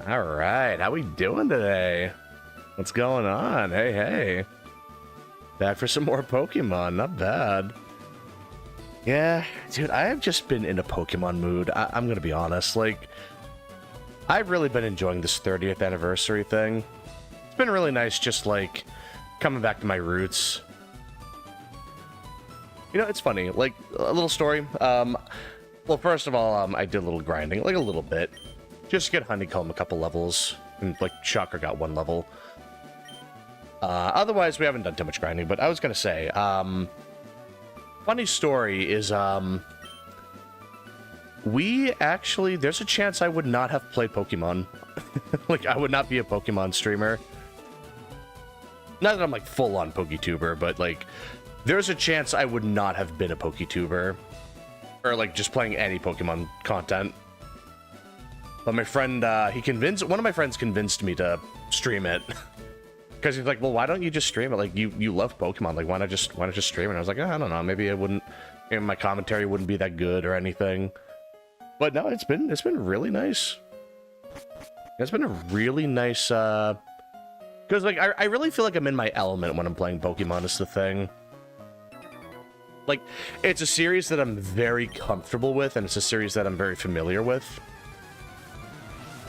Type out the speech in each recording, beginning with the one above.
All right, how we doing today? What's going on? Hey, hey. Back for some more Pokemon, not bad. Yeah, dude, I have just been in a Pokemon mood. I'm gonna be honest, like, I've really been enjoying this 30th anniversary thing. It's been really nice just, like, coming back to my roots. You know, it's funny, like, a little story. Well, first of all, I did a little grinding, like a little bit. Just to get Honeycomb a couple levels, and, like, Shocker got 1 level. Otherwise, we haven't done too much grinding, but I was gonna say, funny story is, we actually, there's a chance I would not have played Pokemon. Like, I would not be a Pokemon streamer. Not that I'm, like, full-on PokeTuber, but, like, there's a chance I would not have been a PokeTuber. Or, like, just playing any Pokemon content. But my friend, one of my friends convinced me to stream it. Because he's like, well, why don't you just stream it? Like, you love Pokemon, like, why not just stream it? And I was like, I don't know, maybe my commentary wouldn't be that good or anything. But no, it's been really nice. It's been a really nice, because, like, I really feel like I'm in my element when I'm playing Pokemon, is the thing. Like, it's a series that I'm very comfortable with, and it's a series that I'm very familiar with.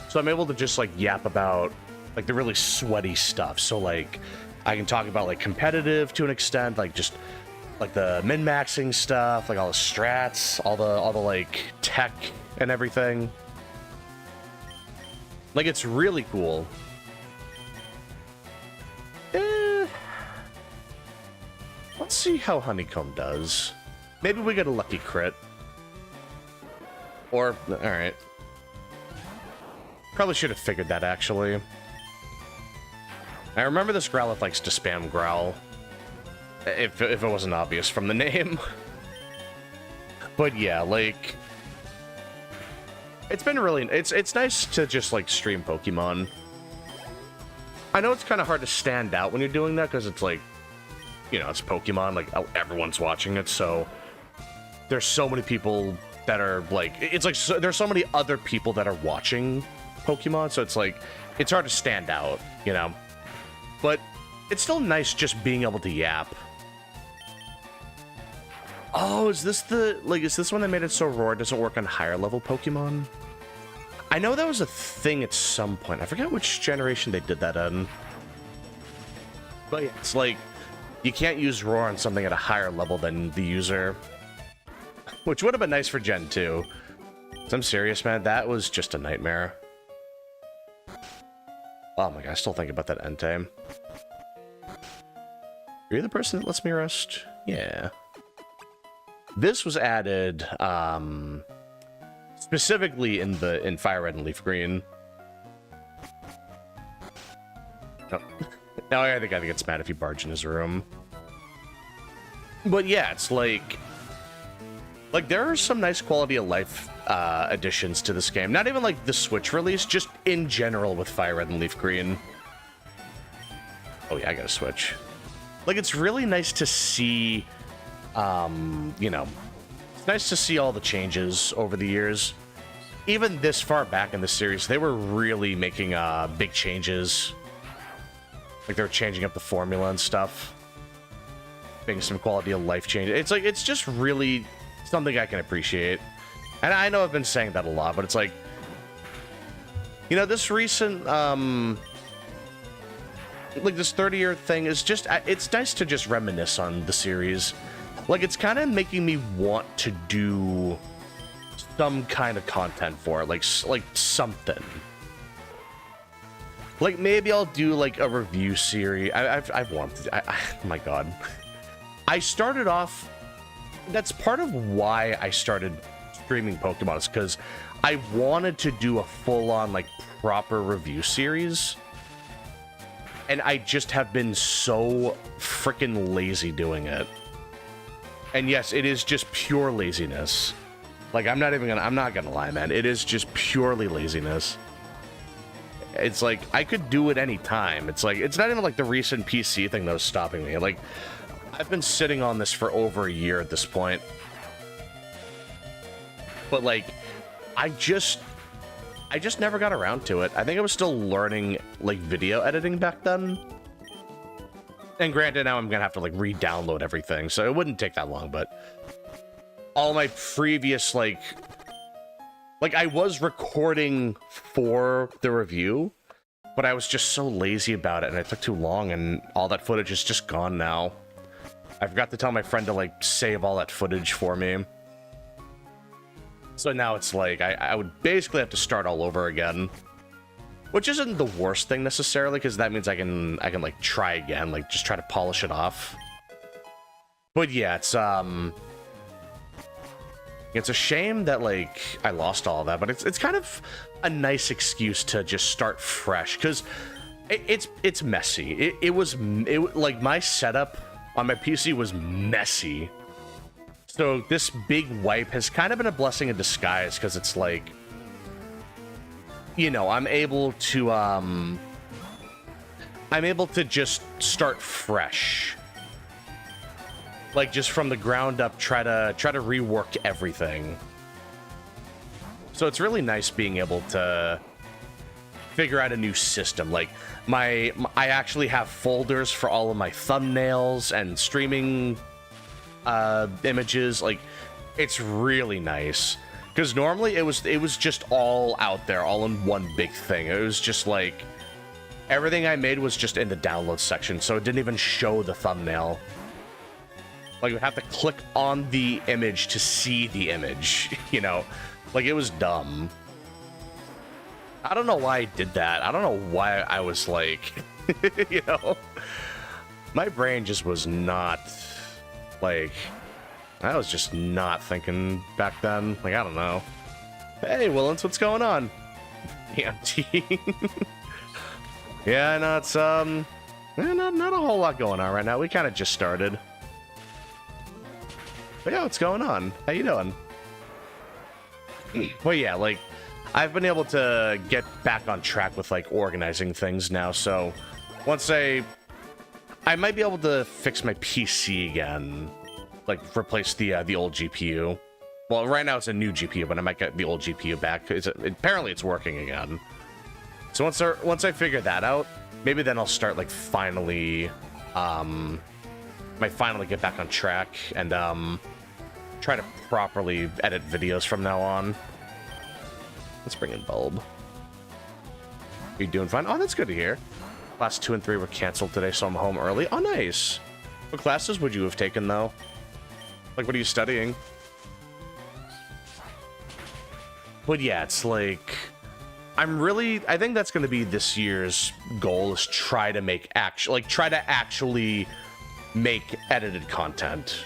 So I'm able to just, like, yap about, like, the really sweaty stuff. So, like, I can talk about, like, competitive to an extent, like, just, like, the min-maxing stuff, like, all the strats, all the, like, tech and everything. Like, it's really cool. Let's see how Honeycomb does. Maybe we get a lucky crit. Or, alright. Probably should have figured that, actually. I remember this Growlithe likes to spam Growl. If it wasn't obvious from the name. But yeah, like... It's been really... It's nice to just, like, stream Pokemon. I know it's kind of hard to stand out when you're doing that, because it's, like... You know, it's Pokemon, like, everyone's watching it, so... There's so many people that are, like... It's like, there's so many other people that are watching Pokemon, so it's, like... It's hard to stand out, you know? But it's still nice just being able to yap. Oh, is this when they made it so Roar doesn't work on higher level Pokemon? I know that was a thing at some point. I forget which generation they did that in. But yeah, it's like, you can't use Roar on something at a higher level than the user. Which would have been nice for Gen 2. I'm serious, man. That was just a nightmare. Oh my god, I still think about that Entei. Are you the person that lets me rest? Yeah. This was added, specifically in Fire Red and Leaf Green. Oh. Now I think he gets mad if you barge in his room. But yeah, it's like there are some nice quality of life additions to this game. Not even like the Switch release, just in general with Fire Red and Leaf Green. Oh yeah, I gotta switch. Like, it's really nice to see, you know, it's nice to see all the changes over the years. Even this far back in the series, they were really making big changes. Like, they were changing up the formula and stuff. Making some quality of life changes. It's like, it's just really something I can appreciate. And I know I've been saying that a lot, but it's like, you know, this recent, like, this 30-year thing is just, it's nice to just reminisce on the series. Like, it's kind of making me want to do some kind of content for it, like something. Like, maybe I'll do, like, a review series. I've wanted, oh my god. I started off, that's part of why I started streaming Pokemon, is because I wanted to do a full-on, like, proper review series. And I just have been so freaking lazy doing it. And yes, it is just pure laziness. Like, I'm not gonna lie, man. It is just purely laziness. It's like, I could do it any time. It's like, it's not even like the recent PC thing that was stopping me. Like, I've been sitting on this for over a year at this point. But, like, I I just never got around to it. I think I was still learning, like, video editing back then. And granted, now I'm gonna have to, like, re-download everything, so it wouldn't take that long, but all my previous, like, I was recording for the review, but I was just so lazy about it, and it took too long, and all that footage is just gone now. I forgot to tell my friend to, like, save all that footage for me. So now it's like, I would basically have to start all over again. Which isn't the worst thing, necessarily, because that means I can, like, try again, like, just try to polish it off. But yeah, it's a shame that, like, I lost all of that, but it's kind of a nice excuse to just start fresh, because it's messy. Like, my setup on my PC was messy. So this big wipe has kind of been a blessing in disguise, because it's like, you know, I'm able to just start fresh. Like, just from the ground up, try to rework everything. So it's really nice being able to figure out a new system. Like, I actually have folders for all of my thumbnails and streaming images. Like, it's really nice, because normally it was just all out there, all in one big thing. It was just like everything I made was just in the download section, so it didn't even show the thumbnail. Like, you have to click on the image to see the image, you know? Like, it was dumb. I don't know why I did that. I don't know why I was like, you know? My brain just was not, like, I was just not thinking back then. Like, I don't know. Hey, Willens, what's going on? EMT. Yeah, no, it's, not a whole lot going on right now. We kind of just started. But yeah, what's going on? How you doing? Well, yeah, like, I've been able to get back on track with, like, organizing things now, so once I might be able to fix my PC again, like, replace the old GPU. Well, right now it's a new GPU, but I might get the old GPU back. Apparently it's working again. So once I figure that out, maybe then I'll start, like, finally get back on track and try to properly edit videos from now on. Let's bring in Bulb. Are you doing fine? Oh, that's good to hear. Class 2 and 3 were canceled today, so I'm home early. Oh, nice. What classes would you have taken, though? Like, what are you studying? But yeah, it's like, I think that's going to be this year's goal, is try to actually make edited content.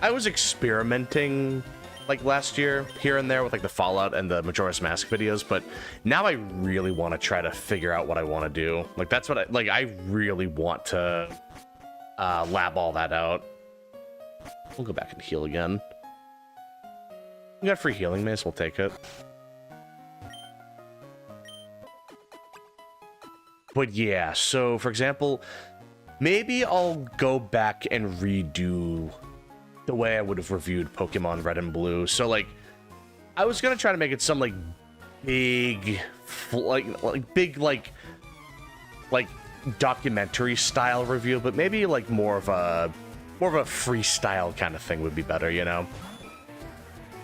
I was experimenting, like, last year, here and there, with, like, the Fallout and the Majora's Mask videos, but now I really want to try to figure out what I want to do. Like, that's what I really want to lab all that out. We'll go back and heal again. We got free healing mace, we'll take it. But yeah, so, for example, maybe I'll go back and redo the way I would have reviewed Pokemon Red and Blue. So, like, I was gonna try to make it some, like, big, like documentary style review, but maybe, like, more of a freestyle kind of thing would be better, you know?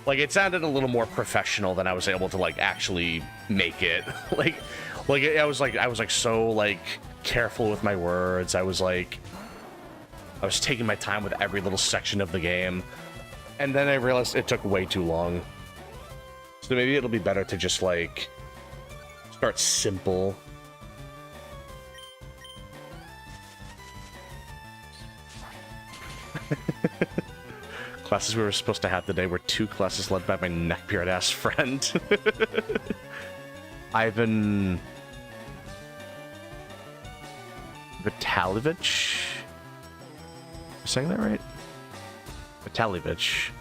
Like, it sounded a little more professional than I was able to, like, actually make it. like I was so, like, careful with my words. I was taking my time with every little section of the game. And then I realized it took way too long. So maybe it'll be better to just, like, start simple. Classes we were supposed to have today were 2 classes led by my neckbeard-ass friend. Ivan Vitalovich? Am I saying that right? Vitalovich.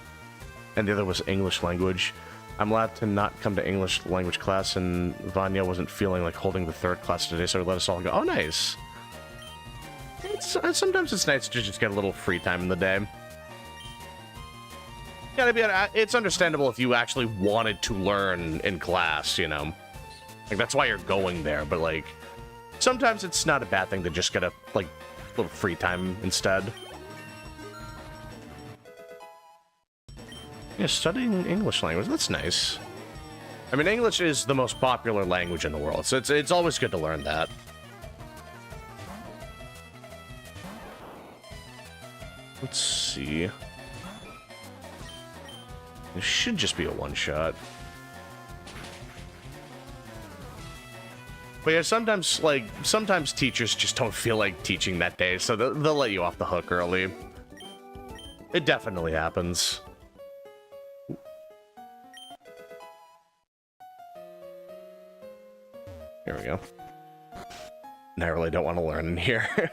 And the other was English language. I'm allowed to not come to English language class, and Vanya wasn't feeling like holding the 3rd class today, so let us all go. Oh, nice. Sometimes it's nice to just get a little free time in the day. gotta be, it's understandable if you actually wanted to learn in class, you know? Like, that's why you're going there, but, like, sometimes it's not a bad thing to just get a, like, little free time instead. Yeah, studying English language, that's nice. I mean, English is the most popular language in the world, so it's always good to learn that. Let's see. It should just be a one-shot. But yeah, sometimes teachers just don't feel like teaching that day, so they'll let you off the hook early. It definitely happens. Here we go. And I really don't want to learn in here.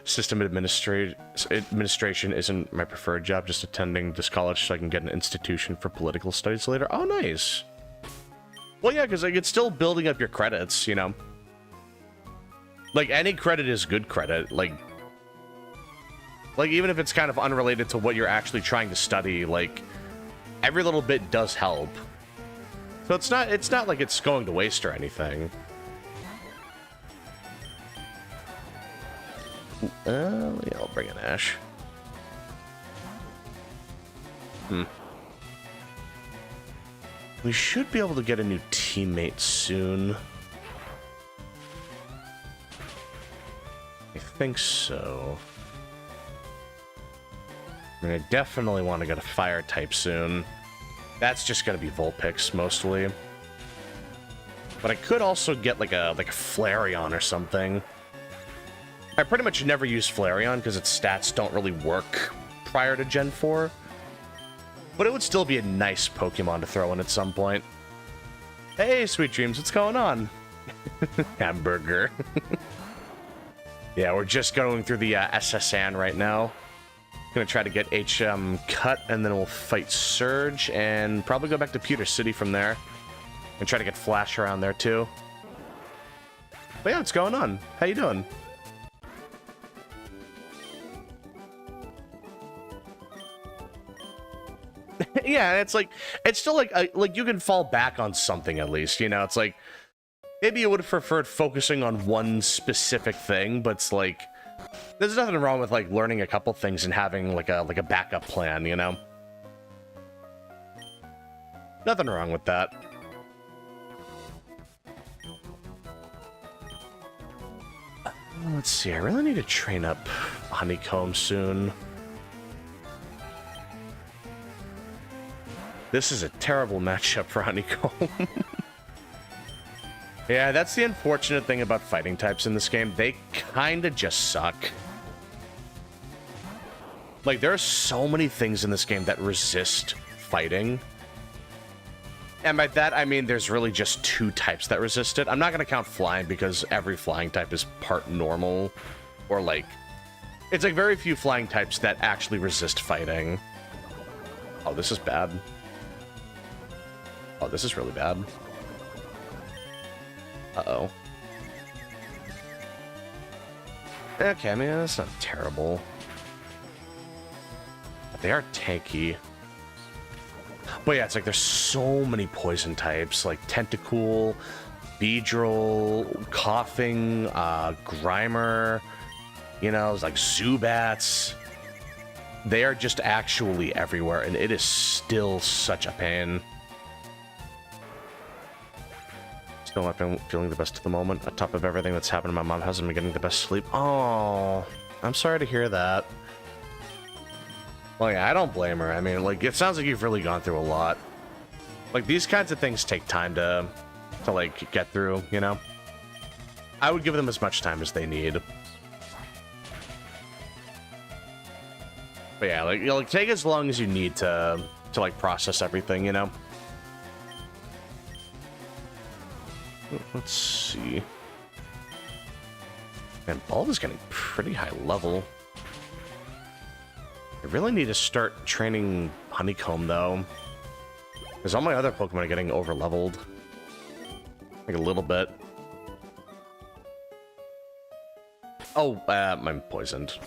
System administration isn't my preferred job, just attending this college so I can get an institution for political studies later. Oh, nice. Well, yeah, because like, it's still building up your credits, you know? Like, any credit is good credit. Like, even if it's kind of unrelated to what you're actually trying to study, like, every little bit does help. So it's not like it's going to waste or anything. Yeah, I'll bring in Ash. We should be able to get a new teammate soon. I think so. I mean, I definitely want to get a fire type soon. That's just gonna be Vulpix mostly. But I could also get like a Flareon or something. I pretty much never use Flareon because its stats don't really work prior to Gen 4. But it would still be a nice Pokemon to throw in at some point. Hey, Sweet Dreams, what's going on? Hamburger. Yeah, we're just going through the SSN right now. Gonna try to get HM cut, and then we'll fight Surge, and probably go back to Pewter City from there. And try to get Flash around there, too. But yeah, what's going on? How you doing? Yeah, it's like, it's still like you can fall back on something at least, you know? It's like, maybe you would have preferred focusing on one specific thing, but it's like, there's nothing wrong with like learning a couple things and having like a backup plan, you know? Nothing wrong with that. Let's see, I really need to train up Honeycomb soon. This is a terrible matchup for Honeycomb. Yeah, that's the unfortunate thing about fighting types in this game. They kinda just suck. Like, there are so many things in this game that resist fighting. And by that, I mean there's really just two types that resist it. I'm not gonna count flying because every flying type is part normal. Or like, it's like very few flying types that actually resist fighting. Oh, this is bad. Oh, this is really bad. Uh-oh. Okay, I mean, that's not terrible. But they are tanky. But yeah, it's like there's so many poison types, like Tentacool, Beedrill, Coughing, Grimer, you know, it's like Zubats. They are just actually everywhere, and it is still such a pain. Still not feeling the best at the moment. On top of everything that's happened, my mom hasn't been getting the best sleep. Oh, I'm sorry to hear that. Well, yeah, I don't blame her. I mean, like, it sounds like you've really gone through a lot. Like, these kinds of things take time to like, get through, you know? I would give them as much time as they need. But yeah, like, you know, like, take as long as you need to like, process everything, you know? Let's see. Man, Bulb is getting pretty high level. I really need to start training Honeycomb, though. Because all my other Pokemon are getting over-leveled. Like, a little bit. Oh, I'm poisoned.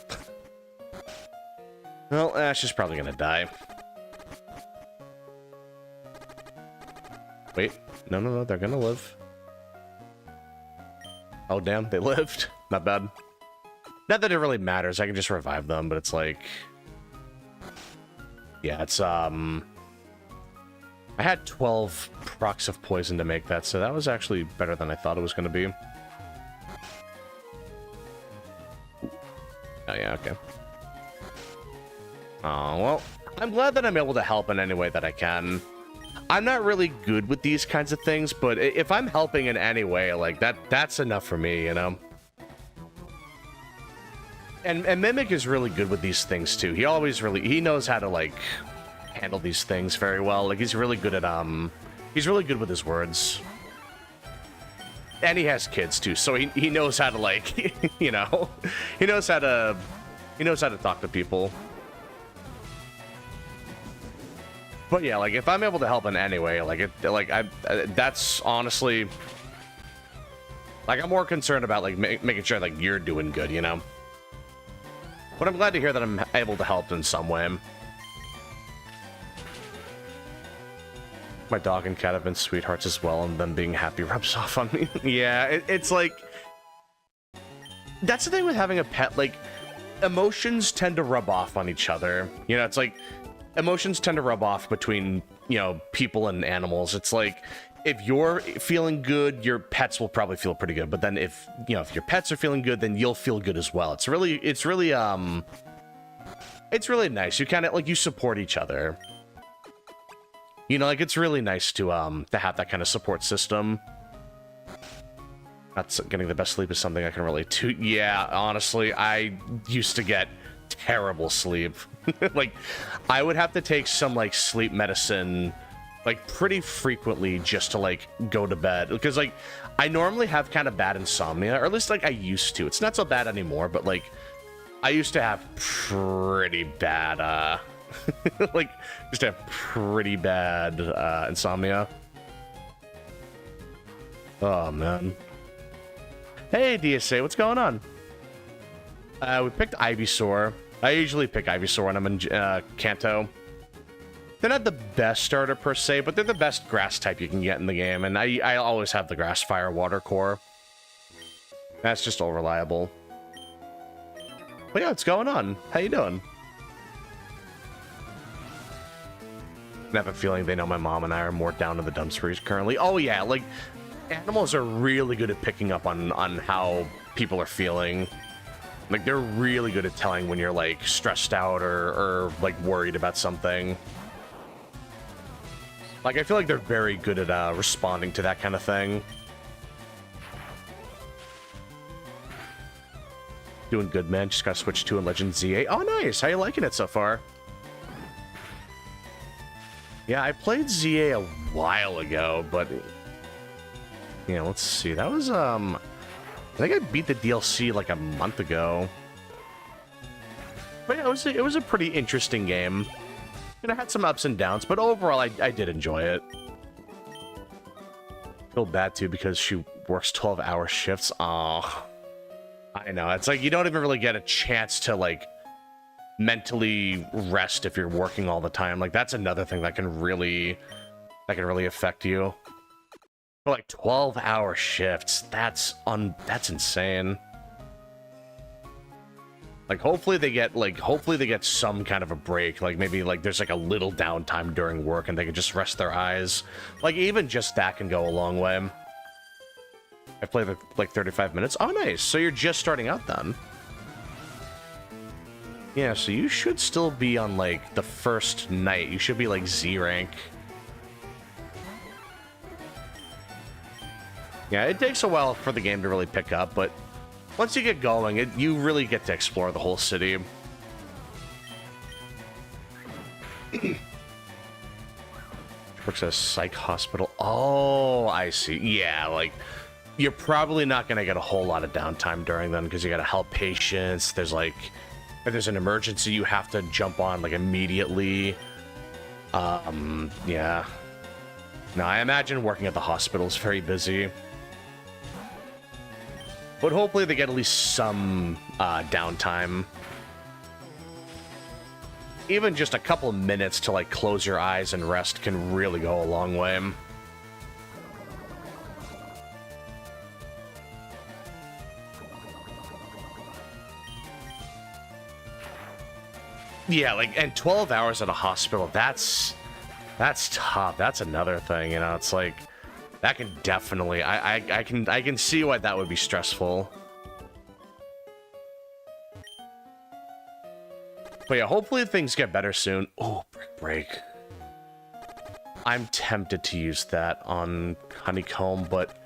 Well, Ash is probably gonna die. Wait, no, they're gonna live. Oh, damn, they lived. Not bad. Not that it really matters, I can just revive them, but it's like... Yeah, it's, I had 12 procs of poison to make that, so that was actually better than I thought it was gonna be. Oh, yeah, okay. Oh, well, I'm glad that I'm able to help in any way that I can. I'm not really good with these kinds of things, but if I'm helping in any way, like, that's enough for me, you know? And Mimic is really good with these things, too. He knows how to, like, handle these things very well. Like, he's really good at, he's really good with his words. And he has kids, too, so he knows how to, like, you know, he knows how to talk to people. But yeah, like, if I'm able to help in any way, like, that's honestly, like, I'm more concerned about, like, making sure, like, you're doing good, you know? But I'm glad to hear that I'm able to help in some way. My dog and cat have been sweethearts as well, and them being happy rubs off on me. Yeah, it's like... That's the thing with having a pet, like, emotions tend to rub off on each other. You know, it's like... Emotions tend to rub off between, you know, people and animals. It's like, if you're feeling good, your pets will probably feel pretty good. But then if, you know, if your pets are feeling good, then you'll feel good as well. It's really nice. You kind of, like, you support each other. You know, like, it's really nice to have that kind of support system. Not getting the best sleep is something I can relate to. Yeah, honestly, I used to get terrible sleep. Like, I would have to take some, like, sleep medicine, like, pretty frequently just to, like, go to bed. Because, like, I normally have kind of bad insomnia, or at least, like, I used to. It's not so bad anymore, but, like, I used to have pretty bad, like, just have pretty bad, insomnia. Oh, man. Hey, DSA, what's going on? We picked Ivysaur. I usually pick Ivysaur when I'm in Kanto. They're not the best starter per se, but they're the best grass type you can get in the game, and I always have the grass, fire, water core. That's just all reliable. But yeah, what's going on? How you doing? I have a feeling they know my mom and I are more down to the dumpsters currently. Oh yeah, like, animals are really good at picking up on how people are feeling. Like, they're really good at telling when you're, like, stressed out or like, worried about something. Like, I feel like they're very good at, responding to that kind of thing. Doing good, man. Just got switched to in Legend Z8. Oh, nice! How you liking it so far? Yeah, I played ZA a while ago, but... Yeah, let's see. That was, I think I beat the DLC like a month ago. But yeah, it was a pretty interesting game. And I had some ups and downs, but overall I did enjoy it. Feel bad too because she works 12-hour shifts. Aw. I know. It's like you don't even really get a chance to, like, mentally rest if you're working all the time. Like, that's another thing that can really affect you. For like 12-hour shifts, that's insane. Like, hopefully they get some kind of a break. Like, maybe, like, there's, like, a little downtime during work and they can just rest their eyes. Like, even just that can go a long way. I played, like, 35 minutes. Oh, nice. So you're just starting out, then. Yeah, so you should still be on, like, the first night. You should be, like, Z rank. Yeah, it takes a while for the game to really pick up, but once you get going, you really get to explore the whole city. Works at a psych hospital. Oh, I see. Yeah, like, you're probably not going to get a whole lot of downtime during them because you got to help patients. There's, like, if there's an emergency, you have to jump on, like, immediately. Yeah. No, I imagine working at the hospital is very busy. But hopefully they get at least some downtime. Even just a couple minutes to, like, close your eyes and rest can really go a long way. Yeah, like, and 12 hours at a hospital, that's tough. That's another thing, you know. It's like that can definitely I can see why that would be stressful. But yeah, hopefully things get better soon. Oh, Brick Break. I'm tempted to use that on Honeycomb, but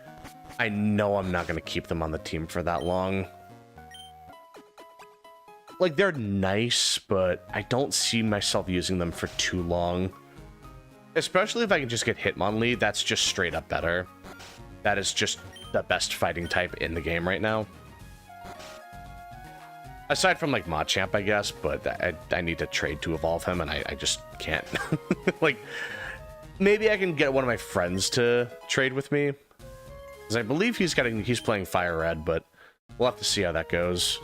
I know I'm not going to keep them on the team for that long. Like, they're nice, but I don't see myself using them for too long. Especially if I can just get Hitmonlee, that's just straight up better. That is just the best fighting type in the game right now. Aside from, like, Machamp, I guess, but I need to trade to evolve him, and I just can't. Like, maybe I can get one of my friends to trade with me. Because I believe he's playing Fire Red, but we'll have to see how that goes.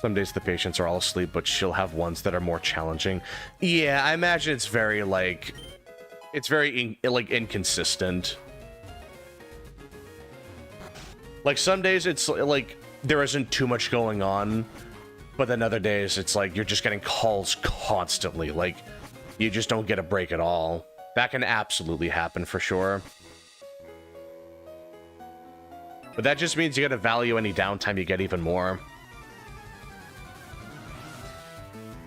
Some days the patients are all asleep, but she'll have ones that are more challenging. Yeah, I imagine it's very, like... It's very, inconsistent. Like, some days it's, like, there isn't too much going on. But then other days, it's like, you're just getting calls constantly. Like, you just don't get a break at all. That can absolutely happen, for sure. But that just means you gotta value any downtime you get even more.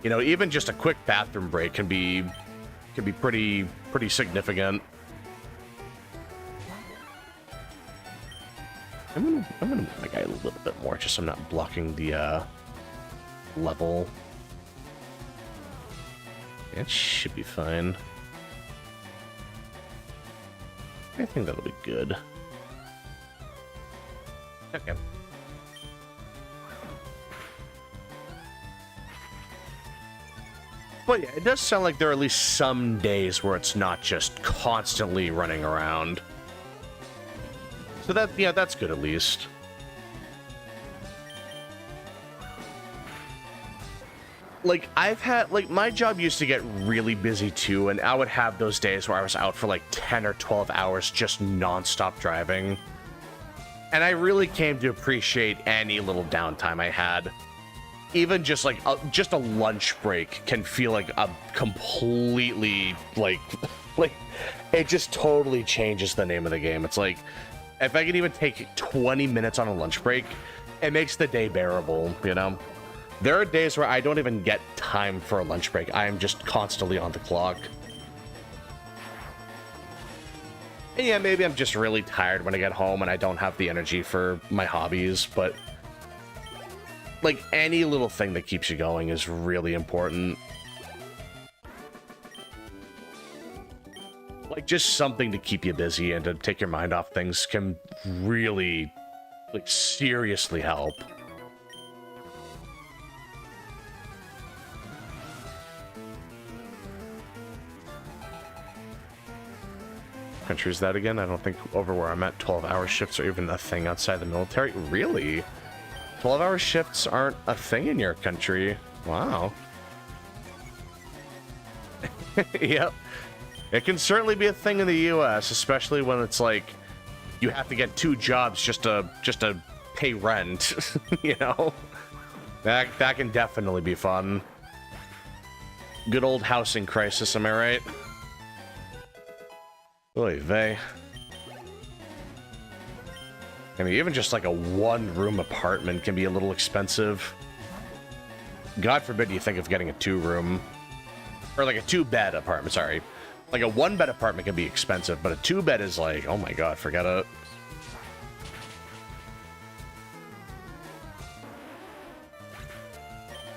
You know, even just a quick bathroom break can be pretty significant. I'm gonna move my guy a little bit more, just so I'm not blocking the level. It should be fine. I think that'll be good. Okay. But yeah, it does sound like there are at least some days where it's not just constantly running around. So that, yeah, that's good at least. Like, my job used to get really busy too, and I would have those days where I was out for like 10 or 12 hours just non-stop driving. And I really came to appreciate any little downtime I had. Even just like just a lunch break can feel like a completely like it just totally changes the name of the game. It's like if I can even take 20 minutes on a lunch break, it makes the day bearable, you know? There are days where I don't even get time for a lunch break. I am just constantly on the clock. And yeah, maybe I'm just really tired when I get home and I don't have the energy for my hobbies, but like, any little thing that keeps you going is really important. Like, just something to keep you busy and to take your mind off things can really, like, seriously help. Country is that again? I don't think over where I'm at 12-hour shifts are even a thing outside the military. Really? 12-hour shifts aren't a thing in your country. Wow. Yep. It can certainly be a thing in the US, especially when it's like you have to get 2 jobs just to pay rent, you know? That can definitely be fun. Good old housing crisis, am I right? Oy vey. I mean, even just like a 1-room apartment can be a little expensive. God forbid you think of getting a 2-room. Or like a 2-bed apartment, sorry. Like a 1-bed apartment can be expensive, but a 2-bed is like, oh my god, forget it.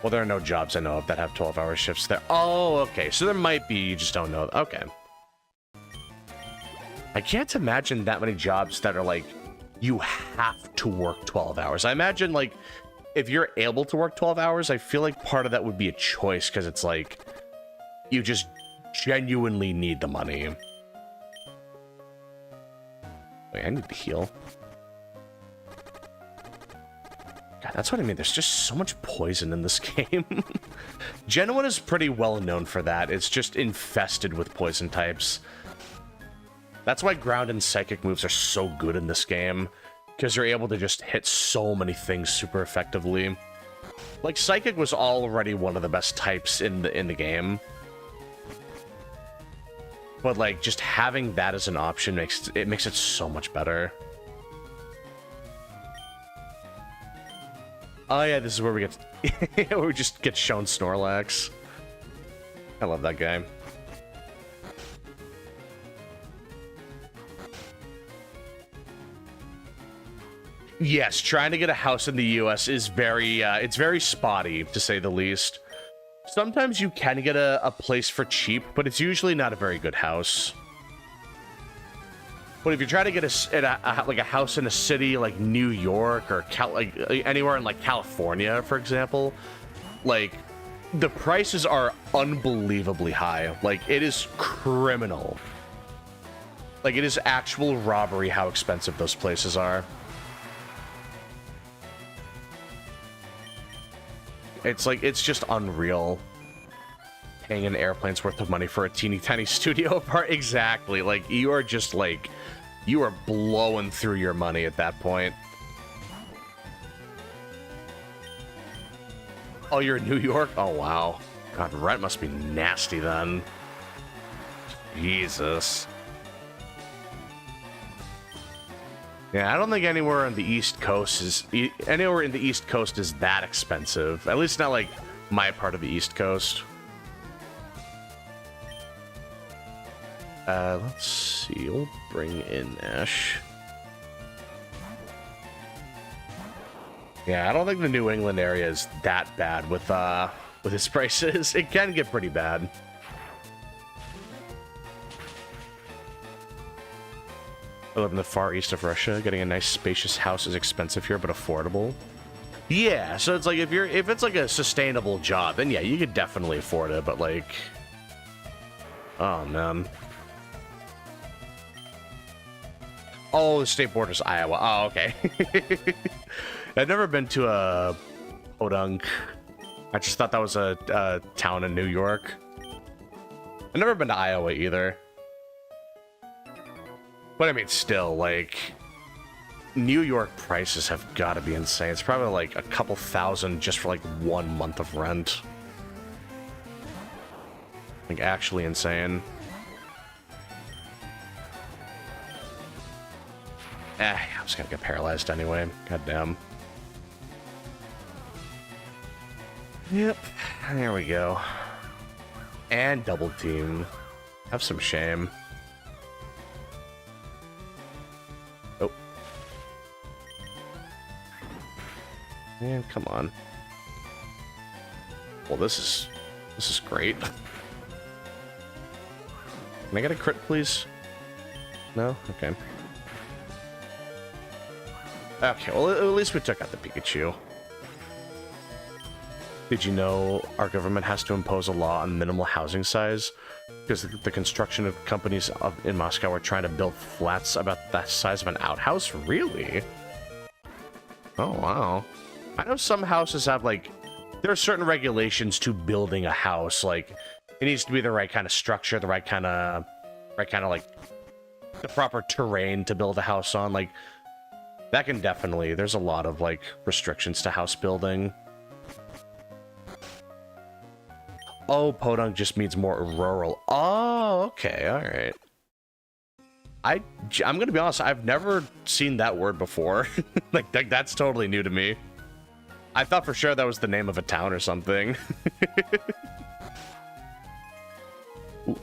Well, there are no jobs I know of that have 12-hour shifts there. Oh, okay, so there might be, you just don't know. Okay. I can't imagine that many jobs that are like, you have to work 12 hours. I imagine, like, if you're able to work 12 hours, I feel like part of that would be a choice, because it's like, you just genuinely need the money. Wait, I need to heal. God, that's what I mean. There's just so much poison in this game. Gen 1 is pretty well known for that. It's just infested with poison types. That's why ground and psychic moves are so good in this game, because you're able to just hit so many things super effectively. Like, Psychic was already one of the best types in the game. But, like, just having that as an option makes it so much better. Oh yeah, this is where we get where we just get shown Snorlax. I love that guy. Yes, trying to get a house in the US is very it's very spotty, to say the least. Sometimes you can get a place for cheap, but it's usually not a very good house. But if you're trying to get like a house in a city like New York or like anywhere in like California, for example, like the prices are unbelievably high. Like it is criminal. Like it is actual robbery how expensive those places are. It's just unreal. Paying an airplane's worth of money for a teeny tiny studio part. Exactly. Like you are just like, you are blowing through your money at that point. Oh, you're in New York? Oh, wow. God, rent must be nasty then. Jesus. Yeah, I don't think anywhere on the East Coast is that expensive. At least not like my part of the East Coast. Let's see. We'll bring in Ash. Yeah, I don't think the New England area is that bad with its prices. It can get pretty bad. I live in the far east of Russia. Getting a nice spacious house is expensive here, but affordable. Yeah, so it's like if it's like a sustainable job, then yeah, you could definitely afford it, but like, oh man. Oh, the state border's Iowa. Oh, okay. I've never been to a Podunk. I just thought that was a town in New York. I've never been to Iowa either. But I mean, still, like, New York prices have got to be insane. It's probably like a couple thousand just for like 1 month of rent. Like, actually insane. I was gonna get paralyzed anyway. God damn. Yep, there we go. And double team. Have some shame. Oh. Man, come on. Well, this is great. Can I get a crit, please? No? Okay. Okay, well, at least we took out the Pikachu. Did you know our government has to impose a law on minimal housing size? Because the construction of companies in Moscow are trying to build flats about the size of an outhouse? Really? Oh, wow. I know some houses have, like, there are certain regulations to building a house. Like, it needs to be the right kind of structure, the right kind of, like, the proper terrain to build a house on. Like, that can definitely, there's a lot of, like, restrictions to house building. Oh, Podunk just means more rural. Oh, okay, alright. I'm gonna be honest, I've never seen that word before. like, that's totally new to me. I thought for sure that was the name of a town or something. Ooh,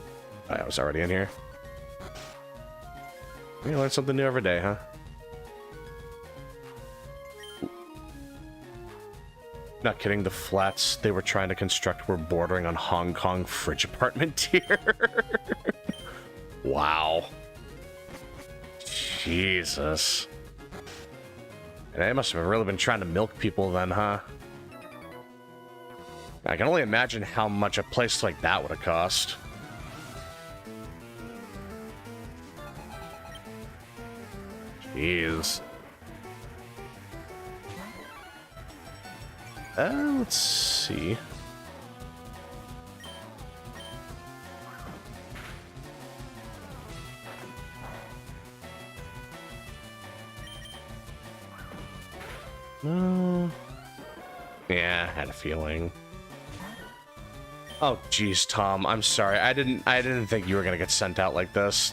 I was already in here. You learn something new every day, huh? Not kidding, the flats they were trying to construct were bordering on Hong Kong fridge apartment tier. Wow. Jesus. And they must have really been trying to milk people then, huh? I can only imagine how much a place like that would have cost. Jeez. Let's see. No. Yeah. had a feeling. Oh, geez, Tom, I'm sorry. I didn't think you were gonna get sent out like this.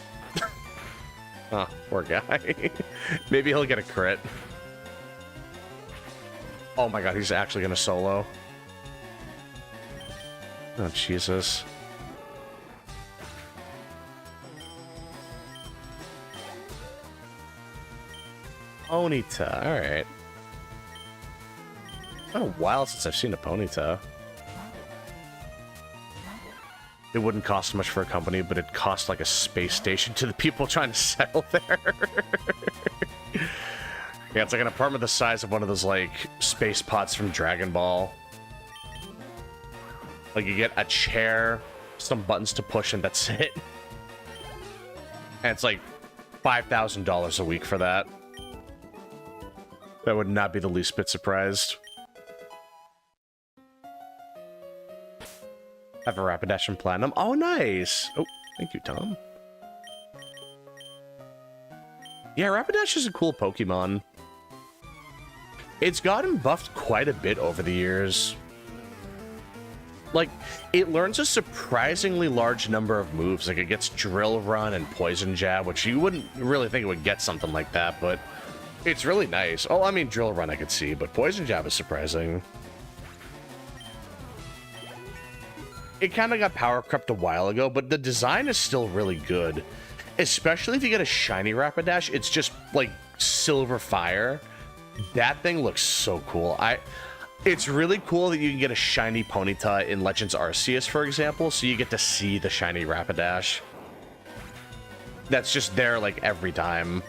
Oh, poor guy. Maybe he'll get a crit. Oh my god, he's actually gonna solo. Oh, Jesus. Ponyta, alright. It's been a while since I've seen a Ponyta. It wouldn't cost much for a company, but it cost like a space station to the people trying to settle there. Yeah, it's like an apartment the size of one of those, like, space pods from Dragon Ball. Like, you get a chair, some buttons to push, and that's it. And it's like $5,000 a week for that. That would not be the least bit surprised. I have a Rapidash and Platinum. Oh, nice! Oh, thank you, Tom. Yeah, Rapidash is a cool Pokemon. It's gotten buffed quite a bit over the years. Like, it learns a surprisingly large number of moves. Like, it gets Drill Run and Poison Jab, which you wouldn't really think it would get something like that, but it's really nice. Oh, I mean, Drill Run I could see, but Poison Jab is surprising. It kind of got power crept a while ago, but the design is still really good. Especially if you get a shiny Rapidash, it's just, like, silver fire. That thing looks so cool. It's really cool that you can get a shiny Ponyta in Legends Arceus, for example, so you get to see the shiny Rapidash. That's just there, like, every time.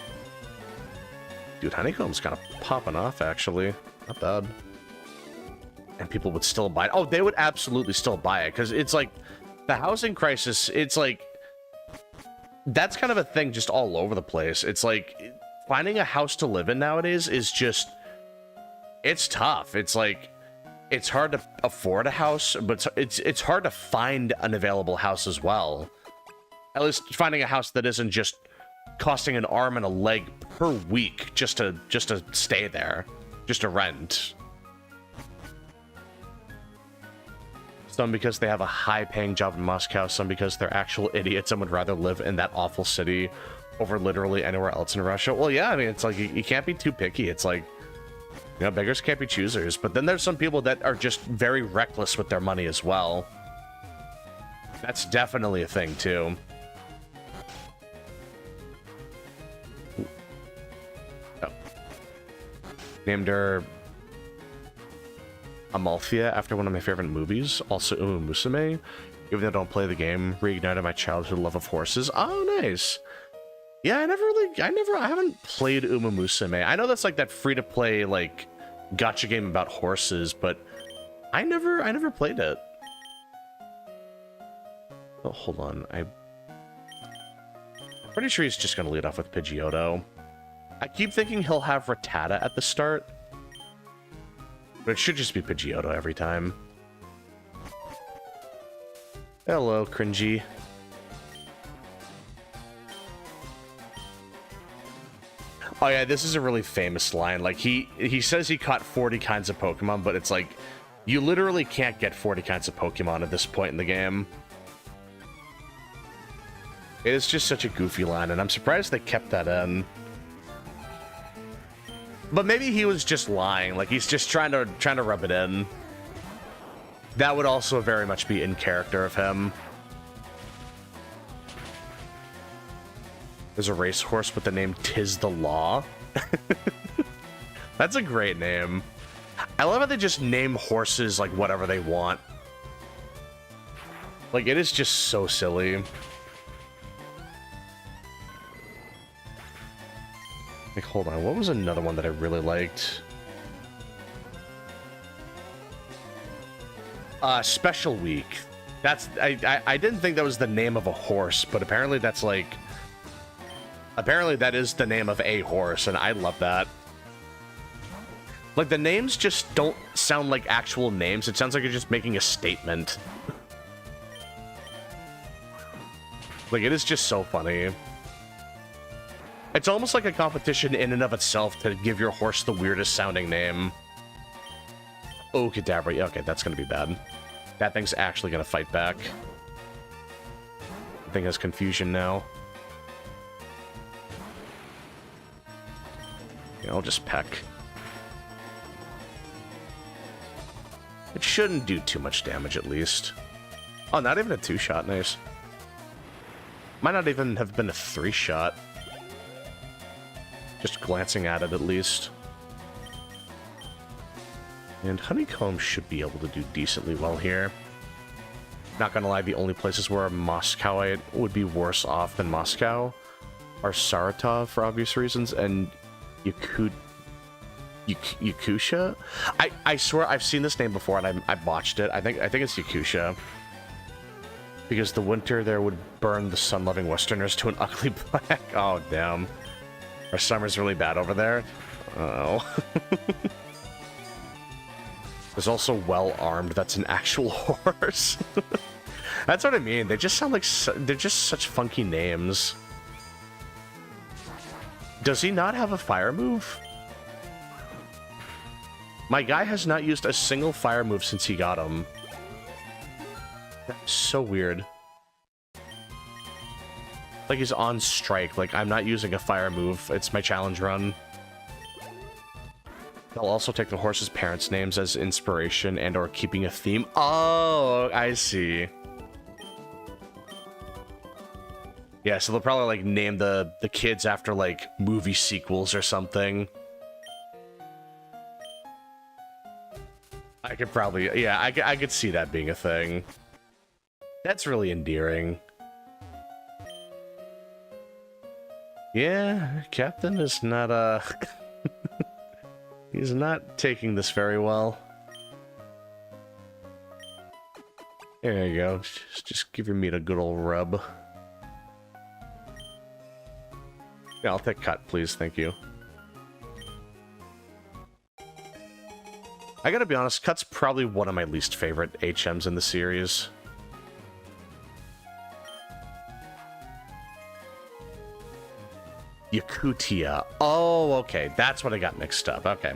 Dude, Honeycomb's kind of popping off, actually. Not bad. And people would still buy it. Oh, they would absolutely still buy it, because it's like, the housing crisis, it's like, that's kind of a thing just all over the place. It's like, finding a house to live in nowadays is just, it's tough. It's like, it's hard to afford a house, but it's hard to find an available house as well. At least finding a house that isn't just costing an arm and a leg per week just to stay there, just to rent. Some because they have a high-paying job in Moscow, some because they're actual idiots and would rather live in that awful city over literally anywhere else in Russia. Well, yeah, I mean, it's like, you can't be too picky. It's like, you know, beggars can't be choosers. But then there's some people that are just very reckless with their money as well. That's definitely a thing, too. Oh. Named her Amalthea after one of my favorite movies, also Uma Musume. Even though I don't play the game, reignited my childhood love of horses. Oh, nice. Yeah, I haven't played Uma Musume. I know that's like that free-to-play, like, gacha game about horses, but I never played it. Oh, hold on. I'm pretty sure he's just gonna lead off with Pidgeotto. I keep thinking he'll have Rattata at the start, but it should just be Pidgeotto every time. Hello, cringy. Oh yeah, this is a really famous line. Like, he says he caught 40 kinds of Pokemon, but it's like, you literally can't get 40 kinds of Pokemon at this point in the game. It's just such a goofy line, and I'm surprised they kept that in. But maybe he was just lying, like he's just trying to rub it in. That would also very much be in character of him. There's a racehorse with the name Tis the Law. That's a great name. I love how they just name horses like whatever they want. Like, it is just so silly. Like, hold on, what was another one that I really liked? Special Week. That's, I didn't think that was the name of a horse, but apparently that's like, apparently that is the name of a horse, and I love that. Like, the names just don't sound like actual names. It sounds like you're just making a statement. Like, it is just so funny. It's almost like a competition in and of itself to give your horse the weirdest sounding name. Oh, Kadabra. Okay, that's going to be bad. That thing's actually going to fight back. The thing has confusion now. Yeah, I'll just peck. It shouldn't do too much damage, at least. Oh, not even a 2-shot. Nice. Might not even have been a 3-shot. Just glancing at it, at least. And Honeycomb should be able to do decently well here. Not gonna lie, the only places where Moscow would be worse off than Moscow are Saratov, for obvious reasons, and Yakusha? I swear I've seen this name before and I botched it. I think it's Yakusha. Because the winter there would burn the sun-loving Westerners to an ugly black. Oh, damn. Our summer's really bad over there. Oh. There's also well-armed. That's an actual horse. That's what I mean. They just sound like... they're just such funky names. Does he not have a fire move? My guy has not used a single fire move since he got him. That's so weird. Like he's on strike. Like, I'm not using a fire move. It's my challenge run. I'll also take the horse's parents' names as inspiration and or keeping a theme. Oh, I see. Yeah, so they'll probably, like, name the kids after, like, movie sequels or something. I could probably... yeah, I could see that being a thing. That's really endearing. Yeah, Captain is not, he's not taking this very well. There you go. Just give your meat a good old rub. Yeah, I'll take cut, please. Thank you. I gotta be honest, cut's probably one of my least favorite HMs in the series. Yakutia. Oh, okay. That's what I got mixed up. Okay.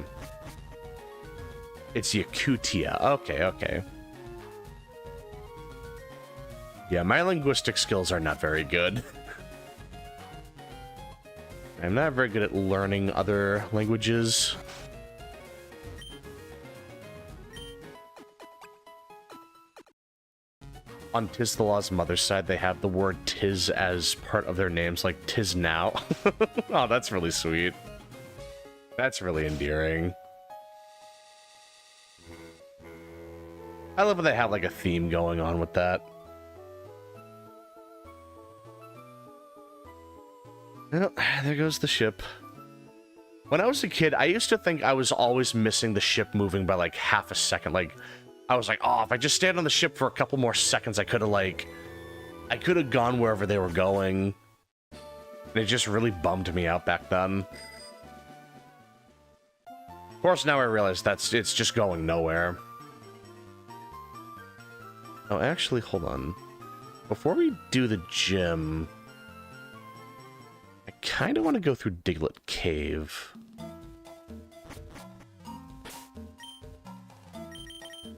It's Yakutia. Okay, okay. Yeah, my linguistic skills are not very good. I'm not very good at learning other languages. On Tiz the Law's mother's side, they have the word Tiz as part of their names, like Tiz Now. Oh, that's really sweet. That's really endearing. I love when they have, like, a theme going on with that. Well, there goes the ship. When I was a kid, I used to think I was always missing the ship moving by, like, half a second. Like, I was like, oh, if I just stayed on the ship for a couple more seconds, I could have, like... I could have gone wherever they were going. And it just really bummed me out back then. Of course, now I realize it's just going nowhere. Oh, actually, hold on. Before we do the gym... I kind of want to go through Diglett Cave.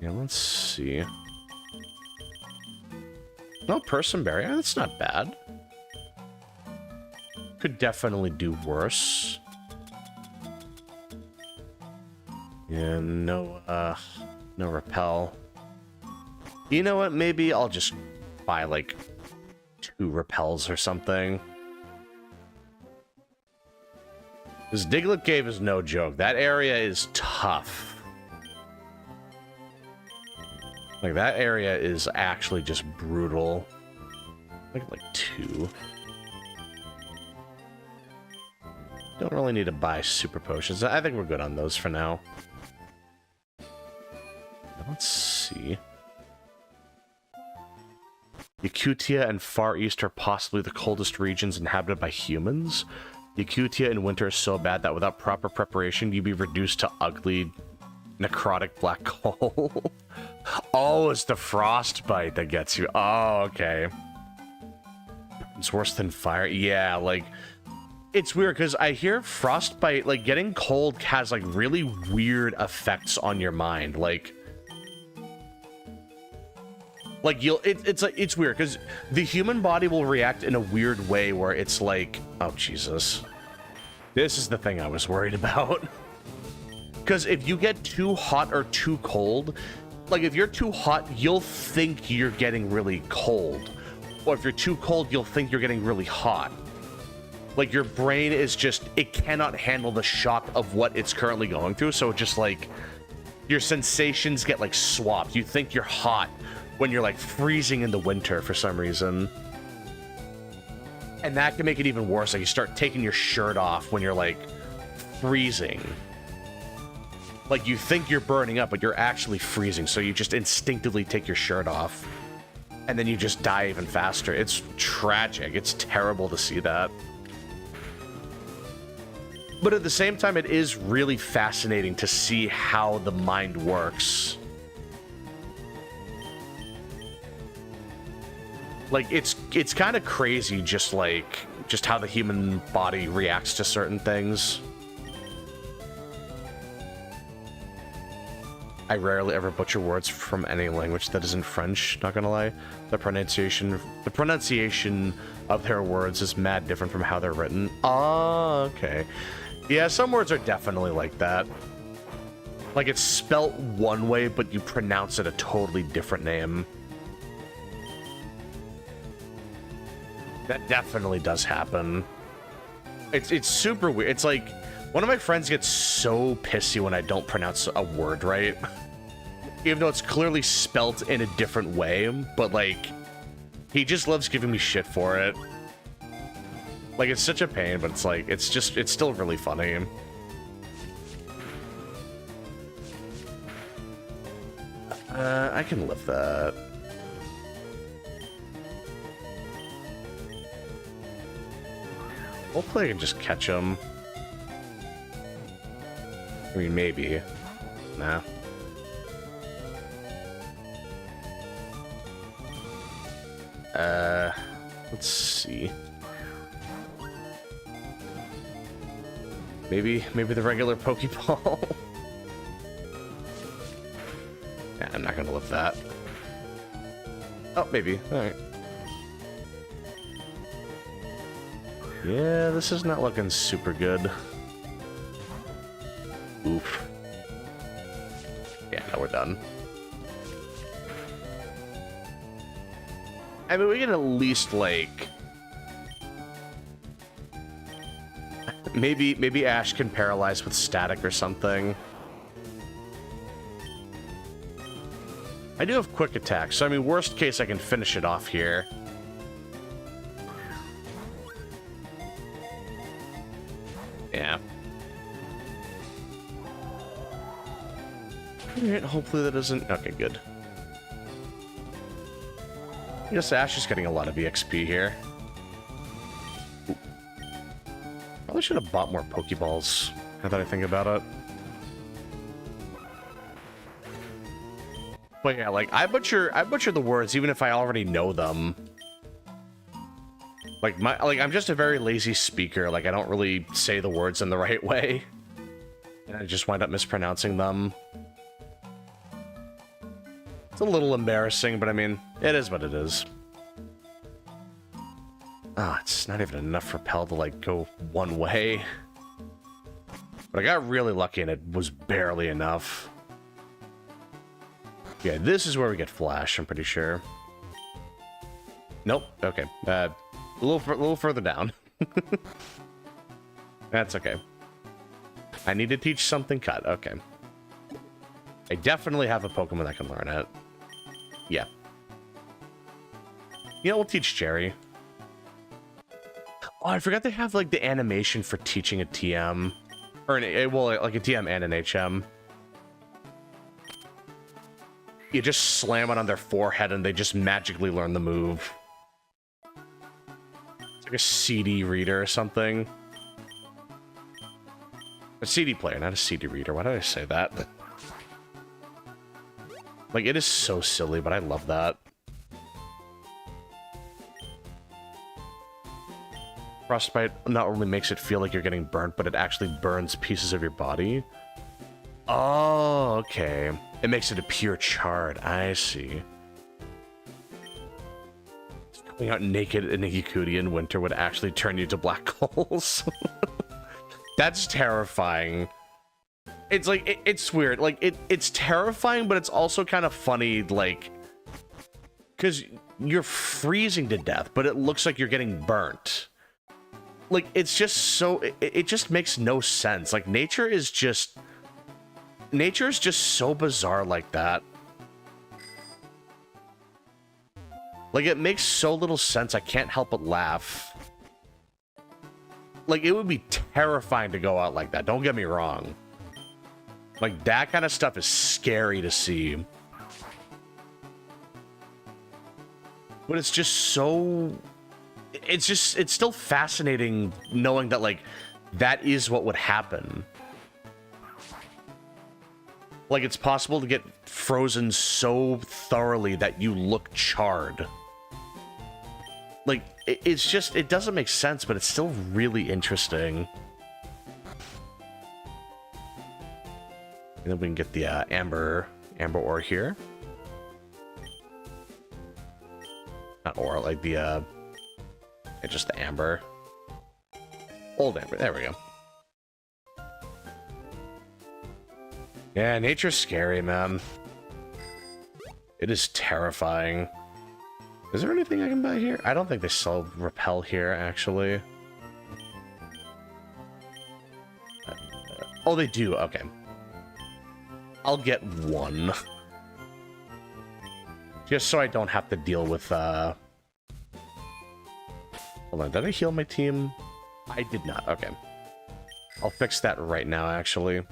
Yeah, let's see. No, Personberry. That's not bad. Could definitely do worse. Yeah, no repel. You know what? Maybe I'll just buy, like, 2 repels or something. This Diglett Cave is no joke. That area is tough. Like, that area is actually just brutal. Like 2. Don't really need to buy super potions. I think we're good on those for now. Let's see. Yakutia and Far East are possibly the coldest regions inhabited by humans. Yakutia in winter is so bad that without proper preparation, you'd be reduced to ugly, necrotic black coal. Oh, it's the frostbite that gets you. Oh, okay. It's worse than fire. Yeah, like, It's weird because I hear frostbite, like getting cold has like really weird effects on your mind. Like it's weird because the human body will react in a weird way where it's like, oh Jesus, this is the thing I was worried about. Because if you get too hot or too cold, like if you're too hot, you'll think you're getting really cold, or if you're too cold, you'll think you're getting really hot. Like your brain is just, it cannot handle the shock of what it's currently going through. So just like your sensations get like swapped. You think you're hot when you're like freezing in the winter for some reason. And that can make it even worse. Like you start taking your shirt off when you're like freezing. Like you think you're burning up, but you're actually freezing. So you just instinctively take your shirt off and then you just die even faster. It's tragic. It's terrible to see that. But at the same time, it is really fascinating to see how the mind works. Like, it's kind of crazy just how the human body reacts to certain things. I rarely ever butcher words from any language that isn't French, not gonna lie. The pronunciation of their words is mad different from how they're written. Ah, okay. Yeah, some words are definitely like that. Like, it's spelt one way, but you pronounce it a totally different name. That definitely does happen. It's super weird. It's like, one of my friends gets so pissy when I don't pronounce a word right. Even though it's clearly spelt in a different way, but like, he just loves giving me shit for it. Like, it's such a pain, but it's like, it's still really funny. I can live that. Hopefully I can just catch him. I mean, maybe. Nah. Let's see. Maybe the regular Pokeball. Yeah, I'm not gonna lift that. Oh, maybe. Alright. Yeah, this is not looking super good. Oof. Yeah, now we're done. I mean, we can at least, like... Maybe Ash can paralyze with static or something. I do have quick attack, so I mean, worst case, I can finish it off here. Yeah. Alright, hopefully that doesn't... Okay, good. I guess Ash is getting a lot of EXP here. Ooh. Probably should have bought more Pokeballs, now that I think about it. But yeah, like, I butcher the words even if I already know them. Like, I'm just a very lazy speaker. Like, I don't really say the words in the right way. And I just wind up mispronouncing them. It's a little embarrassing, but I mean, it is what it is. Ah, it's not even enough for Pell to, like, go one way. But I got really lucky and it was barely enough. Yeah, this is where we get Flash, I'm pretty sure. Nope, okay. A little further down. That's okay. I need to teach something cut, okay. I definitely have a Pokemon that can learn it. Yeah. You know, we'll teach Jerry. Oh, I forgot they have, like, the animation for teaching a TM. Or, well, like a TM and an HM. You just slam it on their forehead and they just magically learn the move. It's like a CD reader or something. A CD player, not a CD reader. Why did I say that? Like, it is so silly, but I love that. Frostbite not only makes it feel like you're getting burnt, but it actually burns pieces of your body. Oh, okay. It makes it a pure chard. I see. Going out naked in a Yakudi in winter would actually turn you to black coals. That's terrifying. It's like, it's weird. Like, it's terrifying, but it's also kind of funny, like, because you're freezing to death, but it looks like you're getting burnt. Like, it's just so, it just makes no sense. Like, nature is just so bizarre like that. Like, it makes so little sense, I can't help but laugh. Like, it would be terrifying to go out like that, don't get me wrong. Like, that kind of stuff is scary to see. But it's just so... it's still fascinating knowing that, like, that is what would happen. Like, it's possible to get frozen so thoroughly that you look charred. Like, it's just, it doesn't make sense, but it's still really interesting. And then we can get the amber ore here. Not ore, like the just the amber. Old amber, there we go. Yeah, nature's scary, man. It is terrifying. Is there anything I can buy here? I don't think they sell repel here, actually. Oh, they do, okay. I'll get one. Just so I don't have to deal with, Hold on, did I heal my team? I did not, okay. I'll fix that right now, actually.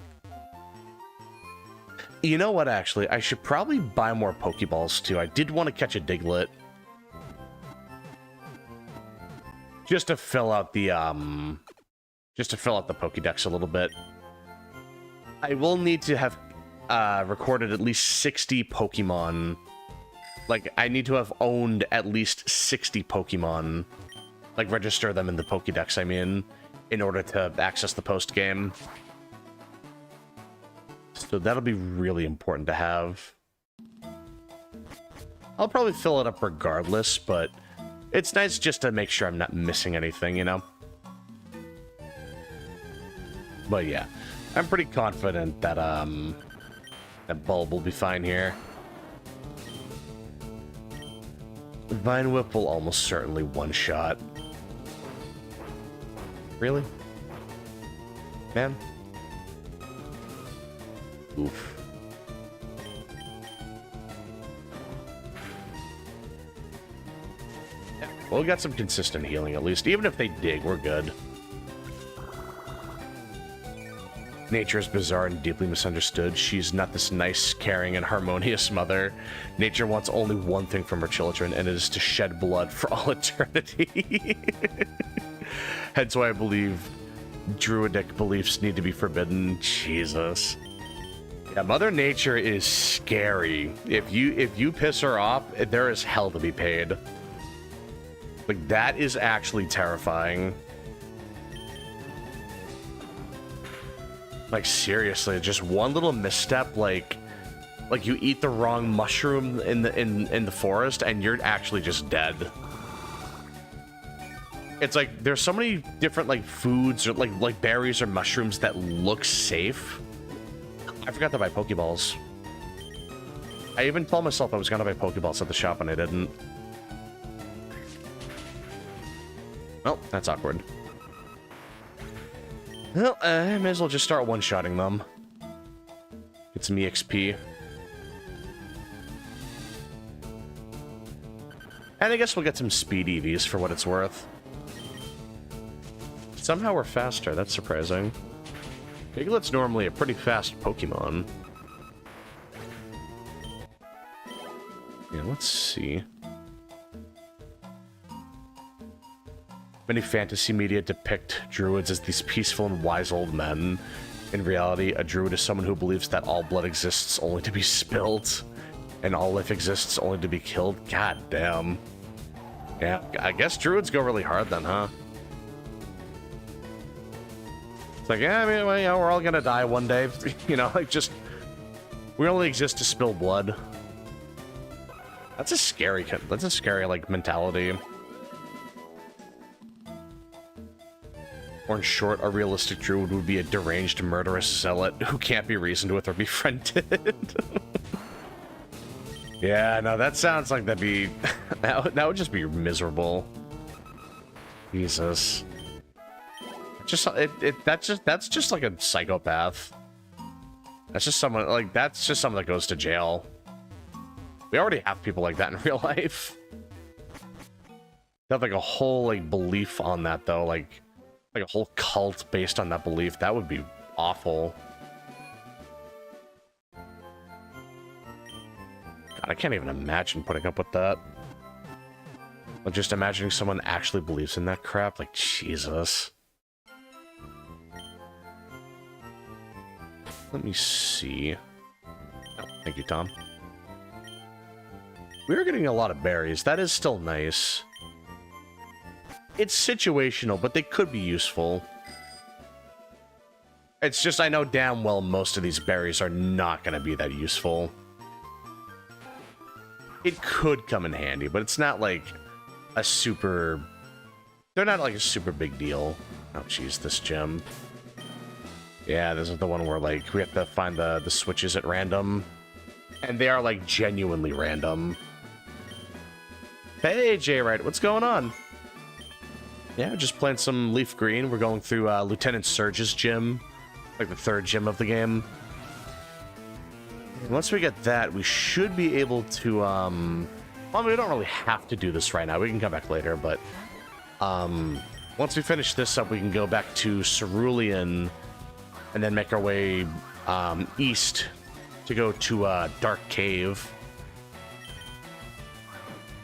You know what, actually? I should probably buy more Pokeballs, too. I did want to catch a Diglett. Just to fill out the, Pokédex a little bit. I will need to have, recorded at least 60 Pokemon. Like, I need to have owned at least 60 Pokemon. Like, register them in the Pokédex, I mean, in order to access the post-game. So that'll be really important to have. I'll probably fill it up regardless, but it's nice just to make sure I'm not missing anything, you know? But yeah, I'm pretty confident that, that Bulb will be fine here. Vine Whip will almost certainly one-shot. Really? Man? Oof. Yeah, well, we got some consistent healing at least. Even if they dig, we're good. Nature is bizarre and deeply misunderstood. She's not this nice, caring, and harmonious mother. Nature wants only one thing from her children, and it is to shed blood for all eternity. Hence why I believe druidic beliefs need to be forbidden. Jesus. Yeah, Mother Nature is scary. If you piss her off, there is hell to be paid. Like, that is actually terrifying. Like, seriously, just one little misstep, like you eat the wrong mushroom in the forest and you're actually just dead. It's like there's so many different like foods or like berries or mushrooms that look safe. I forgot to buy Pokeballs. I even told myself I was gonna buy Pokeballs at the shop and I didn't. Well, that's awkward. Well, I may as well just start one-shotting them. Get some EXP. And I guess we'll get some speed EVs for what it's worth. Somehow we're faster, that's surprising. Piglet's normally a pretty fast Pokemon. Yeah, let's see. Many fantasy media depict druids as these peaceful and wise old men. In reality, a druid is someone who believes that all blood exists only to be spilled, and all life exists only to be killed. God damn. Yeah, I guess druids go really hard then, huh? It's like, yeah, I mean, well, you know, we're all gonna die one day. You know, like, just... We only exist to spill blood. That's a scary, like, mentality. Or in short, a realistic druid would be a deranged, murderous zealot who can't be reasoned with or befriended. Yeah, no, that sounds like that'd be... that would just be miserable. Jesus. That's just like a psychopath. That's just someone, like, that's just someone that goes to jail. We already have people like that in real life. They have, like, a whole, like, belief on that, though, like a whole cult based on that belief. That would be awful. God, I can't even imagine putting up with that. Like, just imagining someone actually believes in that crap, like, Jesus. Let me see. Oh, thank you, Tom. We're getting a lot of berries. That is still nice. It's situational, but they could be useful. It's just, I know damn well most of these berries are not going to be that useful. It could come in handy, but it's not like a super... They're not like a super big deal. Oh, jeez, this gem. Yeah, this is the one where, like, we have to find the switches at random. And they are, like, genuinely random. Hey, J-Right, what's going on? Yeah, just playing some Leaf Green. We're going through Lieutenant Surge's gym. Like, the third gym of the game. And once we get that, we should be able to, well, we don't really have to do this right now. We can come back later, but... once we finish this up, we can go back to Cerulean... and then make our way east to go to Dark Cave.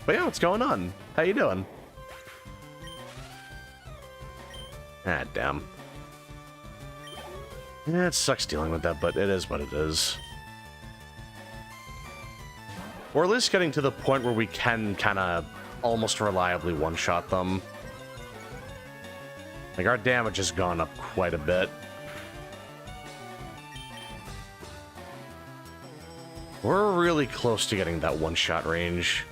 But yeah, what's going on? How you doing? Ah, damn. Yeah, it sucks dealing with that, but it is what it is. We're at least getting to the point where we can kind of almost reliably one-shot them. Like, our damage has gone up quite a bit. We're really close to getting that one-shot range.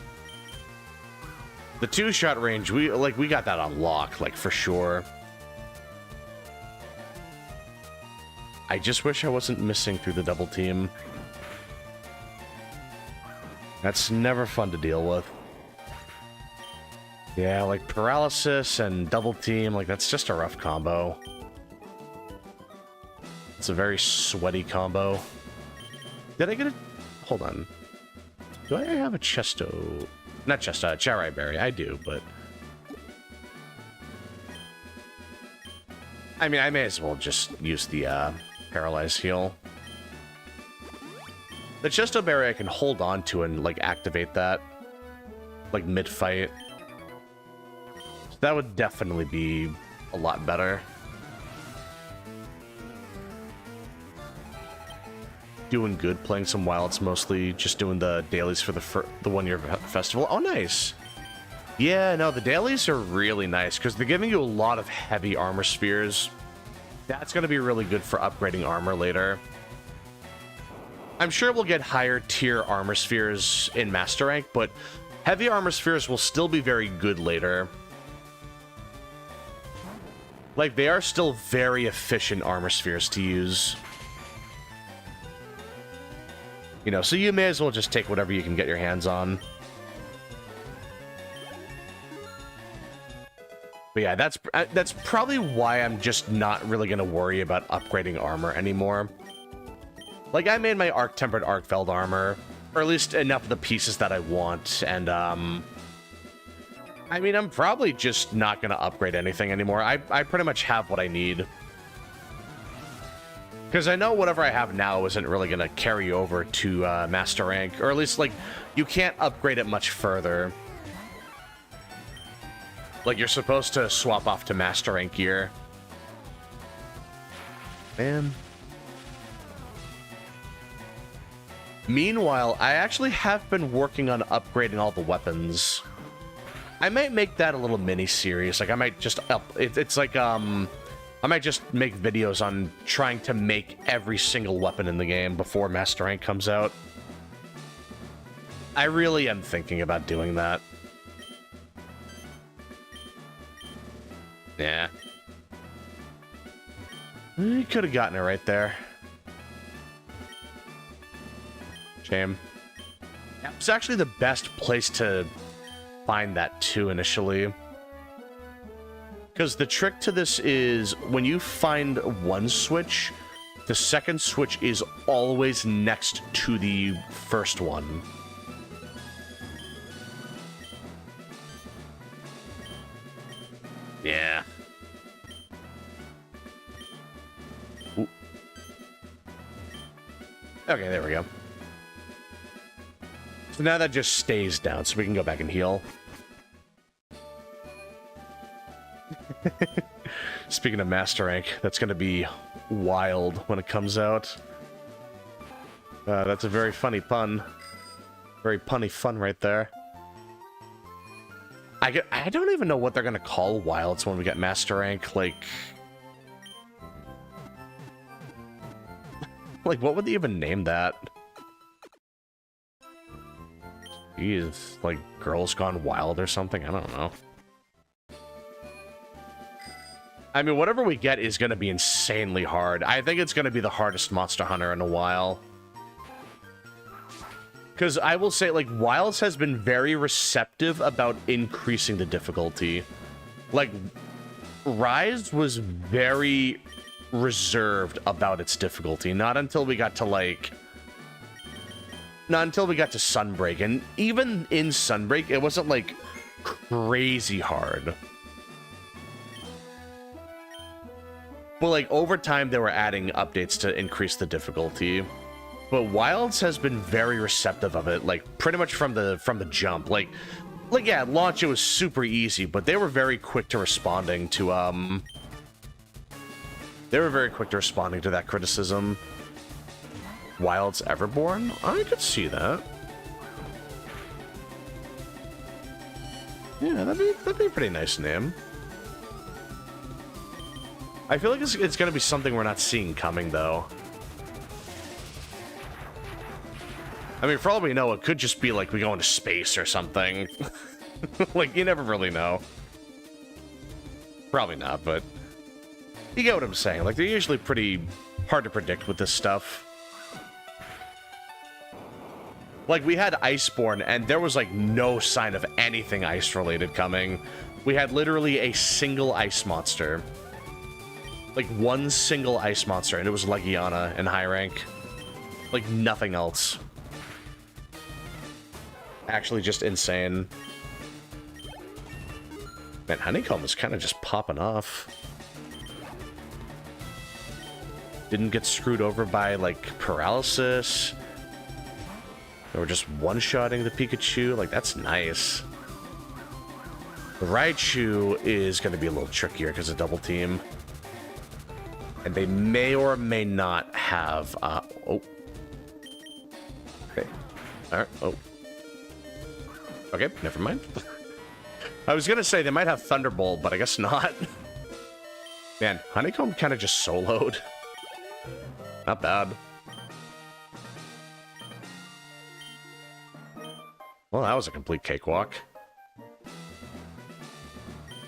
The two-shot range, we got that on lock, like, for sure. I just wish I wasn't missing through the double team. That's never fun to deal with. Yeah, like, paralysis and double team, like, that's just a rough combo. It's a very sweaty combo. Did I get it? Hold on. Do I have a Chesto? Not Chesto, Charai Berry. I do, but... I mean, I may as well just use the Paralyze heal. The Chesto Berry I can hold on to and, like, activate that. Like, mid-fight. So that would definitely be a lot better. Doing good, playing some wilds, mostly just doing the dailies for the one-year festival. Oh, nice. Yeah, no, the dailies are really nice because they're giving you a lot of heavy armor spheres. That's going to be really good for upgrading armor later. I'm sure we'll get higher tier armor spheres in Master Rank, but heavy armor spheres will still be very good later. Like, they are still very efficient armor spheres to use. You know, so you may as well just take whatever you can get your hands on. But yeah, that's probably why I'm just not really going to worry about upgrading armor anymore. Like, I made my Arc-Tempered Arcveld armor, or at least enough of the pieces that I want, and, I mean, I'm probably just not going to upgrade anything anymore. I pretty much have what I need. Because I know whatever I have now isn't really going to carry over to Master Rank, or at least, like, you can't upgrade it much further. Like, you're supposed to swap off to Master Rank gear. Man. Meanwhile, I actually have been working on upgrading all the weapons. I might make that a little mini-series. Like, I might just up... It's like, I might just make videos on trying to make every single weapon in the game before Master Rank comes out. I really am thinking about doing that. Yeah. You could have gotten it right there. Shame. Yeah, it's actually the best place to find that too initially. Because the trick to this is when you find one switch, the second switch is always next to the first one. Yeah. Ooh. Okay, there we go. So now that just stays down, so we can go back and heal. Speaking of Master Rank, that's going to be wild when it comes out. That's a very funny pun. Very punny fun right there. I don't even know what they're going to call wilds when we get Master Rank. Like, what would they even name that? Jeez, like Girls Gone Wild or something? I don't know. I mean, whatever we get is going to be insanely hard. I think it's going to be the hardest Monster Hunter in a while. Because I will say, like, Wilds has been very receptive about increasing the difficulty. Like, Rise was very reserved about its difficulty. Not until we got to, like... Not until we got to Sunbreak. And even in Sunbreak, it wasn't, like, crazy hard. But, like, over time, they were adding updates to increase the difficulty. But Wilds has been very receptive of it, like, pretty much from the jump. Like, yeah, at launch, it was super easy, but they were very quick to responding to, They were very quick to responding to that criticism. Wilds Everborn? I could see that. Yeah, that'd be a pretty nice name. I feel like it's going to be something we're not seeing coming, though. I mean, for all we know, it could just be like we go into space or something. Like, you never really know. Probably not, but... You get what I'm saying. Like, they're usually pretty hard to predict with this stuff. Like, we had Iceborne, and there was, like, no sign of anything ice-related coming. We had literally a single ice monster. Like, one single ice monster, and it was Legiana in high rank. Like, nothing else. Actually, just insane. Man, Honeycomb is kind of just popping off. Didn't get screwed over by, like, paralysis. Or just one-shotting the Pikachu. Like, that's nice. The Raichu is going to be a little trickier because of double team. And they may or may not have, oh. Okay. Alright, oh. Okay, never mind. I was gonna say they might have Thunderbolt, but I guess not. Man, Honeycomb kind of just soloed. Not bad. Well, that was a complete cakewalk.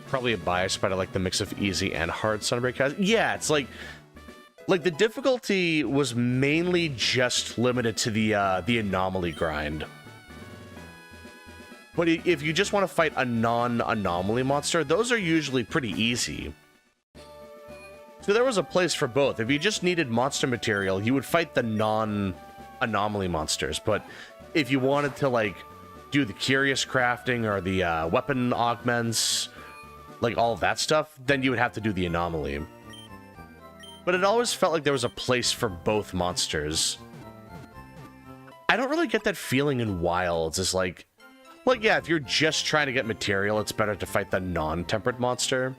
Probably a bias, but I like the mix of easy and hard Sunbreak has. Yeah, it's like the difficulty was mainly just limited to the anomaly grind. But if you just want to fight a non-anomaly monster, those are usually pretty easy. So there was a place for both. If you just needed monster material, you would fight the non-anomaly monsters. But if you wanted to, like, do the curious crafting or the weapon augments, like all of that stuff, then you would have to do the anomaly. But it always felt like there was a place for both monsters. I don't really get that feeling in Wilds. It's like, yeah, if you're just trying to get material, it's better to fight the non-tempered monster.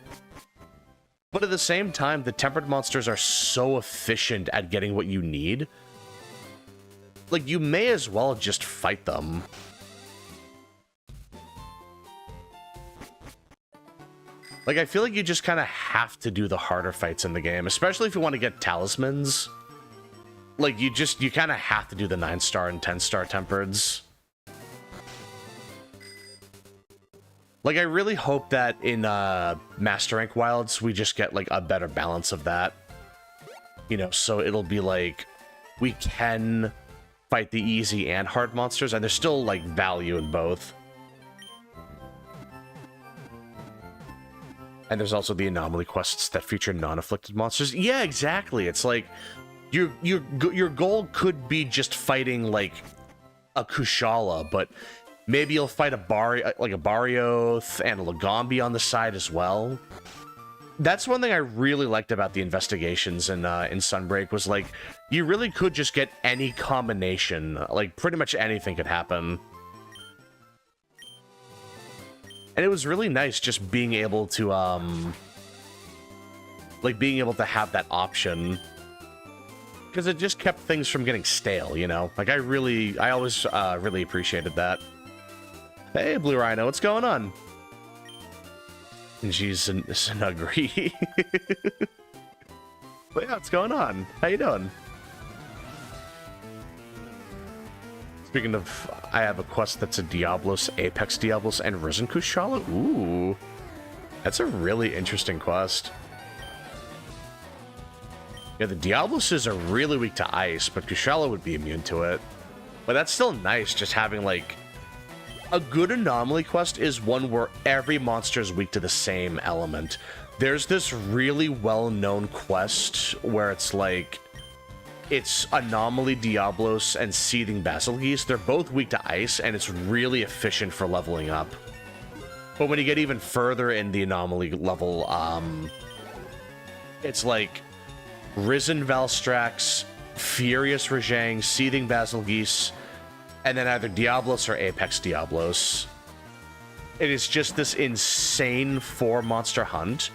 But at the same time, the tempered monsters are so efficient at getting what you need. Like, you may as well just fight them. Like, I feel like you just kind of have to do the harder fights in the game, especially if you want to get talismans. Like, you kind of have to do the 9-star and 10-star tempereds. Like, I really hope that in Master Rank Wilds, we just get, like, a better balance of that. You know, so it'll be like, we can fight the easy and hard monsters, and there's still, like, value in both. And there's also the anomaly quests that feature non-afflicted monsters. Yeah, exactly. It's like, your goal could be just fighting, like, a Kushala, but maybe you'll fight a Barioth and a Lagombi on the side as well. That's one thing I really liked about the investigations in Sunbreak, was, like, you really could just get any combination. Like, pretty much anything could happen. And it was really nice just being able to, like, being able to have that option. Because it just kept things from getting stale, you know? Like, I always really appreciated that. Hey, Blue Rhino, what's going on? And she's Snuggery. But yeah, what's going on? How you doing? Speaking of, I have a quest that's a Diablos, Apex Diablos, and Risen Kushala. Ooh. That's a really interesting quest. Yeah, the Diabloses are really weak to ice, but Kushala would be immune to it. But that's still nice, just having, like... A good anomaly quest is one where every monster is weak to the same element. There's this really well-known quest where it's like... It's Anomaly Diablos and Seething Basilgeuse. They're both weak to ice, and it's really efficient for leveling up. But when you get even further in the anomaly level, it's like Risen Valstrax, Furious Rajang, Seething Basilgeuse, and then either Diablos or Apex Diablos. It is just this insane 4-monster hunt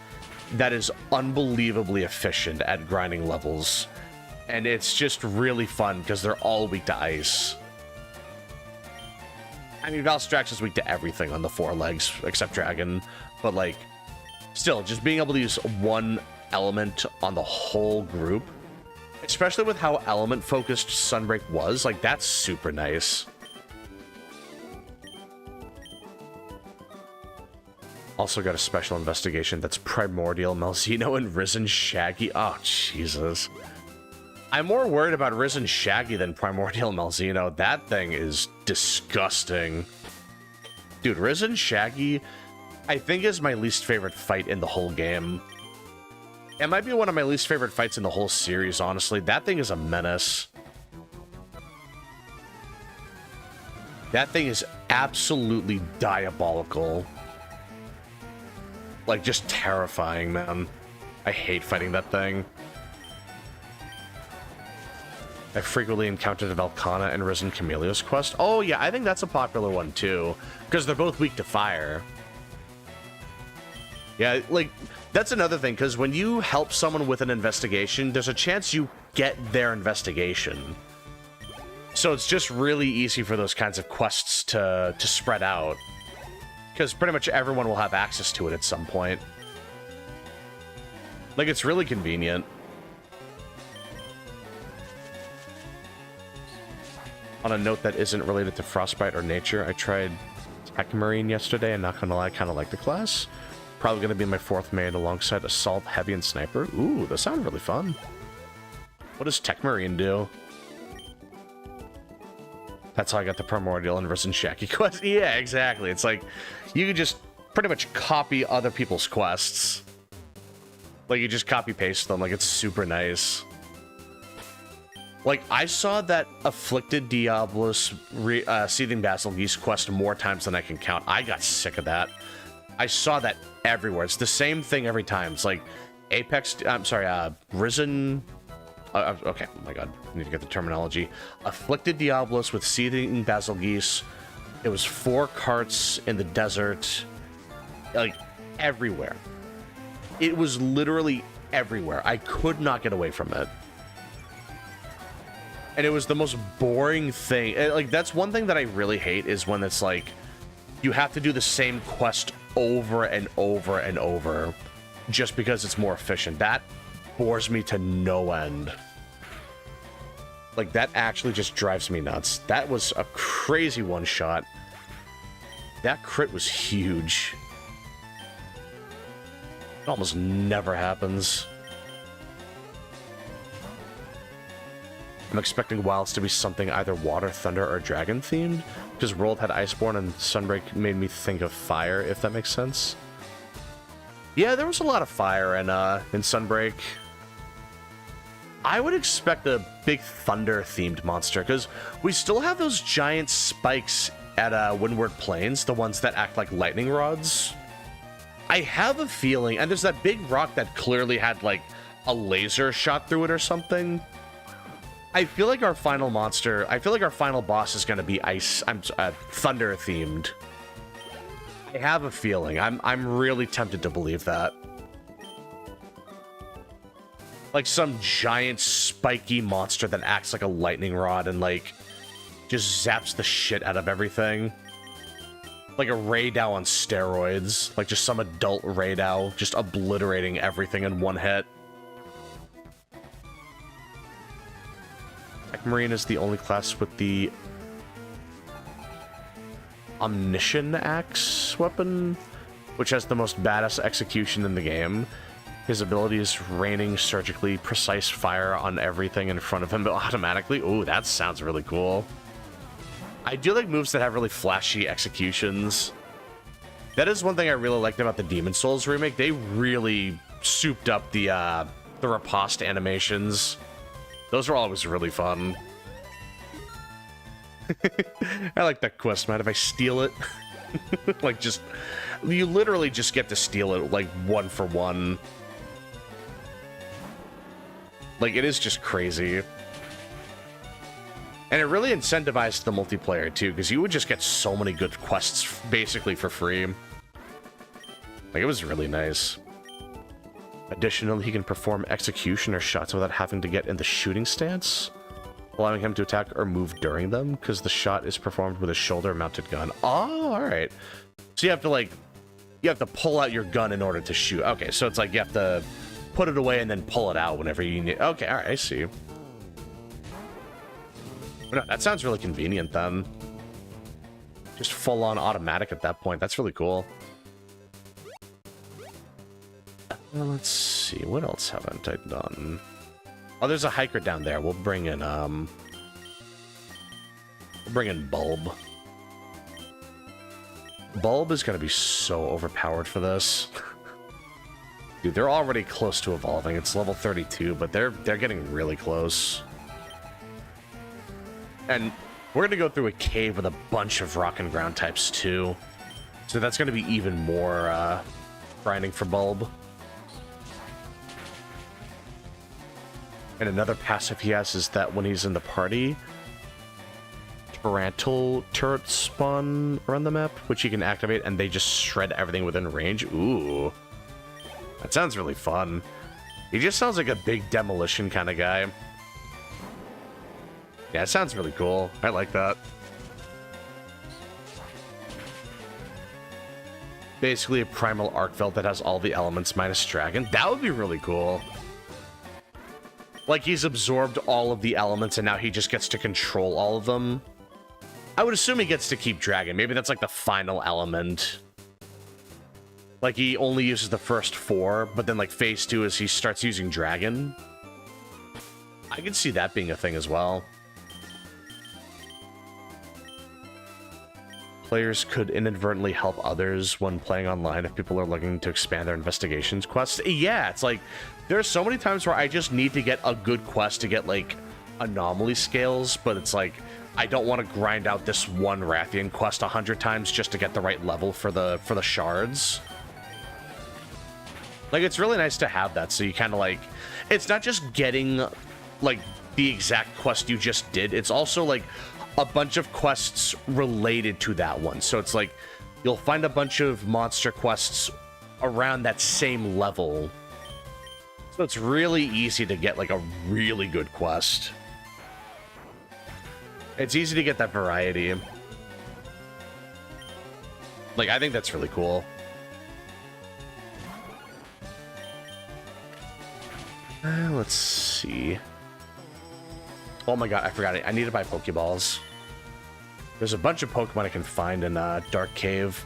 that is unbelievably efficient at grinding levels. And it's just really fun because they're all weak to ice. I mean, Valstrax is weak to everything on the 4 legs, except Dragon. But, like, still, just being able to use one element on the whole group, especially with how element-focused Sunbreak was, like, that's super nice. Also got a special investigation that's Primordial Malzeno and Risen Shaggy. Oh, Jesus. I'm more worried about Risen Shaggy than Primordial Malzeno. That thing is disgusting. Dude, Risen Shaggy, I think, is my least favorite fight in the whole game. It might be one of my least favorite fights in the whole series, honestly. That thing is a menace. That thing is absolutely diabolical. Like, just terrifying, man. I hate fighting that thing. I frequently encountered Velkhana and Risen Camellia's quest. Oh, yeah, I think that's a popular one, too. Because they're both weak to fire. Yeah, like, that's another thing, because when you help someone with an investigation, there's a chance you get their investigation. So it's just really easy for those kinds of quests to spread out. Because pretty much everyone will have access to it at some point. Like, it's really convenient. On a note that isn't related to Frostbite or nature, I tried Techmarine yesterday, and not gonna lie, I kind of like the class. Probably gonna be my 4th main alongside Assault, Heavy, and Sniper. Ooh, that sounds really fun. What does Techmarine do? That's how I got the Primordial and Risen Shaggy quest. Yeah, exactly. It's like, you can just pretty much copy other people's quests. Like, you just copy-paste them. Like, it's super nice. Like, I saw that Afflicted Diablos Seething Basilgeuse quest more times than I can count. I got sick of that. I saw that everywhere. It's the same thing every time. It's like Risen... okay, oh my god, I need to get the terminology. Afflicted Diablos with Seething Basilgeuse. It was 4 carts in the desert. Like, everywhere. It was literally everywhere. I could not get away from it. And it was the most boring thing. Like, that's one thing that I really hate, is when it's like, you have to do the same quest over and over and over just because it's more efficient. That bores me to no end. Like, that actually just drives me nuts. That was a crazy one-shot. That crit was huge. It almost never happens. I'm expecting Wilds to be something either water, thunder, or dragon themed, because World had Iceborne and Sunbreak made me think of fire, if that makes sense. Yeah, there was a lot of fire in Sunbreak. I would expect a big thunder-themed monster, because we still have those giant spikes at Windward Plains, the ones that act like lightning rods. I have a feeling, and there's that big rock that clearly had, like, a laser shot through it or something. I feel like our final monster, I feel like our final boss is going to be thunder-themed. I have a feeling. I'm really tempted to believe that. Like some giant spiky monster that acts like a lightning rod and, like, just zaps the shit out of everything. Like a Raidou on steroids. Like just some adult Raidou just obliterating everything in one hit. Marine is the only class with the Omniscient Axe weapon, which has the most badass execution in the game. His ability is raining surgically precise fire on everything in front of him, but automatically. Ooh, that sounds really cool. I do like moves that have really flashy executions. That is one thing I really liked about the Demon Souls remake. They really souped up the riposte animations. Those are always really fun. I like that quest, man. If I steal it, like, just, you literally just get to steal it, like, one for one. Like, it is just crazy. And it really incentivized the multiplayer, too, because you would just get so many good quests, basically, for free. Like, it was really nice. Additionally, he can perform executioner shots without having to get in the shooting stance, allowing him to attack or move during them, because the shot is performed with a shoulder-mounted gun. Oh, alright. So you have to, like, you have to pull out your gun in order to shoot. Okay, so it's like you have to put it away and then pull it out whenever you need. Okay, alright, I see. No, that sounds really convenient, then. Just full-on automatic at that point. That's really cool. Let's see, what else haven't I done? Oh, there's a hiker down there. We'll bring in Bulb. Bulb is gonna be so overpowered for this. Dude, they're already close to evolving. It's level 32, but they're getting really close. And we're gonna go through a cave with a bunch of rock and ground types too. So that's gonna be even more grinding for Bulb. And another passive he has is that when he's in the party, Tarantul turrets spawn around the map, which you can activate, and they just shred everything within range. Ooh. That sounds really fun. He just sounds like a big demolition kind of guy. Yeah, it sounds really cool. I like that. Basically a primal Arcveld that has all the elements minus dragon. That would be really cool. Like, he's absorbed all of the elements and now he just gets to control all of them. I would assume he gets to keep dragon. Maybe that's like the final element. Like, he only uses the first 4, but then like phase 2 is he starts using dragon. I could see that being a thing as well. Players could inadvertently help others when playing online if people are looking to expand their investigations quests. Yeah, it's like, there's so many times where I just need to get a good quest to get, like, anomaly scales, but it's like, I don't want to grind out this one Rathian quest 100 times just to get the right level for the shards. Like, it's really nice to have that, so you kind of, like, it's not just getting, like, the exact quest you just did, it's also, like, a bunch of quests related to that one. So it's like, you'll find a bunch of monster quests around that same level. So it's really easy to get, like, a really good quest. It's easy to get that variety. Like, I think that's really cool. Let's see. Oh my god, I forgot it. I need to buy Pokeballs. There's a bunch of Pokemon I can find in Dark Cave.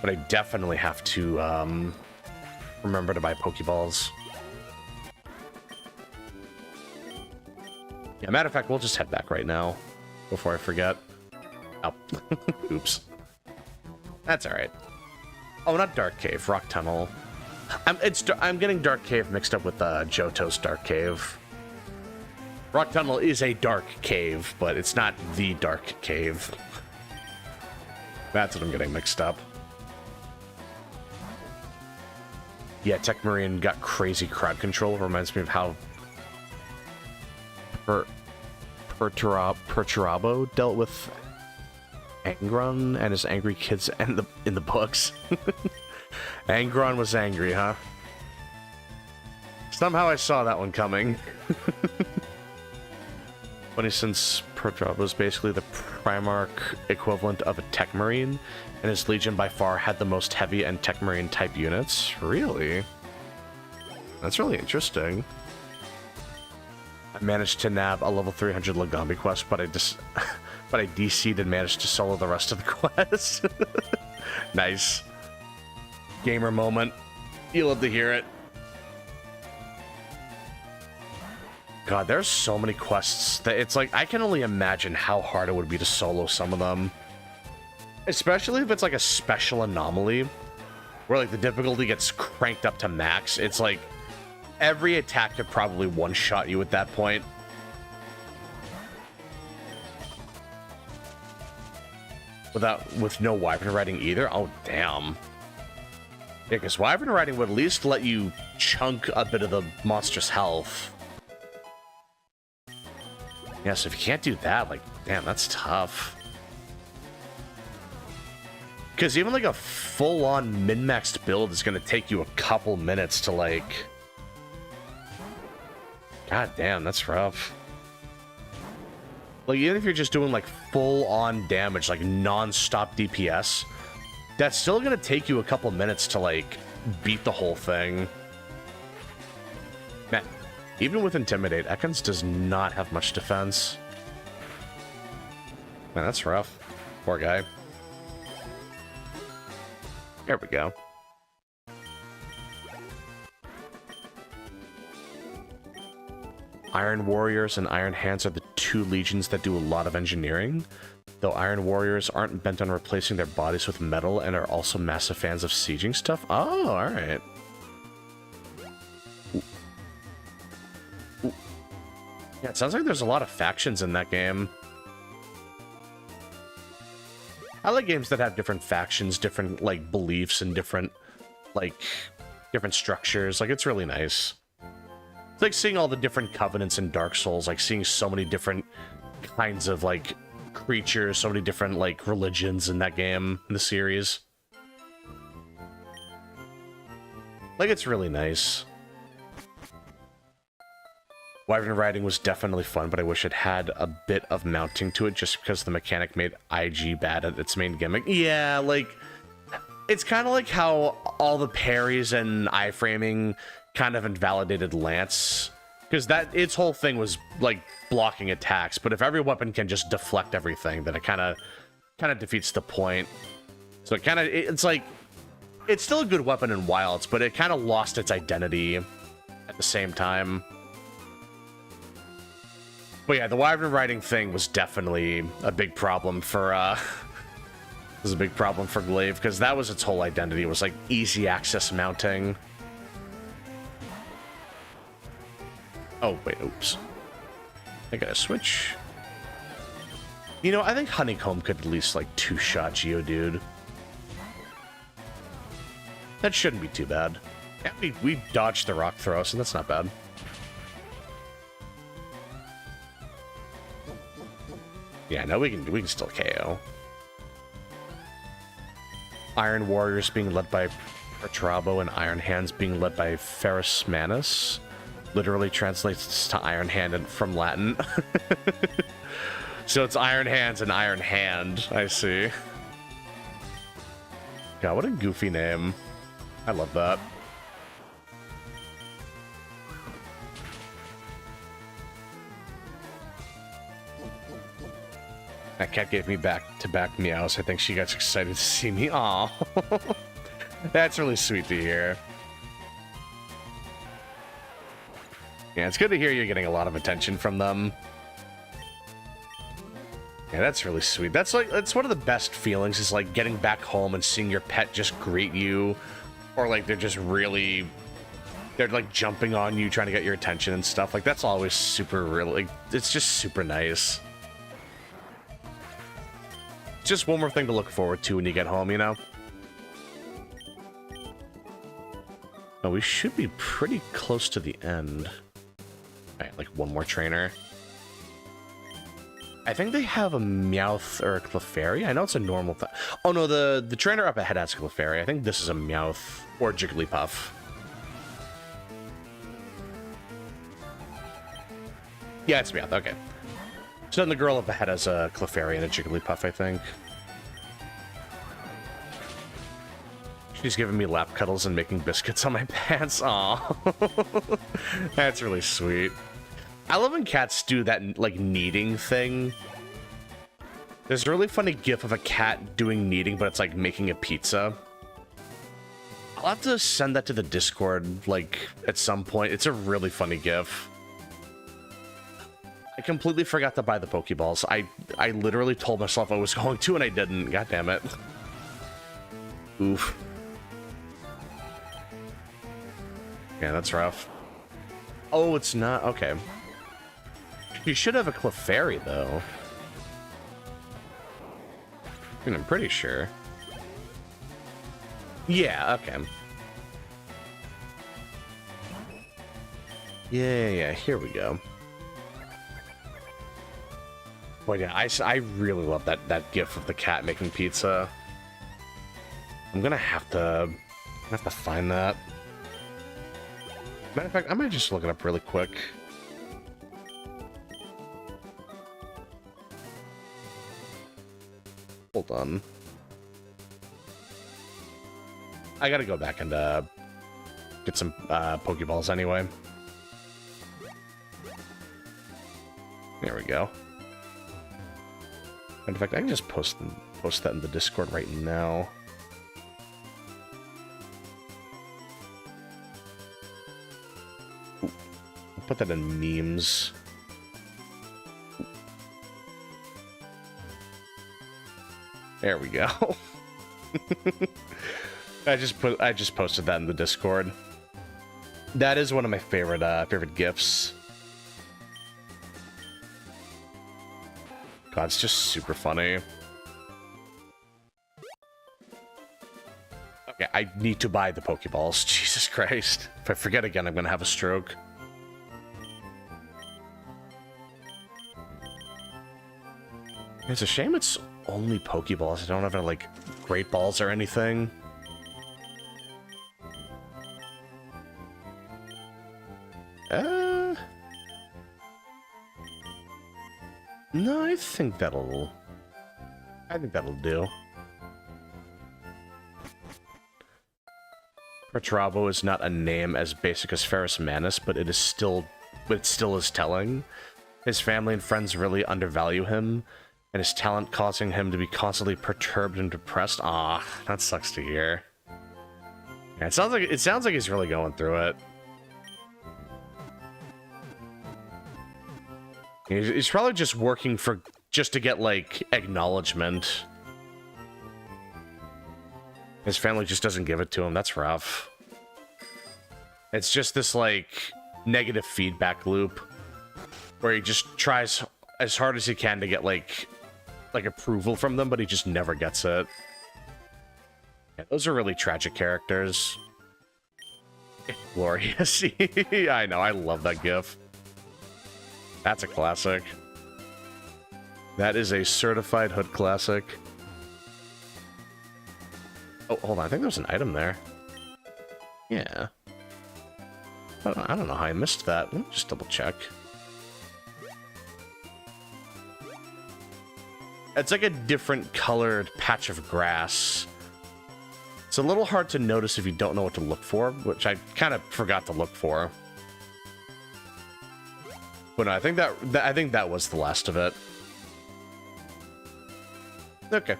But I definitely have to remember to buy Pokeballs. Yeah, matter of fact, we'll just head back right now before I forget. Oh, oops. That's all right. Oh, not Dark Cave, Rock Tunnel. I'm getting Dark Cave mixed up with Johto's Dark Cave. Rock Tunnel is a dark cave, but it's not the dark cave. That's what I'm getting mixed up. Yeah, Techmarine got crazy crowd control. Reminds me of how Perturabo dealt with Angron and his angry kids in the books. Angron was angry, huh? Somehow I saw that one coming. Funny, since Perturabo was basically the Primarch equivalent of a Techmarine, and his Legion by far had the most heavy and Techmarine type units. Really? That's really interesting. I managed to nab a level 300 Lagombi quest, but I DC'd and managed to solo the rest of the quest. Nice. Gamer moment. You love to hear it. God, there's so many quests that it's like, I can only imagine how hard it would be to solo some of them. Especially if it's like a special anomaly, where like the difficulty gets cranked up to max. It's like, every attack could probably one-shot you at that point. With no Wyvern riding either? Oh, damn. Yeah, because Wyvern riding would at least let you chunk a bit of the monster's health. Yeah, so if you can't do that, like, damn, that's tough. Because even, like, a full-on min-maxed build is going to take you a couple minutes to, like... God damn, that's rough. Like, even if you're just doing, like, full-on damage, like, non-stop DPS, that's still going to take you a couple minutes to, like, beat the whole thing. Man. Even with Intimidate, Ekans does not have much defense. Man, that's rough. Poor guy. There we go. Iron Warriors and Iron Hands are the two legions that do a lot of engineering, though Iron Warriors aren't bent on replacing their bodies with metal and are also massive fans of sieging stuff. Oh, alright. Yeah, it sounds like there's a lot of factions in that game. I like games that have different factions, different, like, beliefs, and different structures. Like, it's really nice. It's like seeing all the different covenants in Dark Souls, like, seeing so many different kinds of, like, creatures, so many different, like, religions in that game, in the series. Like, it's really nice. Wyvern riding was definitely fun, but I wish it had a bit of mounting to it just because the mechanic made IG bad at its main gimmick. Yeah, like, it's kind of like how all the parries and iframing kind of invalidated Lance. Because its whole thing was, like, blocking attacks, but if every weapon can just deflect everything, then it kind of defeats the point. So it's like, it's still a good weapon in Wilds, but it kind of lost its identity at the same time. But yeah, the Wyvern riding thing was definitely a big problem for, was a big problem for Glaive, because that was its whole identity, was like easy access mounting. Oh, wait, oops. I gotta switch. You know, I think Honeycomb could at least, like, two-shot Geodude. That shouldn't be too bad. Yeah, we dodged the rock throw, so that's not bad. Yeah, no, we can still KO. Iron Warriors being led by Perturabo and Iron Hands being led by Ferrus Manus. Literally translates to Iron Hand from Latin. So it's Iron Hands and Iron Hand, I see. God, what a goofy name. I love that. That cat gave me back-to-back meows. I think she got excited to see me. Aw. That's really sweet to hear. Yeah, it's good to hear you're getting a lot of attention from them. Yeah, that's really sweet. That's one of the best feelings, is like getting back home and seeing your pet just greet you, or like they're like jumping on you, trying to get your attention and stuff. Like, that's always super like, it's just super nice. It's just one more thing to look forward to when you get home, you know? Oh, we should be pretty close to the end. Alright, like one more trainer. I think they have a Meowth or a Clefairy. I know it's a normal thing. Oh no, the trainer up ahead has Clefairy. I think this is a Meowth or Jigglypuff. Yeah, it's Meowth, okay. So then the girl up ahead has a Clefairy and a Jigglypuff, I think. She's giving me lap cuddles and making biscuits on my pants. Aw. That's really sweet. I love when cats do that, like, kneading thing. There's a really funny gif of a cat doing kneading, but it's like making a pizza. I'll have to send that to the Discord, like, at some point. It's a really funny gif. I completely forgot to buy the Pokeballs. I literally told myself I was going to, and I didn't. God damn it. Oof. Yeah, that's rough. Oh, it's not? Okay. You should have a Clefairy, though. I mean, I'm pretty sure. Yeah, okay. Yeah, here we go. Boy, yeah, I really love that gif of the cat making pizza. I'm gonna have to find that. Matter of fact, I might just look it up really quick. Hold on. I gotta go back and get some Pokeballs anyway. There we go. In fact, I can just post that in the Discord right now. Ooh, I'll put that in memes. There we go. I just posted that in the Discord. That is one of my favorite GIFs. God, it's just super funny. Okay, I need to buy the Pokeballs. Jesus Christ. If I forget again, I'm gonna have a stroke. It's a shame it's only Pokeballs. I don't have any, like, Great Balls or anything. No, I think that'll do. Perturabo is not a name as basic as Ferrus Manus, but it still is telling. His family and friends really undervalue him, and his talent causing him to be constantly perturbed and depressed. Ah, that sucks to hear. Yeah, it sounds like he's really going through it. He's probably just working just to get, like, acknowledgement. His family just doesn't give it to him. That's rough. It's just this, like, negative feedback loop where he just tries as hard as he can to get, like approval from them, but he just never gets it. Yeah, those are really tragic characters. Glorious. I know, I love that gif. That's a classic. That is a certified Hood classic. Oh, hold on. I think there was an item there. Yeah. I don't know how I missed that. Let me just double check. It's like a different colored patch of grass. It's a little hard to notice if you don't know what to look for, which I kind of forgot to look for. But no, I think that was the last of it. Okay.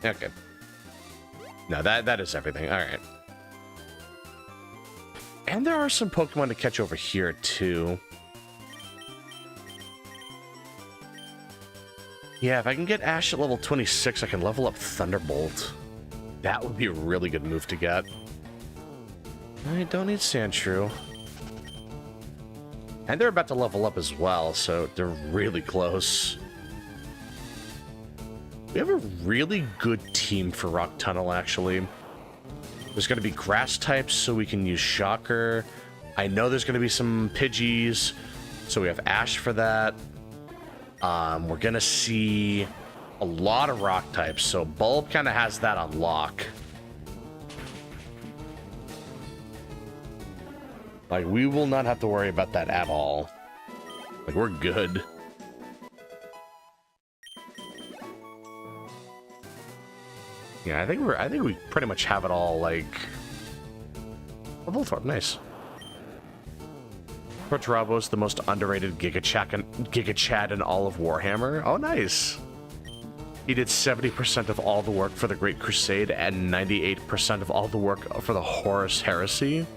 Okay. No, that is everything. All right. And there are some Pokemon to catch over here, too. Yeah, if I can get Ash at level 26, I can level up Thunderbolt. That would be a really good move to get. I don't need Sandshrew. And they're about to level up as well, so they're really close. We have a really good team for Rock Tunnel, actually. There's going to be grass types, so we can use Shocker. I know there's going to be some Pidgeys, so we have Ash for that. We're going to see a lot of rock types, so Bulb kind of has that on lock. Like, we will not have to worry about that at all. Like, we're good. Yeah, I think we pretty much have it all, like... Oh, Voltorb, nice. Perturabo's the most underrated Giga Chad in all of Warhammer. Oh, nice. He did 70% of all the work for the Great Crusade and 98% of all the work for the Horus Heresy,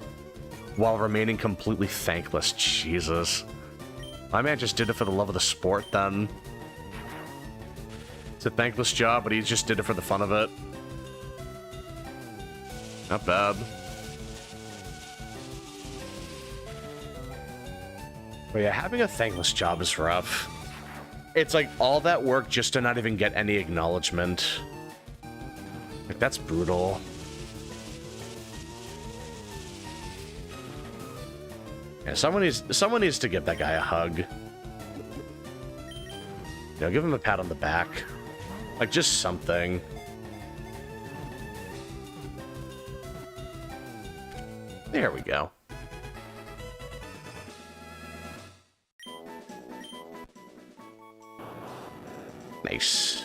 while remaining completely thankless. Jesus. My man just did it for the love of the sport, then. It's a thankless job, but he just did it for the fun of it. Not bad. But yeah, having a thankless job is rough. It's like all that work just to not even get any acknowledgement. Like, that's brutal. Yeah, someone needs to give that guy a hug. You know, give him a pat on the back. Like, just something. There we go. Nice.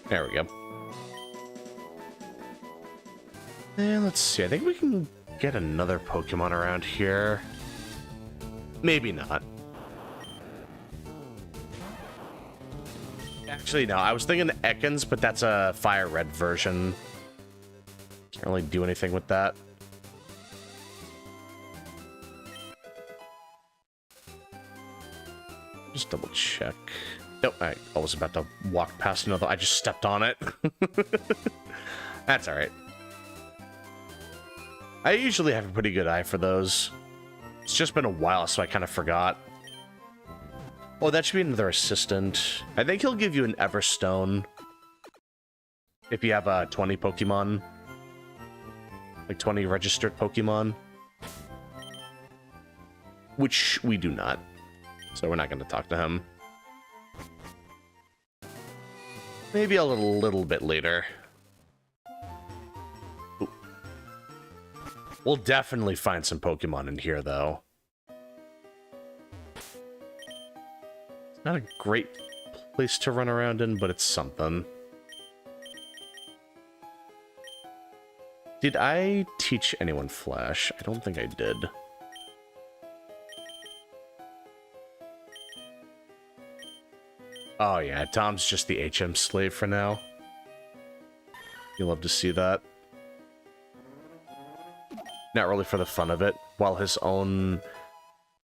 There we go. And let's see, I think we can get another Pokemon around here. Maybe not. Actually, no, I was thinking Ekans, but that's a Fire Red version. Can't really do anything with that. Just double check. Nope, I was about to walk past another. I just stepped on it. That's alright. I usually have a pretty good eye for those. It's just been a while, so I kind of forgot. Oh, that should be another assistant. I think he'll give you an Everstone. If you have 20 Pokemon. Like 20 registered Pokemon. Which we do not. So we're not going to talk to him. Maybe a little bit later. Ooh. We'll definitely find some Pokemon in here, though. It's not a great place to run around in, but it's something. Did I teach anyone Flash? I don't think I did. Oh yeah, Tom's just the HM slave for now. You'll love to see that. Not really for the fun of it. While his own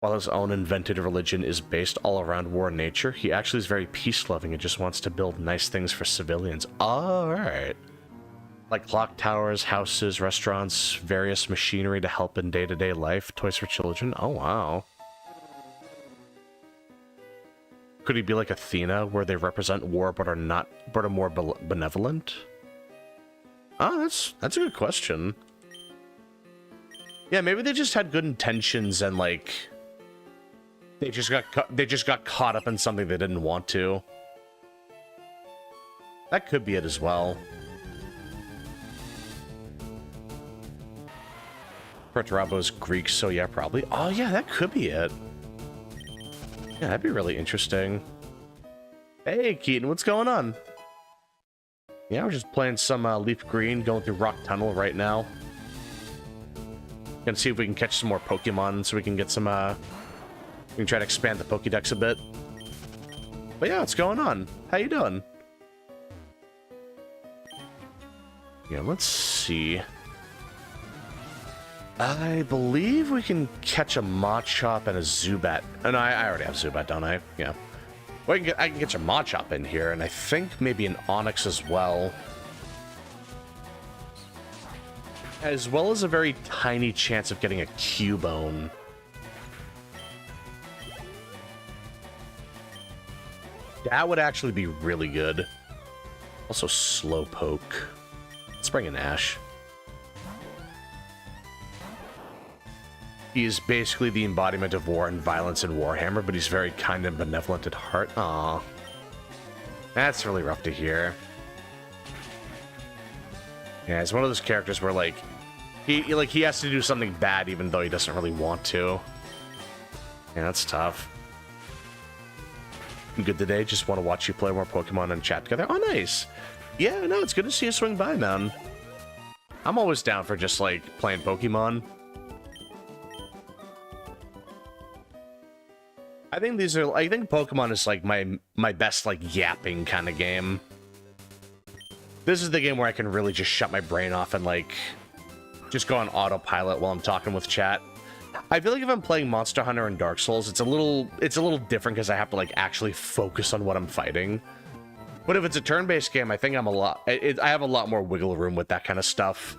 invented religion is based all around war and nature, he actually is very peace-loving and just wants to build nice things for civilians. Alright. Like clock towers, houses, restaurants, various machinery to help in day-to-day life, toys for children. Oh, wow. Could he be like Athena, where they represent war but are more benevolent? Oh, that's a good question. Yeah, maybe they just had good intentions and like they just got caught up in something they didn't want to. That could be it as well. Perturabo's Greek, so yeah, probably. Oh yeah, that could be it. Yeah, that'd be really interesting. Hey, Keaton, what's going on? Yeah, we're just playing some Leaf Green, going through Rock Tunnel right now. Gonna see if we can catch some more Pokemon so we can get some, we can try to expand the Pokédex a bit. But yeah, what's going on? How you doing? Yeah, let's see. I believe we can catch a Machop and a Zubat. Oh, no, I already have Zubat, don't I? Yeah. Well, I can get your Machop in here, and I think maybe an Onix as well. As well as a very tiny chance of getting a Cubone. That would actually be really good. Also Slowpoke. Let's bring in Ash. He is basically the embodiment of war and violence in Warhammer, but he's very kind and benevolent at heart. Aww. That's really rough to hear. Yeah, it's one of those characters where, like, he has to do something bad even though he doesn't really want to. Yeah, that's tough. Good today, just want to watch you play more Pokemon and chat together. Oh, nice. Yeah, no, it's good to see you swing by, man. I'm always down for just, like, playing Pokemon. I think Pokemon is, like, my best, like, yapping kind of game. This is the game where I can really just shut my brain off and, like, just go on autopilot while I'm talking with chat. I feel like if I'm playing Monster Hunter and Dark Souls, it's a little different because I have to, like, actually focus on what I'm fighting. But if it's a turn-based game, I think I have a lot more wiggle room with that kind of stuff.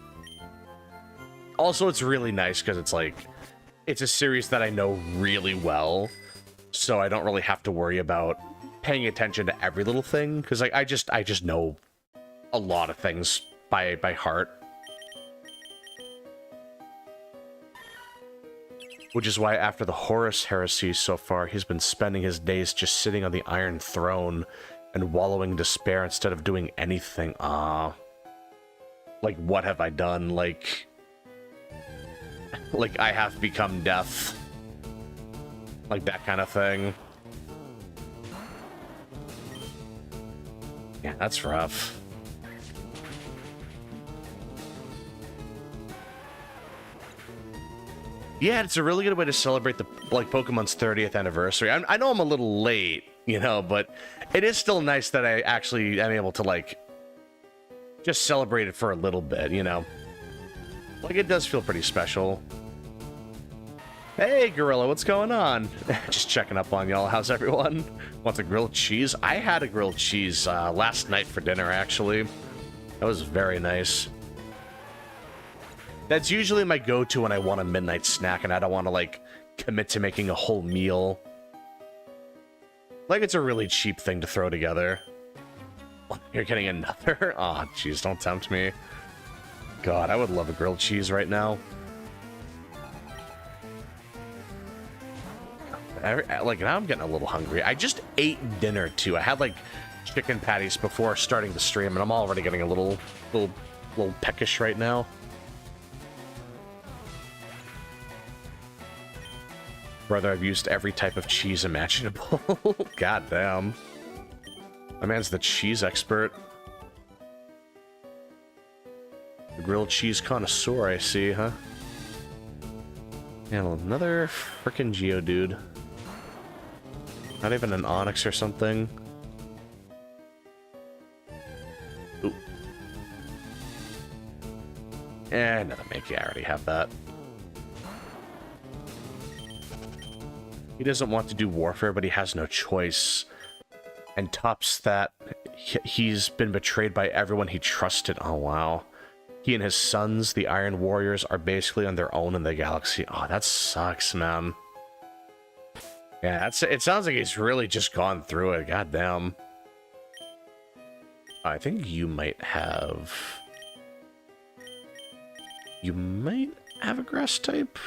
Also, it's really nice because it's, like, it's a series that I know really well, so I don't really have to worry about paying attention to every little thing, because, like, I just know a lot of things by heart. Which is why after the Horus Heresy so far, he's been spending his days just sitting on the Iron Throne and wallowing in despair instead of doing anything. Ah. Like, what have I done? Like, I have become death. Like, that kind of thing. Yeah, that's rough. Yeah, it's a really good way to celebrate the, like, Pokemon's 30th anniversary. I know I'm a little late, you know, but it is still nice that I actually am able to, like, just celebrate it for a little bit, you know? Like, it does feel pretty special. Hey, Gorilla, what's going on? Just checking up on y'all. How's everyone? Wants a grilled cheese? I had a grilled cheese last night for dinner, actually. That was very nice. That's usually my go-to when I want a midnight snack and I don't want to, like, commit to making a whole meal. Like, it's a really cheap thing to throw together. You're getting another? Aw, oh, jeez, don't tempt me. God, I would love a grilled cheese right now. Like, now I'm getting a little hungry. I just ate dinner, too. I had, like, chicken patties before starting the stream, and I'm already getting a little peckish right now. Brother, I've used every type of cheese imaginable. God damn. My man's the cheese expert. The grilled cheese connoisseur, I see, huh? And another frickin' Geodude. Not even an Onix or something. Ooh. Another Mankey, I already have that. He doesn't want to do warfare, but he has no choice. And tops that, he's been betrayed by everyone he trusted. Oh, wow. He and his sons, the Iron Warriors, are basically on their own in the galaxy. Oh, that sucks, man. Yeah, it sounds like he's really just gone through it. Goddamn. I think you might have... You might have a grass type?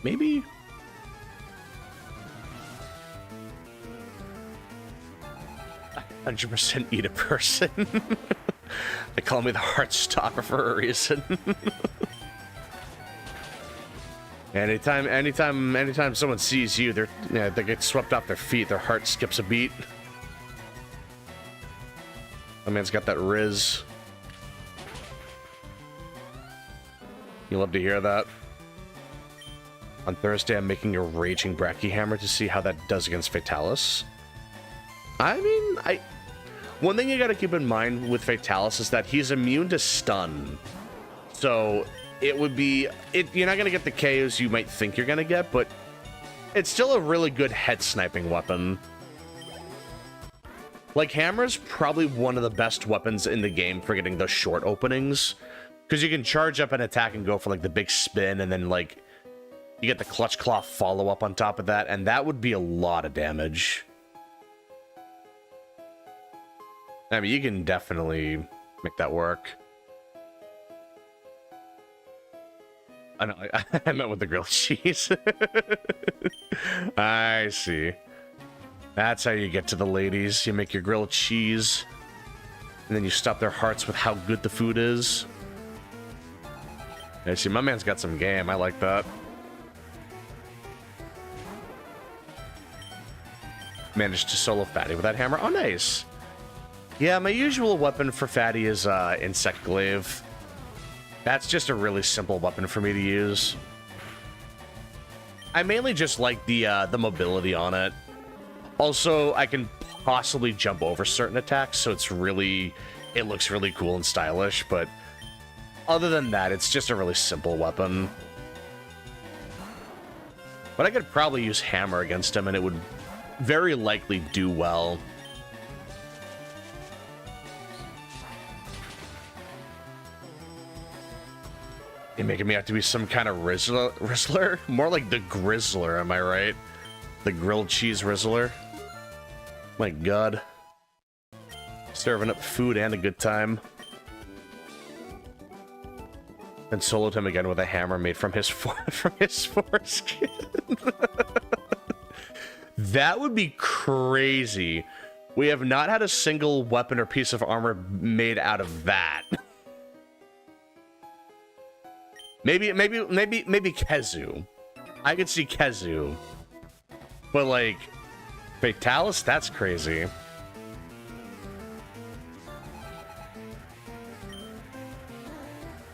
Maybe? I 100% eat a person. They call me the Heartstopper for a reason. Anytime someone sees you, they get swept off their feet, their heart skips a beat. My man's got that Riz. You love to hear that. On Thursday, I'm making a Raging Bracky Hammer to see how that does against Fatalis. I mean, one thing you gotta keep in mind with Fatalis is that he's immune to stun. So, it would be... you're not gonna get the KOs you might think you're gonna get, but it's still a really good head sniping weapon. Like, Hammer's probably one of the best weapons in the game for getting those short openings. Because you can charge up an attack and go for, like, the big spin, and then, like, you get the Clutch Claw follow-up on top of that, and that would be a lot of damage. I mean, you can definitely make that work. I know, I meant with the grilled cheese. I see. That's how you get to the ladies. You make your grilled cheese, and then you stop their hearts with how good the food is. I see, my man's got some game. I like that. Managed to solo Fatty with that hammer. Oh, nice. Yeah, my usual weapon for Fatty is Insect Glaive. That's just a really simple weapon for me to use. I mainly just like the mobility on it. Also, I can possibly jump over certain attacks, so it's really... it looks really cool and stylish, but other than that, it's just a really simple weapon. But I could probably use Hammer against him, and it would very likely do well. You're making me have to be some kind of Rizzler? More like the Grizzler, am I right? The grilled cheese Rizzler. My god. Serving up food and a good time. And soloed him again with a hammer made from his foreskin. That would be crazy. We have not had a single weapon or piece of armor made out of that. Maybe Kezu. I could see Kezu. But like Fatalis, that's crazy.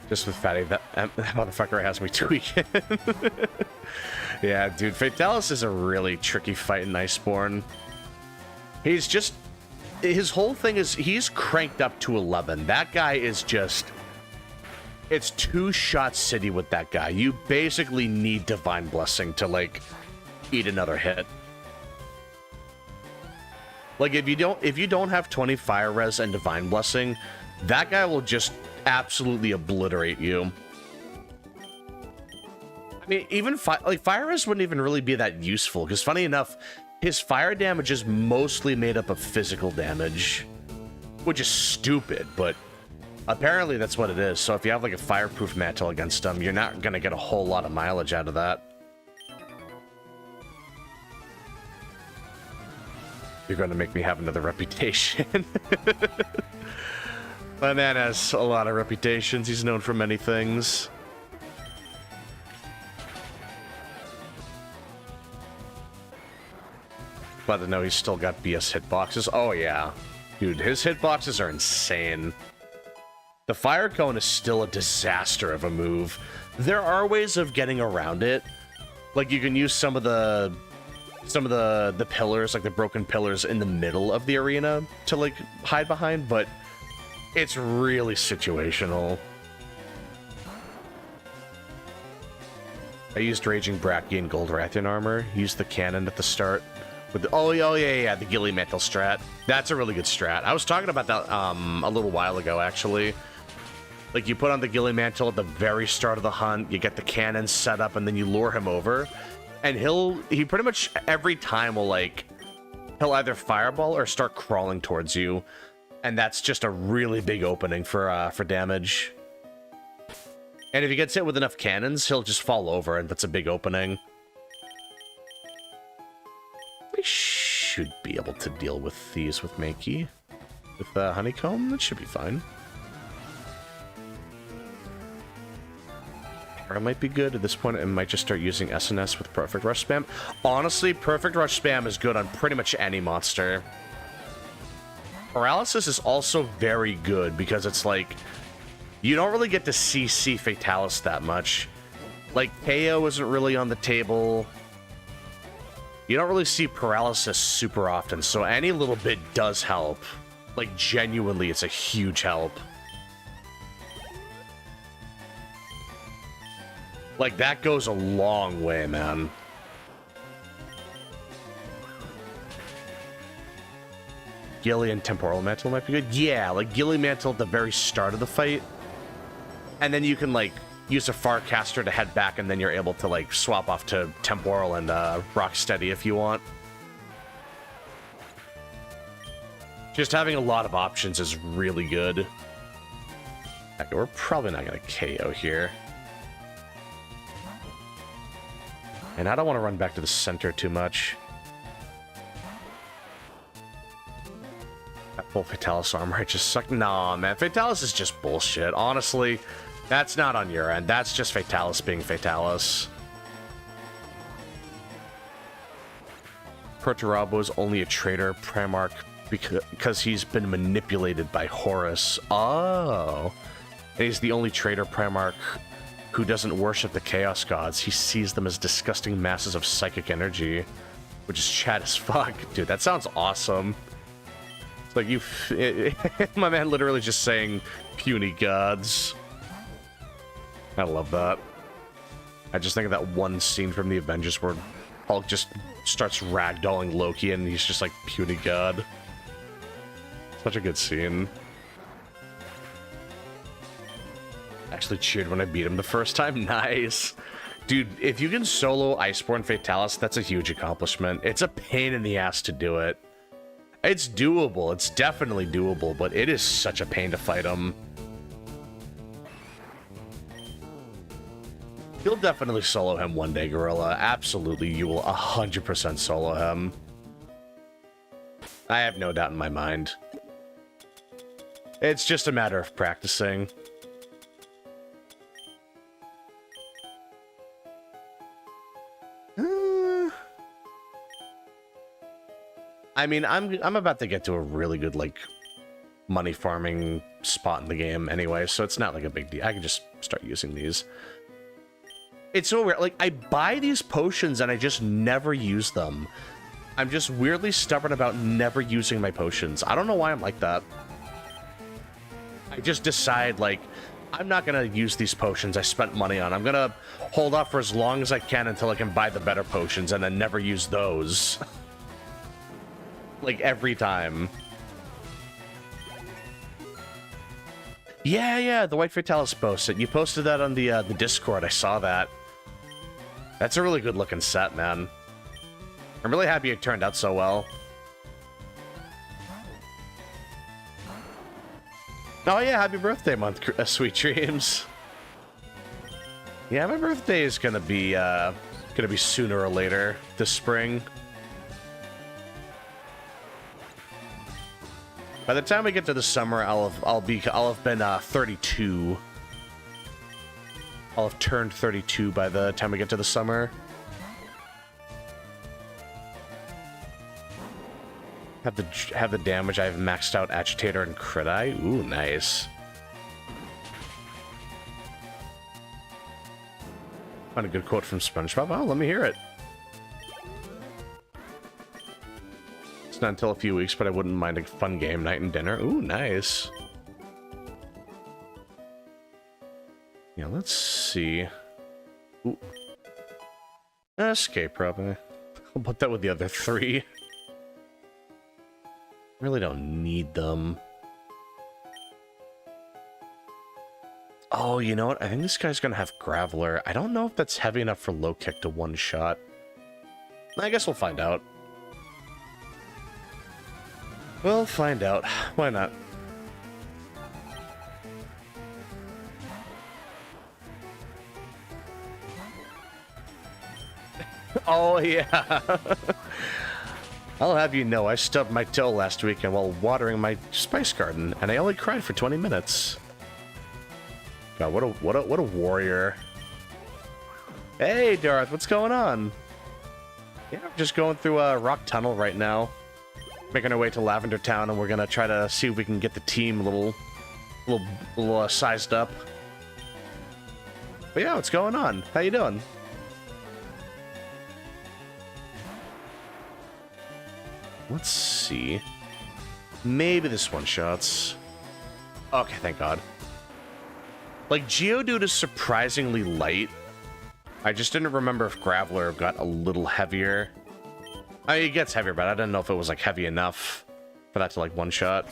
Just with Fatty, that motherfucker has me tweaking. Yeah, dude, Fatalis is a really tricky fight in Iceborne. He's just... his whole thing is he's cranked up to 11. That guy is just... it's two-shot city with that guy. You basically need Divine Blessing to, like, eat another hit. Like, if you don't have 20 Fire Res and Divine Blessing, that guy will just absolutely obliterate you. I mean, even Fire Res wouldn't even really be that useful, because funny enough, his fire damage is mostly made up of physical damage, which is stupid, but apparently that's what it is. So if you have like a fireproof mantle against him, you're not gonna get a whole lot of mileage out of that. You're gonna make me have another reputation. My man has a lot of reputations. He's known for many things. Glad to know he's still got BS hitboxes. Oh yeah. Dude, his hitboxes are insane. The Fire Cone is still a disaster of a move. There are ways of getting around it. Like, you can use some of the pillars, like the broken pillars in the middle of the arena to, like, hide behind, but it's really situational. I used Raging Bracky and Gold Rathian armor. Used the cannon at the start. With the, oh yeah, the Gilly Mantle strat. That's a really good strat. I was talking about that a little while ago, actually. Like, you put on the Gilly Mantle at the very start of the hunt, you get the cannon set up, and then you lure him over. And he pretty much every time will, like, he'll either fireball or start crawling towards you. And that's just a really big opening for damage. And if he gets hit with enough cannons, he'll just fall over, and that's a big opening. We should be able to deal with these with Makey. With Honeycomb, that should be fine. It might be good. At this point, I might just start using SNS with Perfect Rush spam. Honestly, Perfect Rush spam is good on pretty much any monster. Paralysis is also very good because it's like, you don't really get to CC Fatalis that much. Like, KO isn't really on the table. You don't really see Paralysis super often, so any little bit does help. Like, genuinely, it's a huge help. Like, that goes a long way, man. Gilly and Temporal Mantle might be good. Yeah, like Gilly Mantle at the very start of the fight. And then you can, like, use a Farcaster to head back, and then you're able to, like, swap off to Temporal and Rocksteady if you want. Just having a lot of options is really good. Okay, we're probably not going to KO here. And I don't want to run back to the center too much. That full Fatalis armor, I just suck. Nah, man, Fatalis is just bullshit. Honestly, that's not on your end. That's just Fatalis being Fatalis. Perturabo is only a traitor Primarch because he's been manipulated by Horus. Oh. And he's the only traitor Primarch who doesn't worship the Chaos Gods. He sees them as disgusting masses of psychic energy, which is chat as fuck. Dude, that sounds awesome. It's like you... my man literally just saying puny gods. I love that. I just think of that one scene from the Avengers where Hulk just starts ragdolling Loki and he's just like, puny god. Such a good scene. Actually cheered when I beat him the first time. Nice. Dude, if you can solo Iceborne Fatalis, that's a huge accomplishment. It's a pain in the ass to do it. It's doable. It's definitely doable, but it is such a pain to fight him. You'll definitely solo him one day, Gorilla. Absolutely, you will 100% solo him. I have no doubt in my mind. It's just a matter of practicing. I mean, I'm about to get to a really good, like, money farming spot in the game anyway, so it's not like a big deal. I can just start using these. It's so weird. Like, I buy these potions and I just never use them. I'm just weirdly stubborn about never using my potions. I don't know why I'm like that. I just decide, like, I'm not gonna use these potions I spent money on. I'm gonna hold off for as long as I can until I can buy the better potions and then never use those. Like, every time. Yeah, the White Fatalis posted. You posted that on the Discord. I saw that. That's a really good looking set, man. I'm really happy it turned out so well. Oh yeah, happy birthday month, sweet dreams. Yeah, my birthday is gonna be sooner or later this spring. By the time we get to the summer, I'll have been 32. I'll have turned 32 by the time we get to the summer. Have the damage. I have maxed out Agitator and Crit Eye. Ooh, nice. Found a good quote from SpongeBob. Oh, let me hear it. Not until a few weeks, but I wouldn't mind a fun game night and dinner. Ooh, nice. Yeah, let's see. Ooh. Escape, probably. I'll put that with the other three. Really don't need them. Oh, you know what? I think this guy's gonna have Graveler. I don't know if that's heavy enough for low kick to one-shot. I guess we'll find out. We'll find out. Why not? Oh, yeah. I'll have you know, I stubbed my toe last weekend while watering my spice garden, and I only cried for 20 minutes. God, what a warrior. Hey, Darth, what's going on? Yeah, I'm just going through a rock tunnel right now. making our way to Lavender Town, and we're gonna try to see if we can get the team a little sized up. But yeah, what's going on? How you doing? Let's see. Maybe this one-shots. Okay, thank God. Like, Geodude is surprisingly light. I just didn't remember if Graveler got a little heavier. I mean, it gets heavier, but I didn't know if it was, like, heavy enough for that to, like, one-shot.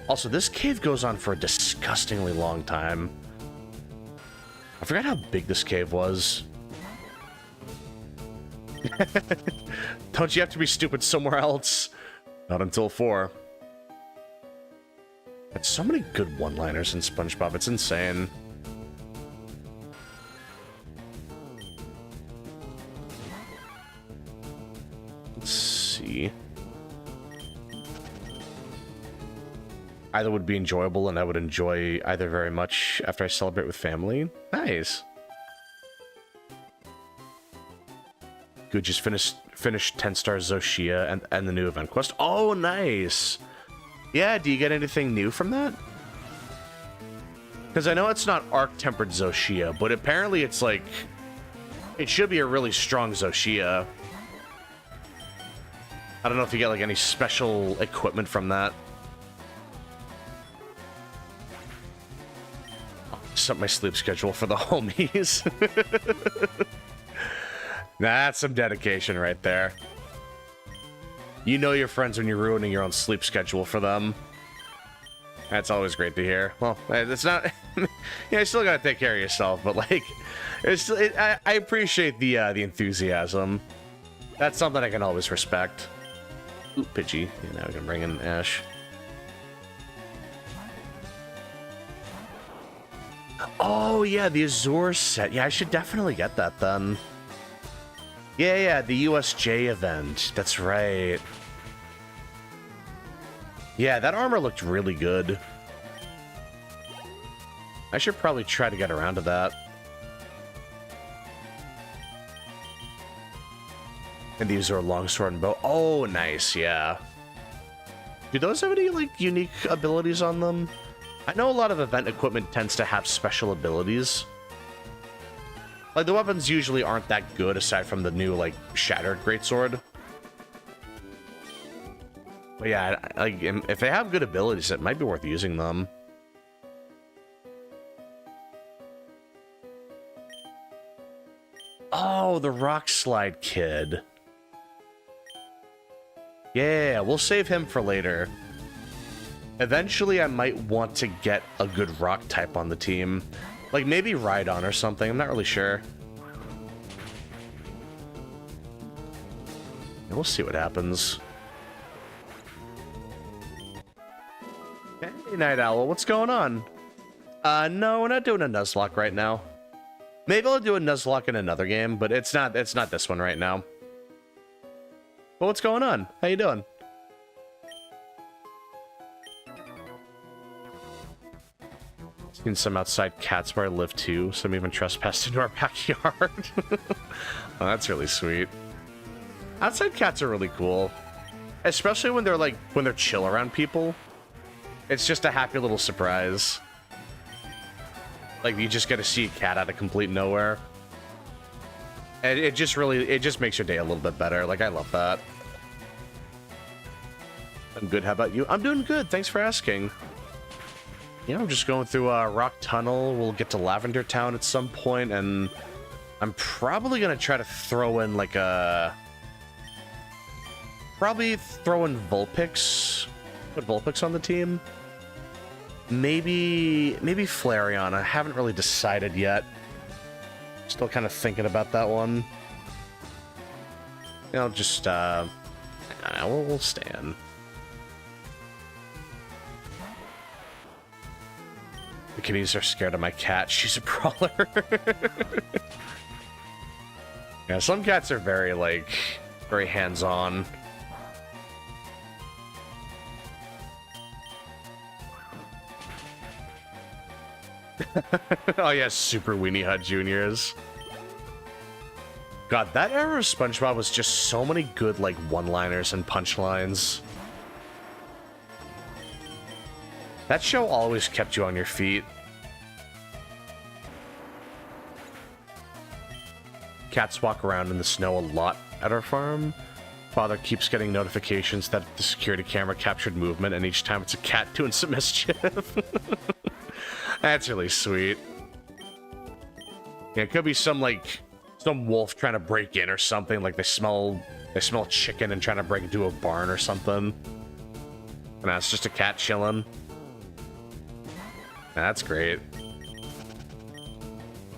Also, this cave goes on for a disgustingly long time. I forgot how big this cave was. Don't you have to be stupid somewhere else? Not until 4. There's so many good one-liners in SpongeBob, it's insane. Let's see. Either would be enjoyable, and I would enjoy either very much after I celebrate with family. Nice. Good, just finished 10-star Zoshia and the new event quest. Oh, nice. Yeah, do you get anything new from that? Because I know it's not arc-tempered Zoshia, but apparently it's like... It should be a really strong Zoshia. I don't know if you get like any special equipment from that. Set my sleep schedule for the homies. That's some dedication right there. You know your friends when you're ruining your own sleep schedule for them. That's always great to hear. Well, it's not... Yeah, you still gotta take care of yourself, but like... I appreciate the enthusiasm. That's something I can always respect. Ooh, Pidgey. Yeah, now we can bring in Ash. Oh, yeah, the Azure set. Yeah, I should definitely get that then. Yeah, the USJ event. That's right. Yeah, that armor looked really good. I should probably try to get around to that. And these are longsword and bow. Oh, nice, yeah. Do those have any, like, unique abilities on them? I know a lot of event equipment tends to have special abilities. Like, the weapons usually aren't that good, aside from the new, like, Shattered Greatsword. But yeah, like, if they have good abilities, it might be worth using them. Oh, the Rock Slide Kid. Yeah, we'll save him for later. Eventually, I might want to get a good rock type on the team. Like, maybe Rhydon or something. I'm not really sure. And we'll see what happens. Hey, Night Owl, what's going on? No, we're not doing a Nuzlocke right now. Maybe I'll do a Nuzlocke in another game, but it's not this one right now. But what's going on? How you doing? Seen some outside cats where I live too. Some even trespassed into our backyard. Oh, that's really sweet. Outside cats are really cool, especially when they're chill around people. It's just a happy little surprise. Like, you just get to see a cat out of complete nowhere. And it just makes your day a little bit better. Like, I love that. I'm good. How about you? I'm doing good. Thanks for asking. Yeah, I'm just going through Rock Tunnel. We'll get to Lavender Town at some point, and I'm probably going to try to throw in, like, probably throw in Vulpix. Put Vulpix on the team. Maybe Flareon. I haven't really decided yet. Still kind of thinking about that one. You know, just, we'll stand. The kitties are scared of my cat. She's a brawler. Yeah, some cats are very, like, very hands-on. Oh yeah, Super Weenie Hut Juniors. God, that era of SpongeBob was just so many good, like, one-liners and punchlines. That show always kept you on your feet. Cats walk around in the snow a lot at our farm. Father keeps getting notifications that the security camera captured movement, and each time it's a cat doing some mischief. That's really sweet. Yeah, it could be some, like, some wolf trying to break in or something. Like, they smell chicken and trying to break into a barn or something. And that's just a cat chilling. That's great.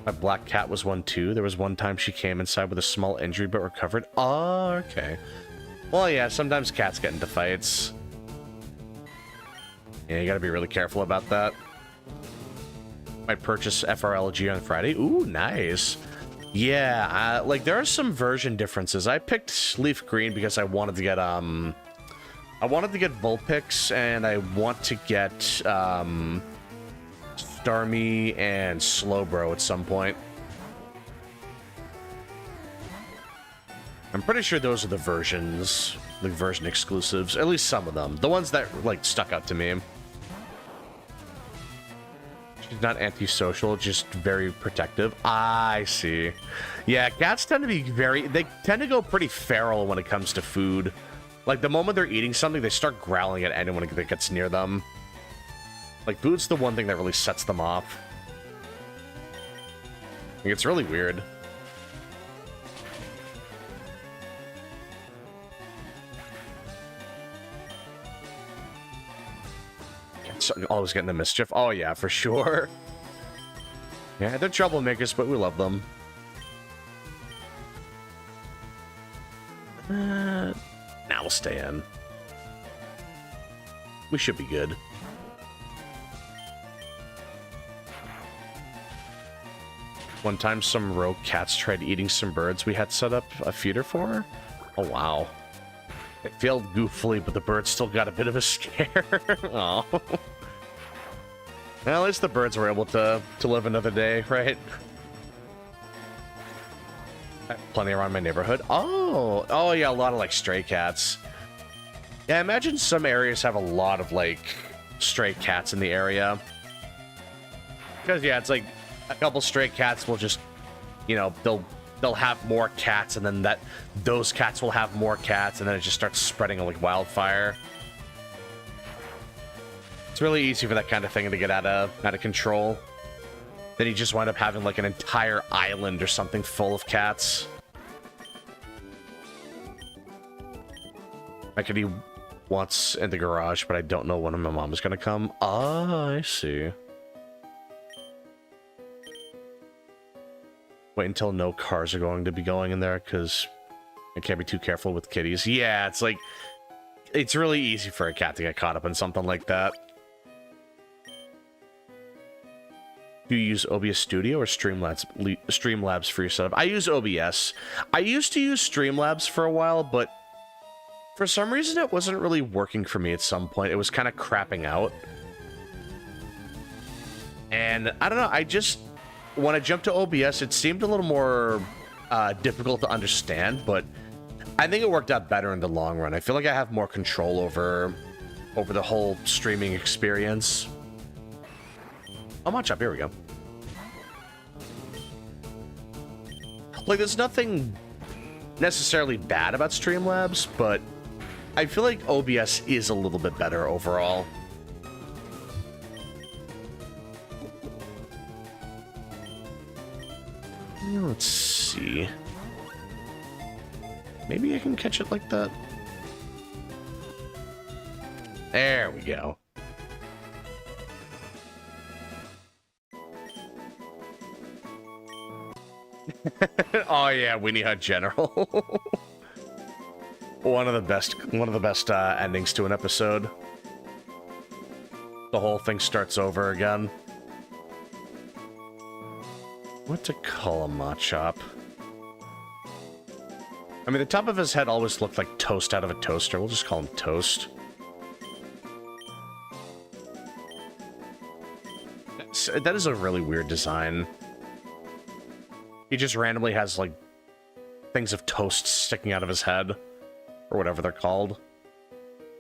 My black cat was one too. There was one time she came inside with a small injury but recovered. Oh, okay. Well, yeah, sometimes cats get into fights. Yeah, you gotta be really careful about that. Might purchase FRLG on Friday. Ooh, nice. Yeah, like, there are some version differences. I picked Leaf Green because I wanted to get, Vulpix, and I want to get, Starmie and Slowbro at some point. I'm pretty sure those are the versions, the version exclusives, at least some of them. The ones that, like, stuck out to me. She's not antisocial, just very protective. I see. Yeah, cats tend to be they tend to go pretty feral when it comes to food. Like, the moment they're eating something, they start growling at anyone that gets near them. Like, food's the one thing that really sets them off. Like, it's really weird. Cats always getting the mischief. Oh, yeah, for sure. Yeah, they're troublemakers, but we love them. Now we'll stay in. We should be good. One time some rogue cats tried eating some birds we had set up a feeder for. Oh, wow. It failed goofily, but the birds still got a bit of a scare. Oh. Well, at least the birds were able to live another day, right? I have plenty around my neighborhood. Oh yeah, a lot of, like, stray cats. Yeah, I imagine some areas have a lot of, like, stray cats in the area. Because, yeah, it's like a couple stray cats will just, you know, they'll have more cats, and then those cats will have more cats, and then it just starts spreading like wildfire. It's really easy for that kind of thing to get out of control. Then you just wind up having like an entire island or something full of cats. I could eat once in the garage, but I don't know when my mom is gonna come. Ah, I see. Wait until no cars are going to be going in there, because I can't be too careful with kitties. Yeah, it's like, it's really easy for a cat to get caught up in something like that. Do you use OBS Studio or Streamlabs for your setup? I use OBS. I used to use Streamlabs for a while, but for some reason it wasn't really working for me at some point. It was kind of crapping out. And I don't know, when I jumped to OBS, it seemed a little more difficult to understand, but I think it worked out better in the long run. I feel like I have more control over the whole streaming experience. Oh, match up, here we go. Like, there's nothing necessarily bad about Streamlabs, but I feel like OBS is a little bit better overall. Let's see. Maybe I can catch it like that. There we go. Oh yeah, Winnie Hut General. one of the best endings to an episode. The whole thing starts over again. What to call a Machop? I mean, the top of his head always looked like toast out of a toaster. We'll just call him Toast. That is a really weird design. He just randomly has, like, things of toast sticking out of his head. Or whatever they're called.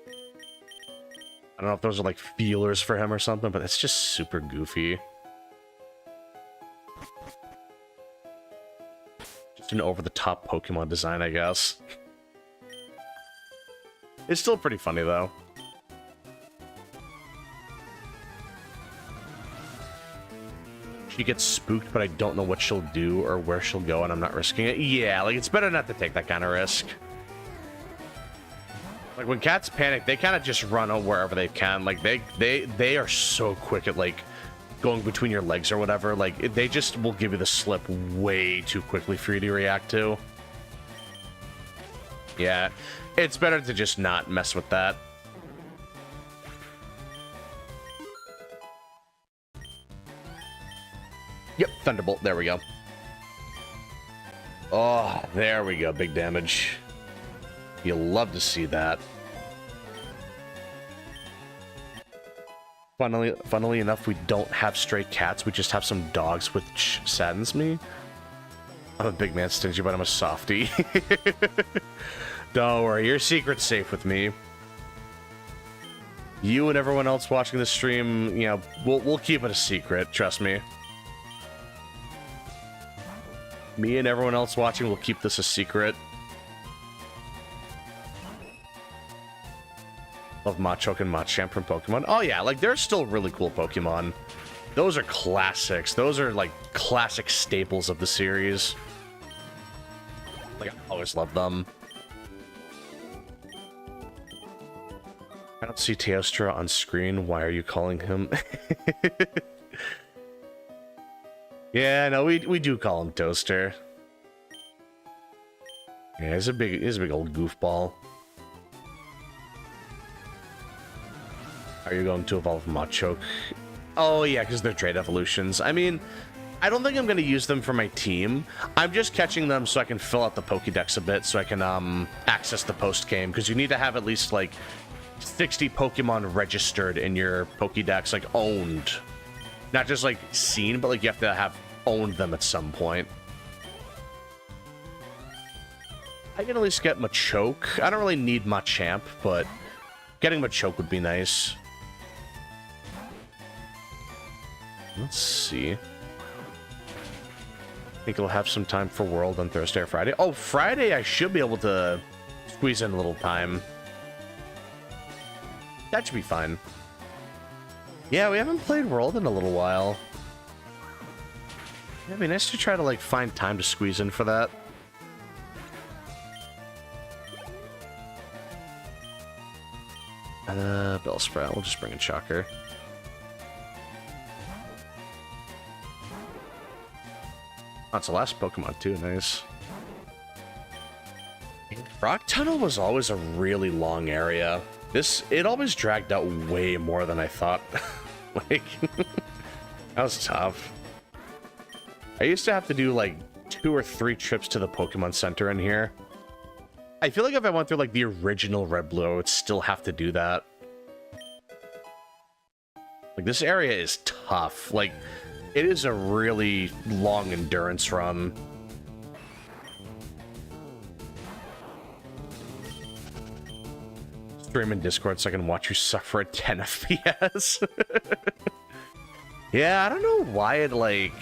I don't know if those are like feelers for him or something, but it's just super goofy. Just an over-the-top Pokemon design, I guess. It's still pretty funny, though. She gets spooked, but I don't know what she'll do or where she'll go, and I'm not risking it. Yeah, like, it's better not to take that kind of risk. Like, when cats panic, they kind of just run wherever they can. Like, they are so quick at, like, going between your legs or whatever. Like, they just will give you the slip way too quickly for you to react to. Yeah, it's better to just not mess with that. Yep, Thunderbolt. There we go. Oh, there we go. Big damage. You'll love to see that. Funnily enough, we don't have stray cats. We just have some dogs, which saddens me. I'm a big man, Stingy, but I'm a softie. Don't worry, your secret's safe with me. You and everyone else watching the stream, you know, we'll keep it a secret, trust me. Me and everyone else watching will keep this a secret. Love Machoke and Machamp from Pokemon. Oh yeah, like they're still really cool Pokemon. Those are classics. Those are like classic staples of the series. Like I always love them. I don't see Teostra on screen. Why are you calling him? Yeah, no, we do call him Toaster. Yeah, he's a big old goofball. Are you going to evolve Machoke? Oh yeah, because they're trait evolutions. I mean, I don't think I'm going to use them for my team. I'm just catching them so I can fill out the Pokédex a bit, so I can access the post-game, because you need to have at least like 60 Pokemon registered in your Pokédex, like owned. Not just like seen, but like you have to have owned them at some point. I can at least get Machoke. I don't really need Machamp, but getting Machoke would be nice. Let's see. I think it'll have some time for World on Thursday or Friday. Oh, Friday I should be able to squeeze in a little time. That should be fine. Yeah, we haven't played World in a little while. It'd be nice to try to like find time to squeeze in for that. Bellsprout. We'll just bring in Shocker. Oh, it's the last Pokemon too. Nice. Rock Tunnel was always a really long area. It always dragged out way more than I thought. Like, that was tough. I used to have to do like 2 or 3 trips to the Pokemon Center in here. I feel like if I went through like the original Red Blue, I would still have to do that. Like, this area is tough. Like, it is a really long endurance run. Stream in Discord so I can watch you suffer at 10 FPS. Yeah, I don't know why it, like...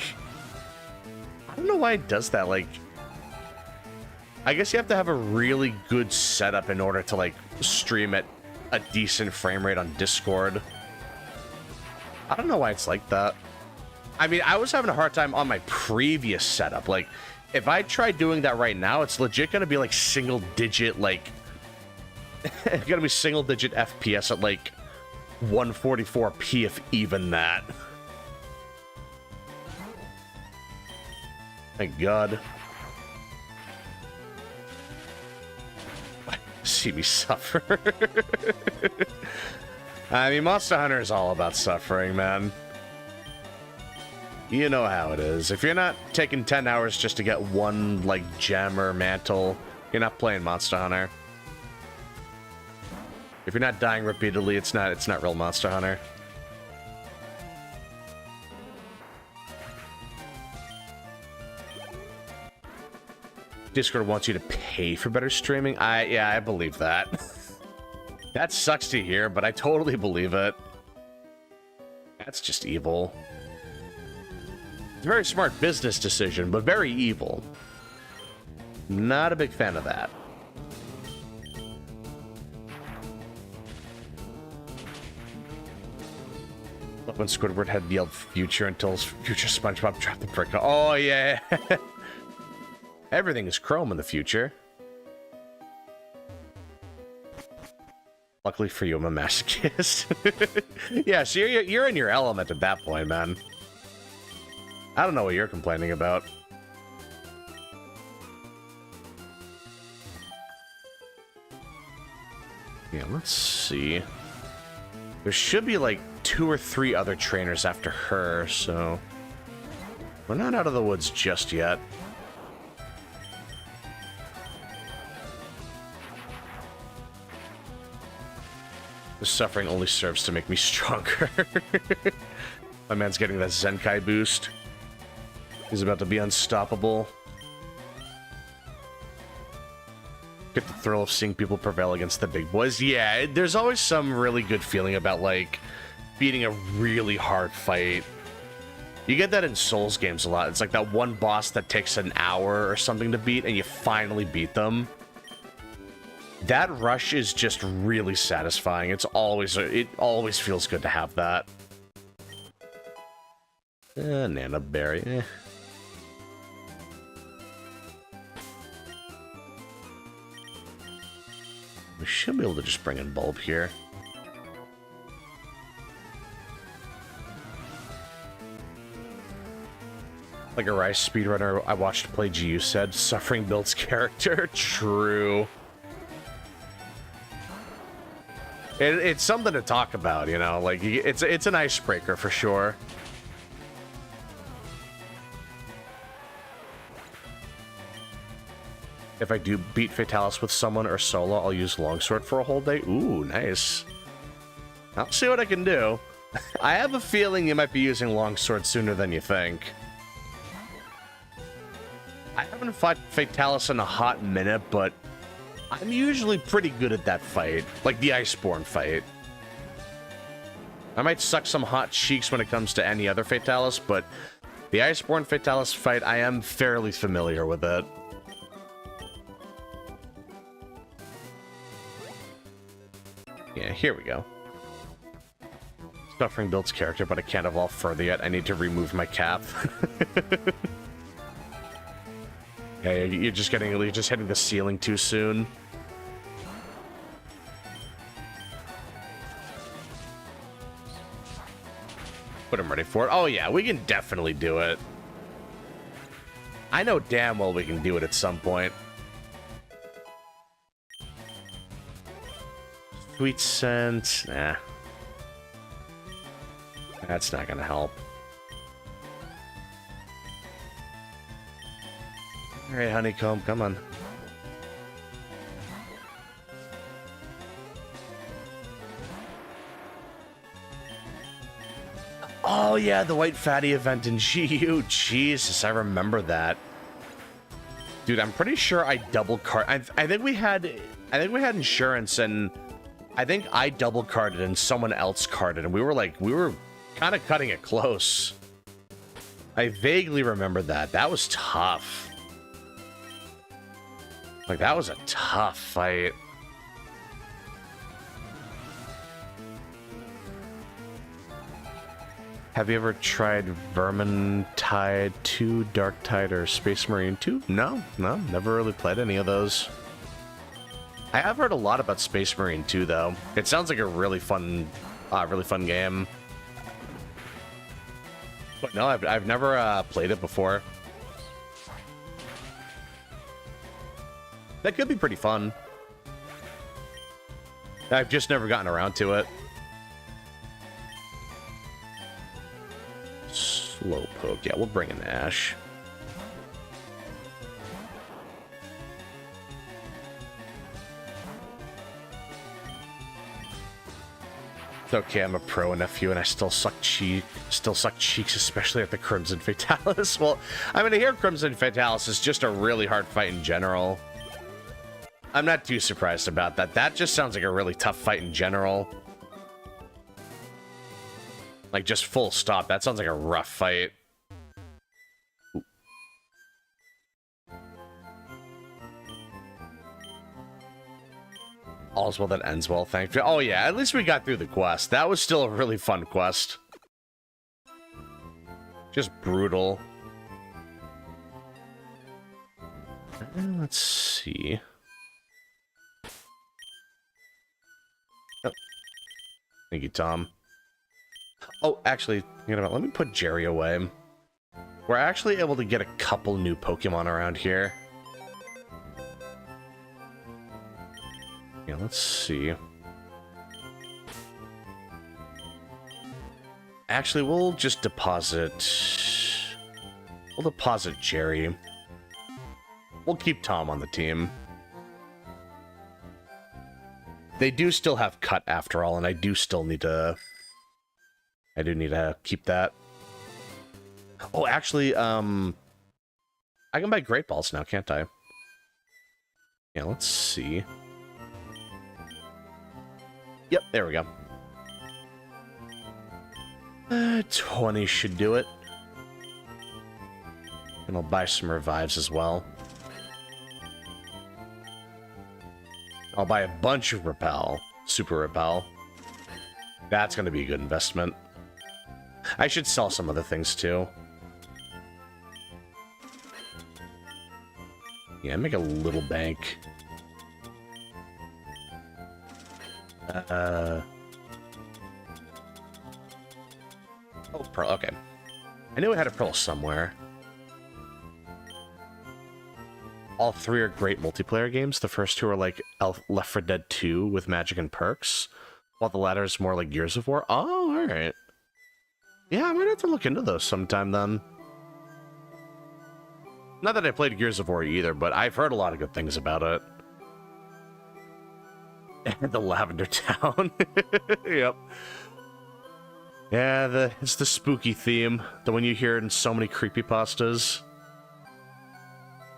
I don't know why it does that, like... I guess you have to have a really good setup in order to, like, stream at a decent frame rate on Discord. I don't know why it's like that. I mean, I was having a hard time on my previous setup. Like, if I try doing that right now, it's legit gonna be, like, single-digit, like... It's gonna be single-digit FPS at, like, 144p, if even that. Thank God. See me suffer. I mean, Monster Hunter is all about suffering, man. You know how it is. If you're not taking 10 hours just to get one, like, gem or mantle, you're not playing Monster Hunter. If you're not dying repeatedly, it's not real Monster Hunter. Discord wants you to pay for better streaming. Yeah, I believe that. That sucks to hear, but I totally believe it. That's just evil. It's a very smart business decision, but very evil. Not a big fan of that. Love when Squidward had yelled future until future SpongeBob dropped the brick. Oh, yeah. Everything is chrome in the future. Luckily for you, I'm a masochist. Yeah, so you're in your element at that point, man. I don't know what you're complaining about. Yeah, let's see. There should be like 2 or 3 other trainers after her, so we're not out of the woods just yet. The suffering only serves to make me stronger. My man's getting that Zenkai boost. He's about to be unstoppable. Get the thrill of seeing people prevail against the big boys. Yeah, there's always some really good feeling about, like, beating a really hard fight. You get that in Souls games a lot. It's like that one boss that takes an hour or something to beat, and you finally beat them. That rush is just really satisfying. It always feels good to have that. Nana Berry. We should be able to just bring in Bulb here. Like a Rice speedrunner I watched play GU said, suffering builds character. True. It's something to talk about, you know? Like, it's an icebreaker for sure. If I do beat Fatalis with someone or solo, I'll use Longsword for a whole day. Ooh, nice. I'll see what I can do. I have a feeling you might be using Longsword sooner than you think. I haven't fought Fatalis in a hot minute, but I'm usually pretty good at that fight. Like the Iceborne fight. I might suck some hot cheeks when it comes to any other Fatalis, but the Iceborne Fatalis fight, I am fairly familiar with it. Yeah, here we go. Suffering builds character, but I can't evolve further yet. I need to remove my cap. Yeah, you're just hitting the ceiling too soon. But I'm ready for it. Oh yeah, we can definitely do it. I know damn well we can do it at some point. Sweet scent, nah. That's not gonna help. Alright, Honeycomb, come on. Oh yeah, the White Fatty event in GU. Jesus, I remember that. Dude, I'm pretty sure I double card. I think we had insurance, and I think I double carded and someone else carded, and we were kind of cutting it close. I vaguely remember that. That was tough. Like, that was a tough fight. Have you ever tried Vermintide 2, Darktide, or Space Marine 2? No, never really played any of those. I have heard a lot about Space Marine 2, though. It sounds like a really fun game. But no, I've never played it before. That could be pretty fun. I've just never gotten around to it. Slowpoke. Yeah, we'll bring in Ash. Okay, I'm a pro in FU and I still suck cheeks, especially at the Crimson Fatalis. Well, I mean, I hear Crimson Fatalis is just a really hard fight in general. I'm not too surprised about that. That just sounds like a really tough fight in general. Like, just full stop. That sounds like a rough fight. Ooh. All's well that ends well, thank you. Oh yeah, at least we got through the quest. That was still a really fun quest. Just brutal. Let's see. Oh. Thank you, Tom. Oh, actually, you know what? Let me put Jerry away. We're actually able to get a couple new Pokemon around here. Yeah, let's see. Actually, we'll just deposit... We'll deposit Jerry. We'll keep Tom on the team. They do still have Cut after all, and I do still need to... I do need to keep that. Oh, actually, I can buy Great Balls now, can't I? Yeah, let's see. Yep, there we go. 20 should do it. And I'll buy some revives as well. I'll buy a bunch of Repel. Super Repel. That's going to be a good investment. I should sell some other things too. Yeah, make a little bank. Oh, Pearl, okay. I knew I had a Pearl somewhere. All three are great multiplayer games. The first two are like Left 4 Dead 2 with magic and perks, while the latter is more like Gears of War. Oh, alright. Yeah, I might have to look into those sometime then. Not that I played Gears of War either, but I've heard a lot of good things about it. And the Lavender Town. Yep. Yeah, it's the spooky theme. The one you hear in so many creepypastas.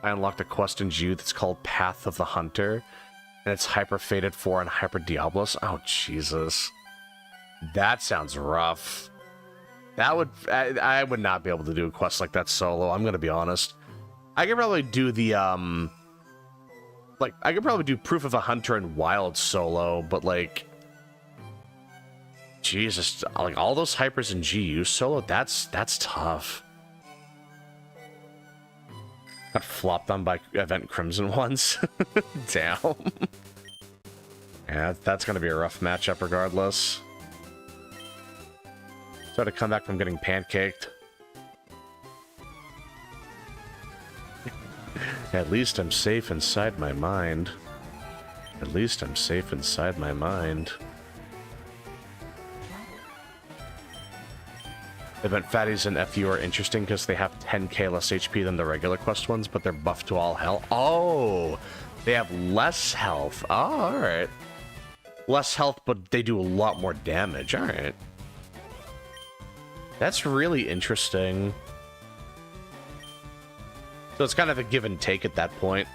I unlocked a quest in Jude that's called Path of the Hunter. And it's Hyper Fated 4 and Hyper Diablos. Oh, Jesus. That sounds rough. That would... I would not be able to do a quest like that solo, I'm gonna be honest. I could probably do the, like, I could probably do Proof of a Hunter and Wild solo, but, like... Jesus, like, all those Hypers in GU solo, that's tough. Got flopped on by Event Crimson once. Damn. Yeah, that's gonna be a rough matchup regardless. So to come back from getting pancaked. At least I'm safe inside my mind. At least I'm safe inside my mind. Event Fatties and FU are interesting because they have 10k less HP than the regular quest ones, but they're buffed to all hell. Oh, they have less health. Oh, alright. Less health, but they do a lot more damage. Alright. That's really interesting. So it's kind of a give and take at that point.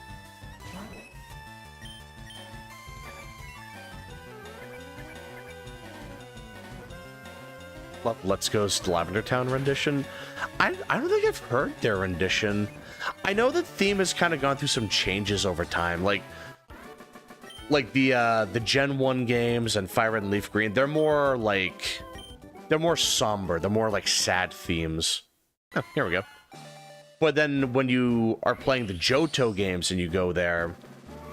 Let's Go's Lavender Town rendition. I don't think I've heard their rendition. I know the theme has kind of gone through some changes over time. Like the Gen 1 games and Fire Red and Leaf Green, they're more like... They're more somber. They're more like sad themes. Oh, here we go. But then when you are playing the Johto games and you go there,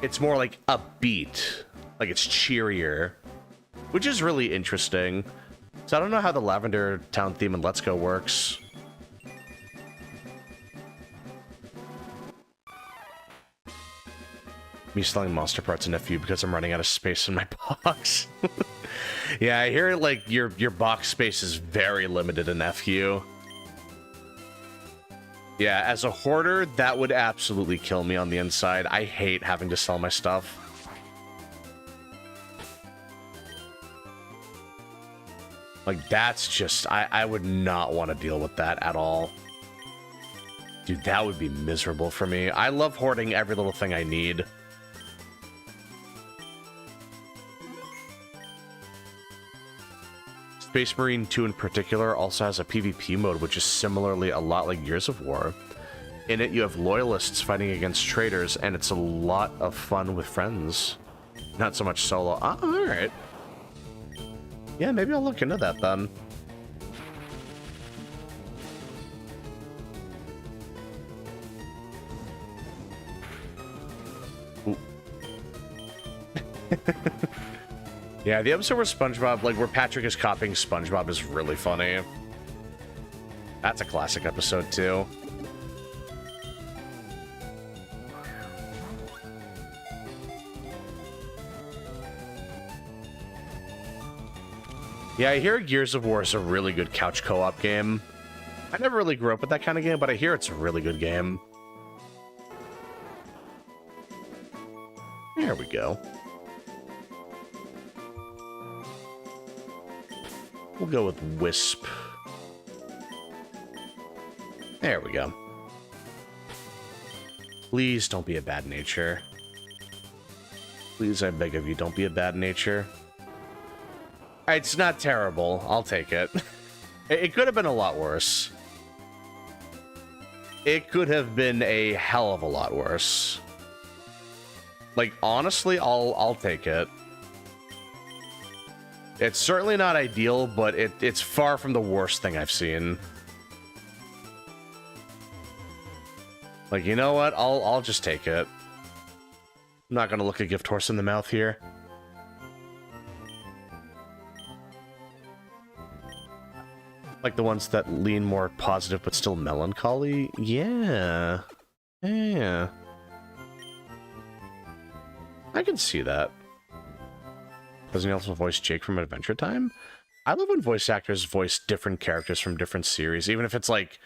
it's more like upbeat. Like it's cheerier. Which is really interesting. So I don't know how the Lavender Town theme in Let's Go works. Me selling monster parts in FU because I'm running out of space in my box. Yeah, I hear like your box space is very limited in FU. Yeah, as a hoarder, that would absolutely kill me on the inside. I hate having to sell my stuff. Like, that's just... I would not want to deal with that at all. Dude, that would be miserable for me. I love hoarding every little thing I need. Space Marine 2 in particular also has a PvP mode, which is similarly a lot like Gears of War. In it, you have loyalists fighting against traitors, and it's a lot of fun with friends. Not so much solo. Oh, alright. Yeah, maybe I'll look into that then. Yeah, the episode where SpongeBob, like, where Patrick is copying SpongeBob is really funny. That's a classic episode, too. Yeah, I hear Gears of War is a really good couch co-op game. I never really grew up with that kind of game, but I hear it's a really good game. There we go. We'll go with Wisp. There we go. Please don't be a bad nature. Please, I beg of you, don't be a bad nature. It's not terrible. I'll take it. It could have been a lot worse. It could have been a hell of a lot worse. Like, honestly, I'll take it. It's certainly not ideal, but it's far from the worst thing I've seen. Like, you know what? I'll just take it. I'm not gonna look a gift horse in the mouth here. Like the ones that lean more positive but still melancholy? Yeah. Yeah. I can see that. Doesn't he also voice Jake from Adventure Time? I love when voice actors voice different characters from different series, even if it's like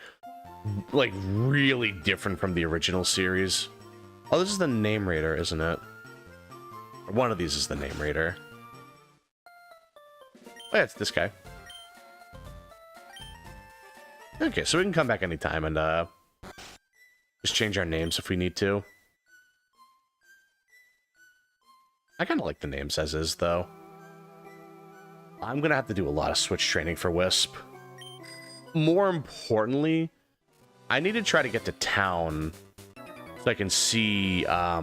really different from the original series. Oh, this is the Name Raider, isn't it? Or one of these is the Name Raider. Oh yeah, it's this guy. Okay, so we can come back anytime and just change our names if we need to. I kind of like the names as is, though. I'm going to have to do a lot of Switch training for Wisp. More importantly, I need to try to get to town so I can see... I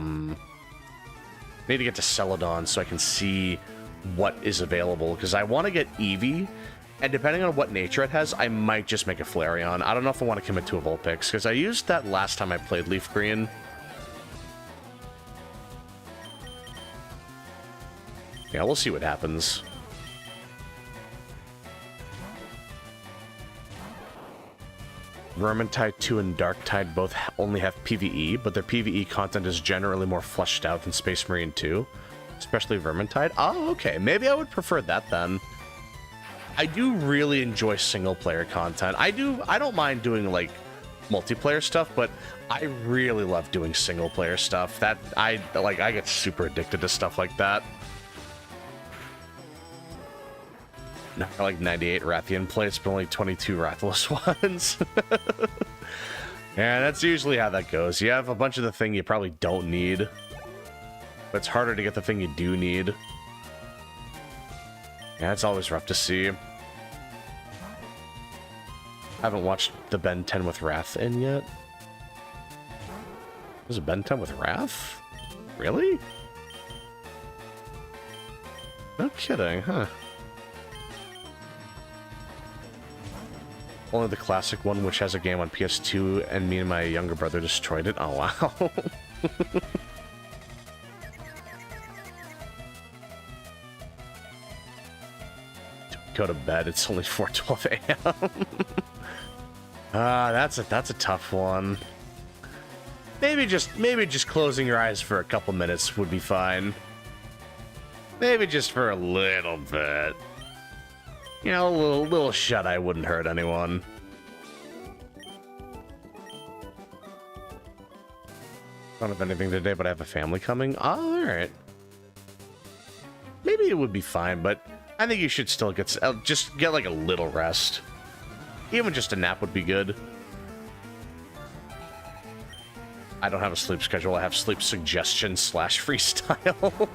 need to get to Celadon so I can see what is available, because I want to get Eevee, and depending on what nature it has, I might just make a Flareon. I don't know if I want to commit to a Vulpix, because I used that last time I played Leaf Green. Yeah, we'll see what happens. Vermintide 2 and Darktide both only have PvE, but their PvE content is generally more fleshed out than Space Marine 2, especially Vermintide. Oh, okay. Maybe I would prefer that then. I do really enjoy single-player content. I don't mind doing, like, multiplayer stuff, but I really love doing single-player stuff. I get super addicted to stuff like that. I like 98 Rathian plates, but only 22 Rathalos ones. Yeah, that's usually how that goes. You have a bunch of the thing you probably don't need, but it's harder to get the thing you do need. Yeah, it's always rough to see. I haven't watched the Ben 10 with Wrath in yet. There's a Ben 10 with Wrath? Really? No kidding, huh? Only the classic one, which has a game on PS2, and me and my younger brother destroyed it. Oh, wow. Go to bed. It's only 4:12 a.m. That's a tough one. Maybe just closing your eyes for a couple minutes would be fine. Maybe just for a little bit. You know, a little shut-eye wouldn't hurt anyone. I don't have anything today, but I have a family coming. Oh, alright. Maybe it would be fine, but I think you should still get just get like a little rest. Even just a nap would be good. I don't have a sleep schedule. I have sleep suggestion / freestyle.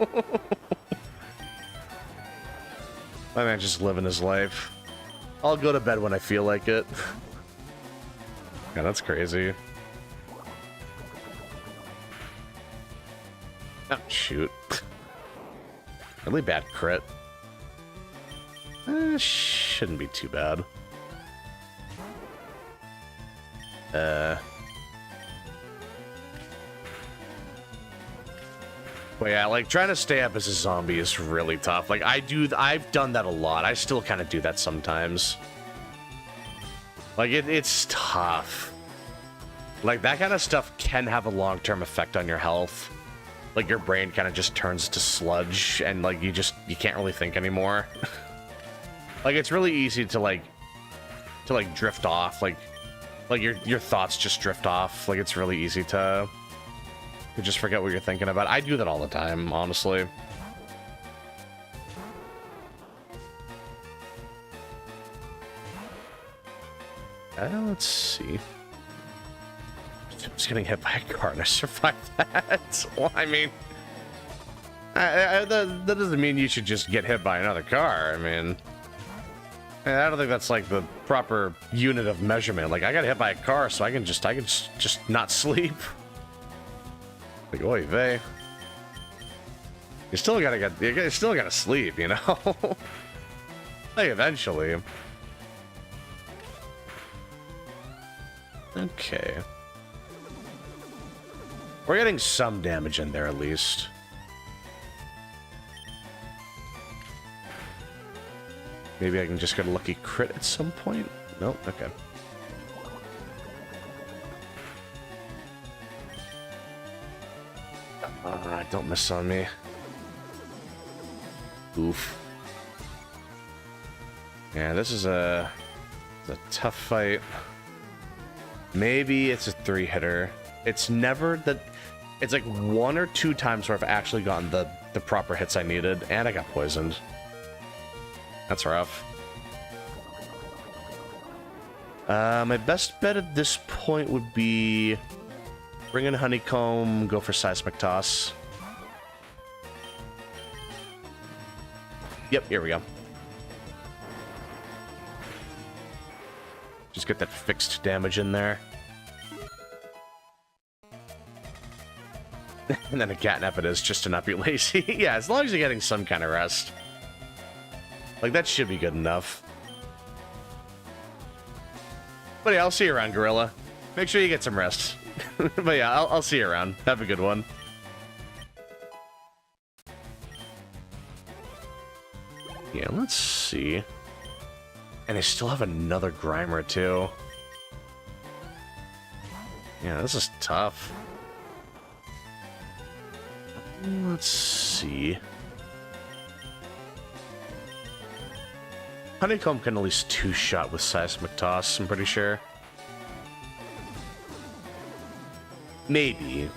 My man just living his life. I'll go to bed when I feel like it. Yeah, that's crazy. Oh, shoot. Really bad crit. Shouldn't be too bad. But yeah, like, trying to stay up as a zombie is really tough. Like, I've done that a lot. I still kind of do that sometimes. Like, it's tough. Like, that kind of stuff can have a long-term effect on your health. Like, your brain kind of just turns to sludge, and, like, you can't really think anymore. Like, it's really easy to drift off. Like your thoughts just drift off. Like, it's really easy to just forget what you're thinking about. I do that all the time, honestly. Let's see. I was getting hit by a car and I survived that. Well, I mean, that doesn't mean you should just get hit by another car. I mean, I don't think that's like the proper unit of measurement. Like, I got hit by a car, so I can just not sleep. Like, oy vey. You still gotta sleep, you know? Like, eventually. Okay. We're getting some damage in there, at least. Maybe I can just get a lucky crit at some point? Nope, okay. Don't miss on me. Oof. Yeah, this is a tough fight. Maybe it's a 3-hitter. It's never that... It's like 1 or 2 times where I've actually gotten the proper hits I needed, and I got poisoned. That's rough. My best bet at this point would be... Bring in Honeycomb, go for Seismic Toss. Yep, here we go. Just get that fixed damage in there. And then a catnap it is, just to not be lazy. Yeah, as long as you're getting some kind of rest. Like, that should be good enough. But yeah, I'll see you around, Gorilla. Make sure you get some rest. But yeah, I'll see you around. Have a good one. Yeah, let's see. And I still have another Grimer, too. Yeah, this is tough. Let's see. Honeycomb can at least 2-shot with Seismic Toss, I'm pretty sure. Maybe.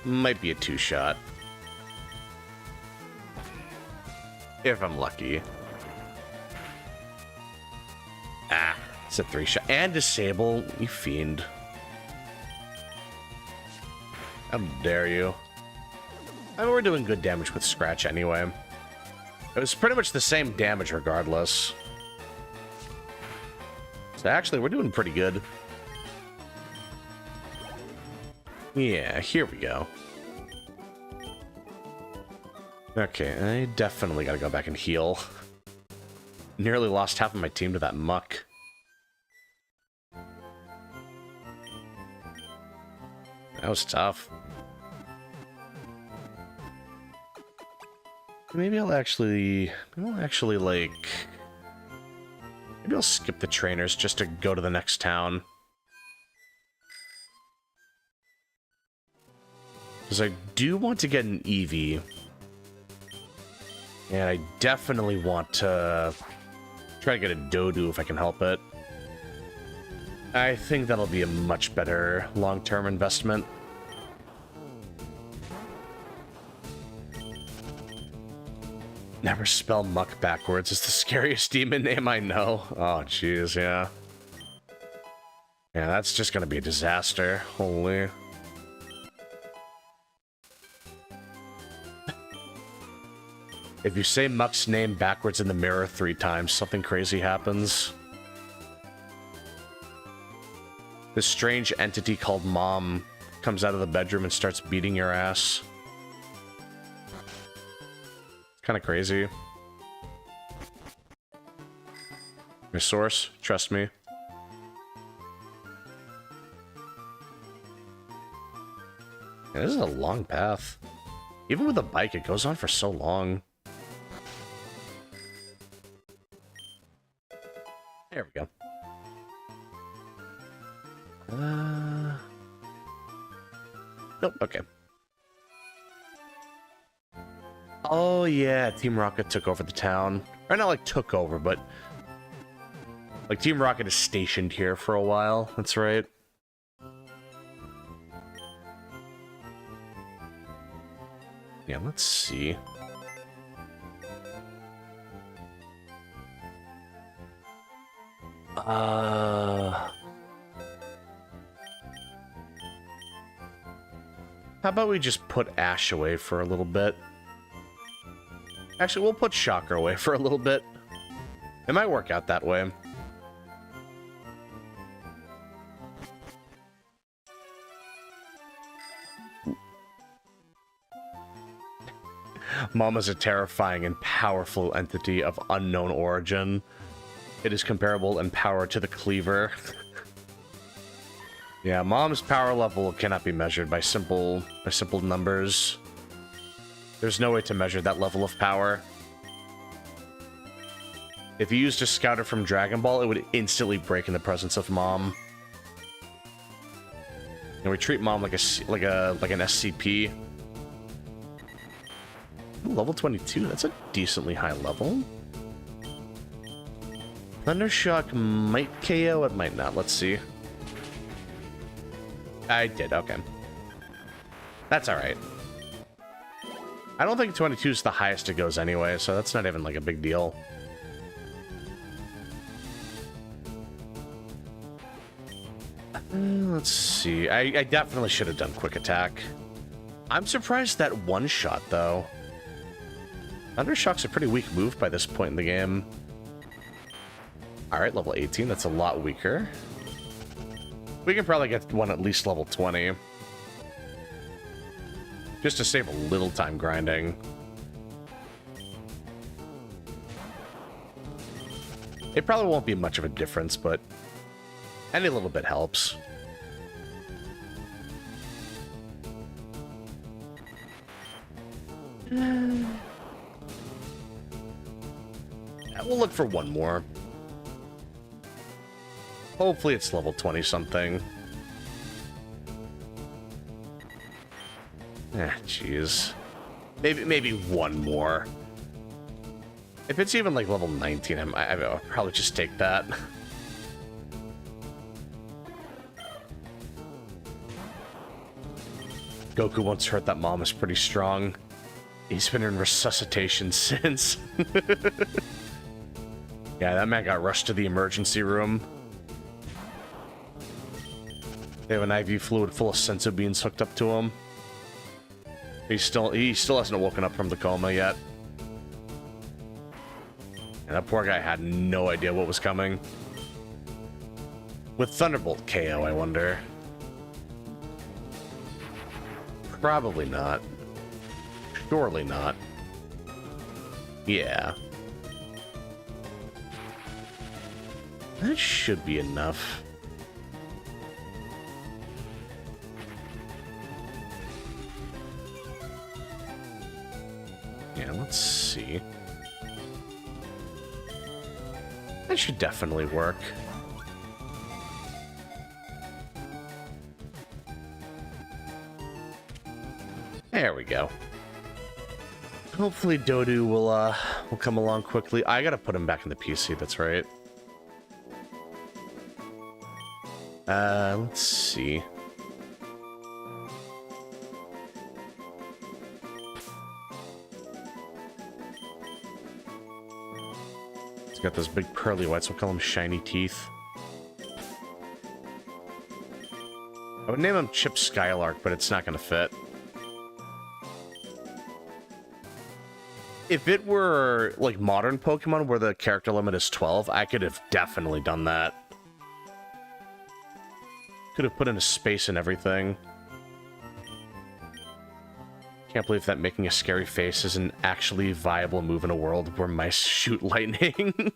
Might be a 2-shot. If I'm lucky. Ah, it's a 3-shot. And disable, you fiend. How dare you. I mean, we're doing good damage with Scratch anyway. It was pretty much the same damage regardless. So actually, we're doing pretty good. Yeah, here we go. Okay, I definitely gotta go back and heal. Nearly lost half of my team to that muck. That was tough. Maybe I'll actually, like... Maybe I'll skip the trainers just to go to the next town. Because I do want to get an Eevee. And I definitely want to try to get a Dodu if I can help it. I think that'll be a much better long-term investment. Never spell muck backwards. It's the scariest demon name I know. Oh, jeez, yeah. Yeah, that's just gonna be a disaster. Holy. If you say Muck's name backwards in the mirror 3 times, something crazy happens. This strange entity called Mom comes out of the bedroom and starts beating your ass. Kind of crazy. Your source, trust me. Yeah, this is a long path. Even with a bike, it goes on for so long. There we go. Nope, okay. Oh yeah, Team Rocket took over the town. Or not like took over, but like Team Rocket is stationed here for a while. That's right. Yeah, let's see. How about we just put Ash away for a little bit? Actually, we'll put Shocker away for a little bit. It might work out that way. Mama's a terrifying and powerful entity of unknown origin. It is comparable in power to the Cleaver. Yeah, Mom's power level cannot be measured by simple numbers. There's no way to measure that level of power. If you used a Scouter from Dragon Ball, it would instantly break in the presence of Mom. And we treat Mom like an SCP. Level 22, that's a decently high level. Thundershock might KO, it might not. Let's see. I did, okay. That's alright. I don't think 22 is the highest it goes anyway, so that's not even like a big deal. Let's see. I definitely should have done Quick Attack. I'm surprised that one-shot, though. Thundershock's a pretty weak move by this point in the game. Alright, level 18. That's a lot weaker. We can probably get one at least level 20. Just to save a little time grinding. It probably won't be much of a difference, but any little bit helps. Yeah, we'll look for one more. Hopefully it's level 20 something. Ah, jeez. Maybe one more. If it's even like level 19, I'll probably just take that. Goku once heard that Mom is pretty strong. He's been in resuscitation since. Yeah, that man got rushed to the emergency room. They have an IV fluid full of senzu beans hooked up to him. He still hasn't woken up from the coma yet. And that poor guy had no idea what was coming. With Thunderbolt KO, I wonder. Probably not. Surely not. Yeah. That should be enough. Yeah, let's see. That should definitely work. There we go. Hopefully Dodu will come along quickly. I gotta put him back in the PC, that's right. Let's see. He's got those big pearly whites. We'll call him shiny teeth. I would name him Chip Skylark, but it's not going to fit. If it were, like, modern Pokemon where the character limit is 12, I could have definitely done that. Could have put in a space and everything. Can't believe that making a scary face is an actually viable move in a world where mice shoot lightning.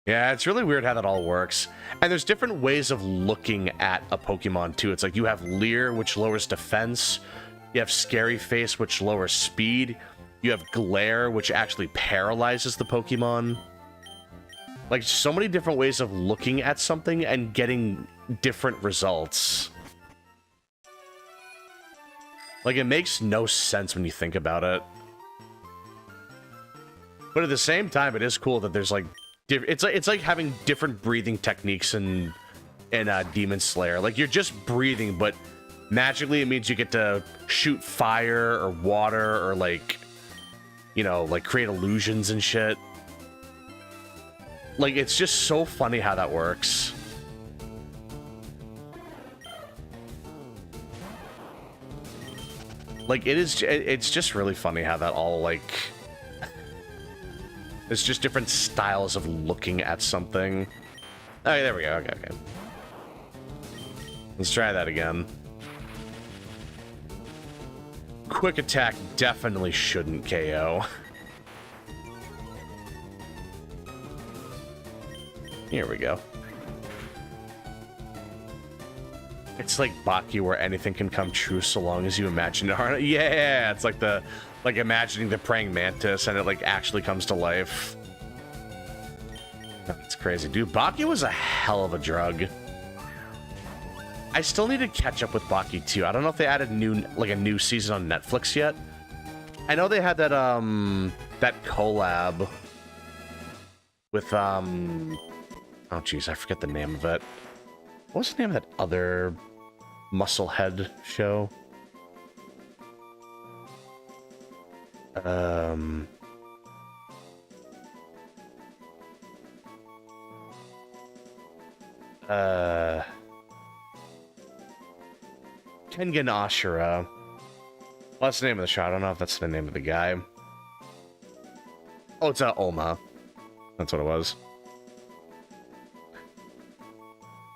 Yeah, it's really weird how that all works. And there's different ways of looking at a Pokemon, too. It's like you have Leer, which lowers defense. You have Scary Face, which lowers speed. You have Glare, which actually paralyzes the Pokemon. Like, so many different ways of looking at something and getting different results. Like, it makes no sense when you think about it. But at the same time, it is cool that there's, like, it's like having different breathing techniques in Demon Slayer. Like, you're just breathing, but magically it means you get to shoot fire or water or, like, you know, like, create illusions and shit. Like, it's just so funny how that works. Like, it's just really funny how that all, like... There's just different styles of looking at something. Oh, there we go. Okay, okay. Let's try that again. Quick attack definitely shouldn't KO. Here we go. It's like Baki, where anything can come true so long as you imagine it. Yeah, it's like like imagining the praying mantis and it like actually comes to life. That's crazy, dude. Baki was a hell of a drug. I still need to catch up with Baki 2. I don't know if they added a new season on Netflix yet. I know they had that that collab with oh jeez, I forget the name of it. What's the name of that other Musclehead show? Kengan Ashura. Well, that's the name of the show. I don't know if that's the name of the guy. Oh, it's Oma. That's what it was.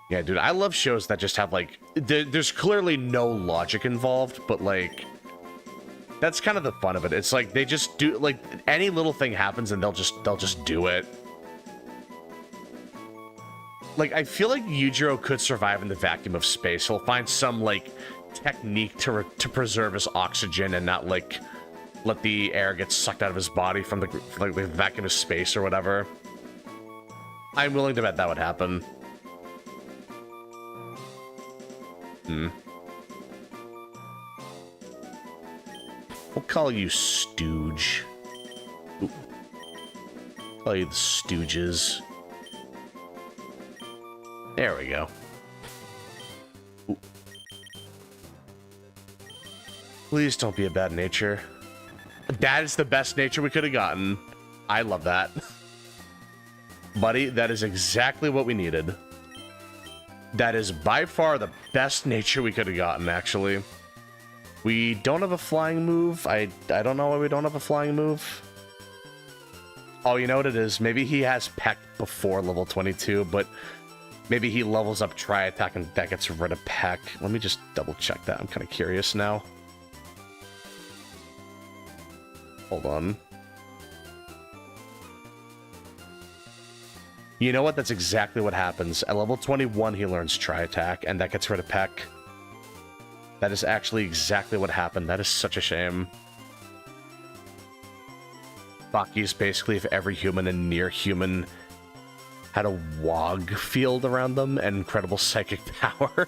Yeah, dude, I love shows that just have, like... There's clearly no logic involved, but, like... That's kind of the fun of it. It's like, they just do... Like, any little thing happens and they'll just do it. Like, I feel like Yujiro could survive in the vacuum of space. He'll find some, like, technique to preserve his oxygen and not, like, let the air get sucked out of his body from the, like, the vacuum of space or whatever. I'm willing to bet that would happen. We'll call you Stooge. Ooh. Call you the Stooges. There we go. Ooh. Please don't be a bad nature. That is the best nature we could have gotten. I love that. Buddy, that is exactly what we needed. That is by far the best nature we could have gotten, actually. We don't have a flying move. I don't know why we don't have a flying move. Oh, you know what it is? Maybe he has Peck before level 22, but maybe he levels up Tri-Attack and that gets rid of Peck. Let me just double check that. I'm kind of curious now. Hold on. You know what? That's exactly what happens. At level 21, he learns Tri-Attack, and that gets rid of Peck. That is actually exactly what happened. That is such a shame. Baki is basically if every human and near human had a Wog field around them and incredible psychic power.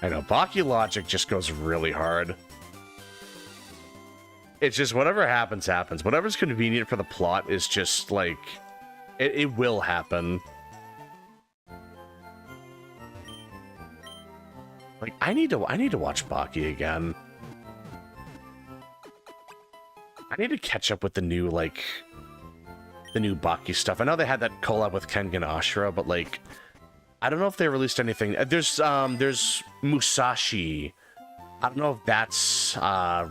I know, Baki logic just goes really hard. It's just whatever happens, happens. Whatever's convenient for the plot is just, like... It will happen. Like, I need to watch Baki again. I need to catch up with the new, like... the new Baki stuff. I know they had that collab with Kengan Ashura, but like, I don't know if they released anything. There's Musashi. I don't know if that's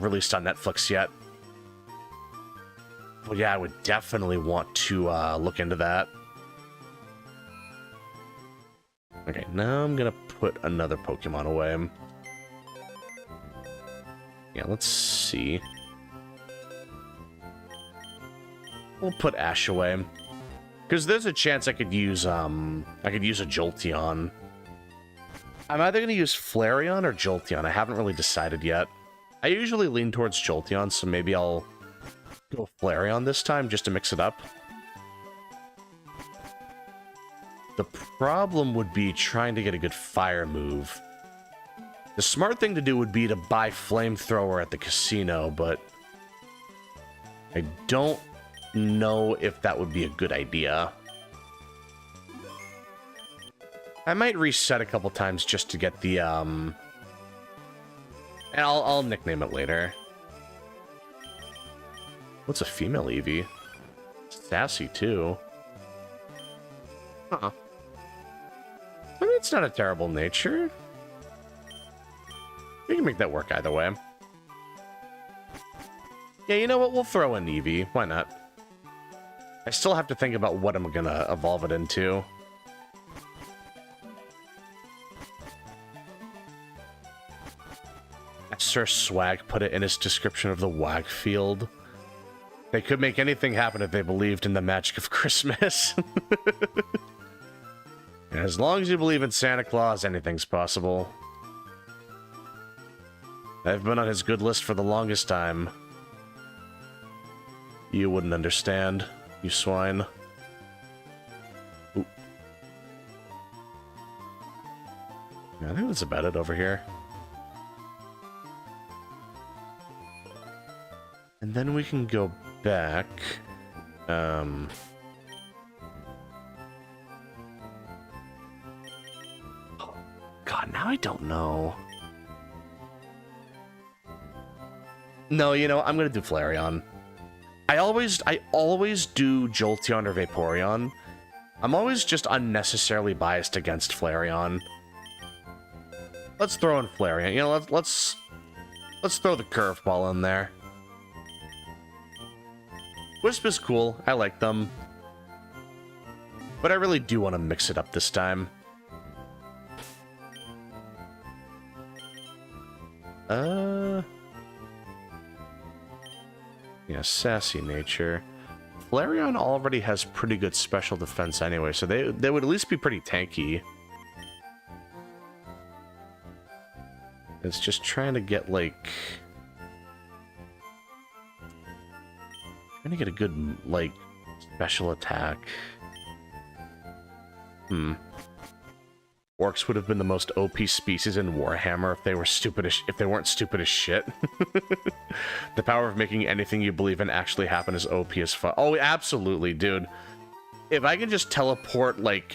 released on Netflix yet. But yeah, I would definitely want to look into that. Okay, now I'm gonna put another Pokemon away. Yeah, let's see. We'll put Ash away. Because there's a chance I could use a Jolteon. I'm either going to use Flareon or Jolteon. I haven't really decided yet. I usually lean towards Jolteon, so maybe I'll go Flareon this time just to mix it up. The problem would be trying to get a good fire move. The smart thing to do would be to buy Flamethrower at the casino, but I don't know if that would be a good idea. I might reset a couple times just to get the, and I'll nickname it later. What's a female Eevee? Sassy, too. Huh. I mean, it's not a terrible nature. We can make that work either way. Yeah, you know what? We'll throw in Eevee. Why not? I still have to think about what I'm gonna evolve it into. Sir Swag put it in his description of the Wag field. They could make anything happen if they believed in the magic of Christmas. And as long as you believe in Santa Claus, anything's possible. I've been on his good list for the longest time. You wouldn't understand, you swine. Ooh. Yeah, I think that's about it over here. And then we can go back. God, now I don't know. No, you know, I'm gonna do Flareon. I always do Jolteon or Vaporeon. I'm always just unnecessarily biased against Flareon. Let's throw in Flareon. You know, let's throw the curveball in there. Wisp is cool. I like them. But I really do want to mix it up this time. Yeah, sassy nature. Flareon already has pretty good special defense anyway, so they would at least be pretty tanky. It's just trying to get, like... trying to get a good, like, special attack. Orcs would have been the most OP species in Warhammer if they were if they weren't stupid as shit. The power of making anything you believe in actually happen is OP as fuck. Oh, absolutely, dude. If I can just teleport, like,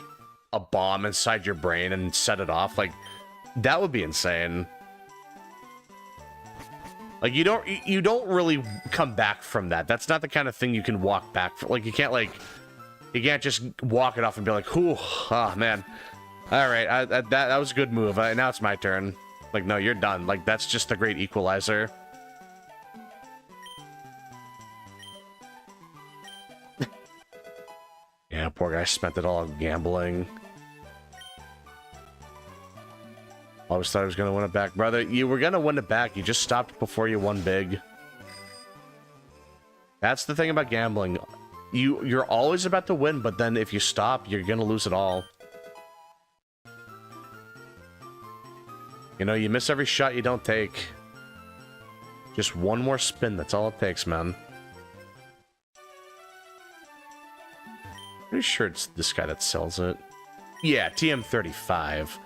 a bomb inside your brain and set it off, like, that would be insane. Like, you don't really come back from that. That's not the kind of thing you can walk back from. Like, you can't just walk it off and be like, whew, ah, man. All right, that was a good move. Now it's my turn. Like, no, you're done. Like, that's just the great equalizer. Yeah, poor guy spent it all gambling. Always thought I was gonna win it back. Brother, you were gonna win it back. You just stopped before you won big. That's the thing about gambling. You're always about to win, but then if you stop, you're gonna lose it all. You know, you miss every shot you don't take. Just one more spin, that's all it takes, man. Pretty sure it's this guy that sells it. Yeah, TM35.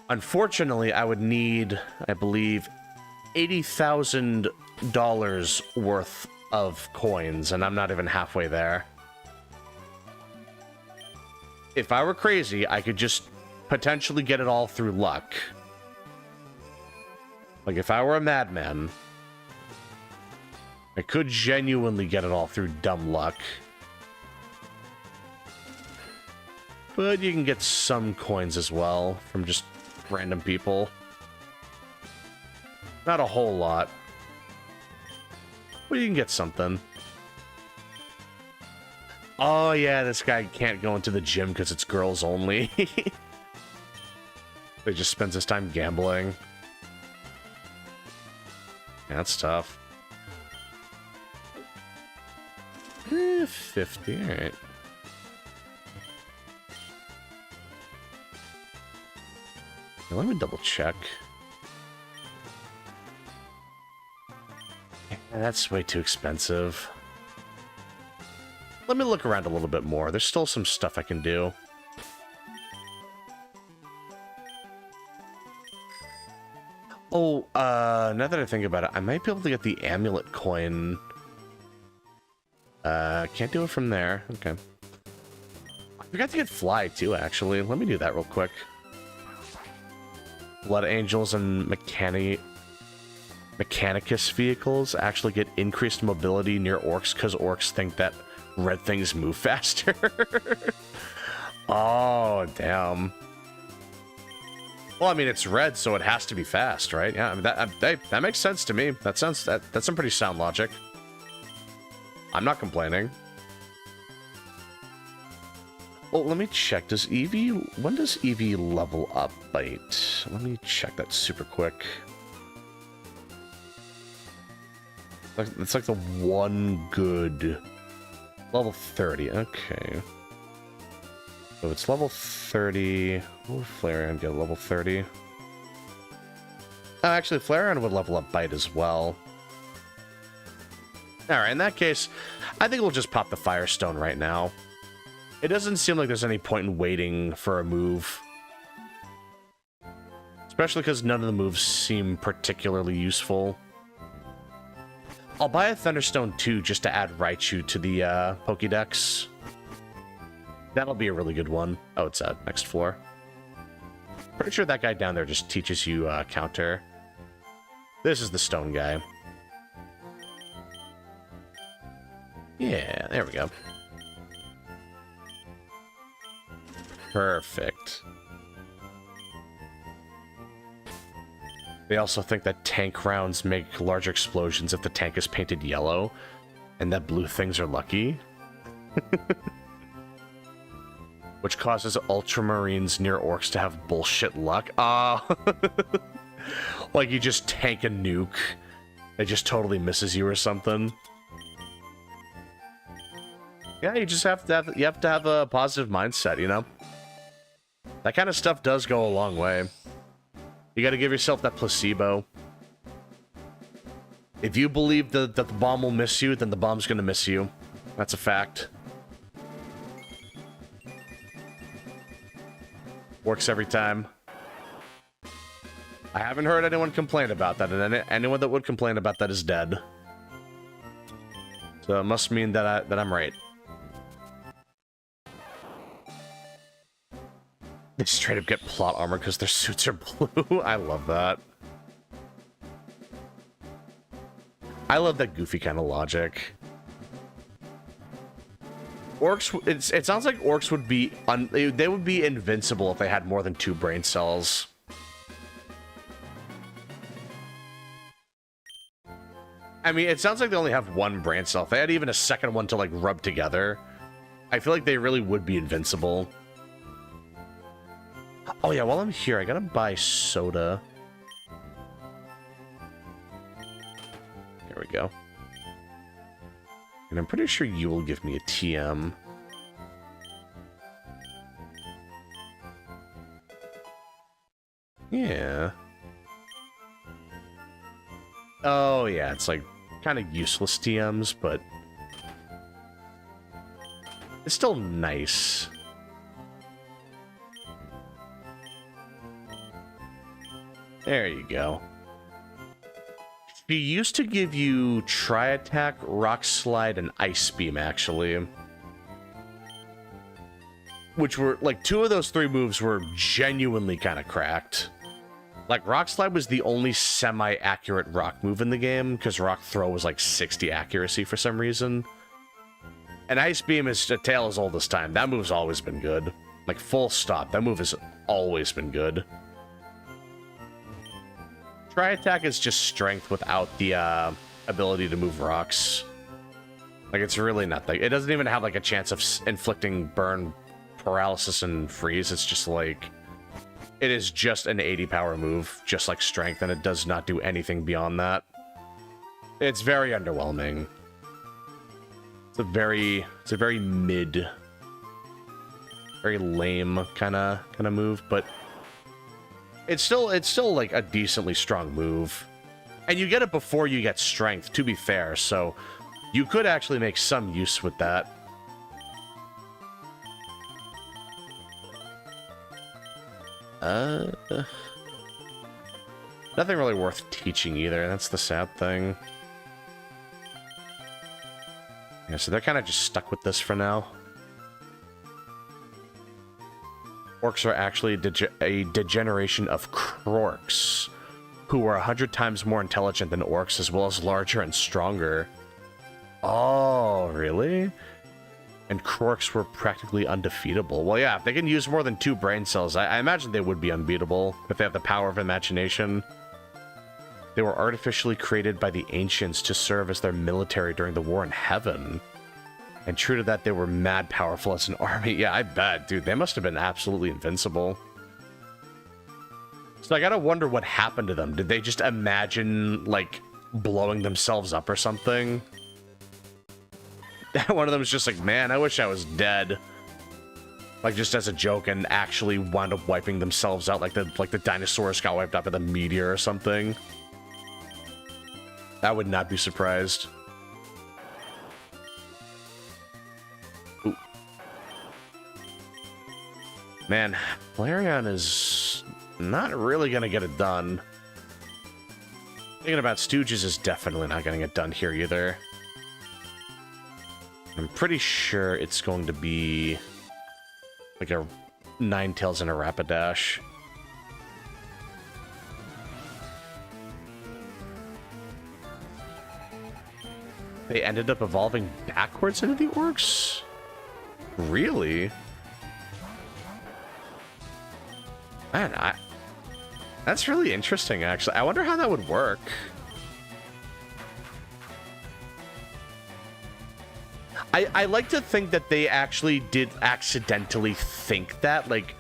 Unfortunately, I would need, I believe, $80,000 worth of coins, and I'm not even halfway there. If I were crazy, I could just potentially get it all through luck. Like, if I were a madman, I could genuinely get it all through dumb luck. But you can get some coins as well from just random people. Not a whole lot. But you can get something. Oh yeah, this guy can't go into the gym because it's girls only. He just spends his time gambling. Yeah, that's tough. 50, alright. Let me double check. Yeah, that's way too expensive. Let me look around a little bit more. There's still some stuff I can do. Oh, now that I think about it, I might be able to get the amulet coin. Can't do it from there. Okay. I forgot to get fly, too, actually. Let me do that real quick. Blood Angels and Mechanicus vehicles actually get increased mobility near orcs because orcs think that red things move faster. Oh, damn. Well, I mean, it's red, so it has to be fast, right? Yeah, I mean, that makes sense to me. That's some pretty sound logic. I'm not complaining. Well, let me check. Does Eevee... When does Eevee level up bite? Let me check that super quick. It's like the one good... Level 30. Okay. So it's level 30... What would Flareon get? Level 30? Oh, actually, Flareon would level up bite as well. Alright, in that case, I think we'll just pop the Firestone right now. It doesn't seem like there's any point in waiting for a move. Especially because none of the moves seem particularly useful. I'll buy a Thunderstone too, just to add Raichu to the Pokédex. That'll be a really good one. Oh, it's next floor. Pretty sure that guy down there just teaches you counter. This is the stone guy. Yeah, there we go. Perfect. They also think that tank rounds make larger explosions if the tank is painted yellow, and that blue things are lucky. Which causes ultramarines near orcs to have bullshit luck. Like you just tank a nuke, it just totally misses you or something. Yeah, you just have to have a positive mindset, you know? That kind of stuff does go a long way. You gotta give yourself that placebo. If you believe that the bomb will miss you, then the bomb's gonna miss you. That's a fact. Works every time. I haven't heard anyone complain about that, and anyone that would complain about that is dead. So it must mean that I'm right. They straight up get plot armor because their suits are blue. I love that. I love that goofy kind of logic. Orcs, it sounds like orcs would be they would be invincible if they had more than 2 brain cells. I mean, it sounds like they only have 1 brain cell. If they had even a second one to like rub together, I feel like they really would be invincible. Oh yeah, while I'm here, I gotta buy soda. There we go. And I'm pretty sure you will give me a TM. Yeah. Oh yeah, it's like kind of useless TMs, but it's still nice. There you go. She used to give you Tri-Attack, Rock Slide, and Ice Beam, actually. Which were, like, 2 of those 3 moves were genuinely kind of cracked. Like, Rock Slide was the only semi-accurate rock move in the game, because Rock Throw was, like, 60 accuracy for some reason. And Ice Beam is a tale as old as time. That move's always been good. Like, full stop. That move has always been good. Tri-attack is just strength without the ability to move rocks. Like, it's really nothing. It doesn't even have, like, a chance of inflicting burn, paralysis, and freeze. It's just, like... It is just an 80 power move, just like strength, and it does not do anything beyond that. It's very underwhelming. It's a very mid, very lame kind of move, but it's still like a decently strong move. And you get it before you get strength, to be fair, so you could actually make some use with that. Nothing really worth teaching either. That's the sad thing. Yeah, so they're kind of just stuck with this for now. Orcs are actually a degeneration of Krorks, who are 100 times more intelligent than orcs, as well as larger and stronger. Oh, really? And Krorks were practically undefeatable. Well, yeah, if they can use more than 2 brain cells, I imagine they would be unbeatable if they have the power of imagination. They were artificially created by the ancients to serve as their military during the War in Heaven. And true to that, they were mad powerful as an army. Yeah, I bet, dude. They must have been absolutely invincible. So I gotta wonder what happened to them. Did they just imagine, like, blowing themselves up or something? One of them was just like, man, I wish I was dead. Like, just as a joke, and actually wound up wiping themselves out like the dinosaurs got wiped out by the meteor or something. I would not be surprised. Ooh. Man, Flareon is not really gonna get it done. Thinking about Stooges is definitely not gonna get done here either. I'm pretty sure it's going to be like a Ninetales and a Rapidash. They ended up evolving backwards into the orcs? Really? Man, that's really interesting, actually. I wonder how that would work. I like to think that they actually did accidentally think that. Like,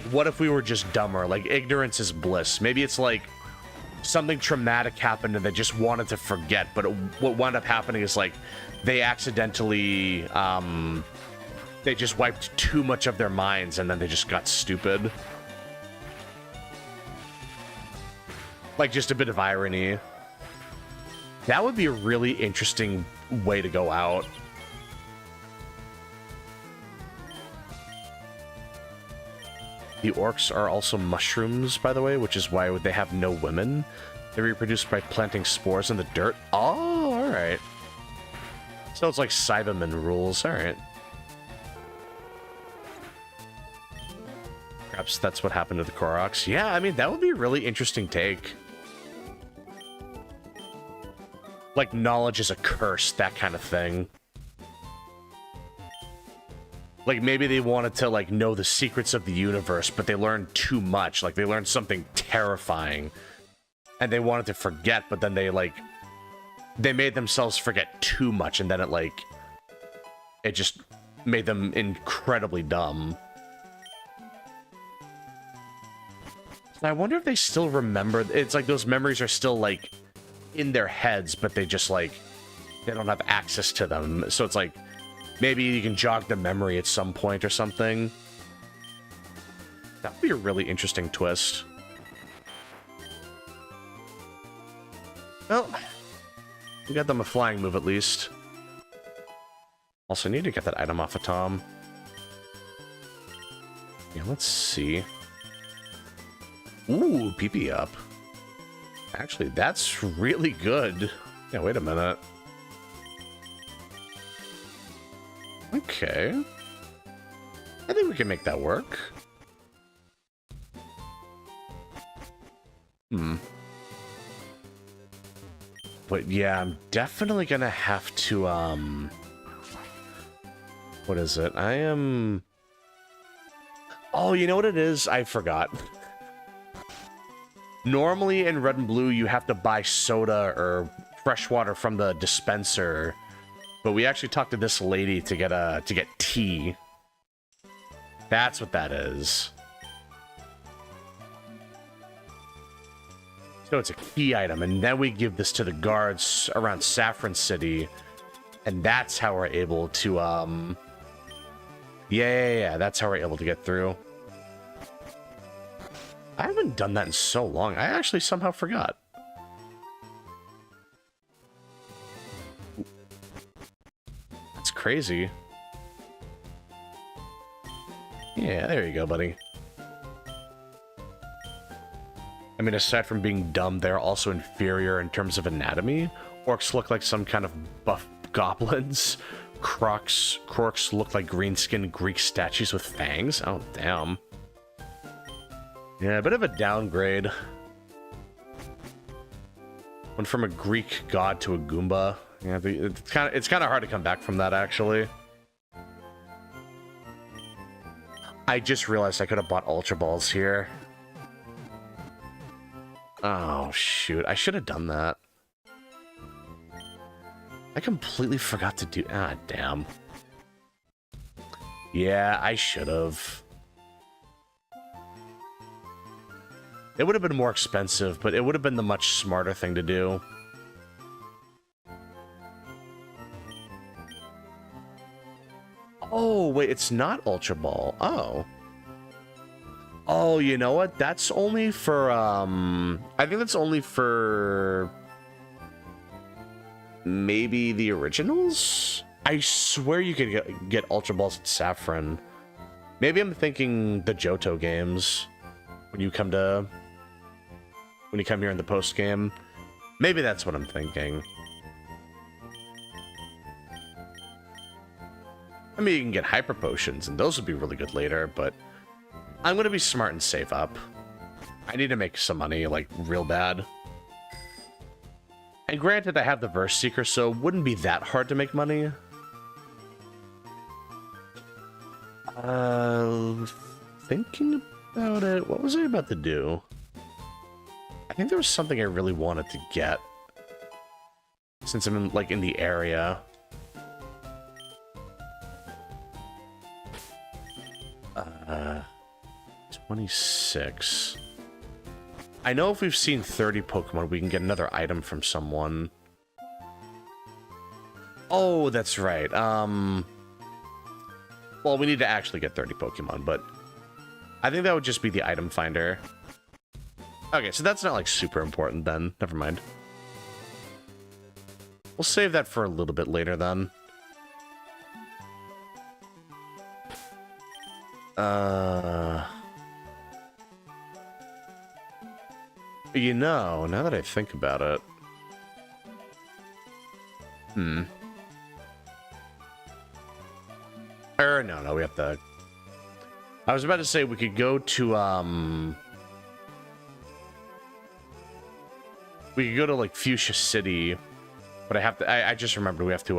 what if we were just dumber? Like, ignorance is bliss. Maybe it's like something traumatic happened and they just wanted to forget, but what wound up happening is, like, they accidentally, they just wiped too much of their minds and then they just got stupid. Like, just a bit of irony. That would be a really interesting way to go out. The orcs are also mushrooms, by the way, which is why they have no women. They reproduce by planting spores in the dirt. Oh, alright. So it's like Cyberman rules, alright. Perhaps that's what happened to the Koroks. Yeah, I mean, that would be a really interesting take. Like, knowledge is a curse, that kind of thing. Like, maybe they wanted to, like, know the secrets of the universe, but they learned too much. Like, they learned something terrifying. And they wanted to forget, but then they, like... They made themselves forget too much, and then it, like... It just made them incredibly dumb. I wonder if they still remember... It's like those memories are still, like, in their heads, but they just, like... They don't have access to them. So it's like... Maybe you can jog the memory at some point or something. That would be a really interesting twist. Well, we got them a flying move at least. Also, need to get that item off of Tom. Yeah, let's see. Ooh, PP up. Actually, that's really good. Yeah, wait a minute. Okay. I think we can make that work. But yeah, I'm definitely gonna have to, what is it? I am Oh, you know what it is? I forgot. Normally in Red and Blue, you have to buy soda or fresh water from the dispenser, but we actually talked to this lady to get tea. That's what that is. So it's a key item, and then we give this to the guards around Saffron City, and that's how we're able to, yeah, that's how we're able to get through. I haven't done that in so long. I actually somehow forgot. That's crazy. Yeah, there you go, buddy. I mean, aside from being dumb, they're also inferior in terms of anatomy. Orcs look like some kind of buff goblins. Crocs look like green-skinned Greek statues with fangs. Oh, damn. Yeah, a bit of a downgrade. Went from a Greek god to a Goomba. Yeah, it's kind of hard to come back from that, actually. I just realized I could have bought Ultra Balls here. Oh, shoot. I should have done that. I completely forgot to do... Ah, damn. Yeah, I should have. It would have been more expensive, but it would have been the much smarter thing to do. Oh, wait, it's not Ultra Ball. Oh. Oh, you know what? That's only for, I think that's only for... maybe the originals? I swear you could get Ultra Balls at Saffron. Maybe I'm thinking the Johto games. When you come here in the post game. Maybe that's what I'm thinking. I mean, you can get Hyper Potions, and those would be really good later, but I'm gonna be smart and save up. I need to make some money, like, real bad. And granted, I have the Verse Seeker, so it wouldn't be that hard to make money. Thinking about it, what was I about to do? I think there was something I really wanted to get. Since I'm in the area. 26. I know if we've seen 30 Pokemon, we can get another item from someone. Oh, that's right. Well, we need to actually get 30 Pokemon, but I think that would just be the item finder. Okay, so that's not, like, super important then. Never mind. We'll save that for a little bit later then. You know, now that I think about it... No, we have to... I was about to say we could go to, we could go to, like, Fuchsia City, but I just remembered we have to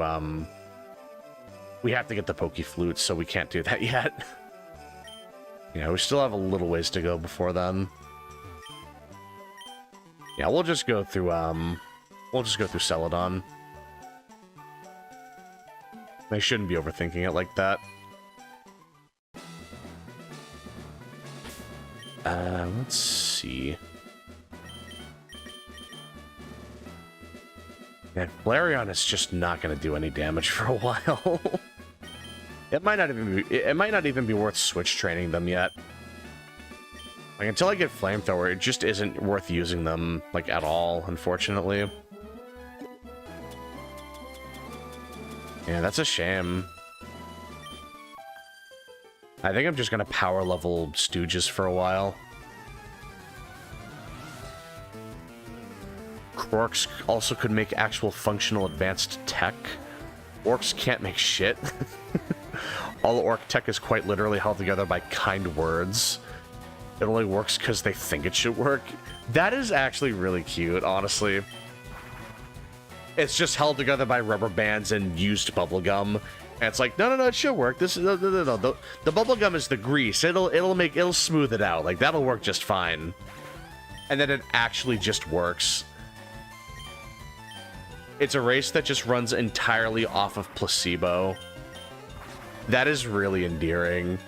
get the Poke Flute, so we can't do that yet. Yeah, we still have a little ways to go before then. Yeah, we'll just go through Celadon. I shouldn't be overthinking it like that. Let's see. Yeah, Flareon is just not going to do any damage for a while. It might not even be worth switch training them yet. Like, until I get Flamethrower, it just isn't worth using them, like, at all, unfortunately. Yeah, that's a shame. I think I'm just gonna power level Stooges for a while. Orcs also could make actual functional advanced tech. Orcs can't make shit. All orc tech is quite literally held together by kind words. It only works because they think it should work. That is actually really cute, honestly. It's just held together by rubber bands and used bubblegum. And it's like, no, it should work. This is no. The bubble gum is the grease. It'll smooth it out. Like that'll work just fine. And then it actually just works. It's a race that just runs entirely off of placebo. That is really endearing.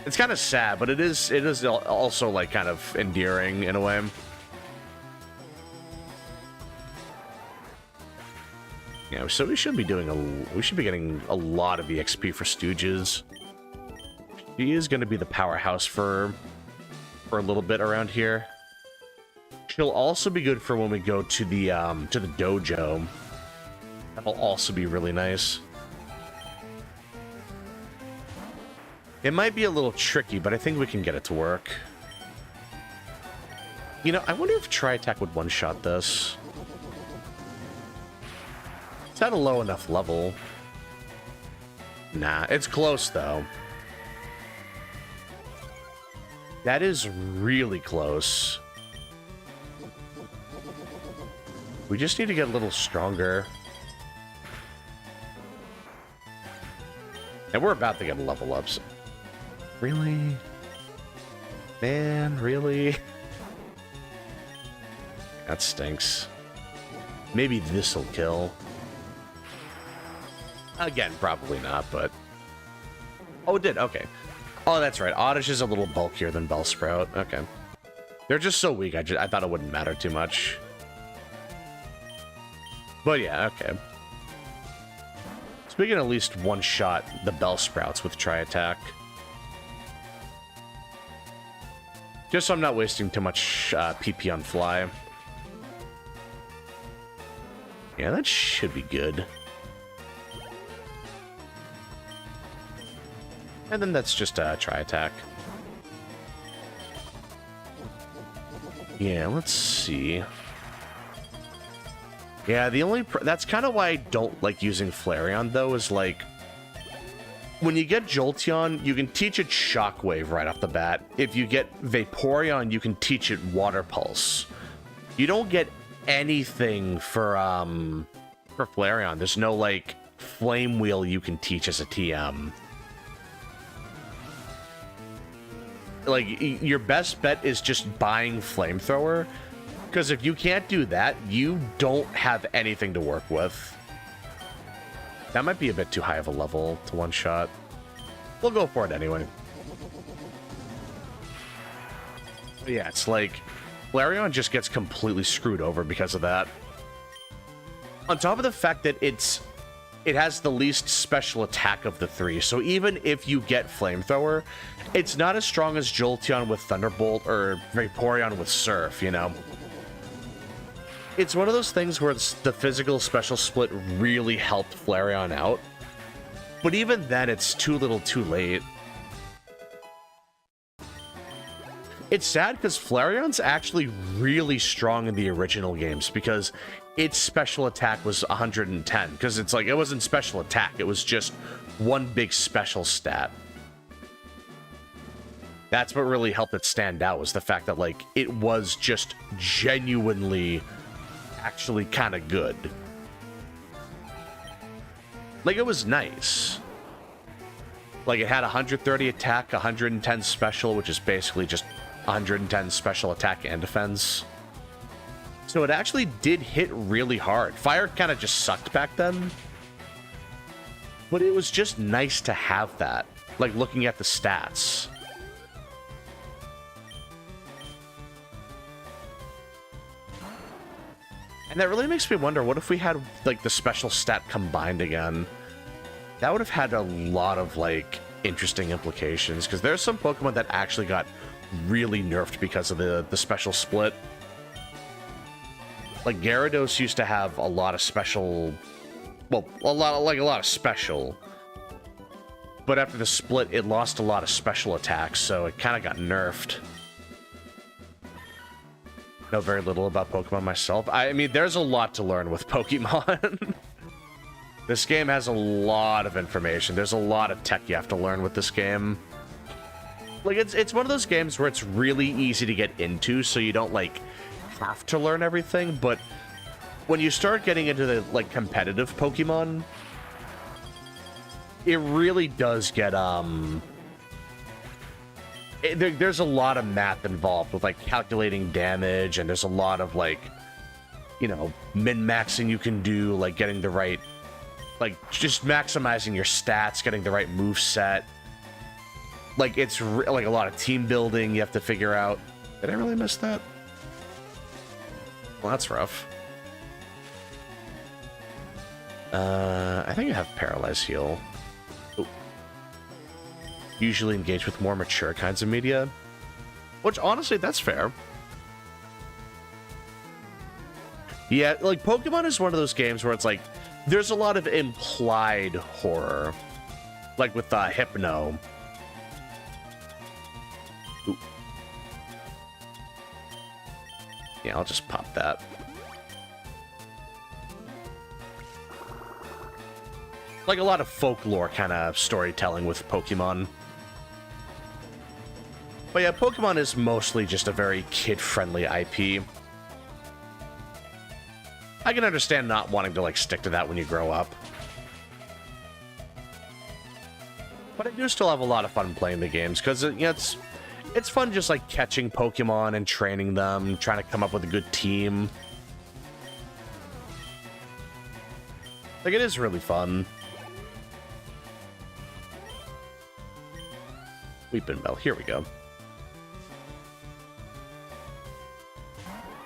It's kind of sad, but it is also like kind of endearing in a way. Yeah, so we should be getting a lot of EXP for Stooges. She is going to be the powerhouse for a little bit around here. She'll also be good for when we go to the dojo. That'll also be really nice. It might be a little tricky, but I think we can get it to work. You know, I wonder if Tri-Attack would one-shot this. It's at a low enough level. Nah, it's close, though. That is really close. We just need to get a little stronger. And we're about to get a level up. So. Really? Man, really? That stinks. Maybe this'll kill. Again, probably not, but... Oh, it did, okay. Oh, that's right. Oddish is a little bulkier than Bellsprout. Okay. They're just so weak, I thought it wouldn't matter too much. But yeah, okay. So we can at least one-shot the Bellsprouts with Tri-Attack. Just so I'm not wasting too much PP on Fly. Yeah, that should be good. And then that's just Tri-Attack. Yeah, let's see. Yeah, the only... that's kind of why I don't like using Flareon, though, is like... when you get Jolteon, you can teach it Shockwave right off the bat. If you get Vaporeon, you can teach it Water Pulse. You don't get anything for Flareon. There's no, like, Flame Wheel you can teach as a TM. Like, your best bet is just buying Flamethrower, because if you can't do that, you don't have anything to work with. That might be a bit too high of a level to one-shot. We'll go for it anyway. But yeah, it's like... Flareon just gets completely screwed over because of that. On top of the fact that it has the least special attack of the three, so even if you get Flamethrower, it's not as strong as Jolteon with Thunderbolt or Vaporeon with Surf, you know? It's one of those things where the physical special split really helped Flareon out. But even then, it's too little too late. It's sad because Flareon's actually really strong in the original games because its special attack was 110. Because it's like, it wasn't special attack, it was just one big special stat. That's what really helped it stand out, was the fact that, like, it was just genuinely actually kind of good. Like, it was nice. Like, it had 130 attack, 110 special, which is basically just 110 special attack and defense. So it actually did hit really hard. Fire kind of just sucked back then. But it was just nice to have that. Like, looking at the stats. And that really makes me wonder, what if we had, like, the special stat combined again? That would have had a lot of, like, interesting implications, because there's some Pokemon that actually got really nerfed because of the special split. Like, Gyarados used to have a lot of special... well, a lot of special. But after the split, it lost a lot of special attacks, so it kind of got nerfed. Know very little about Pokemon myself. I mean, there's a lot to learn with Pokemon. This game has a lot of information. There's a lot of tech you have to learn with this game. Like, it's one of those games where it's really easy to get into, so you don't, like, have to learn everything, but when you start getting into the, like, competitive Pokemon, it really does get there's a lot of math involved with like calculating damage, and there's a lot of like, you know, min-maxing you can do, like getting the right, like just maximizing your stats, getting the right move set. Like it's like a lot of team building you have to figure out. Did I really miss that? Well, that's rough. I think I have Paralyze Heal. Ooh. Usually engage with more mature kinds of media. Which, honestly, that's fair. Yeah, like, Pokemon is one of those games where it's like, there's a lot of implied horror. Like with Hypno. Ooh. Yeah, I'll just pop that. Like a lot of folklore kind of storytelling with Pokemon. But yeah, Pokemon is mostly just a very kid-friendly IP. I can understand not wanting to like stick to that when you grow up. But I do still have a lot of fun playing the games, because you know, it's fun just like catching Pokemon and training them, trying to come up with a good team. Like, it is really fun. Weepinbell, here we go.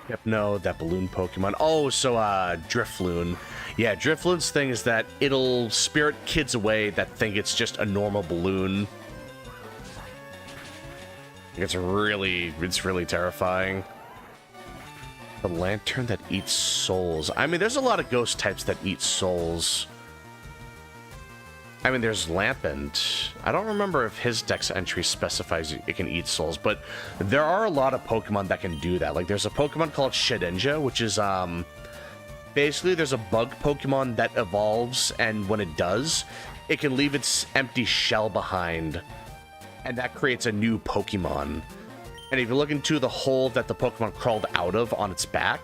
Yep, no, that balloon Pokemon. Oh, so, Drifloon. Yeah, Drifloon's thing is that it'll spirit kids away that think it's just a normal balloon. It's really terrifying. The Lantern that eats souls. I mean, there's a lot of ghost types that eat souls. I mean, there's Lampent. I don't remember if his dex entry specifies it can eat souls, but there are a lot of Pokemon that can do that. Like, there's a Pokemon called Shedinja, which is, basically there's a bug Pokemon that evolves, and when it does, it can leave its empty shell behind, and that creates a new Pokemon. And if you look into the hole that the Pokemon crawled out of on its back,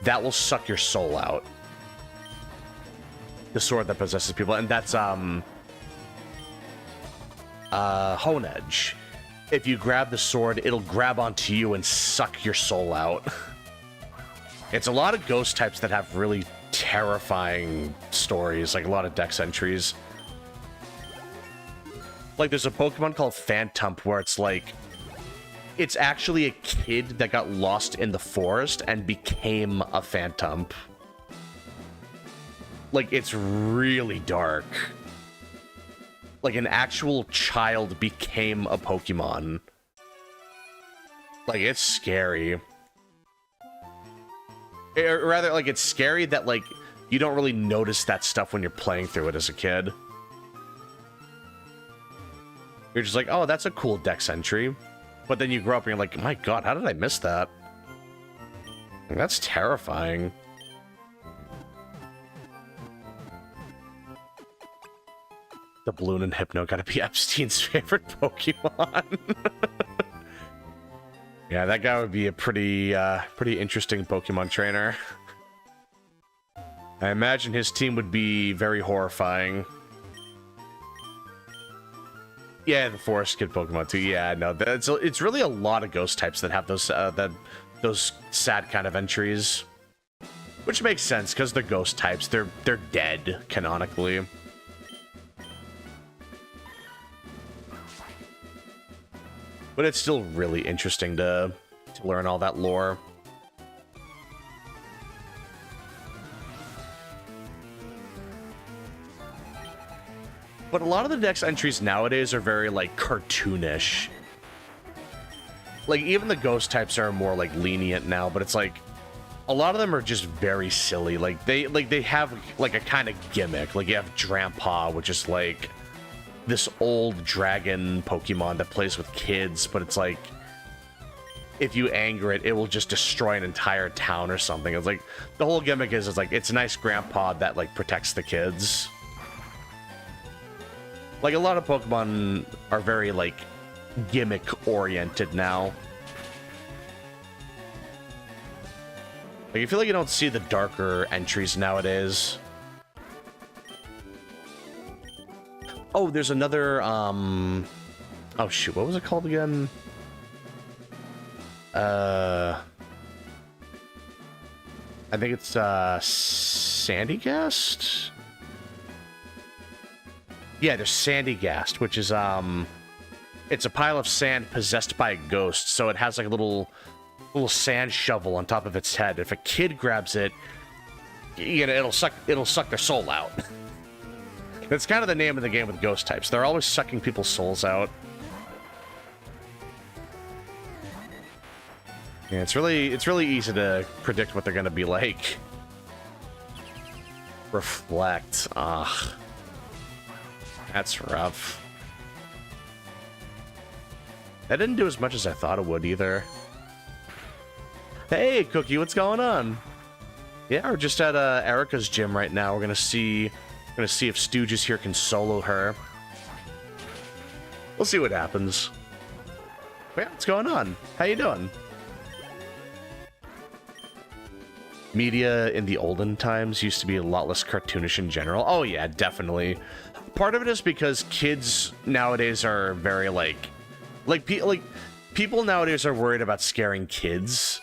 that will suck your soul out. The sword that possesses people, and that's, Honedge. If you grab the sword, it'll grab onto you and suck your soul out. It's a lot of ghost types that have really terrifying stories, like a lot of dex entries. Like, there's a Pokemon called Phantump where it's like, it's actually a kid that got lost in the forest and became a Phantump. Like, it's really dark. Like, an actual child became a Pokemon. Like, it's scary. Or rather, like, it's scary that, like, you don't really notice that stuff when you're playing through it as a kid. You're just like, oh, that's a cool dex entry. But then you grow up and you're like, my god, how did I miss that? Like, that's terrifying. The Balloon and Hypno gotta be Epstein's favorite Pokemon. Yeah, that guy would be a pretty interesting Pokemon trainer. I imagine his team would be very horrifying. Yeah, the Forest Kid Pokemon too. Yeah, no, it's really a lot of ghost types that have those sad kind of entries, which makes sense because they're ghost types. They're dead canonically. But it's still really interesting to learn all that lore. But a lot of the dex entries nowadays are very, like, cartoonish. Like, even the ghost types are more, like, lenient now, but it's like, a lot of them are just very silly. Like, they have, like, a kind of gimmick. Like, you have Drampa, which is, like, this old dragon Pokemon that plays with kids, but it's like, if you anger it, it will just destroy an entire town or something. It's like, the whole gimmick is like, it's a nice grandpa that, like, protects the kids. Like, a lot of Pokemon are very, like, gimmick-oriented now. Like, I feel like you don't see the darker entries nowadays. Oh, there's another, oh shoot, what was it called again? I think it's, Sandygast? Yeah, there's Sandygast, which is, it's a pile of sand possessed by a ghost, so it has like a little sand shovel on top of its head. If a kid grabs it, you know, it'll suck their soul out. That's kind of the name of the game with ghost types. They're always sucking people's souls out. Yeah, it's really easy to predict what they're gonna be like. Reflect. Ugh. That's rough. That didn't do as much as I thought it would either. Hey, Cookie, what's going on? Yeah, we're just at Erica's gym right now. We're gonna see if Stooges here can solo her. We'll see what happens. But yeah, what's going on? How you doing? Media in the olden times used to be a lot less cartoonish in general. Oh yeah, definitely. Part of it is because kids nowadays are very people nowadays are worried about scaring kids.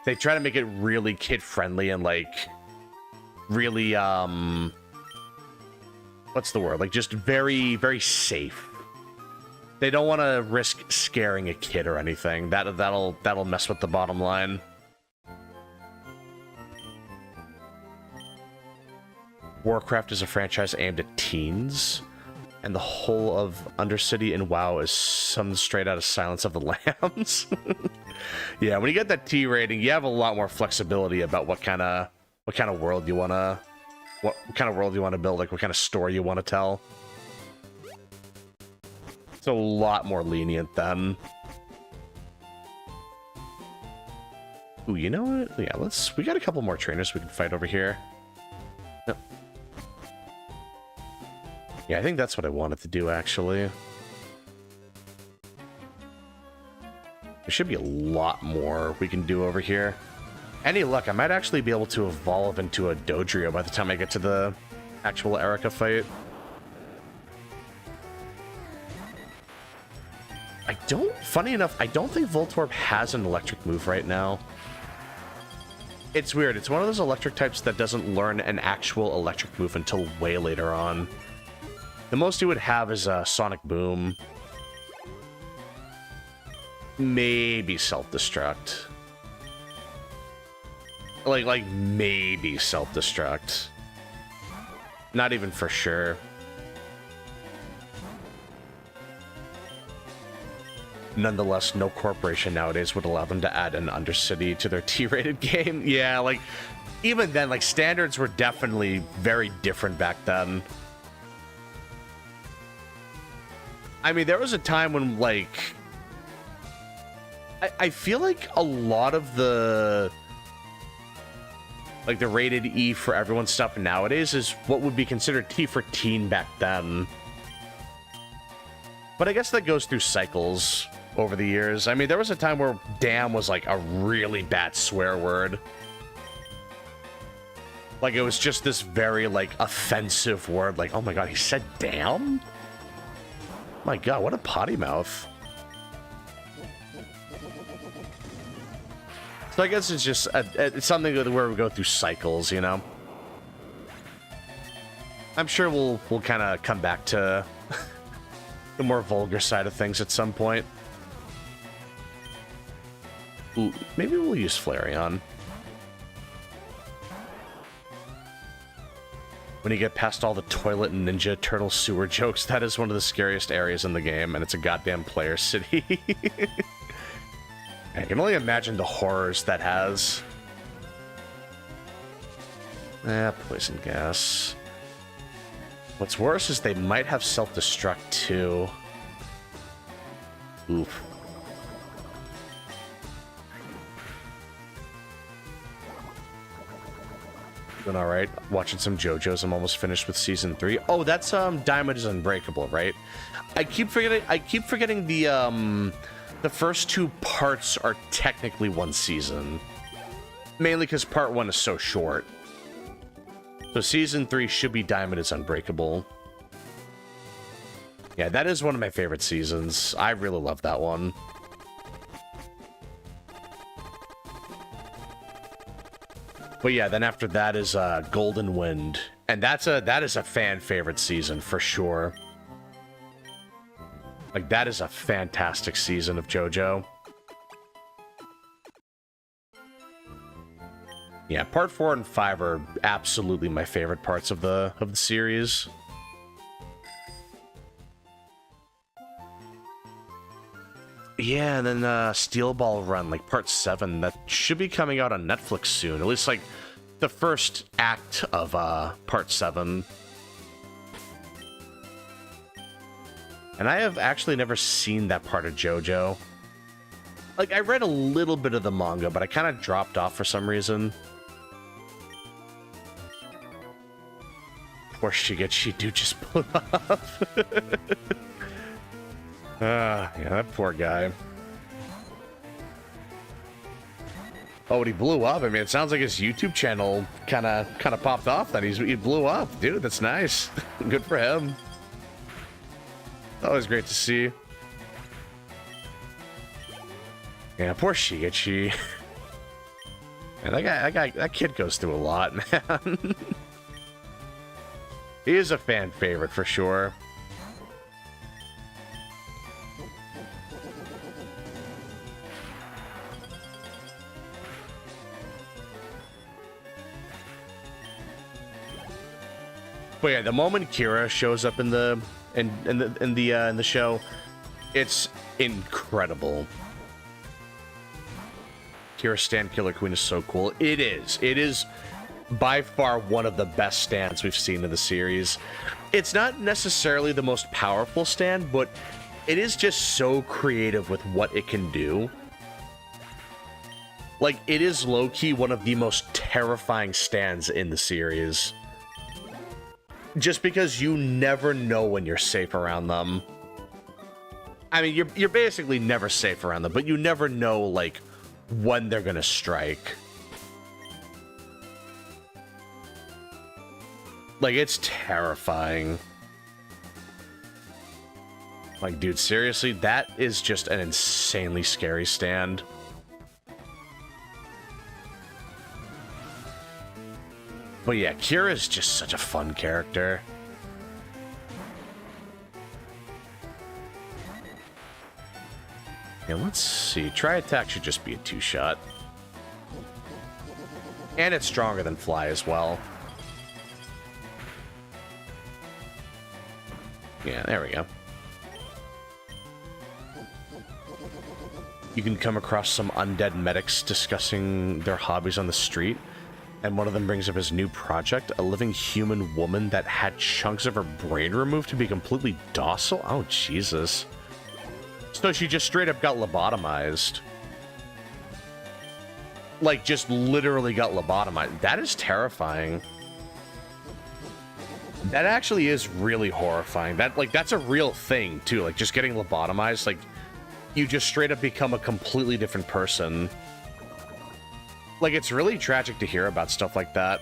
They try to make it really kid friendly and like really what's the word? Like just very, very safe. They don't want to risk scaring a kid or anything. That'll mess with the bottom line. Warcraft is a franchise aimed at teens, and the whole of Undercity and WoW is some straight out of Silence of the Lambs. Yeah, when you get that T rating, you have a lot more flexibility about what kind of world you wanna build, like what kind of story you want to tell. It's a lot more lenient then. Ooh, you know what? Yeah, we got a couple more trainers we can fight over here. Yep. Yeah, I think that's what I wanted to do, actually. There should be a lot more we can do over here. Any luck, I might actually be able to evolve into a Dodrio by the time I get to the actual Erica fight. Funny enough, I don't think Voltorb has an electric move right now. It's weird. It's one of those electric types that doesn't learn an actual electric move until way later on. The most he would have is a Sonic Boom. Maybe Self-Destruct. Like maybe Self-Destruct. Not even for sure. Nonetheless, no corporation nowadays would allow them to add an Undercity to their T-rated game. Yeah, like, even then, like, standards were definitely very different back then. I mean, there was a time when, like... I feel like a lot of the... like, the rated E for everyone stuff nowadays is what would be considered T for teen back then. But I guess that goes through cycles over the years. I mean, there was a time where damn was like a really bad swear word. Like, it was just this very, like, offensive word. Like, oh my god, he said damn? My god, what a potty mouth. So I guess it's just, it's something where we go through cycles, you know? I'm sure we'll kind of come back to the more vulgar side of things at some point. Ooh, maybe we'll use Flareon. When you get past all the toilet and Ninja Turtle sewer jokes, that is one of the scariest areas in the game, and it's a goddamn player city. I can only imagine the horrors that has. Poison gas. What's worse is they might have self-destruct too. Oof. Doing all right. Watching some JoJo's. I'm almost finished with season 3. Oh, that's Diamond is Unbreakable, right? I keep forgetting the first 2 parts are technically one season. Mainly because part 1 is so short. So season 3 should be Diamond is Unbreakable. Yeah, that is one of my favorite seasons. I really love that one. But yeah, then after that is Golden Wind, and that is a fan favorite season for sure. Like, that is a fantastic season of JoJo. Yeah, part 4 and 5 are absolutely my favorite parts of the series. Yeah, and then Steel Ball Run, like part 7, that should be coming out on Netflix soon. At least like the first act of part 7. And I have actually never seen that part of JoJo. Like, I read a little bit of the manga, but I kind of dropped off for some reason. Poor Shigechi, dude just blew up. Yeah, that poor guy. Oh, but he blew up. I mean, it sounds like his YouTube channel kind of popped off. Then he blew up, dude. That's nice. Good for him. Always great to see. Yeah, poor Shigechi. Man, that kid goes through a lot, man. He is a fan favorite for sure. But yeah, the moment Kira shows up in the show, it's incredible. Kira stand Killer Queen is so cool. It is by far one of the best stands we've seen in the series. It's not necessarily the most powerful stand, but it is just so creative with what it can do. Like, it is low-key one of the most terrifying stands in the series. Just because you never know when you're safe around them. I mean, you're basically never safe around them, but you never know, like, when they're gonna strike. Like, it's terrifying. Like, dude, seriously, that is just an insanely scary stand. But yeah, Kira is just such a fun character. Yeah, let's see. Tri-Attack should just be a 2-shot. And it's stronger than Fly as well. Yeah, there we go. You can come across some undead medics discussing their hobbies on the street. And one of them brings up his new project, a living human woman that had chunks of her brain removed to be completely docile. Oh, Jesus. So she just straight up got lobotomized. Like, just literally got lobotomized. That is terrifying. That actually is really horrifying. That's a real thing, too. Like, just getting lobotomized, like, you just straight up become a completely different person. Like, it's really tragic to hear about stuff like that.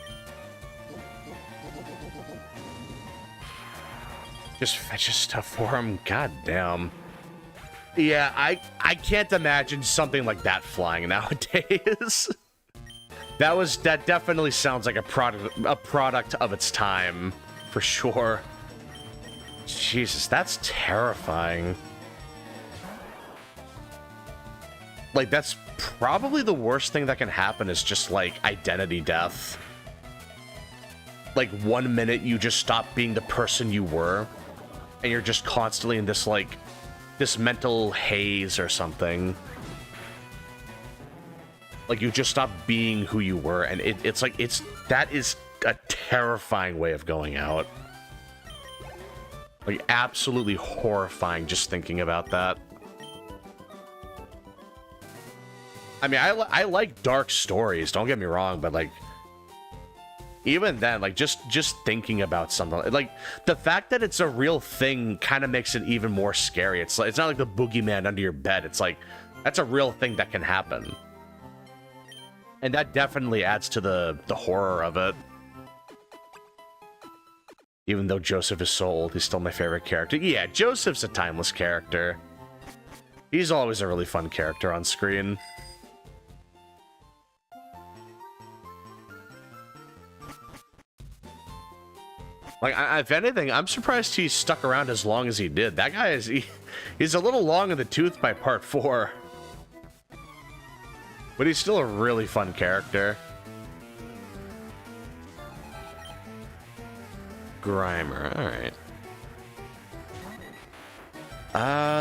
Just fetch his stuff for him. God damn. Yeah, I can't imagine something like that flying nowadays. That definitely sounds like a product of its time, for sure. Jesus, that's terrifying. Like, that's probably the worst thing that can happen is just, like, identity death. Like, 1 minute you just stop being the person you were, and you're just constantly in this, like, this mental haze or something. Like, you just stop being who you were, and that is a terrifying way of going out. Like, absolutely horrifying just thinking about that. I mean, I like dark stories, don't get me wrong, but, like, even then, like, just thinking about something, like, the fact that it's a real thing kind of makes it even more scary. It's not like the boogeyman under your bed. It's like, that's a real thing that can happen. And that definitely adds to the horror of it. Even though Joseph is so old, he's still my favorite character. Yeah, Joseph's a timeless character. He's always a really fun character on screen. Like, if anything, I'm surprised he stuck around as long as he did. That guy is... he's a little long in the tooth by part 4. But he's still a really fun character. Grimer, alright.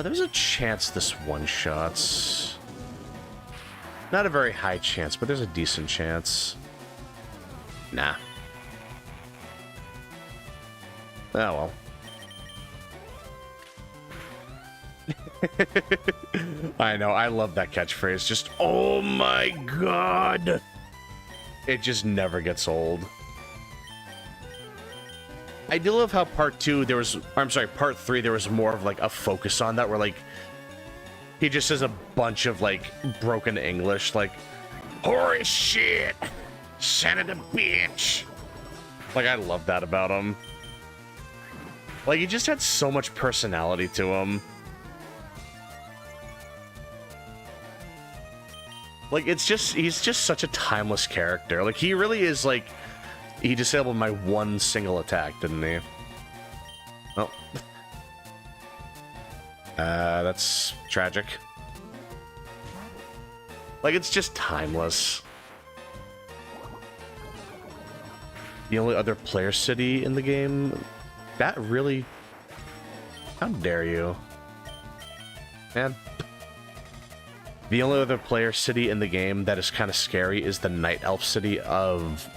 There's a chance this one-shots. Not a very high chance, but there's a decent chance. Nah. Oh, well. I know, I love that catchphrase. Just, oh my god! It just never gets old. I do love how part 2, there was... I'm sorry, part 3, there was more of, like, a focus on that, where, like, he just says a bunch of, like, broken English, like, holy shit! Son of a bitch! Like, I love that about him. Like, he just had so much personality to him. Like, it's just... he's just such a timeless character. Like, he really is, like... He disabled my one single attack, didn't he? Oh. That's tragic. Like, it's just timeless. The only other player city in the game? That really... How dare you? Man. The only other player city in the game that is kind of scary is the Night Elf city of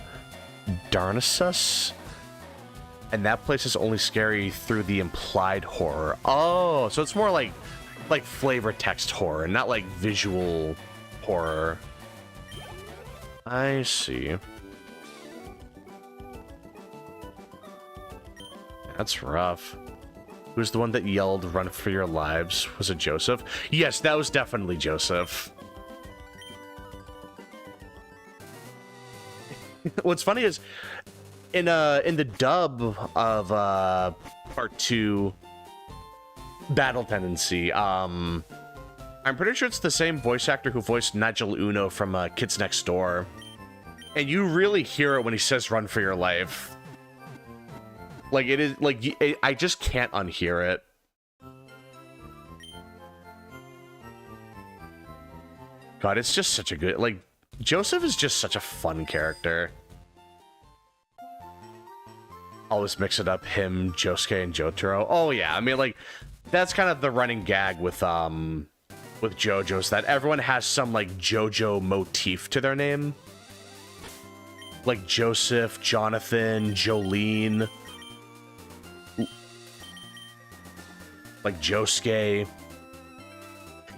Darnassus, and that place is only scary through the implied horror. Oh, so it's more like flavor text horror, not like visual horror. I see. That's rough. Who's the one that yelled, "Run for your lives"? Was it Joseph? Yes, that was definitely Joseph. What's funny is, in the dub of part 2, Battle Tendency, I'm pretty sure it's the same voice actor who voiced Nigel Uno from Kids Next Door, and you really hear it when he says "Run for your life." Like, it is like I just can't unhear it. God, it's just such a good, like, Joseph is just such a fun character. Always mix it up, him, Josuke, and Jotaro. Oh yeah, I mean, like, that's kind of the running gag with JoJo's, that everyone has some, like, JoJo motif to their name. Like Joseph, Jonathan, Jolene, like Josuke.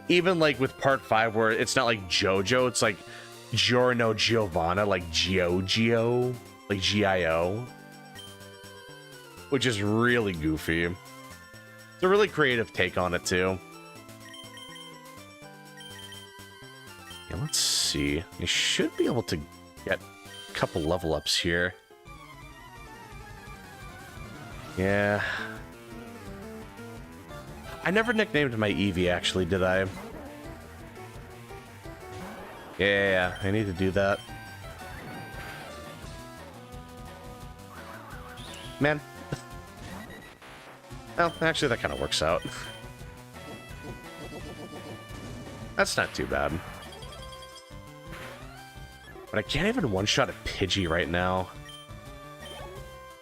Even, like, with part 5, where it's not like JoJo, it's like Giorno Giovanna, like Gio, like G-I-O. Which is really goofy. It's a really creative take on it, too. Yeah, let's see. You should be able to get a couple level ups here. Yeah. I never nicknamed my Eevee, actually, did I? Yeah, I need to do that. Man. Well, actually, that kind of works out. That's not too bad. But I can't even one-shot a Pidgey right now.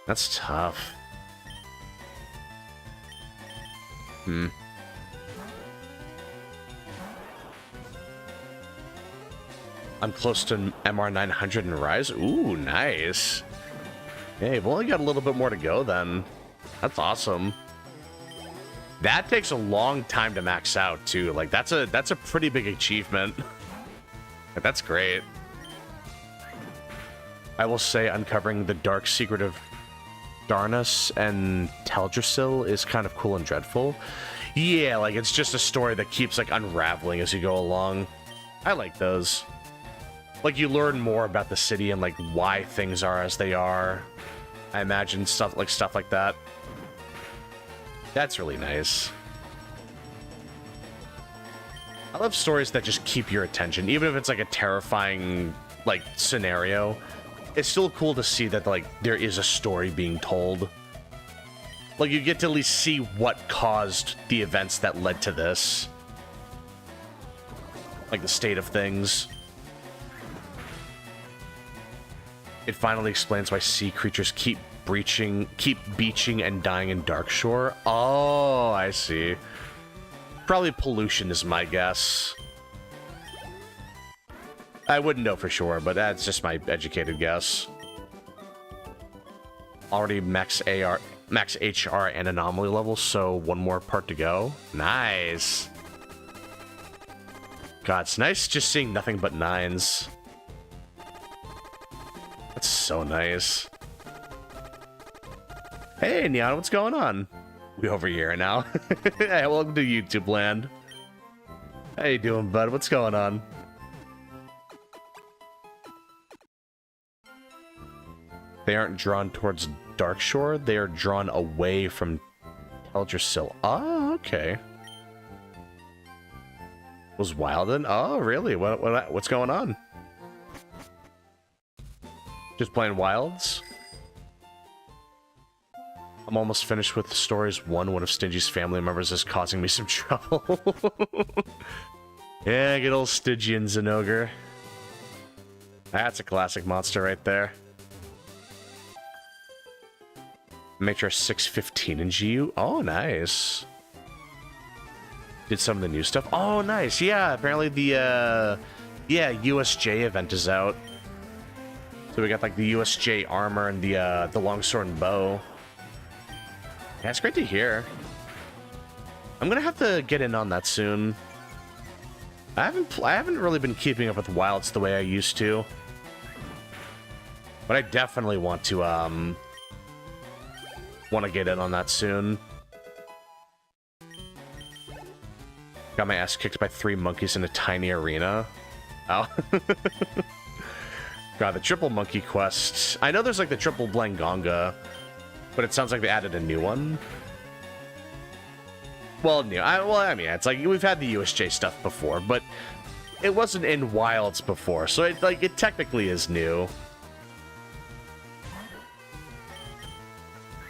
That's tough. I'm close to MR900 in Rise. Ooh, nice. Hey, we've only got a little bit more to go then. That's awesome. That takes a long time to max out too. Like, that's a pretty big achievement. That's great. I will say uncovering the dark secret of Darnus and Teldrassil is kind of cool and dreadful. Yeah, like, it's just a story that keeps, like, unraveling as you go along. I like those. Like, you learn more about the city and, like, why things are as they are. I imagine stuff like that. That's really nice. I love stories that just keep your attention, even if it's like a terrifying like scenario. It's still cool to see that like there is a story being told. Like you get to at least see what caused the events that led to this. Like the state of things. It finally explains why sea creatures keep beaching and dying in Darkshore. Oh, I see. Probably pollution is my guess. I wouldn't know for sure, but that's just my educated guess. Already max HR and anomaly level, so one more part to go. Nice. God, it's nice just seeing nothing but 9s. That's so nice. Hey, Neon, what's going on? We over here now. Hey, welcome to YouTube land. How you doing, bud? What's going on? They aren't drawn towards Darkshore. They are drawn away from Teldrassil. Oh, okay. Was Wilden? Oh, really? What's going on? Just playing Wilds? I'm almost finished with stories 1. One of Stingy's family members is causing me some trouble. Yeah, good old Stygian Zinogre. That's a classic monster right there. Matrix 615 in GU. Oh, nice. Did some of the new stuff. Oh, nice. Yeah, apparently the USJ event is out. So we got like the USJ armor and the longsword and bow. Yeah, it's great to hear. I'm gonna have to get in on that soon. I haven't really been keeping up with Wilds the way I used to. But I definitely want to get in on that soon. Got my ass kicked by 3 monkeys in a tiny arena. Oh. God, the triple monkey quest. I know there's like the triple Blangonga, but it sounds like they added a new one. Well, I mean, it's like we've had the USJ stuff before, but it wasn't in Wilds before, so it technically is new.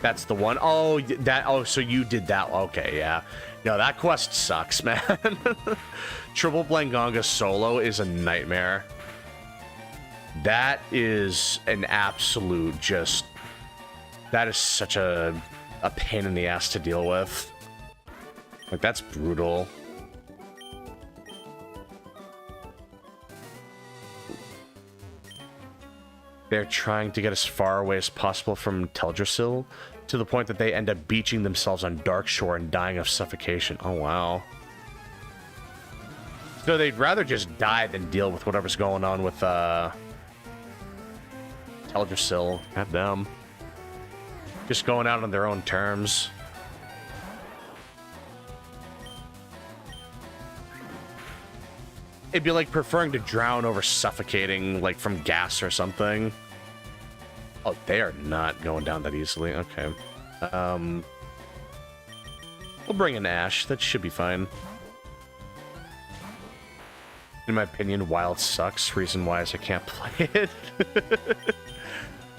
That's the one. Oh, so you did that. Okay, yeah. No, that quest sucks, man. Triple Blangonga solo is a nightmare. That is an absolute just... That is such a pain in the ass to deal with. Like, that's brutal. They're trying to get as far away as possible from Teldrassil, to the point that they end up beaching themselves on Darkshore and dying of suffocation. Oh, wow. So they'd rather just die than deal with whatever's going on with, Teldrassil. God damn. Just going out on their own terms. It'd be like preferring to drown over suffocating, like from gas or something. Oh, they are not going down that easily. Okay. We'll bring in Ash. That should be fine. In my opinion, Wild sucks. Reason why is I can't play it.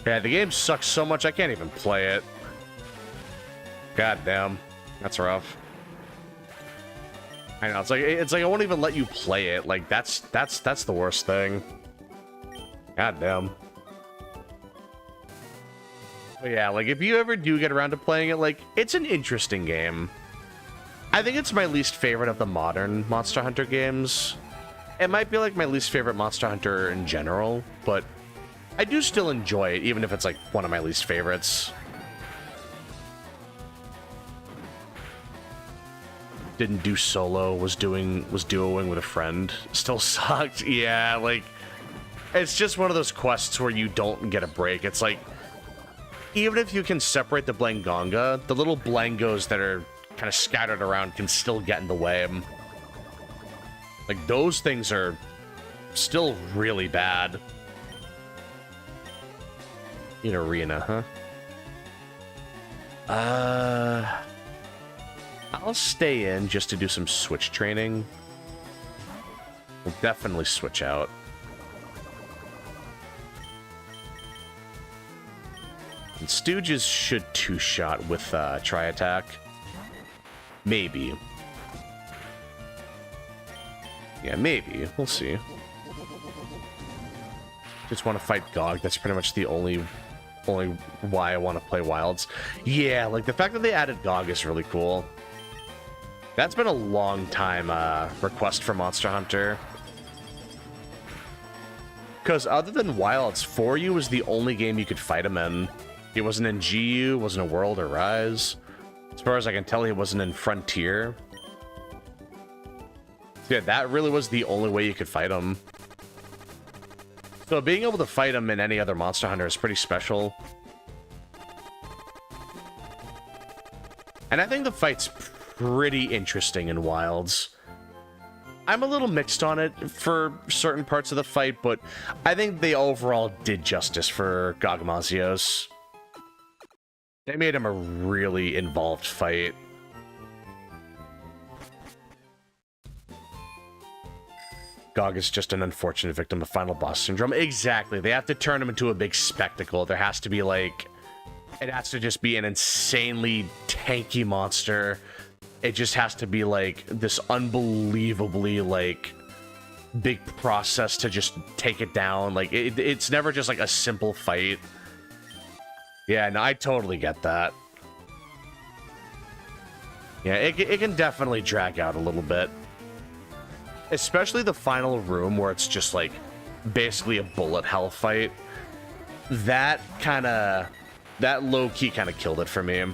Yeah, the game sucks so much I can't even play it. God damn. That's rough. I know, it's like I won't even let you play it. Like that's the worst thing. God damn. But yeah, like if you ever do get around to playing it, like it's an interesting game. I think it's my least favorite of the modern Monster Hunter games. It might be like my least favorite Monster Hunter in general, but I do still enjoy it, even if it's like one of my least favorites. Didn't do solo, was duoing with a friend. Still sucked. Yeah, like it's just one of those quests where you don't get a break. It's like even if you can separate the Blangonga, the little Blangos that are kind of scattered around can still get in the way. Like those things are still really bad. In arena, huh? I'll stay in just to do some switch training. We'll definitely switch out. And Stooges should two-shot with Tri-Attack. Maybe. Yeah, maybe. We'll see. Just want to fight Gog. That's pretty much the only why I want to play Wilds. Yeah, like the fact that they added Gog is really cool. That's been a long time request for Monster Hunter. Because other than Wilds, 4U was the only game you could fight him in. He wasn't in GU, wasn't in World or Rise. As far as I can tell, he wasn't in Frontier. So yeah, that really was the only way you could fight him. So being able to fight him in any other Monster Hunter is pretty special. And I think the fight's pretty interesting in Wilds. I'm a little mixed on it for certain parts of the fight, but I think they overall did justice for Gogamazios. They made him a really involved fight. Gog is just an unfortunate victim of Final Boss Syndrome. Exactly. They have to turn him into a big spectacle. There has to be, like... It has to just be an insanely tanky monster. It just has to be, like, this unbelievably, like, big process to just take it down. Like, it's never just, like, a simple fight. Yeah, no, I totally get that. Yeah, it can definitely drag out a little bit. Especially the final room where it's just, like, basically a bullet hell fight. That low-key kind of killed it for me.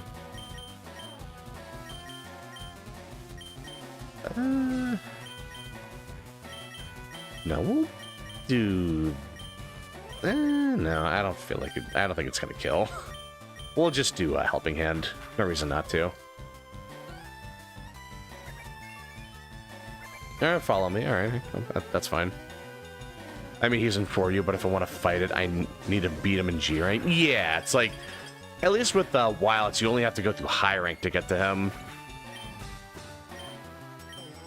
No, we'll do... no, I don't feel like it. I don't think it's gonna kill. We'll just do a Helping Hand. No reason not to. Alright, follow me. Alright, that's fine. I mean, he's in 4U, but if I want to fight it, I need to beat him in G rank. Yeah, it's like... At least with Wilds, you only have to go through high rank to get to him.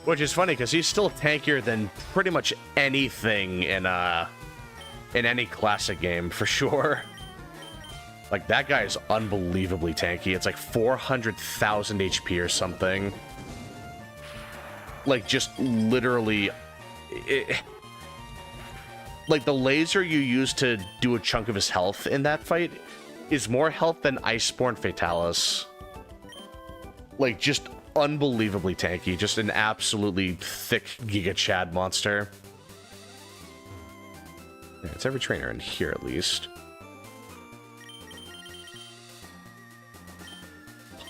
Which is funny, because he's still tankier than pretty much anything in any classic game, for sure. Like, that guy is unbelievably tanky. It's like 400,000 HP or something. Like, just literally... like, the laser you use to do a chunk of his health in that fight is more health than Iceborne Fatalis. Like, just unbelievably tanky. Just an absolutely thick Giga Chad monster. Yeah, it's every trainer in here, at least.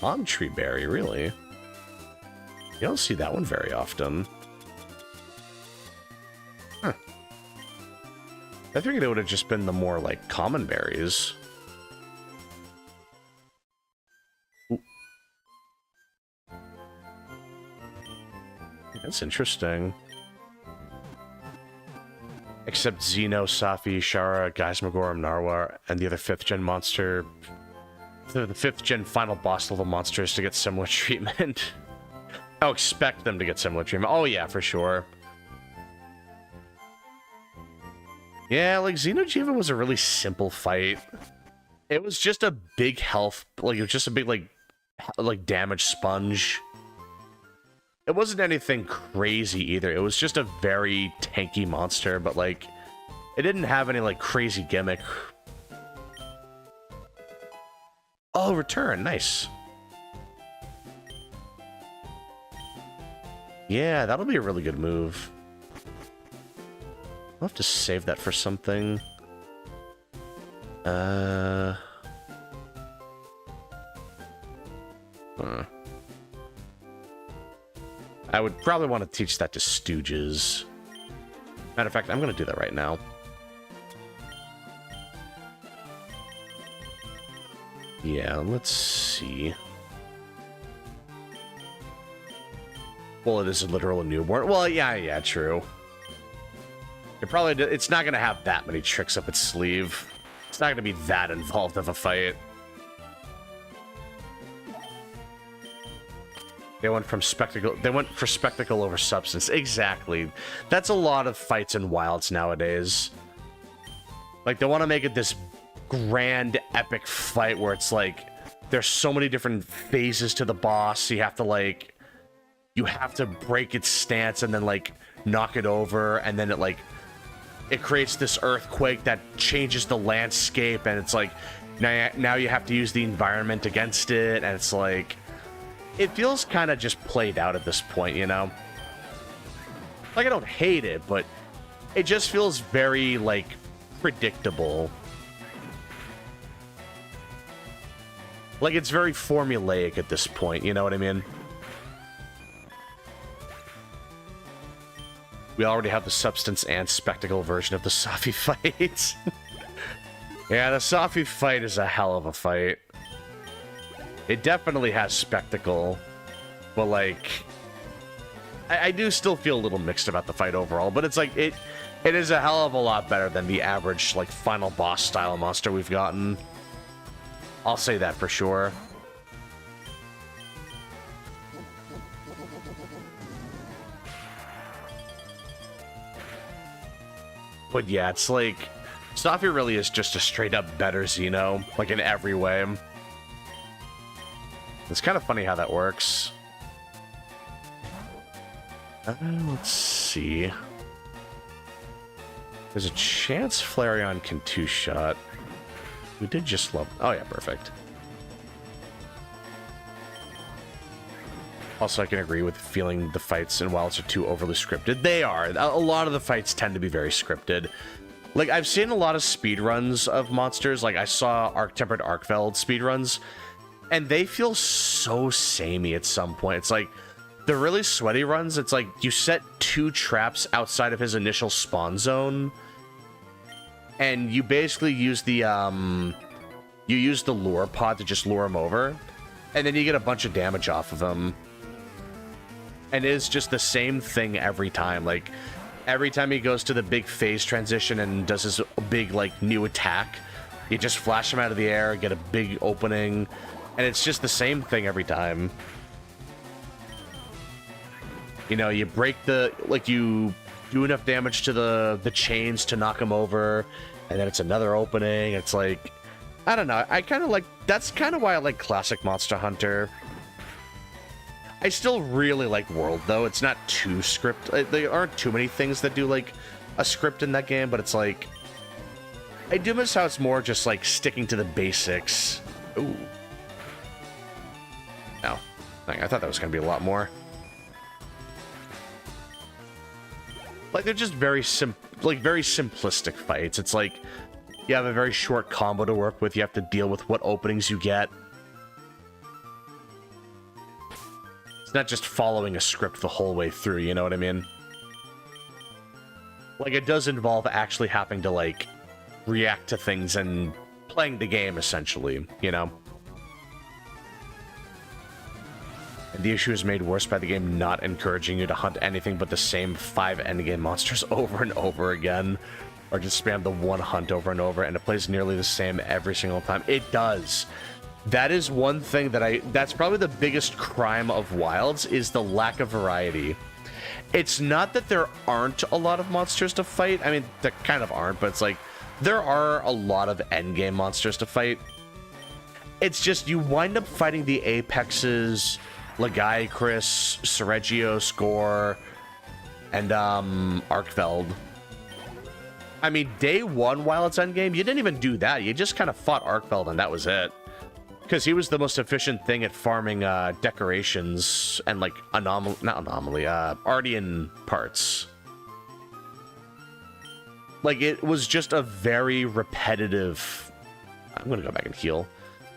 Palm Tree Berry, really? You don't see that one very often. Huh. I figured it would have just been the more, like, common berries. Ooh. That's interesting. Except Xeno, Safi, Shara, Geismagorum, Narwa, and the other 5th gen monster... The 5th gen final boss level monsters to get similar treatment. Oh, expect them to get similar treatment. Oh, yeah, for sure. Yeah, like, Xeno'jiiva was a really simple fight. It was just a big health... Like, it was just a big, like damage sponge. It wasn't anything crazy, either. It was just a very tanky monster, but, like... It didn't have any, like, crazy gimmick. Oh, return. Nice. Yeah, that'll be a really good move. I'll have to save that for something. Huh. I would probably want to teach that to Stooges. Matter of fact, I'm going to do that right now. Yeah, let's see. Well, it is a literal newborn. Well, yeah, true. It's not going to have that many tricks up its sleeve. It's not going to be that involved of a fight. They went from spectacle. They went for spectacle over substance. Exactly. That's a lot of fights in Wilds nowadays. Like, they want to make it this grand, epic fight where it's like there's so many different phases to the boss. You have to like, you have to break its stance and then like knock it over, and then it creates this earthquake that changes the landscape, and it's like now you have to use the environment against it, and it's like it feels kind of just played out at this point, you know? Like, I don't hate it, but it just feels very like predictable. Like, it's very formulaic at this point, you know what I mean? We already have the substance and spectacle version of the Safi fight. Yeah, the Safi fight is a hell of a fight. It definitely has spectacle, but like, I do still feel a little mixed about the fight overall, but it's like, it is a hell of a lot better than the average, like, final boss style monster we've gotten. I'll say that for sure. But yeah, it's like, Safi really is just a straight up better Xeno, like in every way. It's kind of funny how that works. Let's see. There's a chance Flareon can two-shot. We did just love... Oh yeah, perfect. Also, I can agree with feeling the fights in Wilds are too overly scripted. They are. A lot of the fights tend to be very scripted. Like, I've seen a lot of speedruns of monsters. Like, I saw Arc-Tempered Arkfeld speedruns, and they feel so samey at some point. It's like, the really sweaty runs, it's like, you set 2 traps outside of his initial spawn zone, and you basically use the, you use the lure pod to just lure him over, and then you get a bunch of damage off of him. And it is just the same thing every time. Like, every time he goes to the big phase transition and does his big, like, new attack, you just flash him out of the air, get a big opening, and it's just the same thing every time. You know, you break the, like, you do enough damage to the chains to knock him over, and then it's another opening. It's like, I don't know, I kind of like, that's kind of why I like classic Monster Hunter. I still really like World, though. It's not too script. There aren't too many things that do, like, a script in that game, but it's like, I do miss how it's more just, like, sticking to the basics. Ooh. No. I thought that was going to be a lot more. Like, they're just very very simplistic fights. It's like, you have a very short combo to work with. You have to deal with what openings you get. It's not just following a script the whole way through, you know what I mean? Like, it does involve actually having to, like, react to things and playing the game, essentially, you know? And the issue is made worse by the game not encouraging you to hunt anything but the same 5 endgame monsters over and over again, or just spam the one hunt over and over, and it plays nearly the same every single time. It does. That is one thing that that's probably the biggest crime of Wilds, is the lack of variety. It's not that there aren't a lot of monsters to fight. I mean, there kind of aren't, but it's like, there are a lot of endgame monsters to fight. It's just, you wind up fighting the Apexes, Lagiacrus, Ceregios, Gore, and Arkfeld. I mean, day 1 Wilds endgame, you didn't even do that. You just kind of fought Arkfeld, and that was it. Because he was the most efficient thing at farming decorations and, like, Ardean parts. Like, it was just a very repetitive... I'm gonna go back and heal.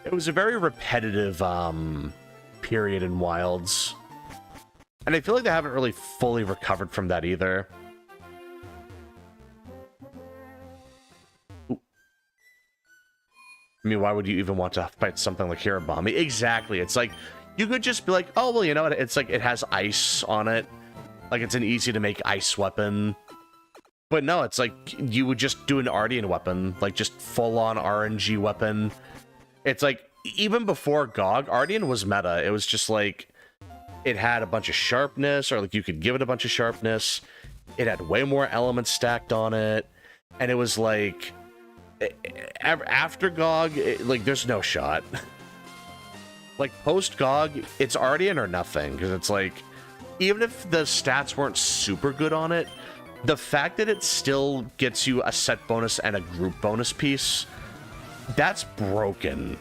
It was a very repetitive period in Wilds. And I feel like they haven't really fully recovered from that either. I mean, why would you even want to fight something like Hirabami? Exactly. It's like, you could just be like, oh, well, you know what? It's like, it has ice on it. Like, it's an easy to make ice weapon. But no, it's like, you would just do an Ardean weapon. Like, just full-on RNG weapon. It's like, even before GOG, Ardean was meta. It was just like, It had a bunch of sharpness, or like you could give it a bunch of sharpness. It had way more elements stacked on it, and it was like after GOG, like there's no shot. Like post GOG, it's Ardean or nothing, because it's like even if the stats weren't super good on it, the fact that it still gets you a set bonus and a group bonus piece, that's broken.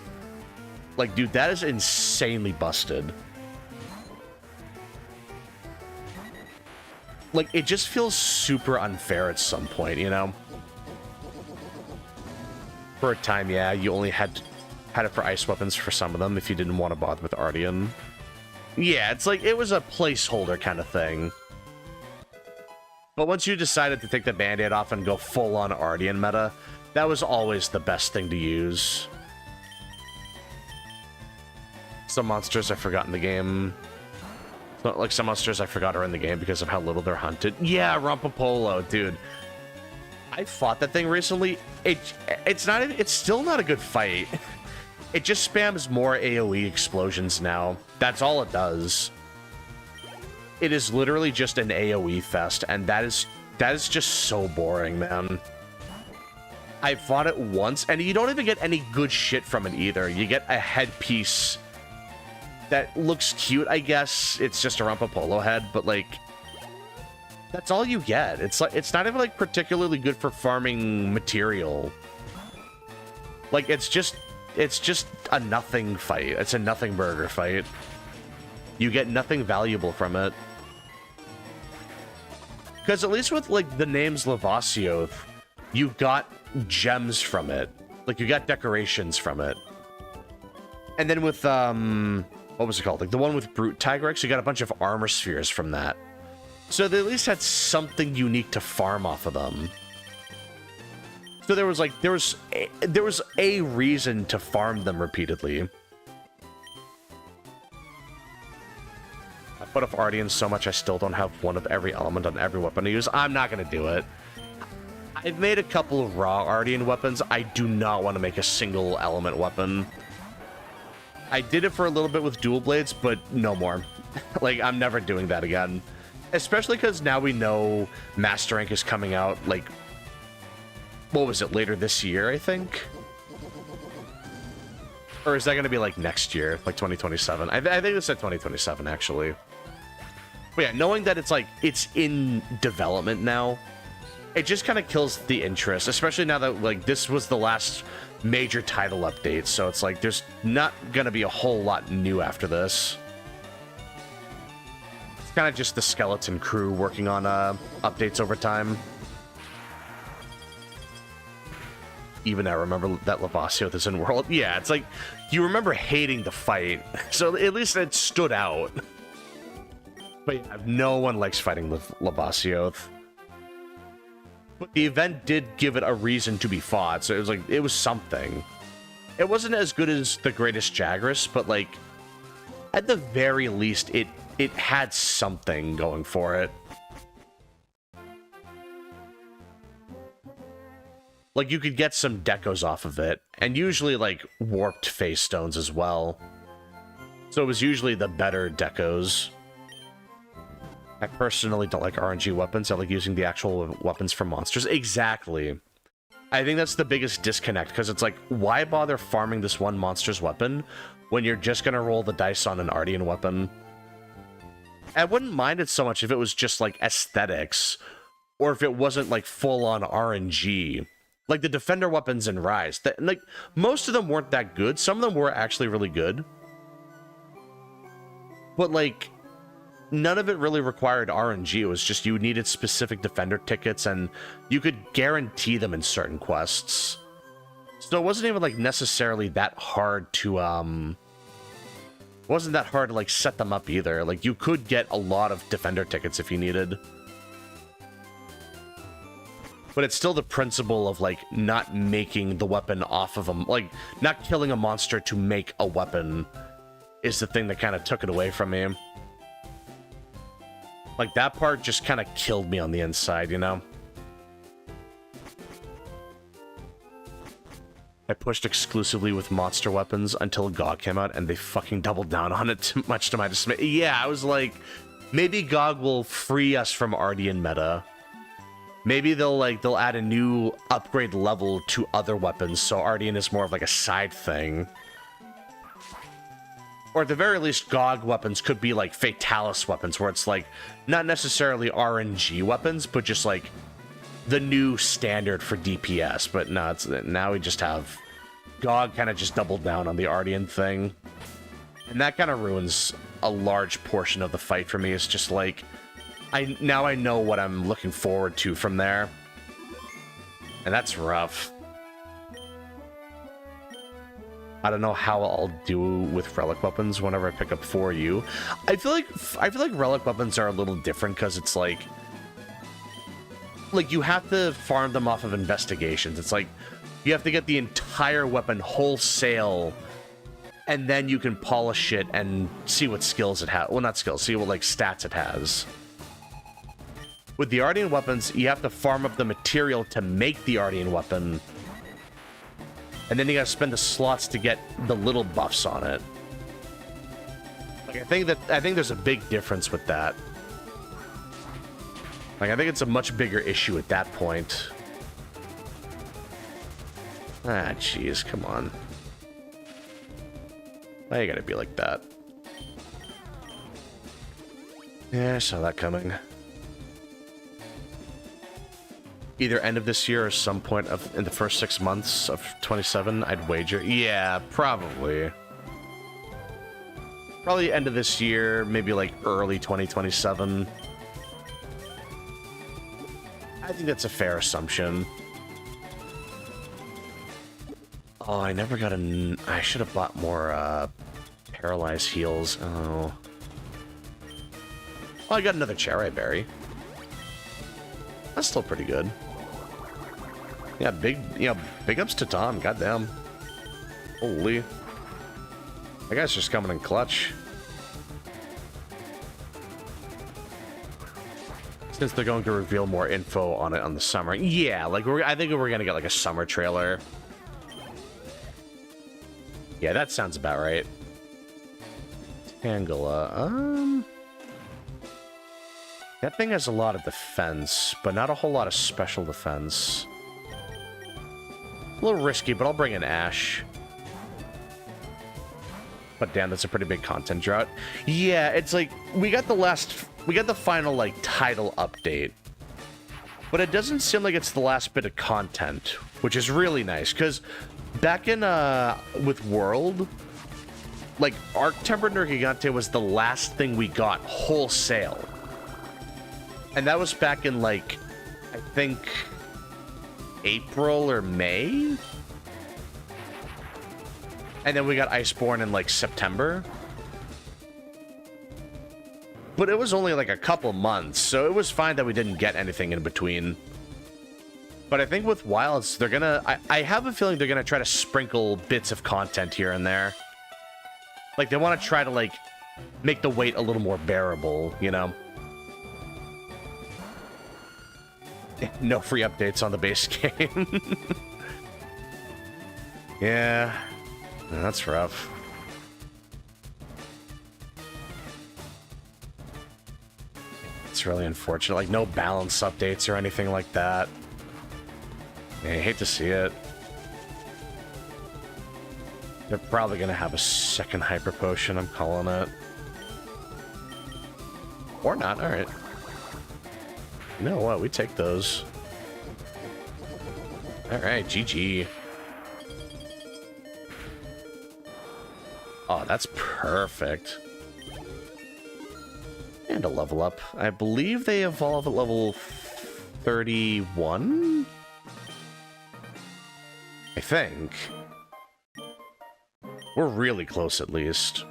Like, dude, that is insanely busted. Like, it just feels super unfair at some point, you know? For a time, yeah, you only had it for ice weapons for some of them if you didn't want to bother with Ardean. Yeah, it's like, it was a placeholder kind of thing. But once you decided to take the Band-Aid off and go full-on Ardean meta, that was always the best thing to use. Some monsters I forgot in the game. Like, some monsters I forgot are in the game because of how little they're hunted. Yeah, Rumpapolo, dude. I fought that thing recently. It's still not a good fight. It just spams more AoE explosions now. That's all it does. It is literally just an AoE fest, and that is just so boring, man. I fought it once, and you don't even get any good shit from it either. You get a headpiece that looks cute, I guess. It's just a Rumpapolo head, but like, that's all you get. It's like, it's not even like particularly good for farming material. Like, it's just a nothing fight. It's a nothing burger fight. You get nothing valuable from it. Because at least with, like, the names Lavasioth, you got gems from it. Like, you got decorations from it. And then with, what was it called? Like, the one with Brute Tigrex, you got a bunch of armor spheres from that. So they at least had something unique to farm off of them. So there was, like, there was a reason to farm them repeatedly. I put up Ardean so much I still don't have one of every element on every weapon I use. I'm not going to do it. I've made a couple of raw Ardean weapons. I do not want to make a single element weapon. I did it for a little bit with dual blades, but no more. Like, I'm never doing that again. Especially because now we know Master Rank is coming out, like, what was it, later this year, I think? Or is that going to be, like, next year, like 2027? I think it said 2027, actually. But yeah, knowing that it's, like, it's in development now, it just kind of kills the interest, especially now that, like, this was the last major title update, so it's like, there's not going to be a whole lot new after this. It's kind of just the skeleton crew working on updates over time. Even I remember that Lavasioth is in World. Yeah, it's like, you remember hating the fight, so at least it stood out. But yeah, no one likes fighting with Lavasioth. But the event did give it a reason to be fought, so it was like, it was something. It wasn't as good as the Greatest Jagras, but like, at the very least, it had something going for it. Like, you could get some decos off of it, and usually, like, warped face stones as well. So it was usually the better decos. I personally don't like RNG weapons. I like using the actual weapons from monsters. Exactly. I think that's the biggest disconnect, because it's like, why bother farming this one monster's weapon when you're just going to roll the dice on an Ardean weapon? I wouldn't mind it so much if it was just, like, aesthetics, or if it wasn't, like, full-on RNG. Like, the Defender weapons in Rise. Like, most of them weren't that good. Some of them were actually really good. But, like, none of it really required RNG. It was just you needed specific Defender tickets, and you could guarantee them in certain quests. So it wasn't even, like, necessarily that hard to, it wasn't that hard to, like, set them up either. Like, you could get a lot of Defender tickets if you needed. But it's still the principle of, like, not making the weapon off of them. Like, not killing a monster to make a weapon is the thing that kind of took it away from me. Like, that part just kind of killed me on the inside, you know? I pushed exclusively with monster weapons until GOG came out, and they fucking doubled down on it much to my dismay. Yeah, I was like, maybe GOG will free us from Ardian meta. Maybe they'll add a new upgrade level to other weapons, so Ardian is more of like a side thing. Or at the very least, GOG weapons could be like Fatalis weapons, where it's like not necessarily RNG weapons, but just like the new standard for DPS. But no, now we just have GOG kind of just doubled down on the Ardian thing, and that kind of ruins a large portion of the fight for me. It's just like now I know what I'm looking forward to from there, and that's rough. I don't know how I'll do with relic weapons whenever I pick up 4U. I feel like relic weapons are a little different because it's like you have to farm them off of investigations. It's like you have to get the entire weapon wholesale, and then you can polish it and see what skills it has. Well, not skills, see what like stats it has. With the Ardian weapons, you have to farm up the material to make the Ardian weapon, and then you gotta spend the slots to get the little buffs on it. Like I think there's a big difference with that. Like I think it's a much bigger issue at that point. Ah, jeez, come on. Why you gotta be like that? Yeah, I saw that coming. Either end of this year or some point in the first 6 months of 27, I'd wager. Yeah, probably. Probably end of this year, maybe like early 2027. I think that's a fair assumption. Oh, I never got I should have bought more paralyzed heals. Oh. Oh, I got another Charai Berry. That's still pretty good. Yeah, big ups to Tom, goddamn. Holy. That guy's just coming in clutch. Since they're going to reveal more info on it on the summer. Yeah, like I think we're gonna get like a summer trailer. Yeah, that sounds about right. Tangela, that thing has a lot of defense, but not a whole lot of special defense. A little risky, but I'll bring in Ash. But damn, that's a pretty big content drought. Yeah, it's like we got the final like title update, but it doesn't seem like it's the last bit of content, which is really nice because back in with World, like Arc Tempered Nergigante was the last thing we got wholesale, and that was back in like I think April or May. And then we got Iceborne in like September. But it was only like a couple months, so it was fine that we didn't get anything in between. But I think with Wilds, they're gonna... I have a feeling they're gonna try to sprinkle bits of content here and there. Like, they want to try to, like, make the wait a little more bearable, you know? No free updates on the base game. Yeah... That's rough. It's really unfortunate. Like, no balance updates or anything like that. I hate to see it. They're probably going to have a second Hyper Potion, I'm calling it. Or not, alright. You know what? We take those. Alright, GG. Oh, that's perfect. And a level up. I believe they evolve at level 31? I think. We're really close, at least.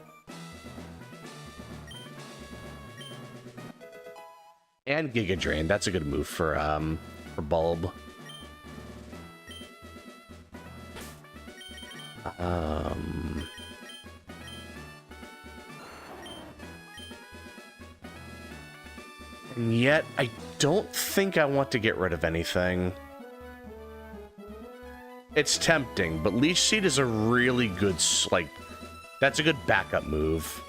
And Giga Drain. That's a good move for Bulb. And yet, I don't think I want to get rid of anything. It's tempting, but Leech Seed is a really good, like, that's a good backup move.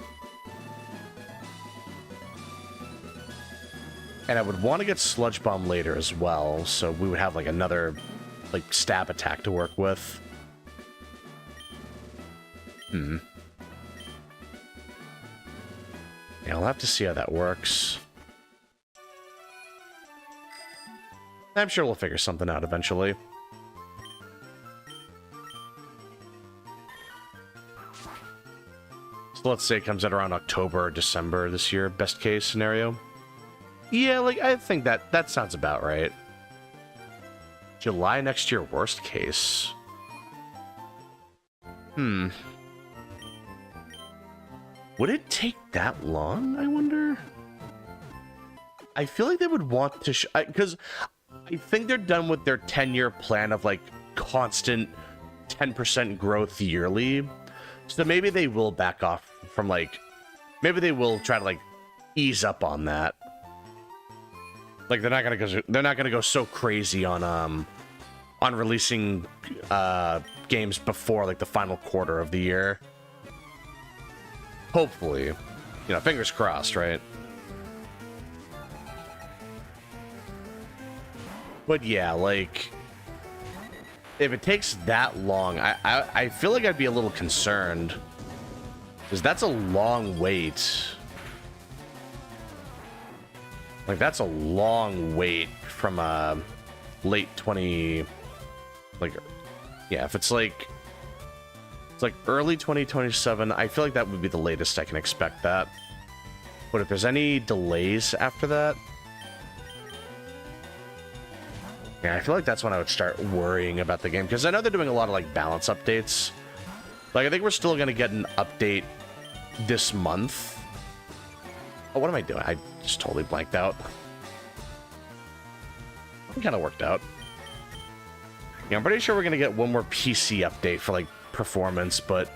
And I would want to get Sludge Bomb later as well, so we would have, like, another, like, stab attack to work with. Yeah, I'll have to see how that works. I'm sure we'll figure something out eventually. So let's say it comes out around October or December this year, best case scenario. Yeah, like, I think that sounds about right. July next year, worst case. Would it take that long, I wonder? I feel like they would want to... Because I think they're done with their 10-year plan of, like, constant 10% growth yearly. So maybe they will back off from, like... Maybe they will try to, like, ease up on that. Like, they're not gonna go so crazy on releasing games before, like, the final quarter of the year. Hopefully. You know, fingers crossed, right? But yeah, like, if it takes that long, I feel like I'd be a little concerned. Because that's a long wait. Like, that's a long wait from late 20... Like, yeah, if it's like early 2027, I feel like that would be the latest I can expect that. But if there's any delays after that... Yeah, I feel like that's when I would start worrying about the game. Because I know they're doing a lot of, like, balance updates. Like, I think we're still going to get an update this month. Oh, what am I doing? I just totally blanked out. It kind of worked out. Yeah, I'm pretty sure we're going to get one more PC update for, like, performance, but...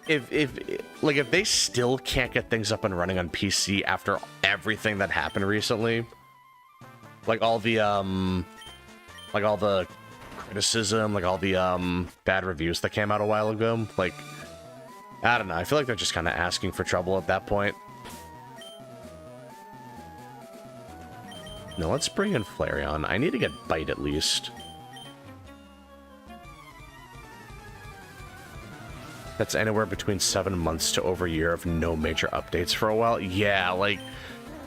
If they still can't get things up and running on PC after everything that happened recently... Like all the criticism, like all the bad reviews that came out a while ago. Like, I don't know. I feel like they're just kind of asking for trouble at that point. No, let's bring in Flareon. I need to get Bite at least. That's anywhere between 7 months to over a year of no major updates for a while. Yeah, like,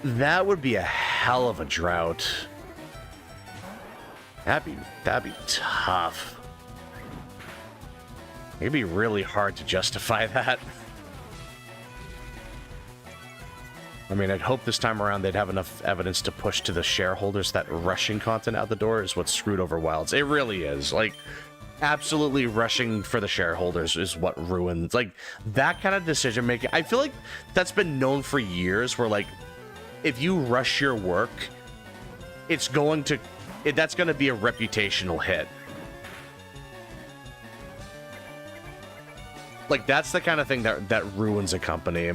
that would be a hell of a drought. That'd be tough. It'd be really hard to justify that. I mean, I'd hope this time around they'd have enough evidence to push to the shareholders that rushing content out the door is what screwed over Wilds. It really is. Like, absolutely rushing for the shareholders is what ruins, like, that kind of decision making. I feel like that's been known for years, where, like, if you rush your work, it's going to... that's going to be a reputational hit. Like, that's the kind of thing that ruins a company.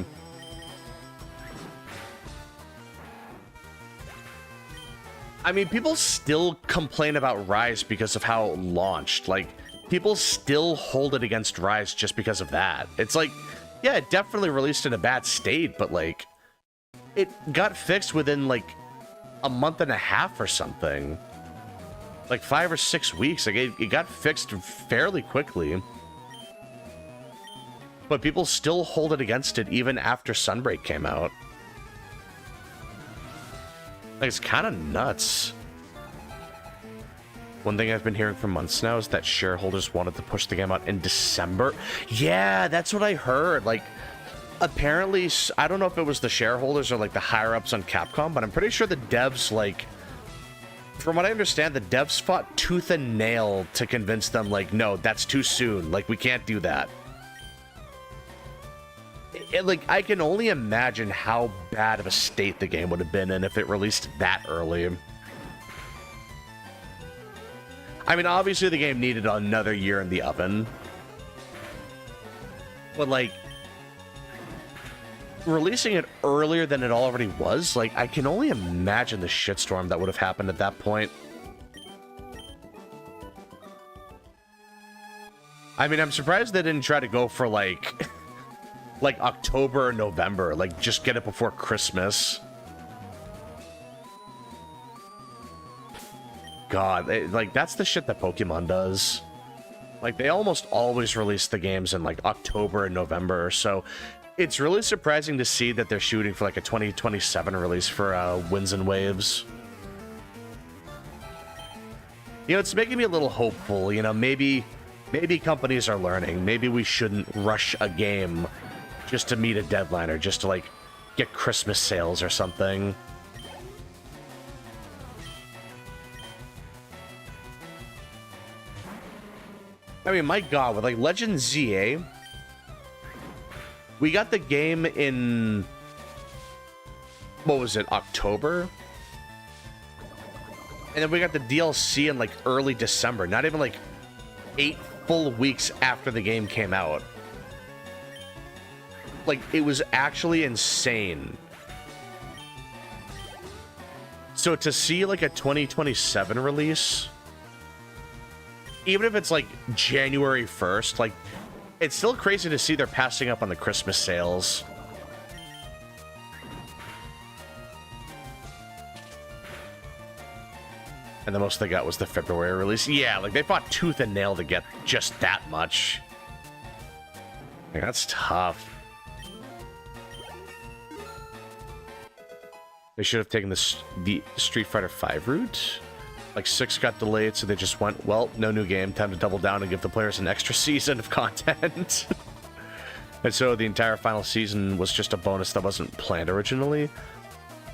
I mean, people still complain about Rise because of how it launched. Like, people still hold it against Rise just because of that. It's like, yeah, it definitely released in a bad state, but, like, it got fixed within, like, a month and a half or something. Like 5 or 6 weeks. Like, it got fixed fairly quickly. But people still hold it against it even after Sunbreak came out. Like, it's kind of nuts. One thing I've been hearing for months now is that shareholders wanted to push the game out in December. Yeah, that's what I heard. Like, apparently, I don't know if it was the shareholders or, like, the higher-ups on Capcom, but I'm pretty sure the devs, like... From what I understand, the devs fought tooth and nail to convince them, like, no, that's too soon. Like, we can't do that. Like, I can only imagine how bad of a state the game would have been in if it released that early. I mean, obviously the game needed another year in the oven. But, like, releasing it earlier than it already was, like, I can only imagine the shitstorm that would have happened at that point. I mean, I'm surprised they didn't try to go for like like October or November, like just get it before Christmas. God, like that's the shit that Pokemon does. Like they almost always release the games in like October and November, so it's really surprising to see that they're shooting for like a 2027 release for Winds and Waves. You know, it's making me a little hopeful. You know, maybe companies are learning. Maybe we shouldn't rush a game just to meet a deadline or just to like get Christmas sales or something. I mean, my God, with like Legend ZA, we got the game in, what was it, October? And then we got the DLC in like early December, not even like 8 full weeks after the game came out. Like, it was actually insane. So to see like a 2027 release, even if it's like January 1st, like, it's still crazy to see they're passing up on the Christmas sales. And the most they got was the February release. Yeah, like they fought tooth and nail to get just that much. Like, that's tough. They should have taken the Street Fighter V route. Like 6 got delayed, so they just went, well, no new game, time to double down and give the players an extra season of content. And so the entire final season was just a bonus that wasn't planned originally.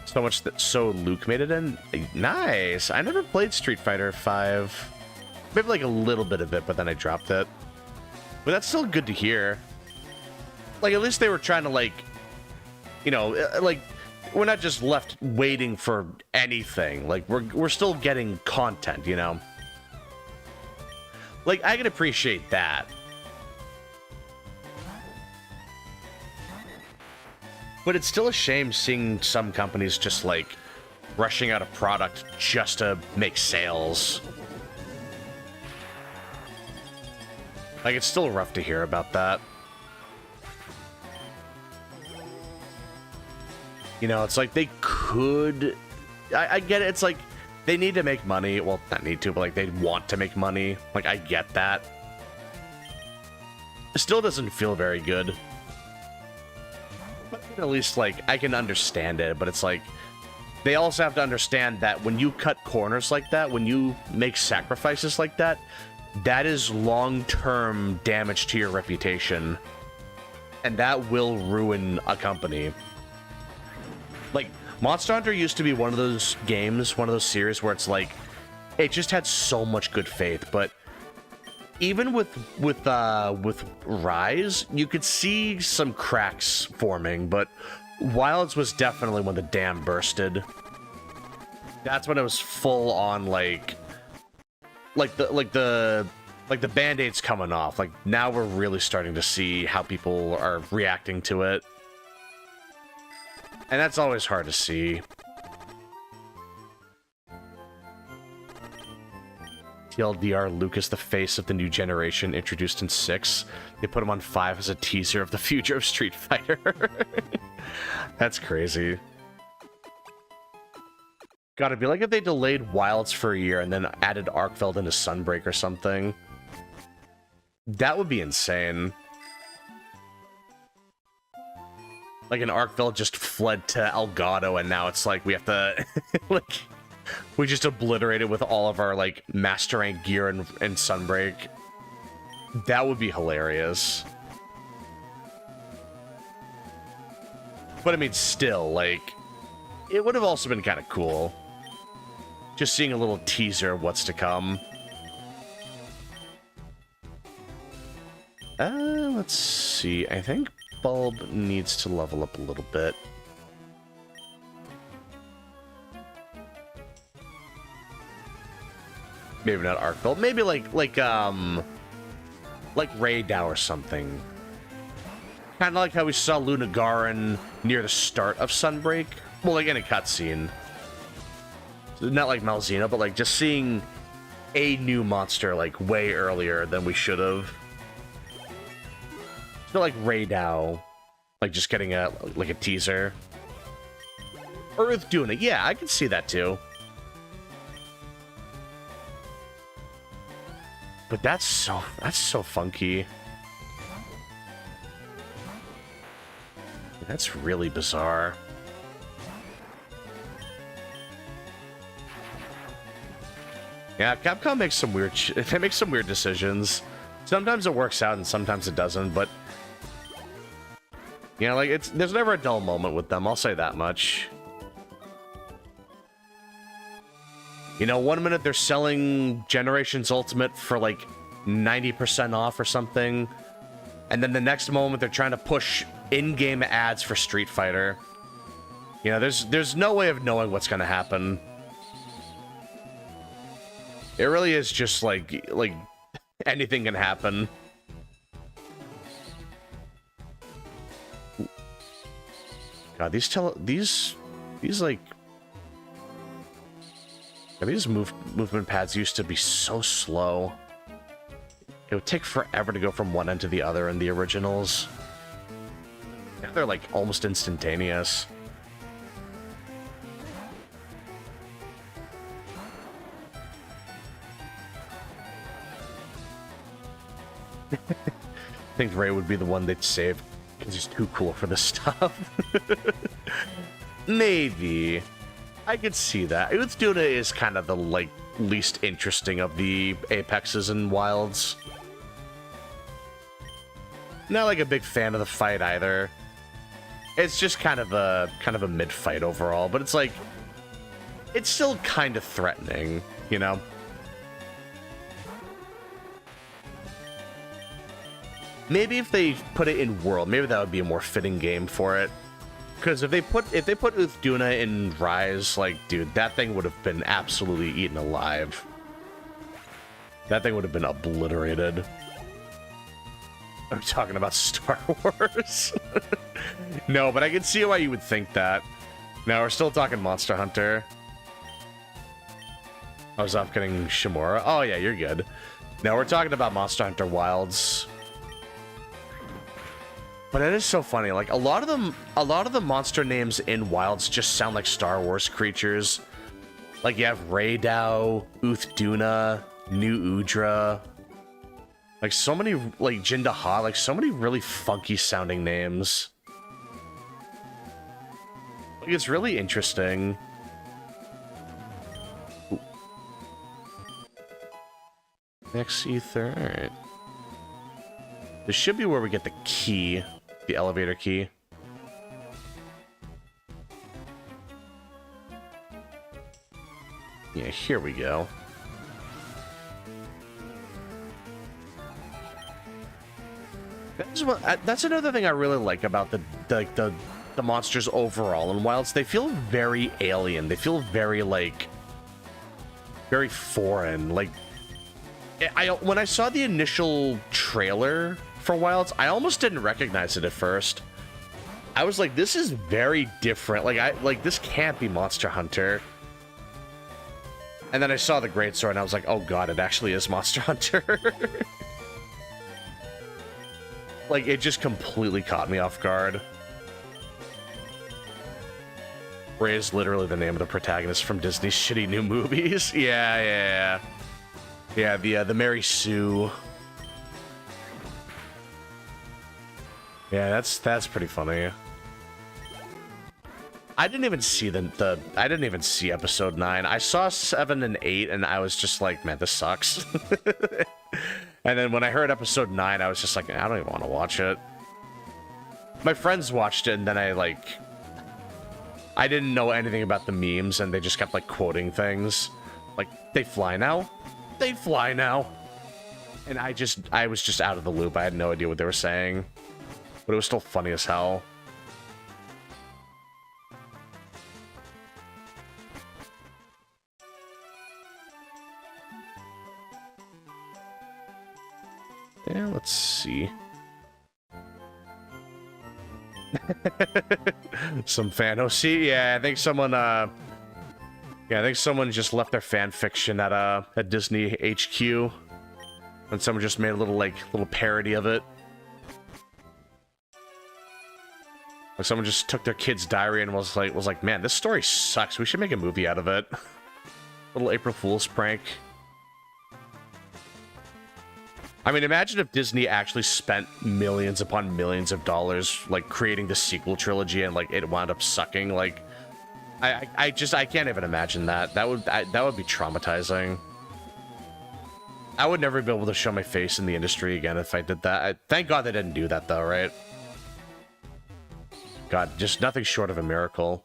So much that so Luke made it in. Nice. I never played Street Fighter V. Maybe like a little bit of it, but then I dropped it. But that's still good to hear. Like, at least they were trying to, like, you know, like, we're not just left waiting for anything. Like, we're still getting content, you know? Like, I can appreciate that. But it's still a shame seeing some companies just, like, rushing out a product just to make sales. Like, it's still rough to hear about that. You know, it's like they could... I get it. It's like they need to make money. Well, not need to, but, like, they want to make money. Like, I get that. It still doesn't feel very good. At least, like, I can understand it, but it's like they also have to understand that when you cut corners like that, when you make sacrifices like that, that is long-term damage to your reputation, and that will ruin a company. Like, Monster Hunter used to be one of those games, one of those series where it's like it just had so much good faith, but even with Rise, you could see some cracks forming, but Wilds was definitely when the dam bursted. That's when it was full on, like the Band-Aids coming off. Like, now we're really starting to see how people are reacting to it. And that's always hard to see. TLDR, Luke is the face of the new generation, introduced in 6. They put him on 5 as a teaser of the future of Street Fighter. That's crazy. Gotta be like if they delayed Wilds for a year and then added Arkfeld into Sunbreak or something. That would be insane. Like an Arkfeld just fled to Elgato and now it's like we have to... like... We just obliterated with all of our, like, Master Rank gear and Sunbreak. That would be hilarious. But, I mean, still, like, it would have also been kind of cool. Just seeing a little teaser of what's to come. Let's see. I think Bulb needs to level up a little bit. Maybe not Arkfeld. Maybe like Raydow or something. Kind of like how we saw Luna Garin near the start of Sunbreak. Well, like in a cutscene. Not like Malzeno, but like just seeing a new monster like way earlier than we should have. feel like Raydao, like just getting a teaser. Or Uthiduna, yeah, I can see that too. But that's so funky. That's really bizarre. Yeah, Capcom makes some weird they make some weird decisions. Sometimes it works out and sometimes it doesn't, but you know, like there's never a dull moment with them, I'll say that much. You know, one minute they're selling Generations Ultimate for like 90% off or something, and then the next moment they're trying to push in-game ads for Street Fighter. You know, there's no way of knowing what's gonna happen. It really is just like anything can happen. God, these like these movement pads used to be so slow. It would take forever to go from one end to the other in the originals. Now they're like almost instantaneous. I think Ray would be the one they'd save because he's too cool for this stuff. Maybe. I could see that. Uthiduna is kind of the like least interesting of the Apexes and Wilds. Not like a big fan of the fight either. It's just kind of a mid-fight overall, but it's like it's still kind of threatening, you know? Maybe if they put it in World, maybe that would be a more fitting game for it. Because if they put Uthiduna in Rise, like, dude, that thing would have been absolutely eaten alive. That thing would have been obliterated. I'm talking about Star Wars. No, but I can see why you would think that. No, we're still talking Monster Hunter. I was off getting Shimura. Oh yeah, you're good. No, we're talking about Monster Hunter Wilds. But it is so funny, like a lot of the monster names in Wilds just sound like Star Wars creatures. Like you have Raydao, Uthiduna, New Udra. Like so many, like Jindaha, like so many really funky sounding names. Like it's really interesting. Ooh. Next ether, alright. This should be where we get the key. The elevator key. Yeah, here we go. That's another thing I really like about the monsters overall in Wilds. They feel very alien. They feel very like very foreign. Like when I saw the initial trailer for Wilds, I almost didn't recognize it at first. I was like, this is very different. Like this can't be Monster Hunter. And then I saw the Greatsword and I was like, oh god, it actually is Monster Hunter. Like it just completely caught me off guard. Ray is literally the name of the protagonist from Disney's shitty new movies. Yeah, the Mary Sue. Yeah, that's pretty funny. I didn't even see I didn't even see episode 9. I saw 7 and 8 and I was just like, man, this sucks. And then when I heard episode 9, I was just like, I don't even want to watch it. My friends watched it and then I didn't know anything about the memes and they just kept like quoting things. Like, they fly now? They fly now. And I was just out of the loop. I had no idea what they were saying. But it was still funny as hell. Yeah, let's see. Some fan OC? Yeah, I think someone just left their fan fiction at Disney HQ. And someone just made a little parody of it. Like someone just took their kid's diary and was like, man, this story sucks. We should make a movie out of it. Little April Fool's prank. I mean, imagine if Disney actually spent millions upon millions of dollars, like, creating the sequel trilogy and, like, it wound up sucking. Like, I can't even imagine that. That would be traumatizing. I would never be able to show my face in the industry again if I did that. Thank God they didn't do that, though, right? God, just nothing short of a miracle.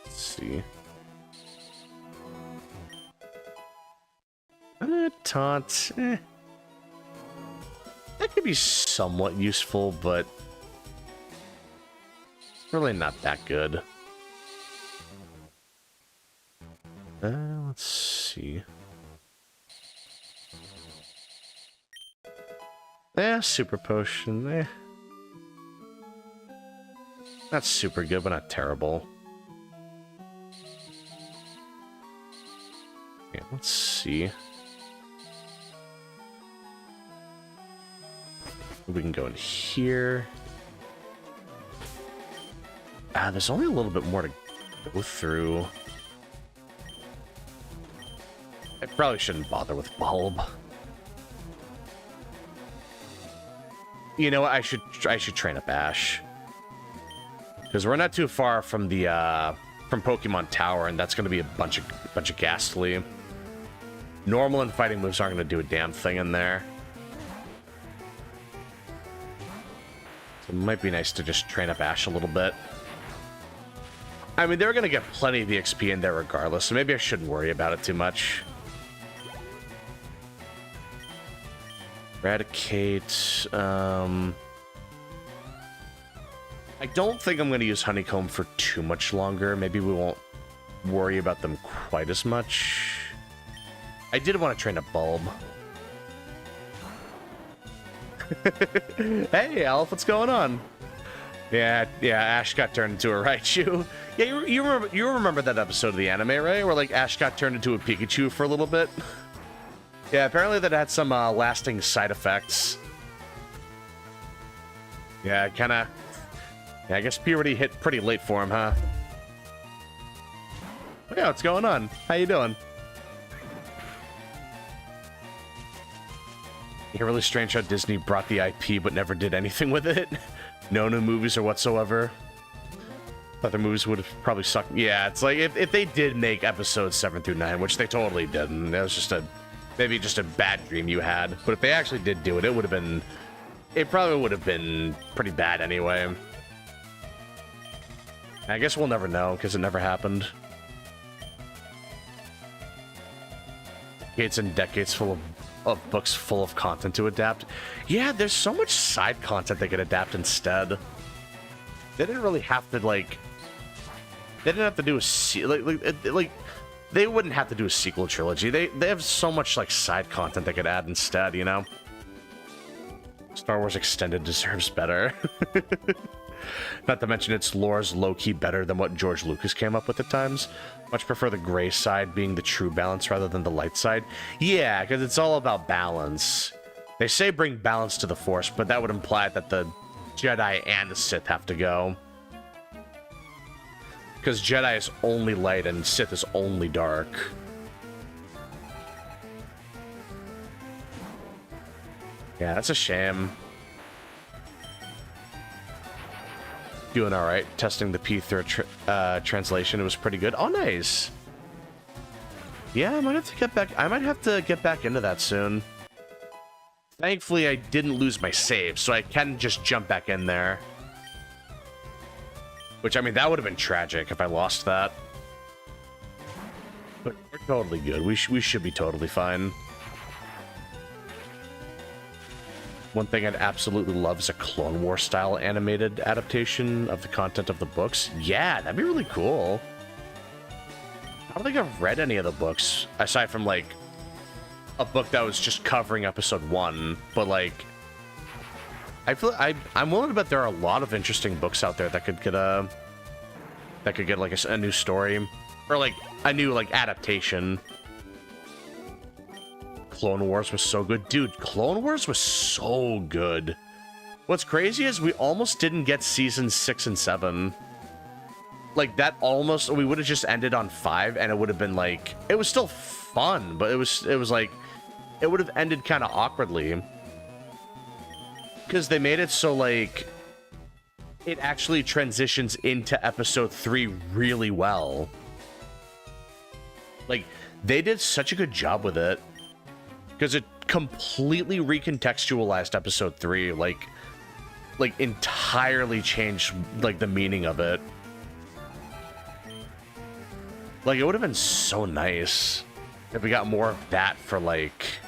Let's see. Taunt. That could be somewhat useful, but really not that good. Let's see. Super potion. Not super good, but not terrible. Yeah, let's see. We can go in here. There's only a little bit more to go through. I probably shouldn't bother with Bulb. You know what? I should train up Ash. Because we're not too far from the from Pokemon Tower, and that's going to be a bunch of Ghastly. Normal and fighting moves aren't going to do a damn thing in there. So it might be nice to just train up Ash a little bit. I mean, they're going to get plenty of the XP in there regardless, so maybe I shouldn't worry about it too much. Eradicate. I don't think I'm going to use Honeycomb for too much longer. Maybe we won't worry about them quite as much. I did want to train a Bulb. Hey, Alf, what's going on? Yeah, Ash got turned into a Raichu. Yeah, you remember that episode of the anime, right? Where, like, Ash got turned into a Pikachu for a little bit? Yeah, apparently that had some lasting side effects. Yeah, kinda... Yeah, I guess puberty hit pretty late for him, huh? Yeah, what's going on? How you doing? Yeah, really strange how Disney brought the IP but never did anything with it. No new movies or whatsoever. Other movies would have probably sucked. Yeah, it's like if they did make episodes 7 through 9, which they totally didn't. That was just maybe just a bad dream you had. But if they actually did do it, it would have been... It probably would have been pretty bad anyway. I guess we'll never know, because it never happened. Decades and decades full of books full of content to adapt. Yeah, there's so much side content they could adapt instead. They didn't really have to, like... They didn't have to do a... Like they wouldn't have to do a sequel trilogy. They have so much, like, side content they could add instead, you know? Star Wars Extended deserves better. Not to mention its lore's low-key better than what George Lucas came up with at times. Much prefer the gray side being the true balance rather than the light side. Yeah, because it's all about balance. They say bring balance to the Force, but that would imply that the Jedi and the Sith have to go. Because Jedi is only light and Sith is only dark. Yeah, that's a shame. Doing all right. Testing the P3 translation. It was pretty good. Oh, nice. Yeah, I might have to get back. I might have to get back into that soon. Thankfully, I didn't lose my save, so I can just jump back in there. Which, I mean, that would have been tragic if I lost that. But we're totally good. We should be totally fine. One thing I'd absolutely love is a Clone Wars style animated adaptation of the content of the books. Yeah, that'd be really cool. I don't think I've read any of the books, aside from, like, a book that was just covering episode 1. But, like, I feel I'm willing to bet there are a lot of interesting books out there that could get like a new story, or like a new like adaptation. Clone Wars was so good. Dude, Clone Wars was so good. What's crazy is we almost didn't get seasons 6 and 7. Like, that almost... We would have just ended on 5, and it would have been, like... It was still fun, but it was like... It would have ended kind of awkwardly. Because they made it so, like... It actually transitions into episode 3 really well. Like, they did such a good job with it. Because it completely recontextualized episode 3. Like, entirely changed, like, the meaning of it. Like, it would have been so nice if we got more of that for, like,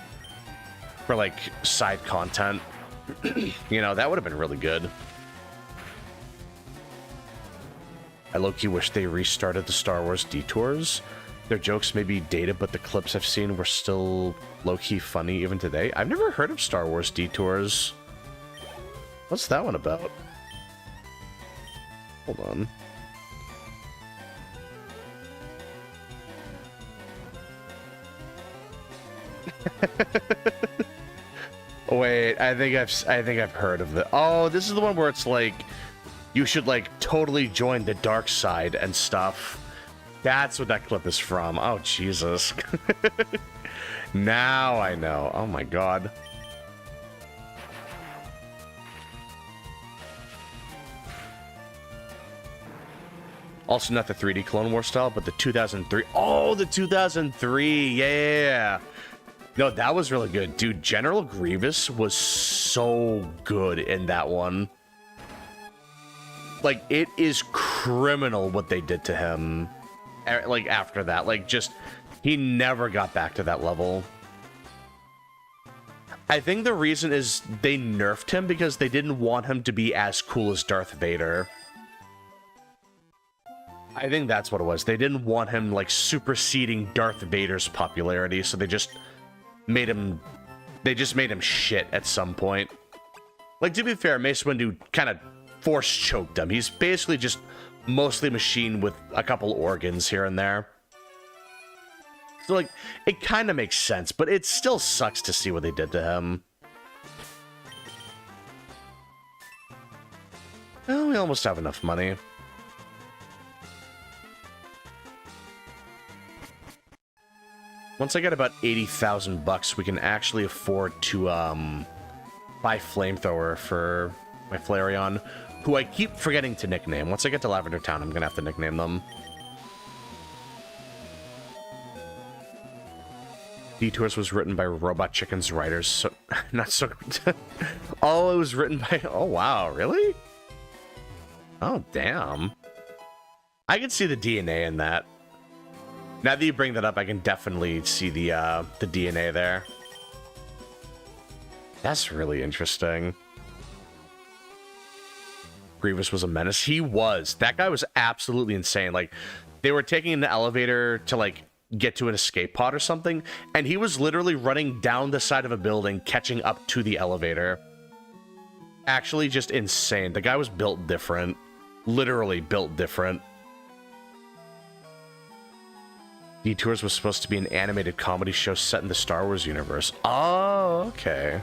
side content. You know, that would have been really good. I low-key wish they restarted the Star Wars detours. Their jokes may be dated, but the clips I've seen were still low-key funny even today. I've never heard of Star Wars detours. What's that one about? Hold on. Wait, I think I've heard of the... Oh, this is the one where it's like you should like totally join the dark side and stuff. That's what that clip is from. Oh, Jesus. Now I know. Oh my god. Also not the 3D Clone Wars style, but the 2003. Oh, the 2003. Yeah. No, that was really good. Dude, General Grievous was so good in that one. Like, it is criminal what they did to him. Like, after that. Like, just, he never got back to that level. I think the reason is they nerfed him because they didn't want him to be as cool as Darth Vader. I think that's what it was. They didn't want him, like, superseding Darth Vader's popularity, so they just made him shit at some point. Like, to be fair, Mace Windu kind of force choked him. He's basically just mostly machine with a couple organs here and there. So, like, it kind of makes sense, but it still sucks to see what they did to him. Well, we almost have enough money. Once I get about 80,000 bucks, we can actually afford to buy Flamethrower for my Flareon, who I keep forgetting to nickname. Once I get to Lavender Town, I'm gonna have to nickname them. Detours was written by Robot Chicken's writers, so not so. Oh, it was written by. Oh wow, really? Oh damn. I can see the DNA in that. Now that you bring that up, I can definitely see the DNA there. That's really interesting. Grievous was a menace. He was. That guy was absolutely insane. Like, they were taking an elevator to, like, get to an escape pod or something, and he was literally running down the side of a building, catching up to the elevator. Actually, just insane. The guy was built different. Literally built different. Detours was supposed to be an animated comedy show set in the Star Wars universe. Oh, okay.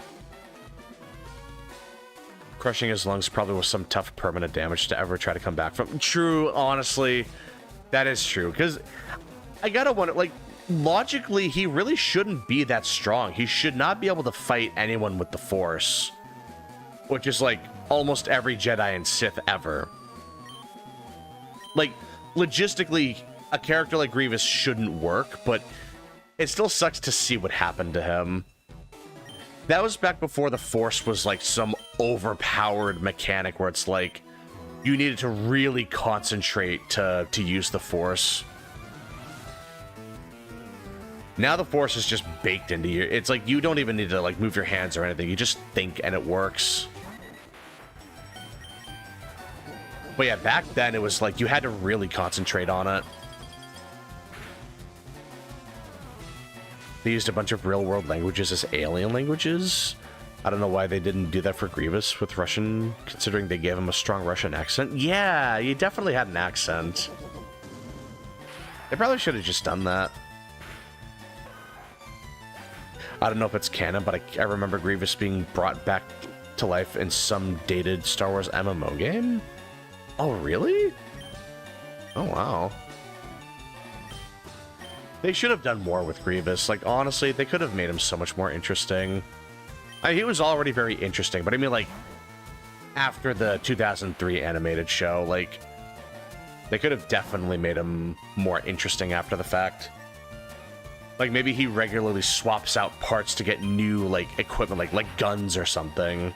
Crushing his lungs probably was some tough permanent damage to ever try to come back from. True, honestly. That is true. Because I gotta wonder, like, logically, he really shouldn't be that strong. He should not be able to fight anyone with the Force. Which is, like, almost every Jedi and Sith ever. Like, logistically, a character like Grievous shouldn't work, but it still sucks to see what happened to him. That was back before the Force was like some overpowered mechanic where it's like you needed to really concentrate to use the Force. Now the Force is just baked into you. It's like you don't even need to like move your hands or anything. You just think and it works. But yeah, back then it was like you had to really concentrate on it. They used a bunch of real-world languages as alien languages. I don't know why they didn't do that for Grievous with Russian, considering they gave him a strong Russian accent. Yeah, he definitely had an accent. They probably should have just done that. I don't know if it's canon, but I remember Grievous being brought back to life in some dated Star Wars MMO game. Oh, really? Oh, wow. They should have done more with Grievous. Like, honestly, they could have made him so much more interesting. I mean, he was already very interesting, but I mean, like, after the 2003 animated show, like, they could have definitely made him more interesting after the fact. Like, maybe he regularly swaps out parts to get new, like, equipment, like guns or something.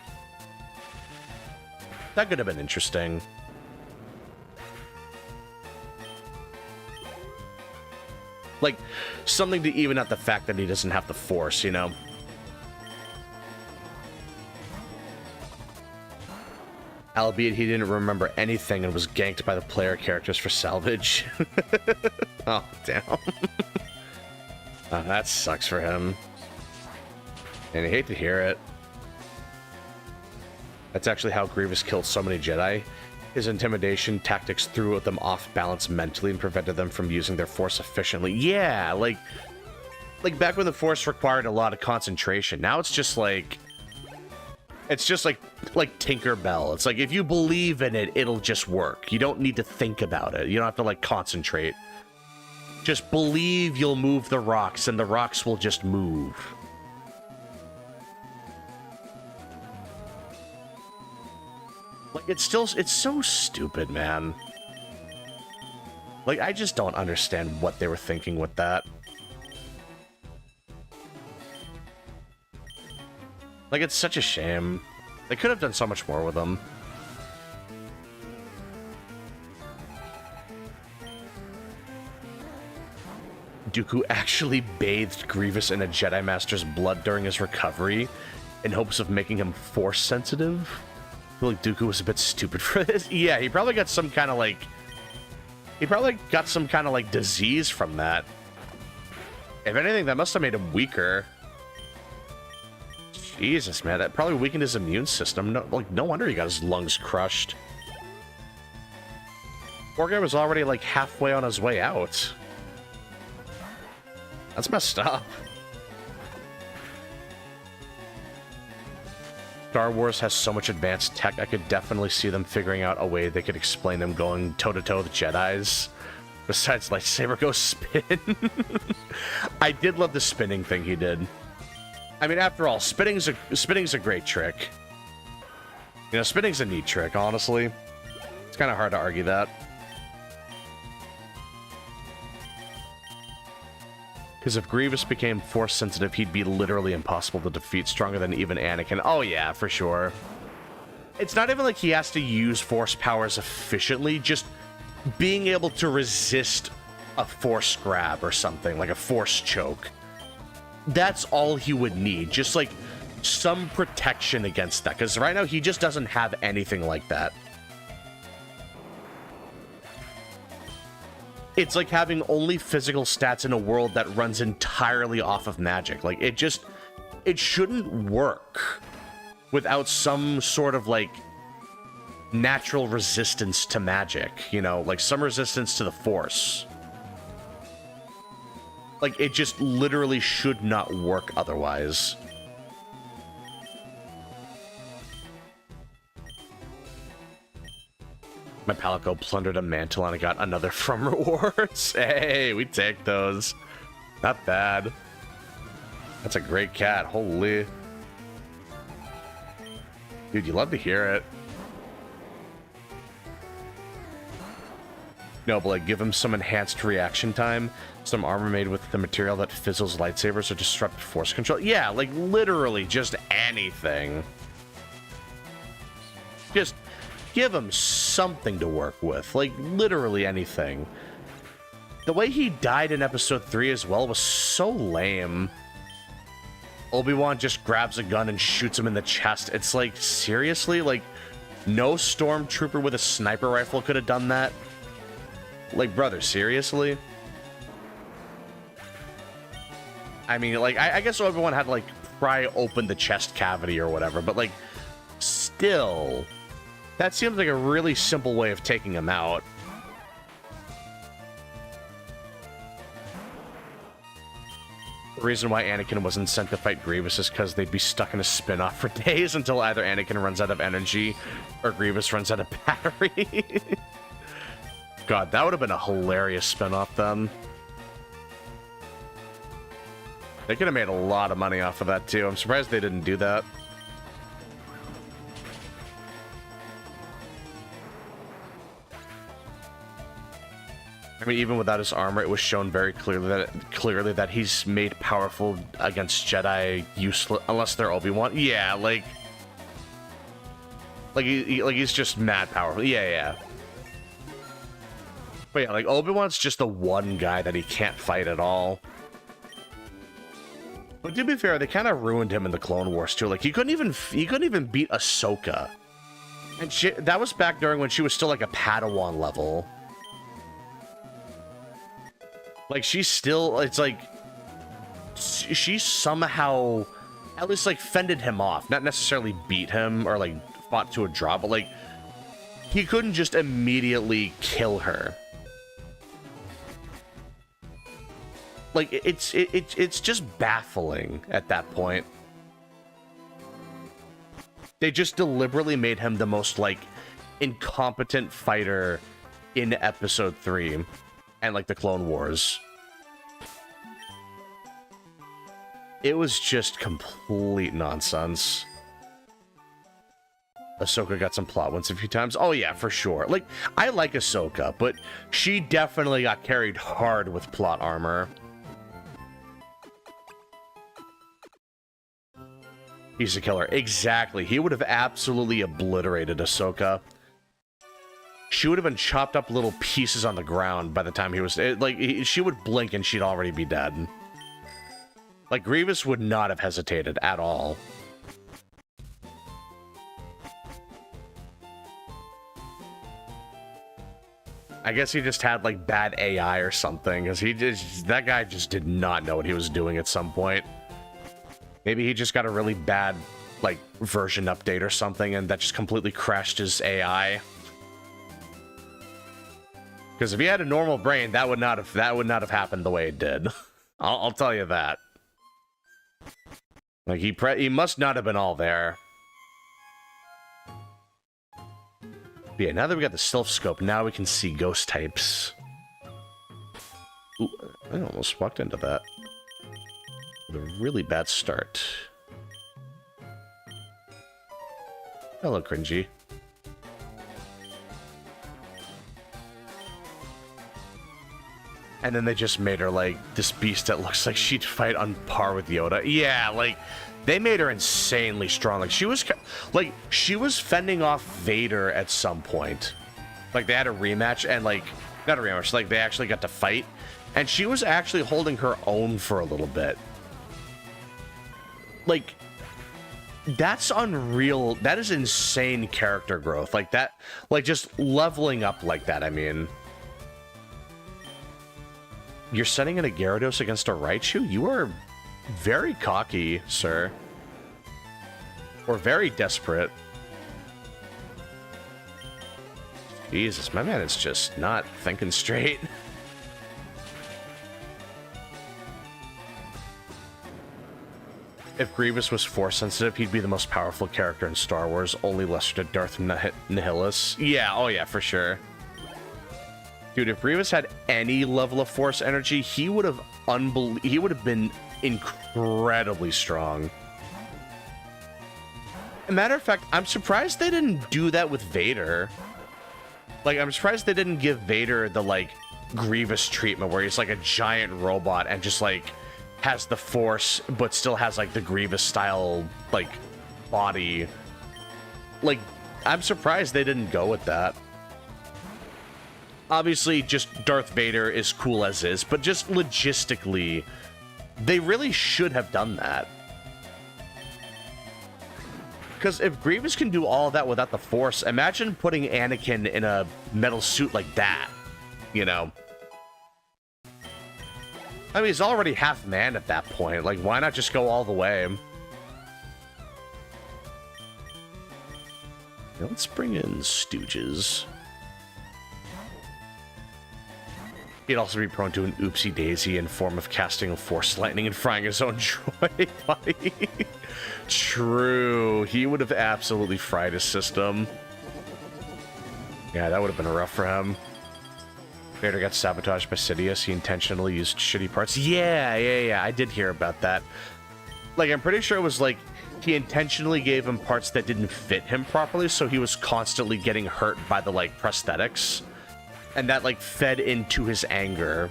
That could have been interesting. Like, something to even out the fact that he doesn't have the Force, you know? Albeit he didn't remember anything and was ganked by the player characters for salvage. Oh, damn. Oh, that sucks for him. And I hate to hear it. That's actually how Grievous killed so many Jedi. His intimidation tactics threw them off balance mentally and prevented them from using their Force efficiently. Yeah, like back when the Force required a lot of concentration. Now it's just like Tinkerbell. It's like, if you believe in it, it'll just work. You don't need to think about it. You don't have to, like, concentrate. Just believe you'll move the rocks, and the rocks will just move. Like, it's so stupid, man. Like, I just don't understand what they were thinking with that. Like, it's such a shame. They could have done so much more with them. Dooku actually bathed Grievous in a Jedi Master's blood during his recovery in hopes of making him Force sensitive. I feel like Dooku was a bit stupid for this. Yeah, he probably got some kind of, like... He probably got some kind of, like, disease from that. If anything, that must have made him weaker. Jesus, man, that probably weakened his immune system. No wonder he got his lungs crushed. Poor guy was already, like, halfway on his way out. That's messed up. Star Wars has so much advanced tech, I could definitely see them figuring out a way they could explain them going toe-to-toe with Jedis. Besides lightsaber go spin. I did love the spinning thing he did. I mean, after all, spinning's a great trick. You know, spinning's a neat trick, honestly. It's kind of hard to argue that. Because if Grievous became Force sensitive, he'd be literally impossible to defeat, stronger than even Anakin. Oh yeah, for sure. It's not even like he has to use Force powers efficiently, just being able to resist a Force grab or something, like a Force choke. That's all he would need, just like some protection against that, because right now he just doesn't have anything like that. It's like having only physical stats in a world that runs entirely off of magic. Like, it shouldn't work without some sort of, like, natural resistance to magic, you know, like some resistance to the Force. Like, it just literally should not work otherwise. My Palico plundered a mantle and I got another from rewards. Hey, we take those. Not bad. That's a great cat. Holy. Dude, you love to hear it. No, but like, give him some enhanced reaction time. Some armor made with the material that fizzles lightsabers or disrupt Force control. Yeah, like, literally just anything. Just give him something to work with. Like, literally anything. The way he died in Episode 3 as well was so lame. Obi-Wan just grabs a gun and shoots him in the chest. It's like, seriously? Like, no stormtrooper with a sniper rifle could have done that? Like, brother, seriously? I mean, like, I guess Obi-Wan had to, like, pry open the chest cavity or whatever, but, like, still, that seems like a really simple way of taking him out. The reason why Anakin wasn't sent to fight Grievous is because they'd be stuck in a spin-off for days until either Anakin runs out of energy or Grievous runs out of battery. God, that would have been a hilarious spin-off then. They could have made a lot of money off of that too. I'm surprised they didn't do that. I mean, even without his armor, it was shown very clearly that he's made powerful against Jedi useless unless they're Obi-Wan. Yeah, like he's just mad powerful. Yeah. But yeah, like Obi-Wan's just the one guy that he can't fight at all. But to be fair, they kind of ruined him in the Clone Wars too. Like he couldn't even beat Ahsoka, and that was back during when she was still like a Padawan level. Like, she's still, it's like, she somehow, at least, like, fended him off. Not necessarily beat him or, like, fought to a draw, but, like, he couldn't just immediately kill her. Like, it's just baffling at that point. They just deliberately made him the most, like, incompetent fighter in Episode 3. And like the Clone Wars. It was just complete nonsense. Ahsoka got some plot wins a few times. Oh yeah, for sure. Like, I like Ahsoka, but she definitely got carried hard with plot armor. He's a killer. Exactly. He would have absolutely obliterated Ahsoka. She would have been chopped up little pieces on the ground by the time he was... she would blink and she'd already be dead. Like, Grievous would not have hesitated at all. I guess he just had, like, bad AI or something, because that guy just did not know what he was doing at some point. Maybe he just got a really bad, like, version update or something, and that just completely crashed his AI. Because if he had a normal brain, that would not have happened the way it did. I'll tell you that. Like, he must not have been all there. But yeah, now that we got the stealth scope, now we can see ghost types. Ooh, I almost walked into that. With a really bad start. Hello, Cringy. And then they just made her, like, this beast that looks like she'd fight on par with Yoda. Yeah, like, they made her insanely strong. Like, she was fending off Vader at some point. Like, they had a rematch, and, like, not a rematch, like, they actually got to fight. And she was actually holding her own for a little bit. Like, that's unreal. That is insane character growth. Like, that, like, just leveling up like that, I mean... You're sending in a Gyarados against a Raichu? You are very cocky, sir. Or very desperate. Jesus, my man is just not thinking straight. If Grievous was Force sensitive, he'd be the most powerful character in Star Wars, only lesser to Darth Nihilus. Yeah, oh yeah, for sure. Dude, if Grievous had any level of Force energy, he would have been incredibly strong. As a matter of fact, I'm surprised they didn't do that with Vader. Like, I'm surprised they didn't give Vader the, like, Grievous treatment where he's like a giant robot and just, like, has the Force, but still has, like, the Grievous-style, like, body. Like, I'm surprised they didn't go with that. Obviously, just Darth Vader is cool as is, but just logistically, they really should have done that. Because if Grievous can do all of that without the Force, imagine putting Anakin in a metal suit like that, you know? I mean, he's already half man at that point. Like, why not just go all the way? Let's bring in Stooges. He'd also be prone to an oopsie daisy in form of casting a force lightning and frying his own droid body. True. He would have absolutely fried his system. Yeah, that would have been rough for him. Vader got sabotaged by Sidious. He intentionally used shitty parts. Yeah. I did hear about that. Like, I'm pretty sure it was like he intentionally gave him parts that didn't fit him properly, so he was constantly getting hurt by the, like, prosthetics. And that, like, fed into his anger.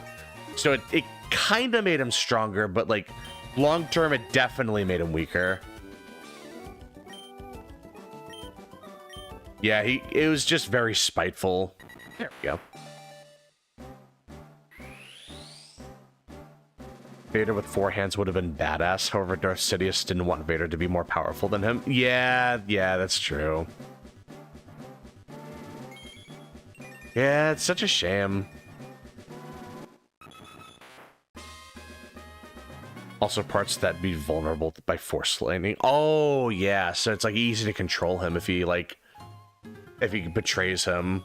So it kind of made him stronger, but, like, long term, it definitely made him weaker. Yeah, it was just very spiteful. There we go. Vader with 4 hands would have been badass. However, Darth Sidious didn't want Vader to be more powerful than him. Yeah, that's true. Yeah, it's such a shame. Also, parts that be vulnerable by force lightning. Oh, yeah, so it's like easy to control him if he betrays him.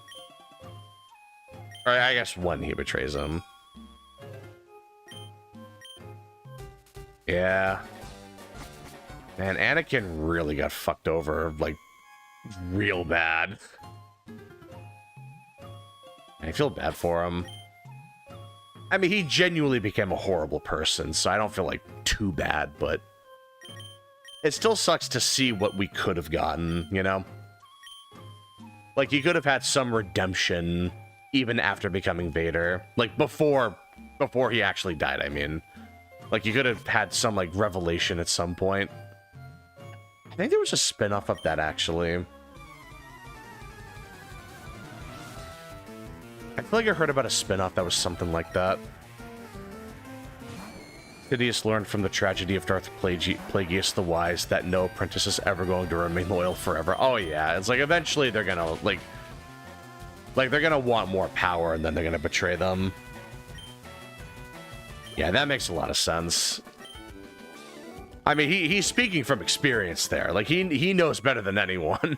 Or I guess when he betrays him. Yeah. Man, Anakin really got fucked over, like, real bad. I feel bad for him. I mean, he genuinely became a horrible person, so I don't feel, like, too bad, but it still sucks to see what we could have gotten, you know? Like, he could have had some redemption even after becoming Vader. Like, before he actually died, I mean. Like, you could have had some, like, revelation at some point. I think there was a spin-off of that, actually. I feel like I heard about a spin-off that was something like that. Sidious learned from the tragedy of Darth Plagueis the Wise that no apprentice is ever going to remain loyal forever. Oh, yeah. It's like, eventually they're gonna, like, they're gonna want more power, and then they're gonna betray them. Yeah, that makes a lot of sense. I mean, he's speaking from experience there. Like, he knows better than anyone.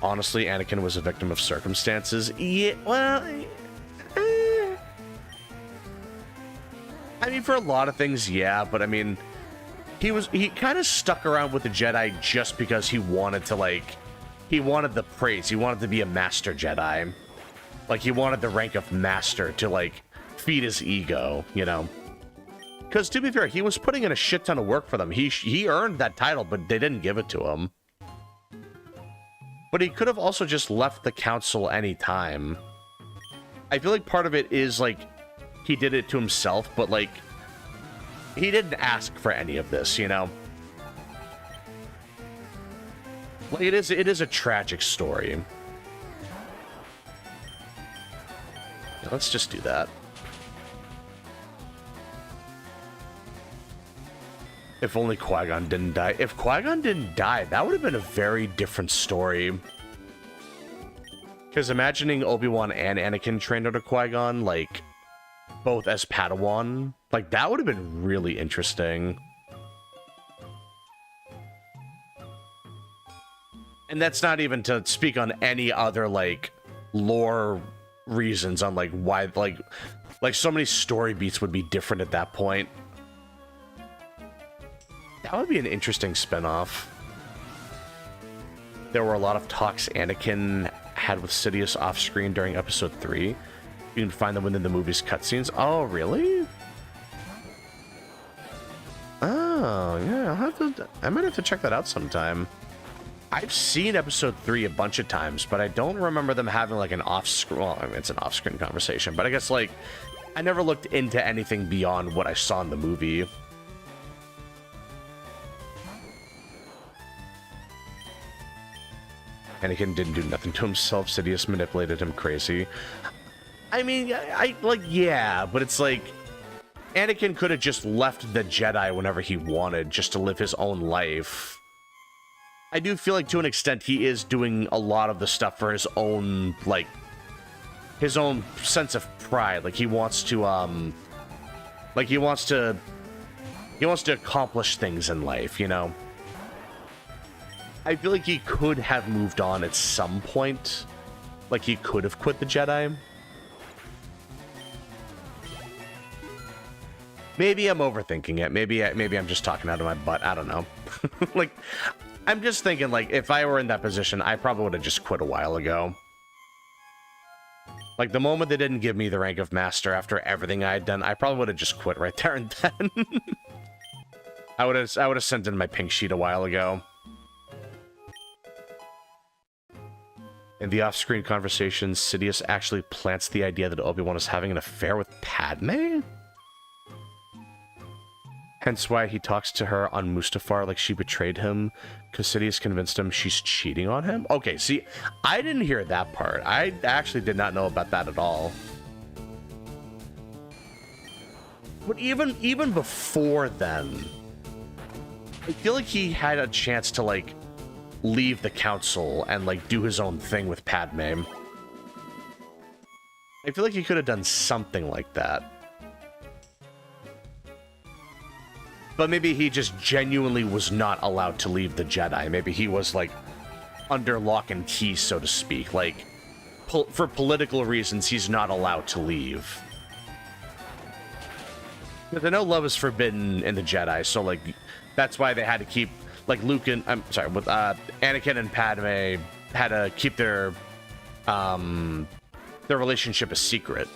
Honestly, Anakin was a victim of circumstances. Yeah, well... I mean, for a lot of things, yeah, but I mean... He kind of stuck around with the Jedi just because he wanted to, like... He wanted the praise. He wanted to be a Master Jedi. Like, he wanted the rank of Master to, like, feed his ego, you know? Because, to be fair, he was putting in a shit ton of work for them. He earned that title, but they didn't give it to him. But he could have also just left the council anytime. I feel like part of it is, like, he did it to himself, but, like, he didn't ask for any of this, you know? Like, it is a tragic story. Yeah, let's just do that. If only Qui-Gon didn't die. If Qui-Gon didn't die, that would have been a very different story. Because imagining Obi-Wan and Anakin trained under Qui-Gon, like, both as Padawan, like, that would have been really interesting. And that's not even to speak on any other, like, lore reasons on, like, why, like so many story beats would be different at that point. That would be an interesting spinoff. There were a lot of talks Anakin had with Sidious off-screen during Episode 3. You can find them within the movie's cutscenes. Oh, really? Oh, yeah, I might have to check that out sometime. I've seen Episode 3 a bunch of times, but I don't remember them having, like, an off-screen... Well, I mean, it's an off-screen conversation, but I guess, like, I never looked into anything beyond what I saw in the movie. Anakin didn't do nothing to himself. Sidious manipulated him crazy. I mean, yeah, but it's like... Anakin could have just left the Jedi whenever he wanted, just to live his own life. I do feel like, to an extent, he is doing a lot of the stuff for his own, like... his own sense of pride. Like, he wants to, like, he wants to accomplish things in life, you know? I feel like he could have moved on at some point, Like, he could have quit the Jedi. Maybe I'm overthinking it. Maybe I'm just talking out of my butt. I don't know. Like, I'm just thinking, like, if I were in that position, I probably would have just quit a while ago. Like, the moment they didn't give me the rank of master after everything I had done, I probably would have just quit right there and then. I would have sent in my pink sheet a while ago. In the off-screen conversation, Sidious actually plants the idea that Obi-Wan is having an affair with Padme? Hence why he talks to her on Mustafar like she betrayed him, because Sidious convinced him she's cheating on him? Okay, see, I didn't hear that part. I actually did not know about that at all. But even before then, I feel like he had a chance to, like, leave the council and, like, do his own thing with Padme. I feel like he could have done something like that. But maybe he just genuinely was not allowed to leave the Jedi. Maybe he was, like, under lock and key, so to speak. Like, for political reasons, he's not allowed to leave. Because I know love is forbidden in the Jedi, so, like, that's why they had to keep, like, Luke and, I'm sorry, with Anakin and Padme had to keep their relationship a secret.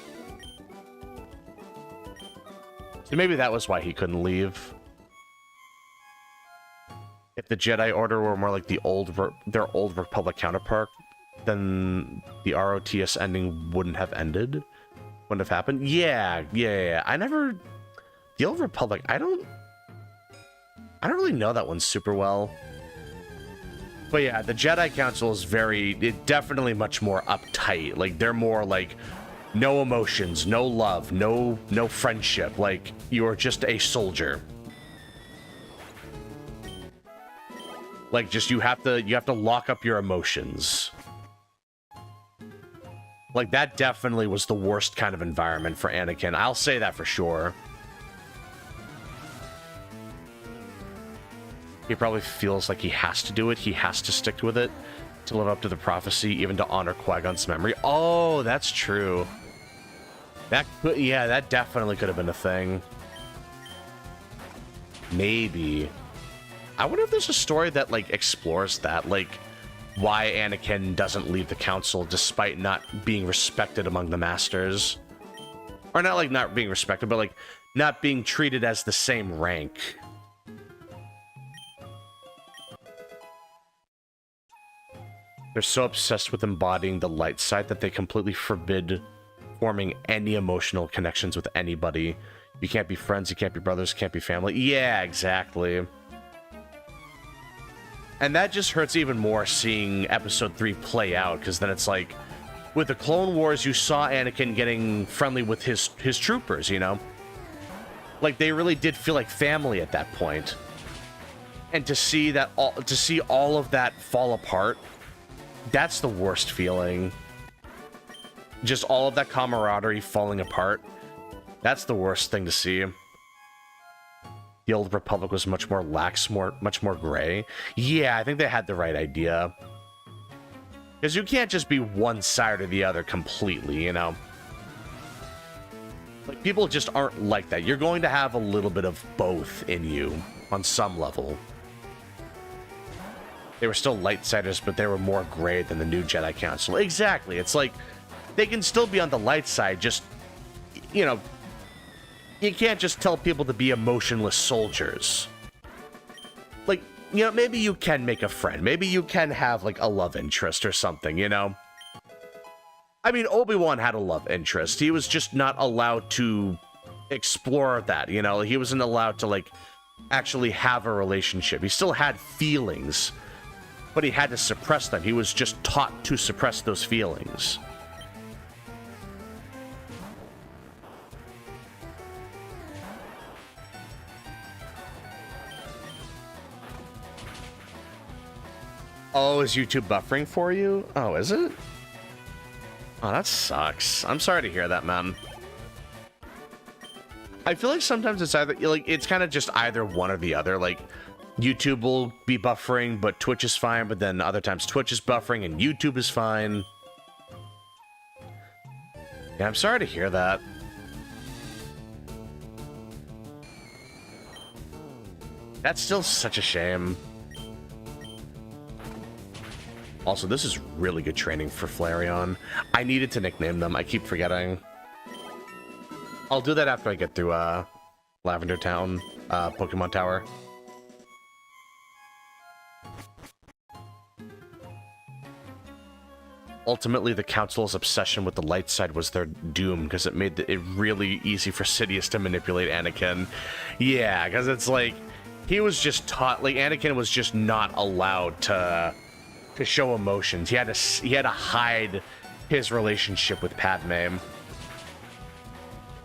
So maybe that was why he couldn't leave. If the Jedi Order were more like their old Republic counterpart, then the ROTS ending wouldn't have ended. Wouldn't have happened. Yeah. The Old Republic, I don't really know that one super well. But yeah, the Jedi Council is definitely much more uptight. Like, they're more like, no emotions, no love, no friendship. Like, you are just a soldier. Like, just you have to lock up your emotions. Like, that definitely was the worst kind of environment for Anakin. I'll say that for sure. He probably feels like he has to do it. He has to stick with it to live up to the prophecy, even to honor Qui-Gon's memory. Oh, that's true. That definitely could have been a thing. Maybe. I wonder if there's a story that, like, explores that, like, why Anakin doesn't leave the council despite not being respected among the masters. Or not, like, not being respected, but, like, not being treated as the same rank. They're so obsessed with embodying the light side that they completely forbid forming any emotional connections with anybody. You can't be friends, you can't be brothers, can't be family. Yeah, exactly. And that just hurts even more seeing Episode 3 play out, because then it's like, with the Clone Wars, you saw Anakin getting friendly with his troopers, you know? Like, they really did feel like family at that point. And to see all of that fall apart, that's the worst feeling. Just all of that camaraderie falling apart. That's the worst thing to see. The Old Republic was much more lax, much more gray. Yeah, I think they had the right idea. Because you can't just be one side or the other completely, you know? Like, people just aren't like that. You're going to have a little bit of both in you, on some level. They were still lightsiders, but they were more gray than the new Jedi Council. Exactly. It's like, they can still be on the light side, just, you know, you can't just tell people to be emotionless soldiers. Like, you know, maybe you can make a friend. Maybe you can have, like, a love interest or something, you know? I mean, Obi-Wan had a love interest. He was just not allowed to explore that, you know? He wasn't allowed to, like, actually have a relationship. He still had feelings, but he had to suppress them. He was just taught to suppress those feelings. Oh, is YouTube buffering for you? Oh, is it? Oh, that sucks. I'm sorry to hear that, man. I feel like sometimes it's either, like, it's kind of just either one or the other. Like, YouTube will be buffering, but Twitch is fine, but then other times Twitch is buffering and YouTube is fine. Yeah, I'm sorry to hear that. That's still such a shame. Also, this is really good training for Flareon. I needed to nickname them. I keep forgetting. I'll do that after I get through Lavender Town, Pokemon Tower. Ultimately, the Council's obsession with the light side was their doom, because it made it really easy for Sidious to manipulate Anakin. Yeah, because it's like, he was just taught, like, Anakin was just not allowed to show emotions. He had to hide his relationship with Padme.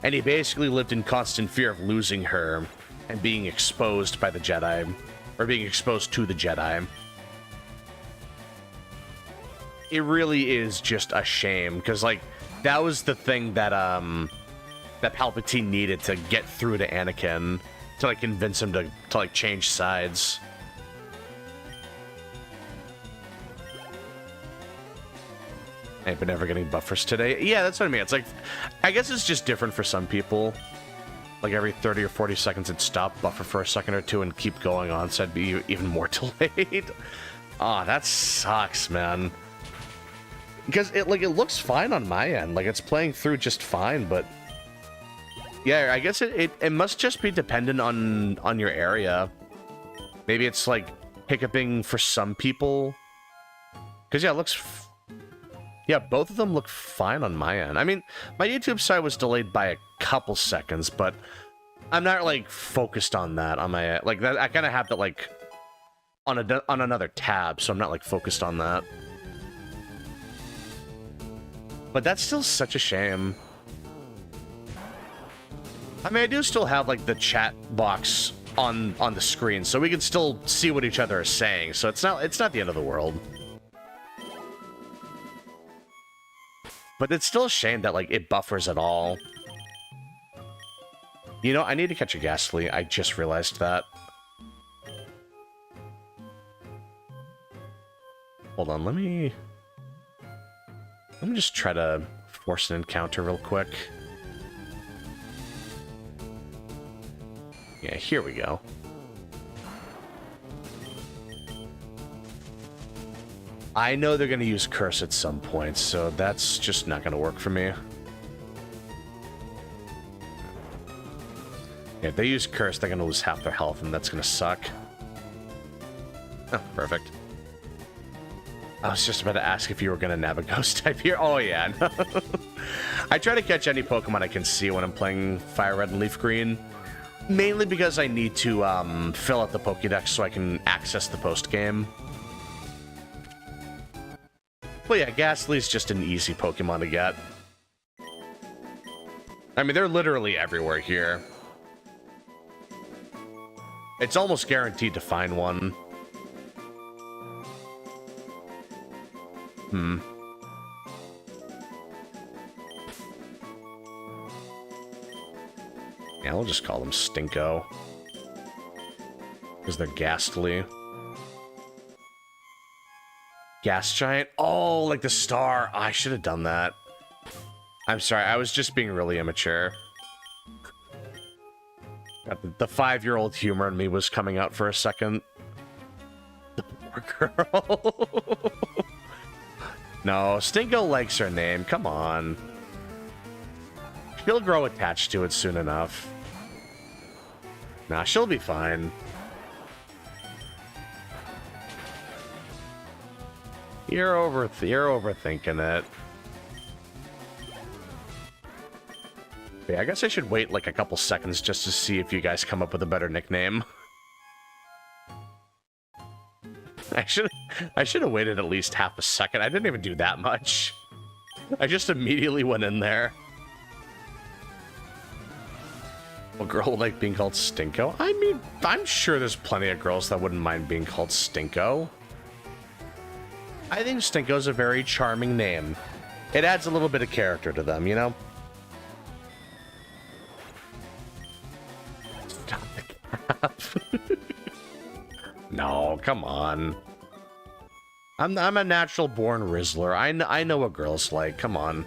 And he basically lived in constant fear of losing her and being exposed by the Jedi, or being exposed to the Jedi. It really is just a shame, because, like, that was the thing that, that Palpatine needed to get through to Anakin, to, like, convince him to like, change sides. I've been never getting buffers today. Yeah, that's what I mean. It's like, I guess it's just different for some people. Like, every 30 or 40 seconds it'd stop, buffer for a second or two, and keep going on, so I'd be even more delayed. Aw, that sucks, man. Because it looks fine on my end. Like, it's playing through just fine, but yeah, I guess it must just be dependent on your area. Maybe it's like hiccuping for some people. Because yeah, it looks yeah, both of them look fine on my end. I mean, my YouTube side was delayed by a couple seconds, but I'm not like focused on that on my like that. I kind of have that like on another tab, so I'm not like focused on that. But that's still such a shame. I mean, I do still have, like, the chat box on the screen, so we can still see what each other is saying, so it's not the end of the world. But it's still a shame that, like, it buffers at all. You know, I need to catch a Ghastly. I just realized that. Hold on, let me just try to force an encounter real quick. Yeah, here we go. I know they're going to use Curse at some point, so that's just not going to work for me. Yeah, if they use Curse, they're going to lose half their health, and that's going to suck. Oh, perfect. I was just about to ask if you were going to nab a ghost type here. Oh, yeah. I try to catch any Pokemon I can see when I'm playing Fire Red and Leaf Green. Mainly because I need to fill out the Pokédex so I can access the post-game. But yeah, Ghastly's just an easy Pokemon to get. I mean, they're literally everywhere here. It's almost guaranteed to find one. Yeah, we'll just call them Stinko. Because they're ghastly. Gas Giant? Oh, like the star. I should have done that. I'm sorry, I was just being really immature. The 5-year-old humor in me was coming out for a second. The poor girl. No, Stinko likes her name. Come on. She'll grow attached to it soon enough. Nah, she'll be fine. You're overthinking it. Yeah, I guess I should wait like a couple seconds just to see if you guys come up with a better nickname. I should have waited at least half a second. I didn't even do that much. I just immediately went in there. A girl would like being called Stinko? I mean, I'm sure there's plenty of girls that wouldn't mind being called Stinko. I think Stinko's a very charming name. It adds a little bit of character to them, you know? Stop the cap. No, come on. I'm a natural born Rizzler. I know what girls like. Come on.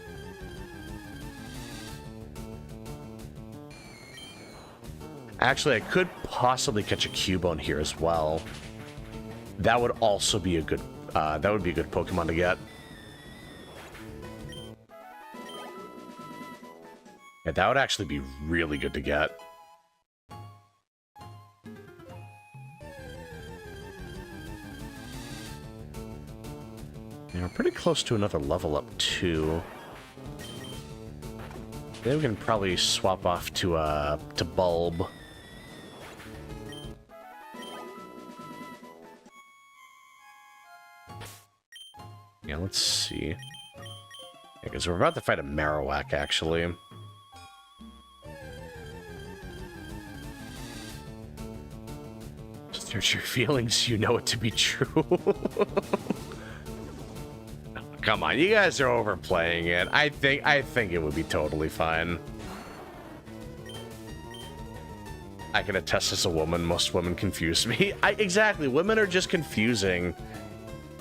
Actually, I could possibly catch a Cubone here as well. That would also be a good, that would be a good Pokemon to get. Yeah, that would actually be really good to get. Yeah, we're pretty close to another level up, too. Then we can probably swap off to Bulb. Yeah, let's see. Because we're about to fight a Marowak, actually. Just hurt your feelings, you know it to be true. Come on, you guys are overplaying it. I think it would be totally fine. I can attest as a woman, most women confuse me. Exactly, women are just confusing.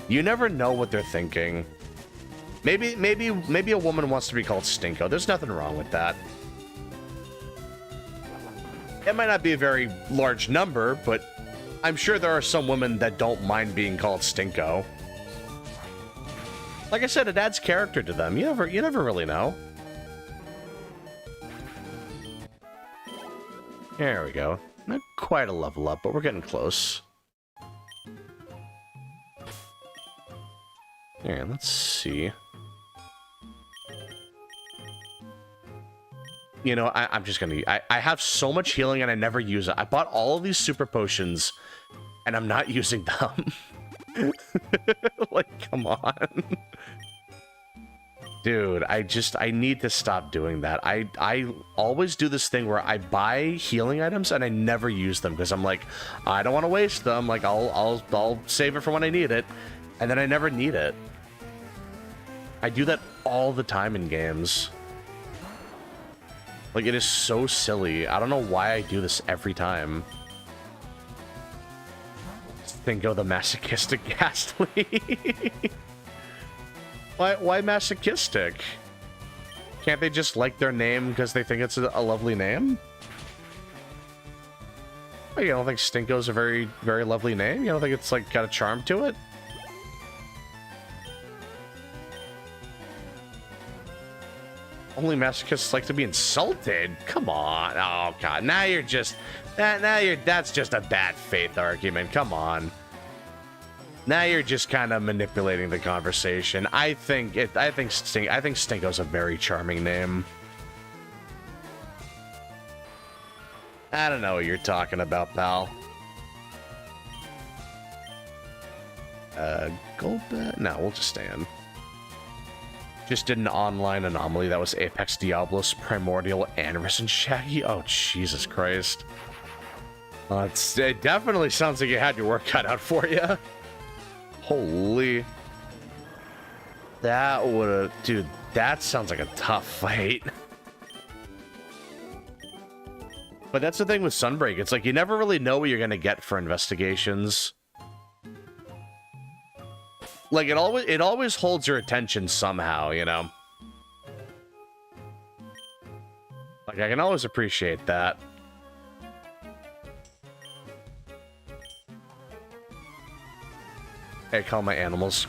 You never know what they're thinking. Maybe a woman wants to be called Stinko. There's nothing wrong with that. It might not be a very large number, but I'm sure there are some women that don't mind being called Stinko. Like I said, it adds character to them. You never really know. There we go. Not quite a level up, but we're getting close. Yeah, let's see. You know, I'm just gonna... I have so much healing and I never use it. I bought all of these super potions and I'm not using them. Like, come on. Dude, I need to stop doing that. I always do this thing where I buy healing items and I never use them because I'm like, I don't want to waste them. Like, I'll save it for when I need it, and then I never need it. I do that all the time in games. Like, it is so silly. I don't know why I do this every time. Stinko the masochistic Ghastly. Why masochistic? Can't they just like their name because they think it's a lovely name? Oh, you don't think Stinko's a very, very lovely name? You don't think it's, like, got a charm to it? Only masochists like to be insulted? Come on. Oh, God. Now you're just... That's just a bad faith argument. Come on. Now you're just kind of manipulating the conversation. I think Stinko's a very charming name. I don't know what you're talking about, pal. Golbat? No, we'll just stay in. Just did an online anomaly that was Apex Diablos, Primordial, and Risen Shaggy. Oh, Jesus Christ. It definitely sounds like you had your work cut out for you. Holy. That would've... Dude, that sounds like a tough fight. But that's the thing with Sunbreak. It's like you never really know what you're gonna get for investigations. Like, it always holds your attention somehow, you know? Like, I can always appreciate that. I call my animals,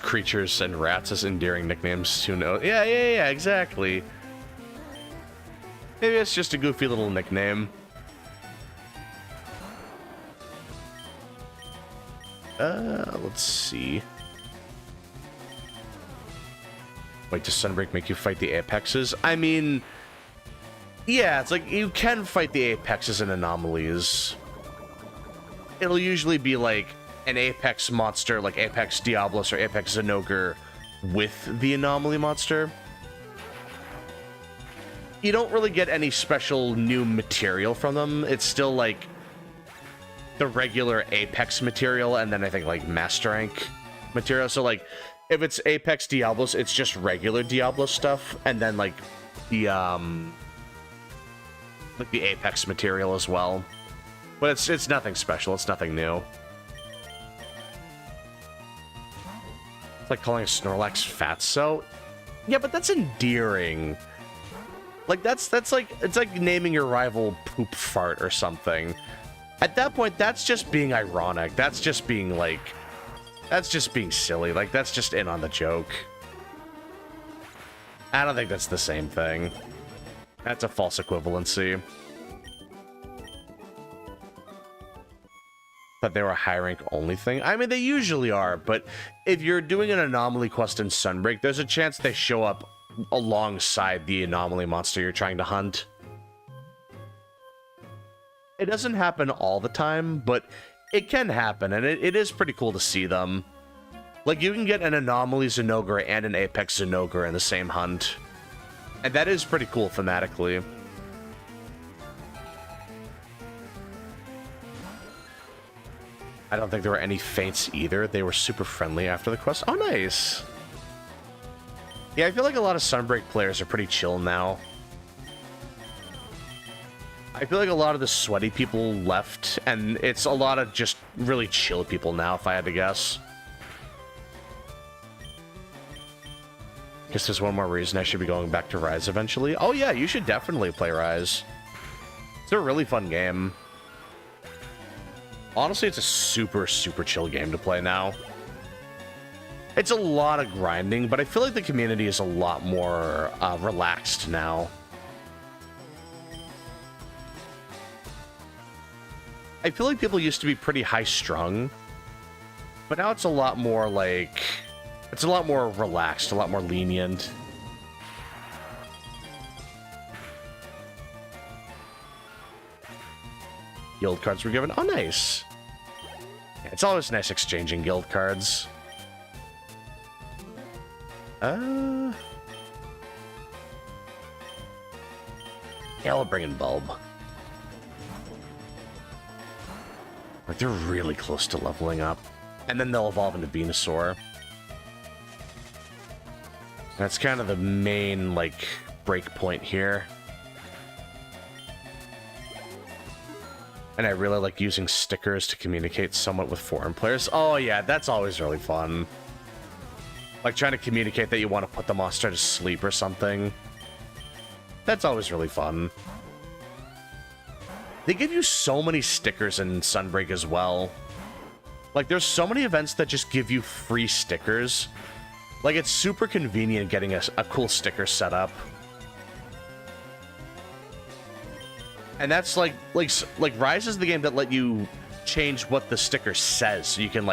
creatures, and rats as endearing nicknames to know. Yeah, exactly. Maybe it's just a goofy little nickname. Let's see. Wait, does Sunbreak make you fight the Apexes? I mean, yeah, it's like you can fight the Apexes and anomalies. It'll usually be like an Apex monster, like Apex Diablos or Apex Zinogre, with the anomaly monster. You don't really get any special new material from them. It's still like the regular Apex material, and then I think like Master Rank material. So like, if it's Apex Diablos, it's just regular Diablo stuff, and then like the Apex material as well. But it's nothing special. It's nothing new. It's like calling a Snorlax Fatso. Yeah, but that's endearing. Like, it's like naming your rival Poop Fart or something. At that point, that's just being ironic. That's just being, like... That's just being silly. Like, that's just in on the joke. I don't think that's the same thing. That's a false equivalency. That they were a high rank only thing. I mean, they usually are, but if you're doing an anomaly quest in Sunbreak, there's a chance they show up alongside the anomaly monster you're trying to hunt. It doesn't happen all the time, but it can happen, and it is pretty cool to see them. Like, you can get an anomaly Zinogre and an Apex Zinogre in the same hunt. And that is pretty cool thematically. I don't think there were any faints either. They were super friendly after the quest. Oh, nice. Yeah, I feel like a lot of Sunbreak players are pretty chill now. I feel like a lot of the sweaty people left, and it's a lot of just really chill people now, if I had to guess. Guess there's one more reason I should be going back to Rise eventually. Oh yeah, you should definitely play Rise. It's a really fun game. Honestly, it's a super, super chill game to play now. It's a lot of grinding, but I feel like the community is a lot more relaxed now. I feel like people used to be pretty high-strung, but now it's a lot more like... It's a lot more relaxed, a lot more lenient. Guild cards were given. Oh, nice. Yeah, it's always nice exchanging guild cards. Yeah, I'll bring in Bulb. Like, they're really close to leveling up. And then they'll evolve into Venusaur. That's kind of the main, like, break point here. And I really like using stickers to communicate somewhat with foreign players. Oh yeah, that's always really fun. Like trying to communicate that you want to put the monster to sleep or something. That's always really fun. They give you so many stickers in Sunbreak as well. Like, there's so many events that just give you free stickers. Like, it's super convenient getting a cool sticker set up. And that's like Rise is the game that let you change what the sticker says. So you can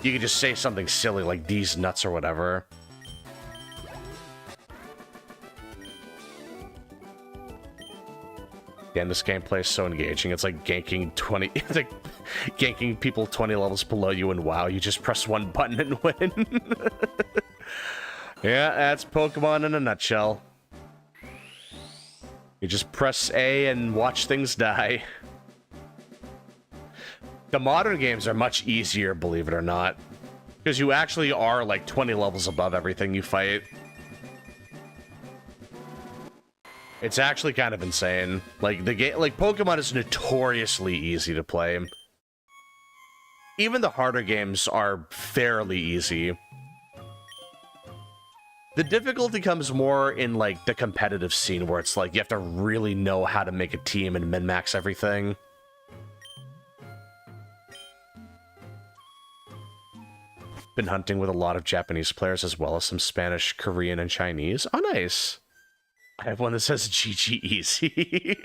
just say something silly like "these nuts" or whatever. Damn, this gameplay is so engaging. It's like ganking 20. It's like ganking people 20 levels below you in WoW. You just press one button and win. Yeah, that's Pokemon in a nutshell. You just press A and watch things die. The modern games are much easier, believe it or not. Because you actually are like 20 levels above everything you fight. It's actually kind of insane. Like, the game, like, Pokemon is notoriously easy to play. Even the harder games are fairly easy. The difficulty comes more in, like, the competitive scene, where it's like, you have to really know how to make a team and min-max everything. Been hunting with a lot of Japanese players, as well as some Spanish, Korean, and Chinese. Oh, nice. I have one that says GG easy.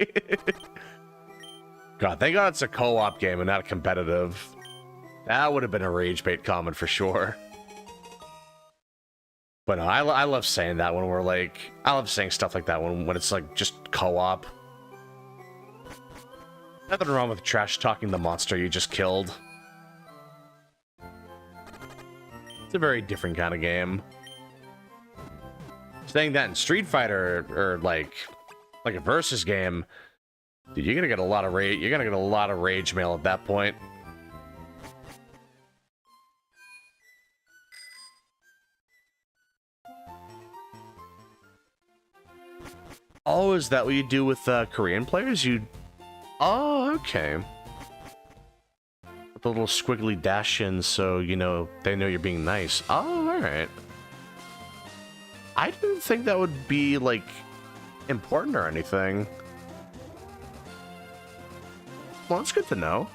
God, thank God it's a co-op game and not competitive. That would have been a rage bait comment for sure. But no, I love saying that when we're like... I love saying stuff like that when it's like just co-op. Nothing wrong with trash talking the monster you just killed. It's a very different kind of game. Saying that in Street Fighter or like a versus game, dude, you're gonna get a lot of rage. You're gonna get a lot of rage mail at that point. Oh, is that what you do with Korean players? Oh, okay. With the little squiggly dash in, so you know they know you're being nice. Oh, all right. I didn't think that would be, like, important or anything. Well, that's good to know.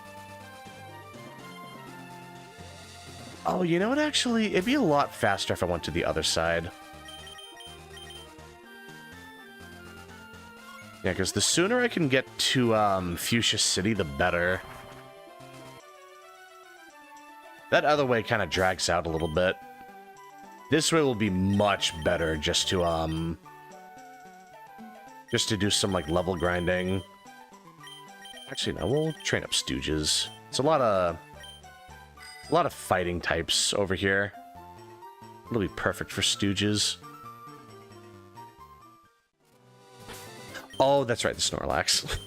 Oh, you know what, actually? It'd be a lot faster if I went to the other side. Yeah, because the sooner I can get to Fuchsia City, the better. That other way kind of drags out a little bit. This way will be much better just to do some, like, level grinding. Actually, no, we'll train up Stooges. It's a lot of fighting types over here. It'll be perfect for Stooges. Oh, that's right, the Snorlax.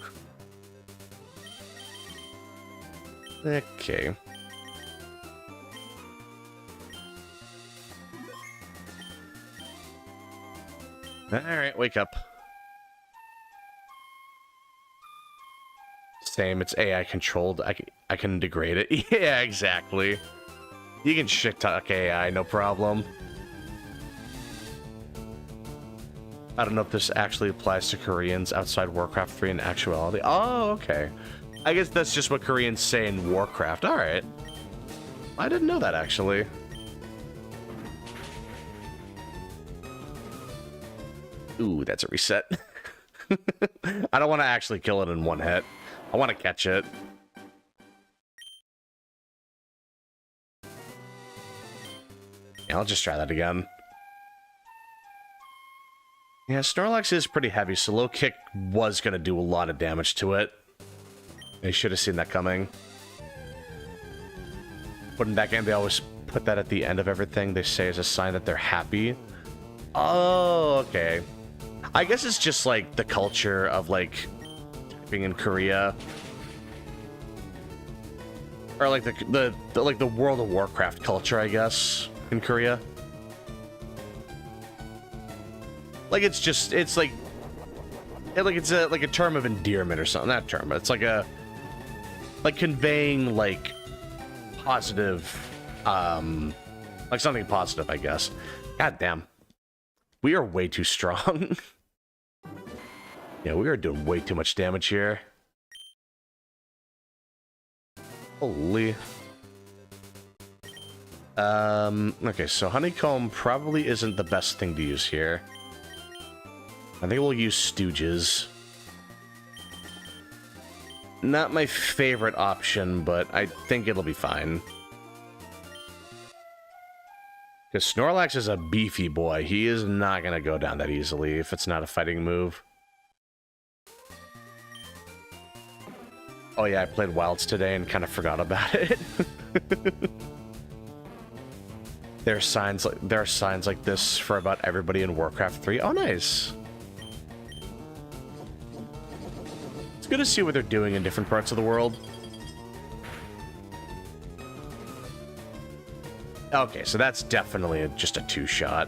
Okay. Alright, wake up. Same, it's AI controlled. I can degrade it. Yeah, exactly. You can shit talk AI, no problem. I don't know if this actually applies to Koreans outside Warcraft 3 in actuality. Oh, okay. I guess that's just what Koreans say in Warcraft. Alright. I didn't know that, actually. Ooh, that's a reset. I don't want to actually kill it in one hit. I want to catch it. Yeah, I'll just try that again. Yeah, Snorlax is pretty heavy, so low kick was going to do a lot of damage to it. They should have seen that coming. But in that game, they always put that at the end of everything. They say as a sign that they're happy. Oh, okay. I guess it's just like the culture of like typing in Korea. Or like the World of Warcraft culture, I guess, in Korea. Like it's like a term of endearment or something. Not term, but it's like conveying like positive, like something positive, I guess. God damn, we are way too strong. Yeah, we are doing way too much damage here. Holy. Okay, so Honeycomb probably isn't the best thing to use here. I think we'll use Stooges. Not my favorite option, but I think it'll be fine. Because Snorlax is a beefy boy. He is not going to go down that easily if it's not a fighting move. Oh yeah, I played Wilds today and kind of forgot about it. There are signs like this for about everybody in Warcraft 3. Oh, nice. It's good to see what they're doing in different parts of the world. Okay, so that's definitely just a two-shot.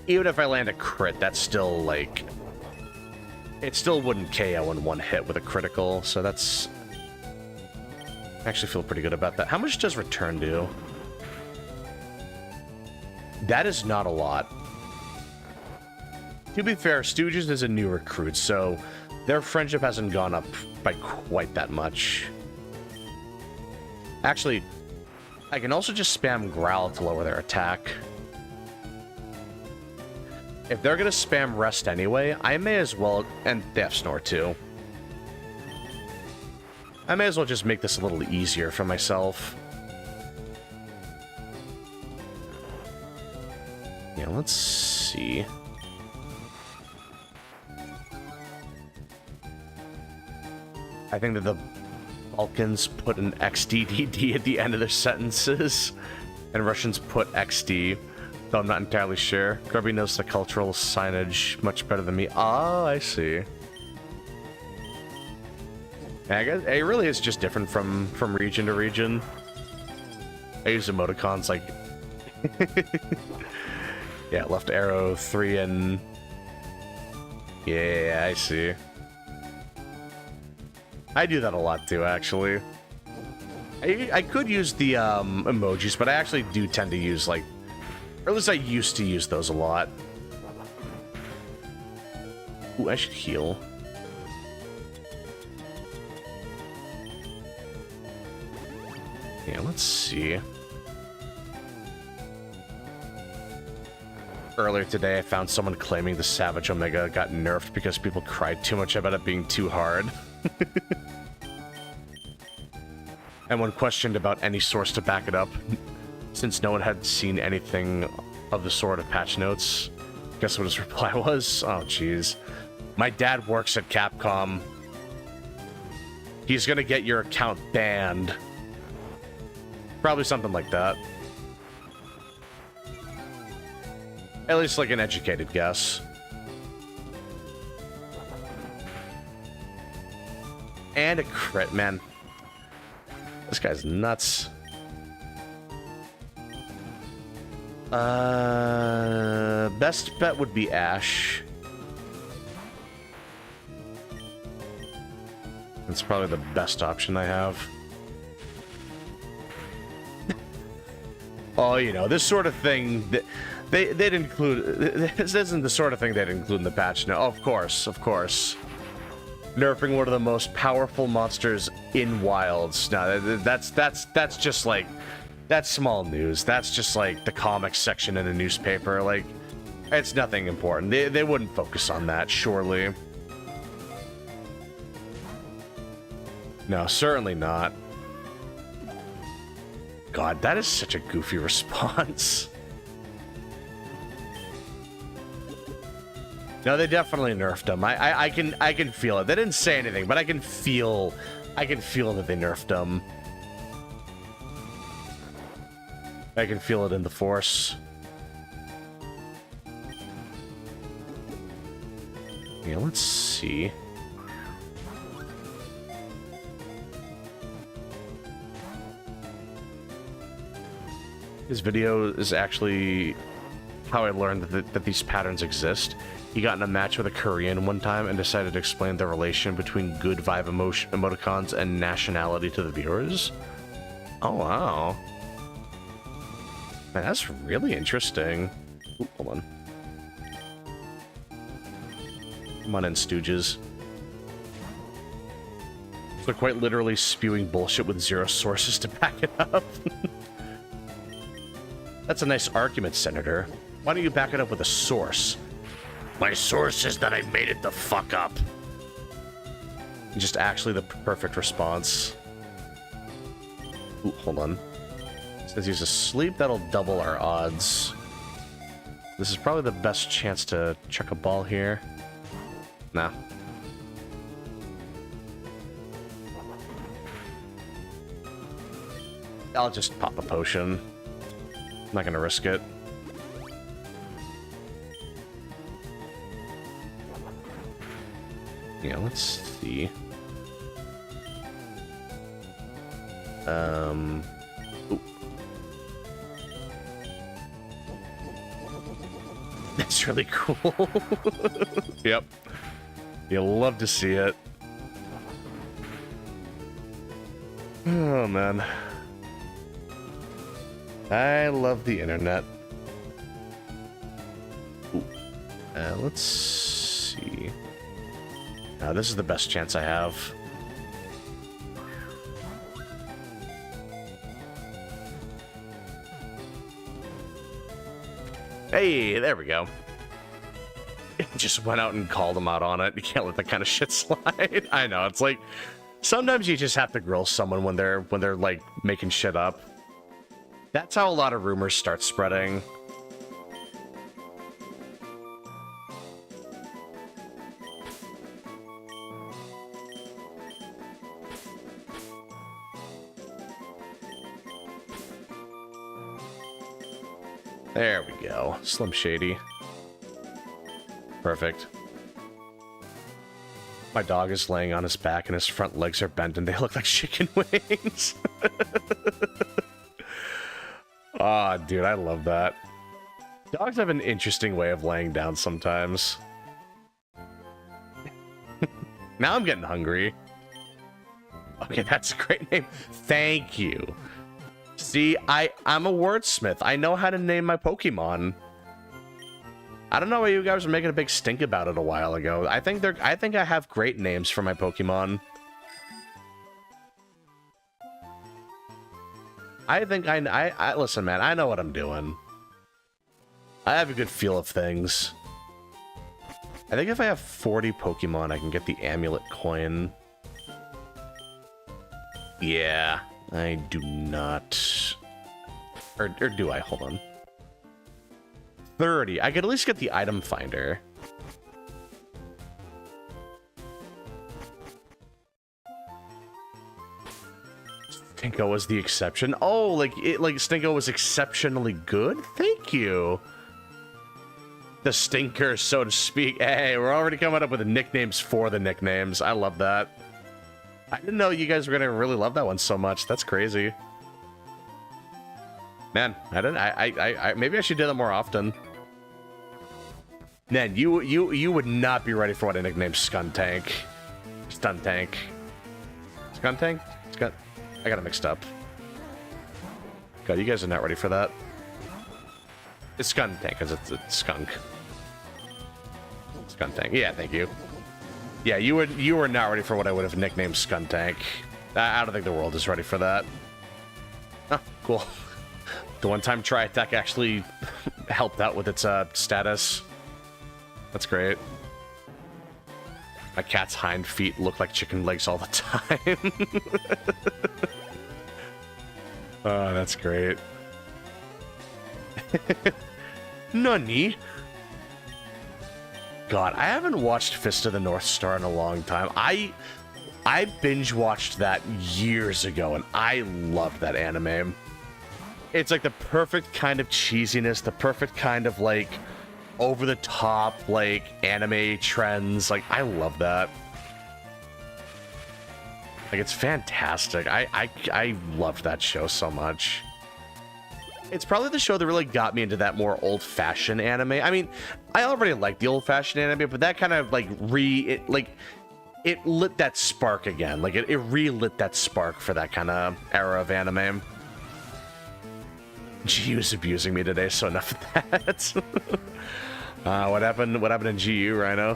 Even if I land a crit, that's still, like... It still wouldn't KO in one hit with a critical, so that's... I actually feel pretty good about that. How much does return do? That is not a lot. To be fair, Stooges is a new recruit, so their friendship hasn't gone up by quite that much. Actually, I can also just spam Growl to lower their attack. If they're gonna spam Rest anyway, I may as well... And they have Snore too. I may as well just make this a little easier for myself. Yeah, let's see. I think that the Balkans put an XDDD at the end of their sentences, and Russians put XD, though I'm not entirely sure. Grubby knows the cultural signage much better than me. Ah, I see. Yeah, I guess it really is just different from region to region. I use emoticons like... Yeah, left arrow 3 and... Yeah, I see. I do that a lot too, actually. I could use the emojis, but I actually do tend to use, like... Or at least I used to use those a lot. Ooh, I should heal. Yeah, let's see. Earlier today, I found someone claiming the Savage Omega got nerfed because people cried too much about it being too hard. And when questioned about any source to back it up, since no one had seen anything of the sort of patch notes, guess what his reply was? Oh, jeez. My dad works at Capcom. He's gonna get your account banned. Probably something like that. At least like an educated guess. And a crit, man. This guy's nuts. Best bet would be Ash. That's probably the best option I have. Oh, you know, this sort of thing, they'd include, this isn't the sort of thing they'd include in the patch. No, of course, of course. Nerfing one of the most powerful monsters in Wilds. No, that's just like, that's small news. That's just like the comics section in a newspaper. Like, it's nothing important. They wouldn't focus on that, surely. No, certainly not. God, that is such a goofy response. No, they definitely nerfed him. I can feel it. They didn't say anything, but I can feel that they nerfed him. I can feel it in the Force. Yeah, let's see. His video is actually how I learned that these patterns exist. He got in a match with a Korean one time and decided to explain the relation between good vibe emoticons and nationality to the viewers. Oh, wow. Man, that's really interesting. Ooh, hold on. Come on in, Stooges. They're quite literally spewing bullshit with zero sources to back it up. That's a nice argument, Senator. Why don't you back it up with a source? My source is that I made it the fuck up. Just actually the perfect response. Ooh, hold on. Since he's asleep, that'll double our odds. This is probably the best chance to chuck a ball here. Nah. I'll just pop a potion. I'm not gonna risk it. Yeah, let's see. Ooh. That's really cool. Yep. You'll love to see it. Oh, man. I love the internet. Ooh. Let's see. Now, this is the best chance I have. Hey, there we go. Just went out and called him out on it. You can't let that kind of shit slide. I know, it's like sometimes you just have to grill someone when they're like making shit up. That's how a lot of rumors start spreading. There we go. Slim Shady. Perfect. My dog is laying on his back and his front legs are bent and they look like chicken wings. Ah, dude, I love that. Dogs have an interesting way of laying down sometimes. Now I'm getting hungry. Okay, that's a great name. Thank you. See, I'm a wordsmith. I know how to name my Pokemon. I don't know why you guys were making a big stink about it a while ago. I think I have great names for my Pokemon. I think I listen, man, I know what I'm doing. I have a good feel of things. I think if I have 40 Pokemon, I can get the amulet coin. Yeah, I do not. Or do I? Hold on. 30. I could at least get the item finder. Stinko was the exception. Oh, like Stinko was exceptionally good? Thank you. The stinker, so to speak. Hey, we're already coming up with the nicknames for the nicknames. I love that. I didn't know you guys were gonna really love that one so much. That's crazy. Man, I maybe I should do that more often. Man, you would not be ready for what I nicknamed Skuntank. Stuntank. Skuntank? I got it mixed up. God, you guys are not ready for that. It's Skuntank, because it's a skunk. Skuntank. Yeah, thank you. Yeah, you were not ready for what I would have nicknamed Skuntank. I don't think the world is ready for that. Oh, cool. The one-time Tri-Attack actually helped out with its status. That's great. My cat's hind feet look like chicken legs all the time. Oh, that's great. Nani? God, I haven't watched Fist of the North Star in a long time. I binge watched that years ago, and I loved that anime. It's like the perfect kind of cheesiness, the perfect kind of like over-the-top like anime trends. Like, I love that. Like, it's fantastic. I loved that show so much. It's probably the show that really got me into that more old-fashioned anime. I mean, I already liked the old-fashioned anime, but that kind of like it lit that spark again. Like it relit that spark for that kind of era of anime. GU's abusing me today, so enough of that. What happened? What happened in GU, Rhino?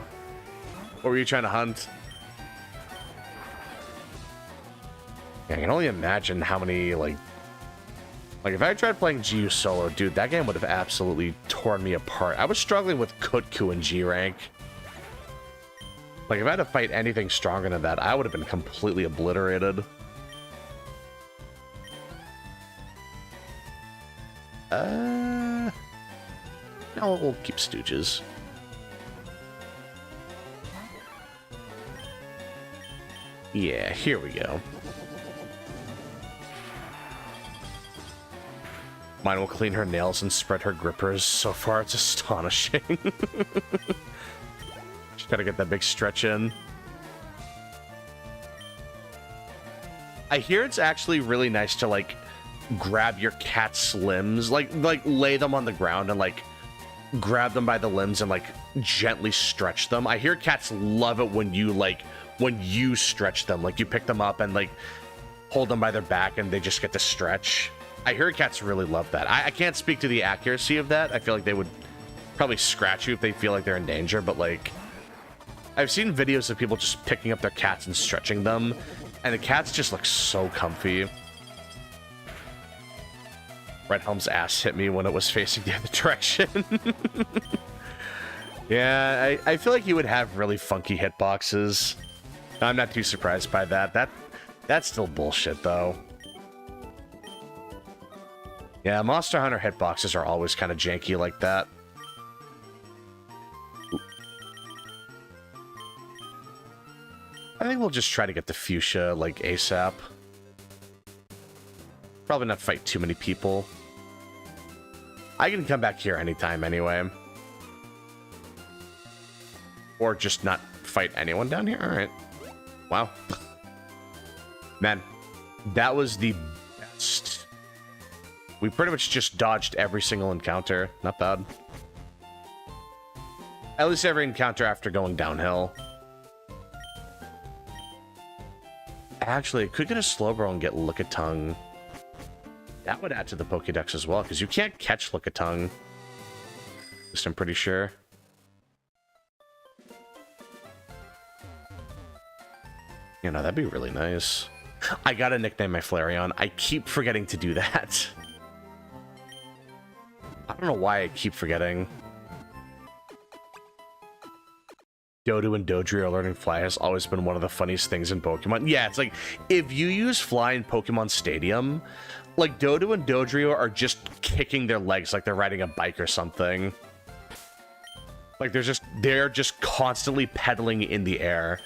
What were you trying to hunt? Yeah, I can only imagine how many like if I tried playing GU solo, dude, that game would have absolutely torn me apart. I was struggling with Kutku in G rank. Like, if I had to fight anything stronger than that, I would have been completely obliterated. No, we'll keep Stooges. Yeah, here we go. Mine will clean her nails and spread her grippers. So far, it's astonishing. Just gotta get that big stretch in. I hear it's actually really nice to, like, grab your cat's limbs. Like lay them on the ground and, like, grab them by the limbs and, like, gently stretch them. I hear cats love it when you stretch them. Like, you pick them up and, like, hold them by their back and they just get to stretch. I hear cats really love that. I can't speak to the accuracy of that. I feel like they would probably scratch you if they feel like they're in danger, but like, I've seen videos of people just picking up their cats and stretching them, and the cats just look so comfy. Red Helm's ass hit me when it was facing the other direction. Yeah, I feel like he would have really funky hitboxes. I'm not too surprised by that. That's still bullshit, though. Yeah, Monster Hunter hitboxes are always kind of janky like that. I think we'll just try to get the Fuchsia, like, ASAP. Probably not fight too many people. I can come back here anytime anyway. Or just not fight anyone down here? Alright. Wow. Man, that was the best. We pretty much just dodged every single encounter. Not bad. At least every encounter after going downhill. Actually, I could get a Slowbro and get Lickitung. That would add to the Pokédex as well, because you can't catch Lickitung. At least I'm pretty sure. You know, that'd be really nice. I gotta nickname my Flareon. I keep forgetting to do that. I don't know why I keep forgetting. Dodu and Dodrio learning fly has always been one of the funniest things in Pokemon. Yeah, it's like, if you use fly in Pokemon Stadium, like, Dodu and Dodrio are just kicking their legs like they're riding a bike or something. Like, they're just constantly pedaling in the air,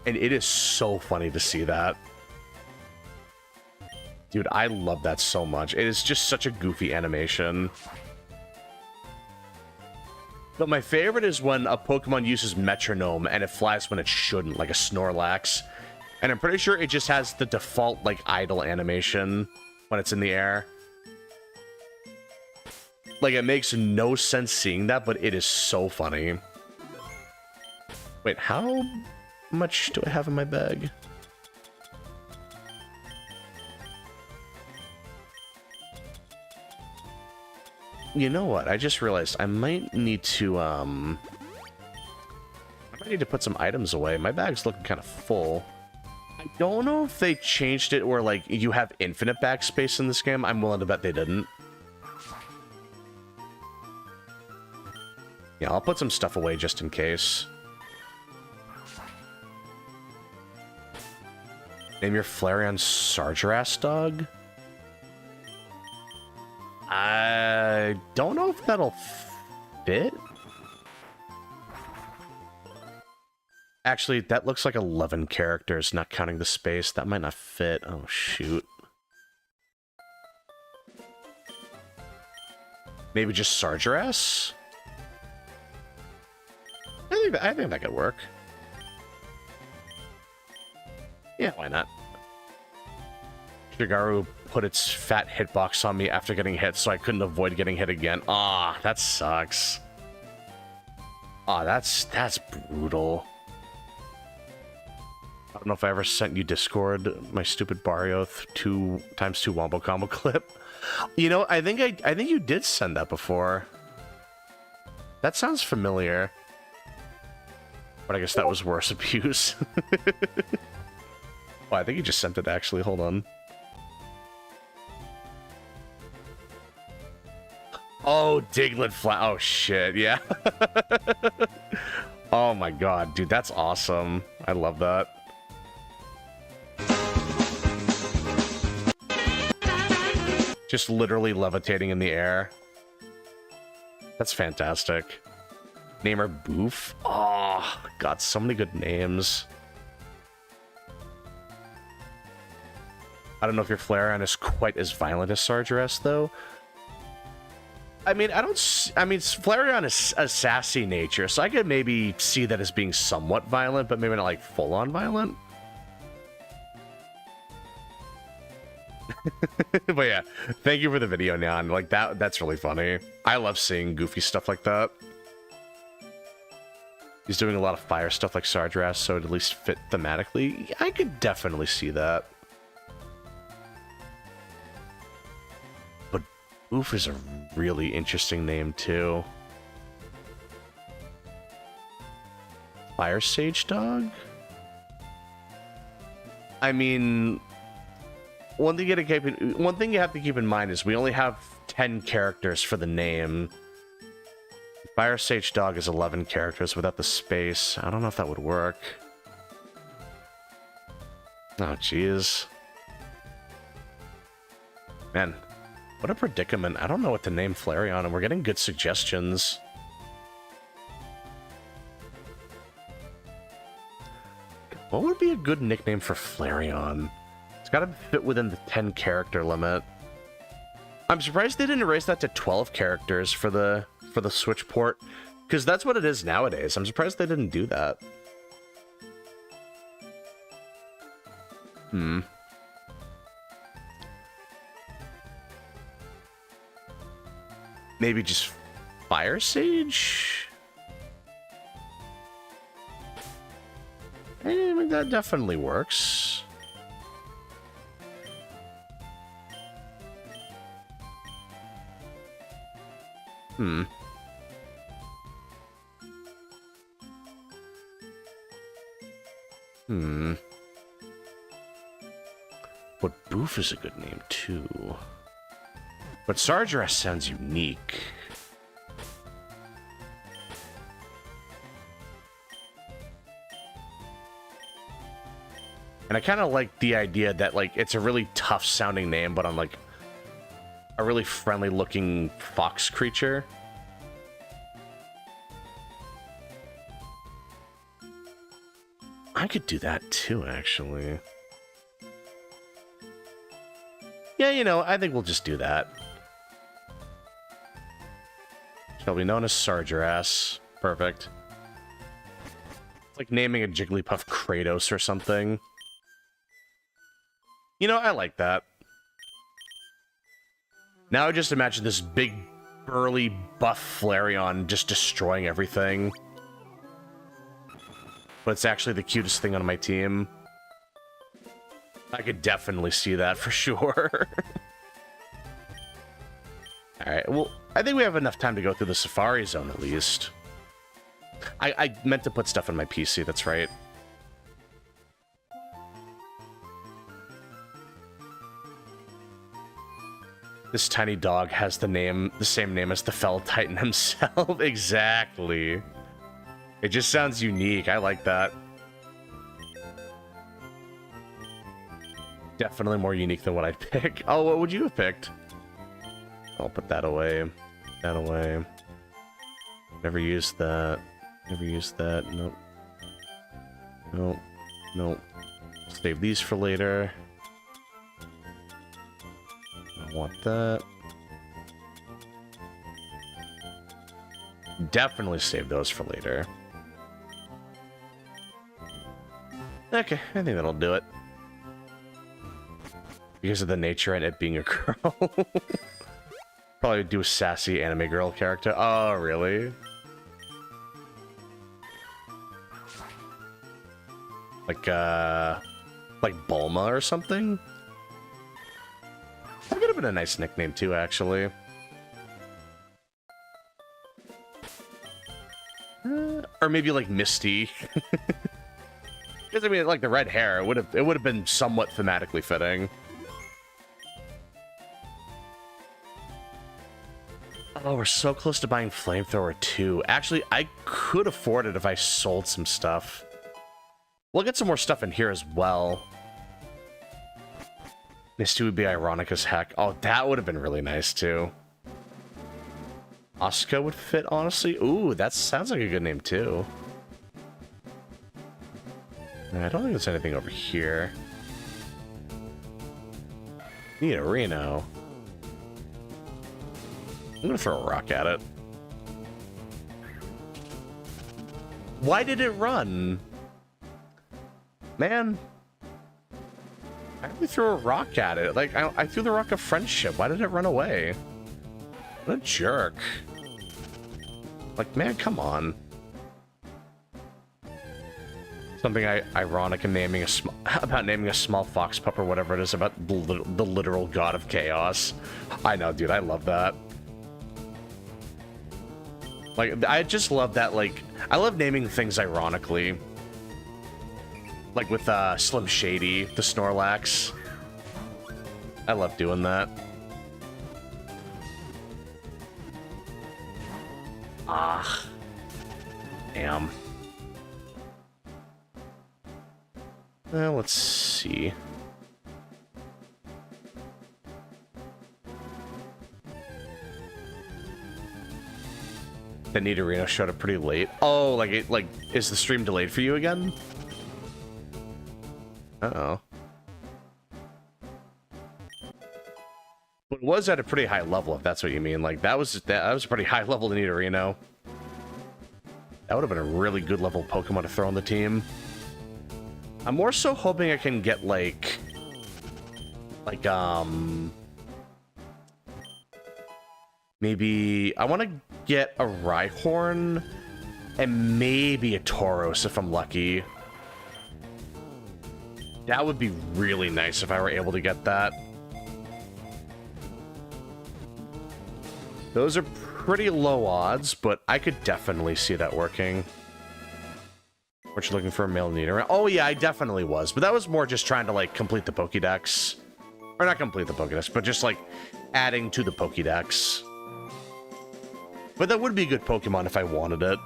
and it is so funny to see that. Dude, I love that so much. It is just such a goofy animation. But my favorite is when a Pokemon uses Metronome and it flies when it shouldn't, like a Snorlax. And I'm pretty sure it just has the default, like, idle animation when it's in the air. Like, it makes no sense seeing that, but it is so funny. Wait, how much do I have in my bag? You know what? I just realized I might need to, put some items away. My bag's looking kind of full. I don't know if they changed it where, like, you have infinite bag space in this game. I'm willing to bet they didn't. Yeah, I'll put some stuff away just in case. Name your Flareon Sargeras dog? I don't know if that'll fit. Actually, that looks like 11 characters, not counting the space. That might not fit. Oh, shoot. Maybe just Sargeras? I think that could work. Yeah, why not? Shigaru put its fat hitbox on me after getting hit, so I couldn't avoid getting hit again. Ah, that sucks. Ah, that's brutal. I don't know if I ever sent you Discord my stupid Barrio 2x2 Wombo Combo clip. You know, I think you did send that before. That sounds familiar. But I guess that was worse abuse. Oh, I think you just sent it actually. Hold on. Oh, Diglett flat. Oh, shit. Yeah. Oh, my God. Dude, that's awesome. I love that. Just literally levitating in the air. That's fantastic. Name her Boof. Oh, God, so many good names. I don't know if your Flareon is quite as violent as Sargeras, though. I mean, Flareon is a sassy nature, so I could maybe see that as being somewhat violent, but maybe not, like, full-on violent. But yeah, thank you for the video, Neon. Like, that's really funny. I love seeing goofy stuff like that. He's doing a lot of fire stuff like Sargeras, so it at least fit thematically. I could definitely see that. But Oof is a really interesting name, too. Fire Sage Dog? I mean, one thing you have to keep in mind is we only have 10 characters for the name. Fire Sage Dog is 11 characters without the space. I don't know if that would work. Oh, jeez. Man, what a predicament. I don't know what to name Flareon, and we're getting good suggestions. What would be a good nickname for Flareon? It's got to fit within the 10 character limit. I'm surprised they didn't raise that to 12 characters for the Switch port, because that's what it is nowadays. I'm surprised they didn't do that. Maybe just Fire Sage? I mean, that definitely works. But Boof is a good name, too. But Sargeras sounds unique. And I kind of like the idea that, like, it's a really tough sounding name, but on, like, a really friendly looking fox creature. I could do that too, actually. Yeah, you know, I think we'll just do that. Shall be known as Sargeras. Perfect. It's like naming a Jigglypuff Kratos or something. You know, I like that. Now I just imagine this big, burly, buff Flareon just destroying everything. But it's actually the cutest thing on my team. I could definitely see that for sure. Alright, well, I think we have enough time to go through the Safari Zone at least. I meant to put stuff on my PC, that's right. This tiny dog has the same name as the Fell Titan himself. Exactly. It just sounds unique. I like that. Definitely more unique than what I'd pick. Oh, what would you have picked? I'll put that away. That away. Never used that. Never used that. Nope. Nope. Nope. Save these for later. I want that. Definitely save those for later. Okay, I think that'll do it. Because of the nature and it being a girl. Probably do a sassy anime girl character. Oh, really? Like Bulma or something? That could have been a nice nickname too, actually. Or maybe like Misty. Because I mean, like the red hair, it would have been somewhat thematically fitting. Oh, we're so close to buying Flamethrower 2. Actually, I could afford it if I sold some stuff. We'll get some more stuff in here as well. Misty would be ironic as heck. Oh, that would have been really nice, too. Asuka would fit, honestly. Ooh, that sounds like a good name, too. I don't think there's anything over here. Nidorino. I'm gonna throw a rock at it. Why did it run? Man. I only threw a rock at it. Like, I threw the rock of friendship. Why did it run away? What a jerk. Like, man, come on. Something ironic in naming about naming a small fox pup or whatever it is about the literal god of chaos. I know, dude. I love that. Like, I just love that, like, I love naming things ironically. Like with Slim Shady, the Snorlax. I love doing that. Ah. Damn. Well, let's see. The Nidorino showed up pretty late. Oh, like is the stream delayed for you again? Uh-oh. But it was at a pretty high level, if that's what you mean. Like, that was a pretty high level Nidorino. That would have been a really good level Pokemon to throw on the team. I'm more so hoping I can get, maybe I want to get a Rhyhorn and maybe a Tauros if I'm lucky. That would be really nice if I were able to get that. Those are pretty low odds, but I could definitely see that working. Weren't you looking for a male Nidorino? Oh yeah, I definitely was, but that was more just trying to, like, complete the Pokédex. Or not complete the Pokédex, but just, like, adding to the Pokédex. But that would be a good Pokemon if I wanted it.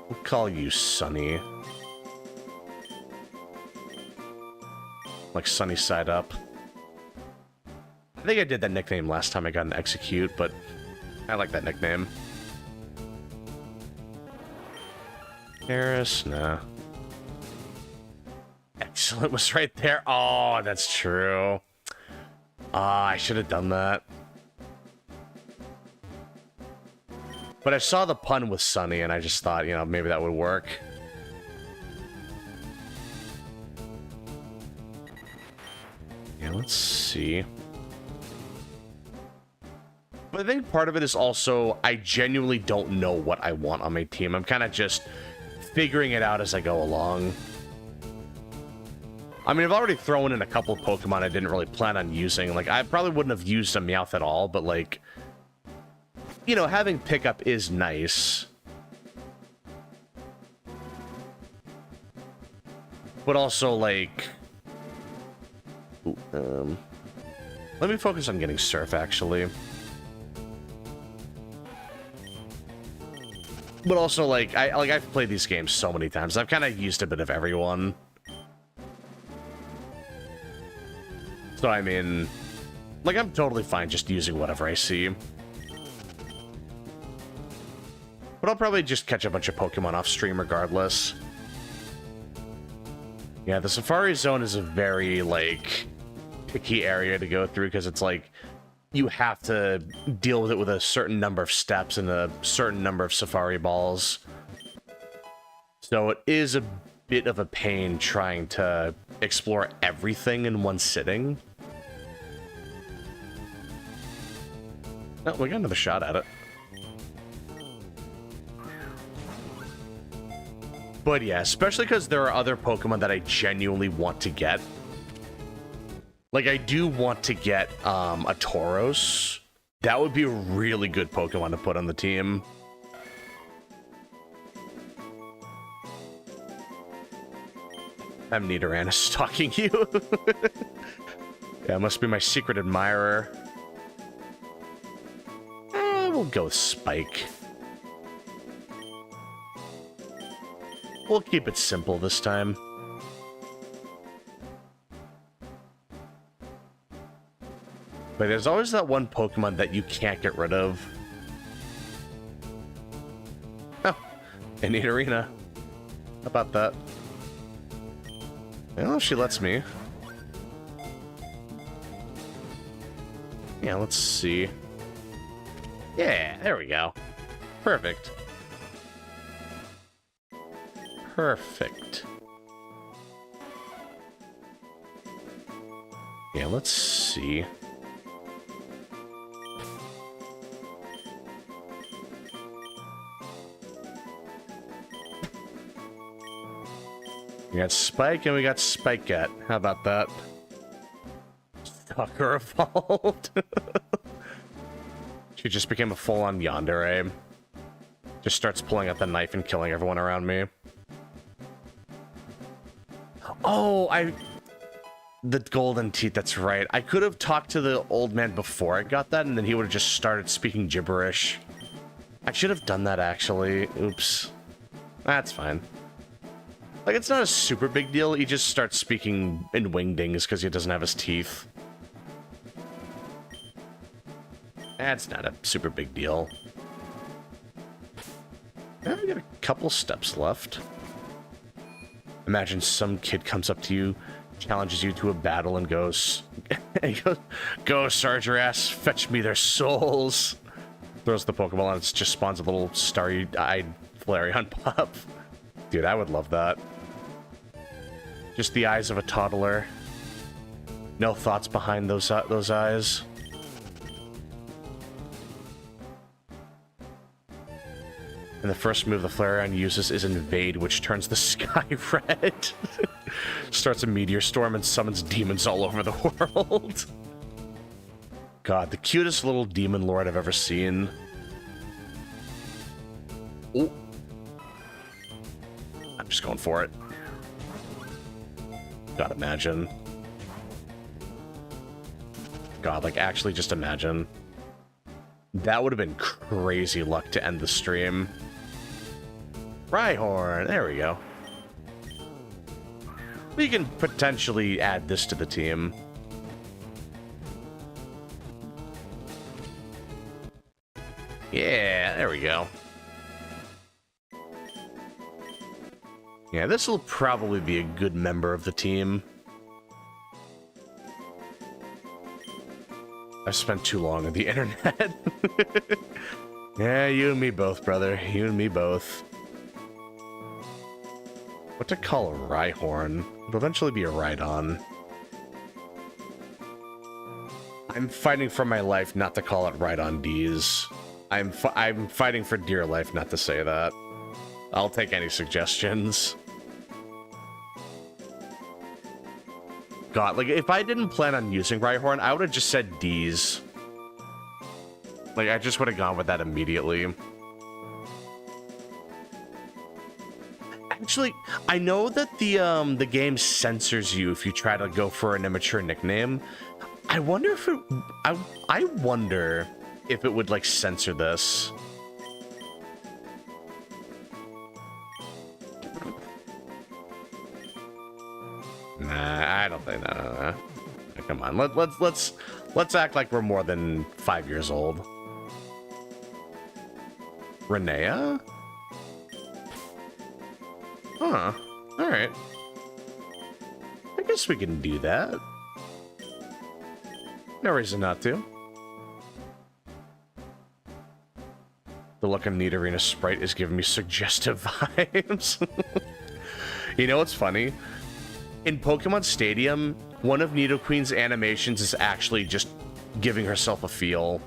We'll call you Sunny. Like Sunny Side Up. I think I did that nickname last time I got an Execute, but I like that nickname. Harris, nah. Excellent was right there. Oh, that's true. Ah, I should have done that. But I saw the pun with Sunny, and I just thought, you know, maybe that would work. Yeah, let's see. But I think part of it is also, I genuinely don't know what I want on my team. I'm kind of just figuring it out as I go along. I mean, I've already thrown in a couple of Pokemon I didn't really plan on using. Like, I probably wouldn't have used a Meowth at all, but, like, you know, having pickup is nice. But also, like... let me focus on getting Surf, actually. But also, like, I've played these games so many times. I've kind of used a bit of everyone. So, I mean, like, I'm totally fine just using whatever I see. But I'll probably just catch a bunch of Pokemon off stream regardless. Yeah, the Safari Zone is a very, like, picky area to go through because it's like, you have to deal with it with a certain number of steps and a certain number of Safari Balls. So it is a bit of a pain trying to explore everything in one sitting. Oh, we got another shot at it. But yeah, especially because there are other Pokemon that I genuinely want to get. Like, I do want to get a Tauros. That would be a really good Pokemon to put on the team. I'm Nidoran stalking you. Yeah, it must be my secret admirer. We'll go with Spike. We'll keep it simple this time. But there's always that one Pokemon that you can't get rid of. Oh, an Nidorina. How about that? Well, she lets me. Yeah, let's see. Yeah, there we go. Perfect. Perfect. Yeah, let's see. We got Spike and we got Spikeette. How about that? Stalker evolved. She just became a full-on Yandere. Just starts pulling out the knife and killing everyone around me. Oh, the golden teeth, that's right. I could have talked to the old man before I got that, and then he would have just started speaking gibberish. I should have done that, actually. Oops. That's fine. Like, it's not a super big deal. He just starts speaking in wingdings because he doesn't have his teeth. That's not a super big deal. We got a couple steps left. Imagine some kid comes up to you, challenges you to a battle, and goes, "Go, Sargeras, fetch me their souls." Throws the Pokeball and it just spawns a little starry-eyed Flareon pup. Dude, I would love that. Just the eyes of a toddler. No thoughts behind those eyes. And the first move the Flareon uses is Invade, which turns the sky red. Starts a meteor storm and summons demons all over the world. God, the cutest little demon lord I've ever seen. Oh, Just going for it. God, imagine. God, like, actually just imagine. That would have been crazy luck to end the stream. Rhyhorn, there we go. We can potentially add this to the team. Yeah, there we go. Yeah, this will probably be a good member of the team. I've spent too long on the internet. Yeah, you and me both, brother. You and me both. What to call a Rhyhorn? It'll eventually be a Rhydon. I'm fighting for my life not to call it Rhydon D's. I'm fighting for dear life not to say that. I'll take any suggestions. God, like, if I didn't plan on using Rhyhorn, I would have just said D's. Like, I just would have gone with that immediately. Actually, I know that the game censors you if you try to go for an immature nickname. I wonder if it... I wonder if it would, like, censor this. Nah, I don't think. No. Come on, let's act like we're more than 5 years old. Renea? Huh. All right. I guess we can do that. No reason not to. The look on Nidorina sprite is giving me suggestive vibes. You know what's funny? In Pokemon Stadium, one of Nidoqueen's animations is actually just giving herself a feel.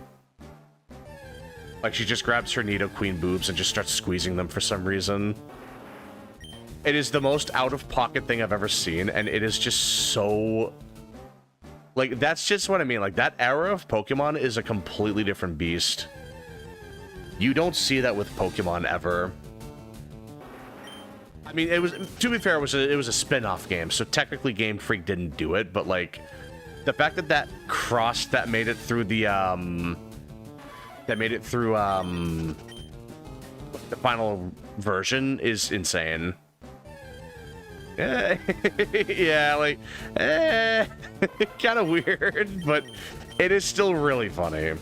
Like, she just grabs her Nidoqueen boobs and just starts squeezing them for some reason. It is the most out-of-pocket thing I've ever seen, and it is just so... Like, that's just what I mean. Like, that era of Pokemon is a completely different beast. You don't see that with Pokemon ever. I mean, it was, to be fair, it was a spin-off game, so technically Game Freak didn't do it, but, like, the fact that that crossed, that made it through the final version is insane. Yeah, like, kind of weird, but it is still really funny.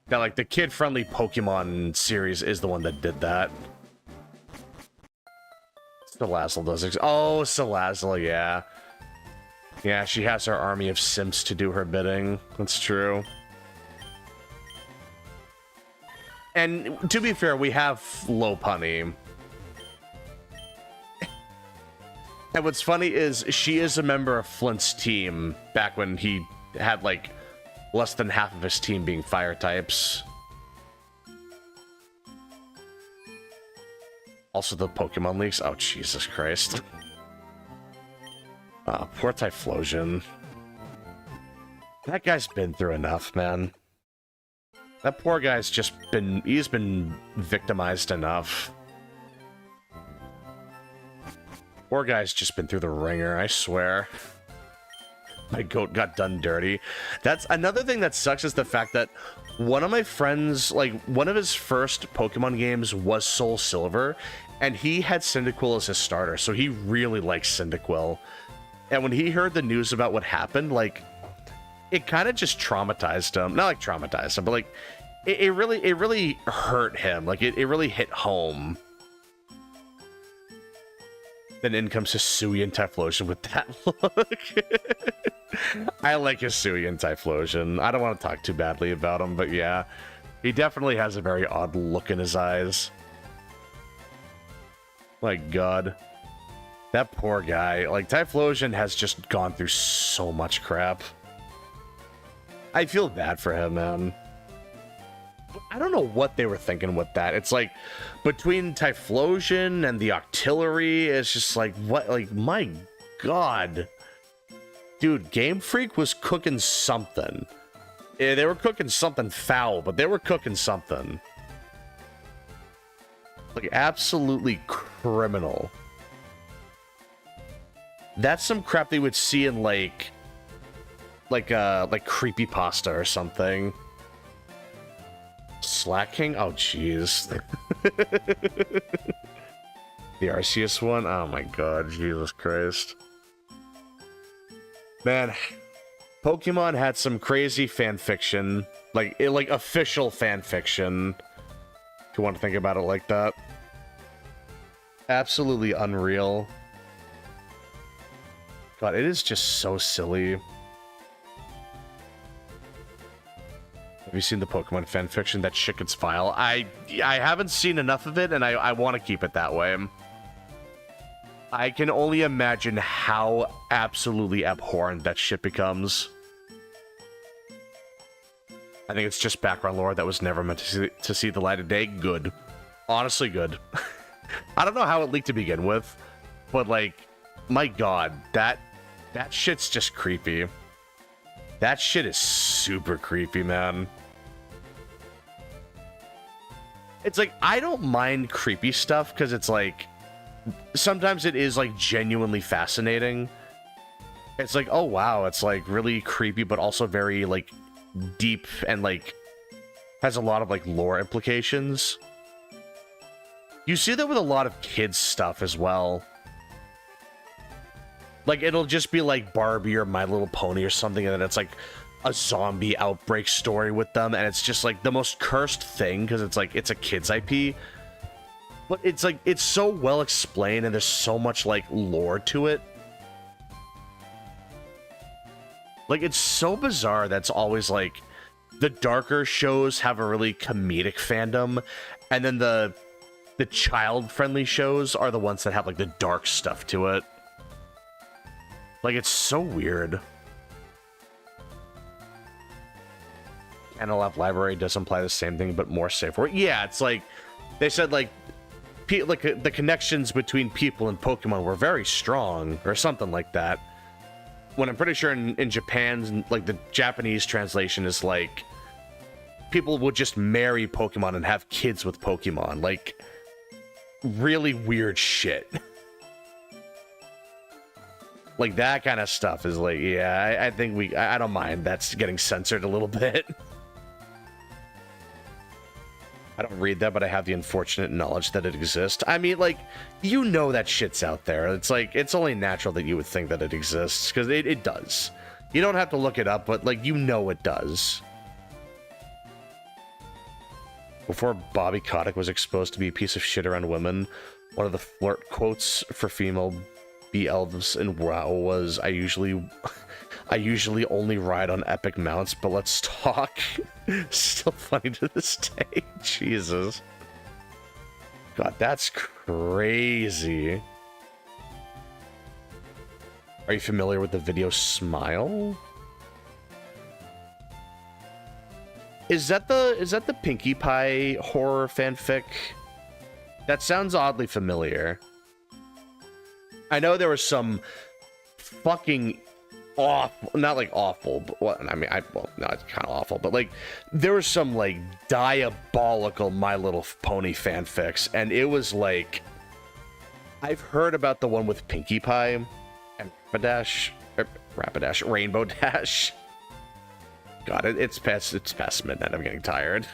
That, like, the kid-friendly Pokemon series is the one that did that. Salazzle does oh, Salazzle, yeah. Yeah, she has her army of simps to do her bidding. That's true. And to be fair, we have Lopunny. And what's funny is she is a member of Flint's team back when he had, like, less than half of his team being fire types. Also the Pokemon leaks. Oh, Jesus Christ. Poor Typhlosion. That guy's been through enough, man. That poor guy's just been... He's been victimized enough. Poor guy's just been through the ringer, I swear. My goat got done dirty. That's another thing that sucks, is the fact that one of my friends, like, one of his first Pokemon games was Soul Silver, and he had Cyndaquil as his starter, so he really likes Cyndaquil. And when he heard the news about what happened, like, it kind of just traumatized him. Not like traumatized him, but like, it really hurt him. Like, it really hit home. Then in comes Hisuian Typhlosion with that look. I like Hisuian Typhlosion. I don't want to talk too badly about him, but yeah. He definitely has a very odd look in his eyes. My God. That poor guy. Like, Typhlosion has just gone through so much crap. I feel bad for him, man. I don't know what they were thinking with that. It's like, between Typhlosion and the Octillery, it's just like, what? Like, my God. Dude, Game Freak was cooking something. Yeah, they were cooking something foul, but they were cooking something. Like, absolutely criminal. That's some crap they would see in like creepypasta or something. Slacking? Oh jeez. The Arceus one? Oh my god, Jesus Christ. Man, Pokemon had some crazy fan fiction. Like official fan fiction. If you want to think about it like that. Absolutely unreal. God, it is just so silly. Have you seen the Pokemon fanfiction? That shit gets vile. I haven't seen enough of it, and I want to keep it that way. I can only imagine how absolutely abhorrent that shit becomes. I think it's just background lore that was never meant to see the light of day. Good. Honestly, good. I don't know how it leaked to begin with, but, like, my god, that shit's just creepy. That shit is super creepy, man. It's like, I don't mind creepy stuff, because it's like, sometimes it is, like, genuinely fascinating. It's like, oh wow, it's, like, really creepy, but also very, like, deep, and, like, has a lot of, like, lore implications. You see that with a lot of kids stuff as well. Like, it'll just be like Barbie or My Little Pony or something, and then it's like a zombie outbreak story with them, and it's just like the most cursed thing, because it's like, it's a kid's IP. But it's like, it's so well explained, and there's so much like lore to it. Like, it's so bizarre that's always like, the darker shows have a really comedic fandom, and then the child-friendly shows are the ones that have like the dark stuff to it. Like, it's so weird. Canalab Library does imply the same thing, but more safe word. Yeah, it's like, they said, like, the connections between people and Pokemon were very strong, or something like that. When I'm pretty sure in Japan, like, the Japanese translation is, like, people would just marry Pokemon and have kids with Pokemon. Like, really weird shit. Like, that kind of stuff is like, yeah, I think I don't mind that's getting censored a little bit. I don't read that, but I have the unfortunate knowledge that it exists. I mean, like, you know that shit's out there. It's like, it's only natural that you would think that it exists, because it does. You don't have to look it up, but, like, you know it does. Before Bobby Kotick was exposed to be a piece of shit around women, one of the flirt quotes for female B-elves in WoW was, I usually only ride on epic mounts, but let's talk. Still funny to this day. Jesus. God, that's crazy. Are you familiar with the video Smile? Is that the Pinkie Pie horror fanfic? That sounds oddly familiar. I know there was some fucking awful, not like awful, but well, I mean, well, no, it's kind of awful, but like, there was some like diabolical My Little Pony fanfics, and it was like, I've heard about the one with Pinkie Pie and Rapidash, Rainbow Dash. God, it's past midnight. I'm getting tired.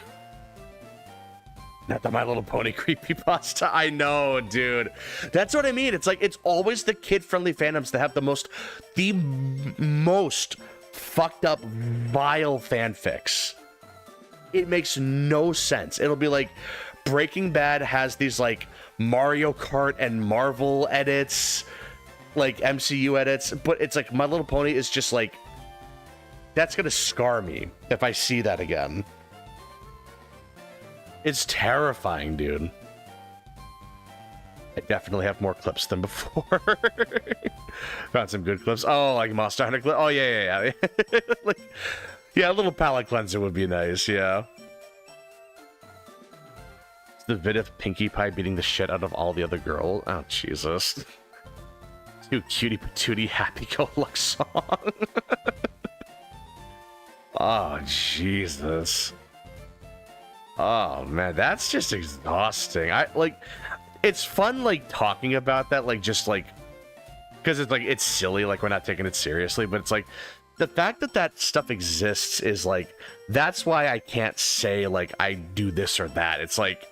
Not the My Little Pony creepypasta. I know, dude. That's what I mean. It's like, it's always the kid-friendly fandoms that have the most fucked up, vile fanfics. It makes no sense. It'll be like, Breaking Bad has these, like, Mario Kart and Marvel edits, like, MCU edits, but it's like, My Little Pony is just like, that's gonna scar me if I see that again. It's terrifying, dude. I definitely have more clips than before. Found some good clips. Oh, like Monster Hunter clip. Oh, yeah. Like, yeah, a little palate cleanser would be nice, yeah. It's the vid of Pinkie Pie beating the shit out of all the other girls. Oh, Jesus. Too cutie patootie happy-go-luck song. Oh, Jesus. Oh man, that's just exhausting. It's fun like talking about that, like just like because it's like it's silly, like we're not taking it seriously, but it's like the fact that that stuff exists is like that's why I can't say like I do this or that. It's like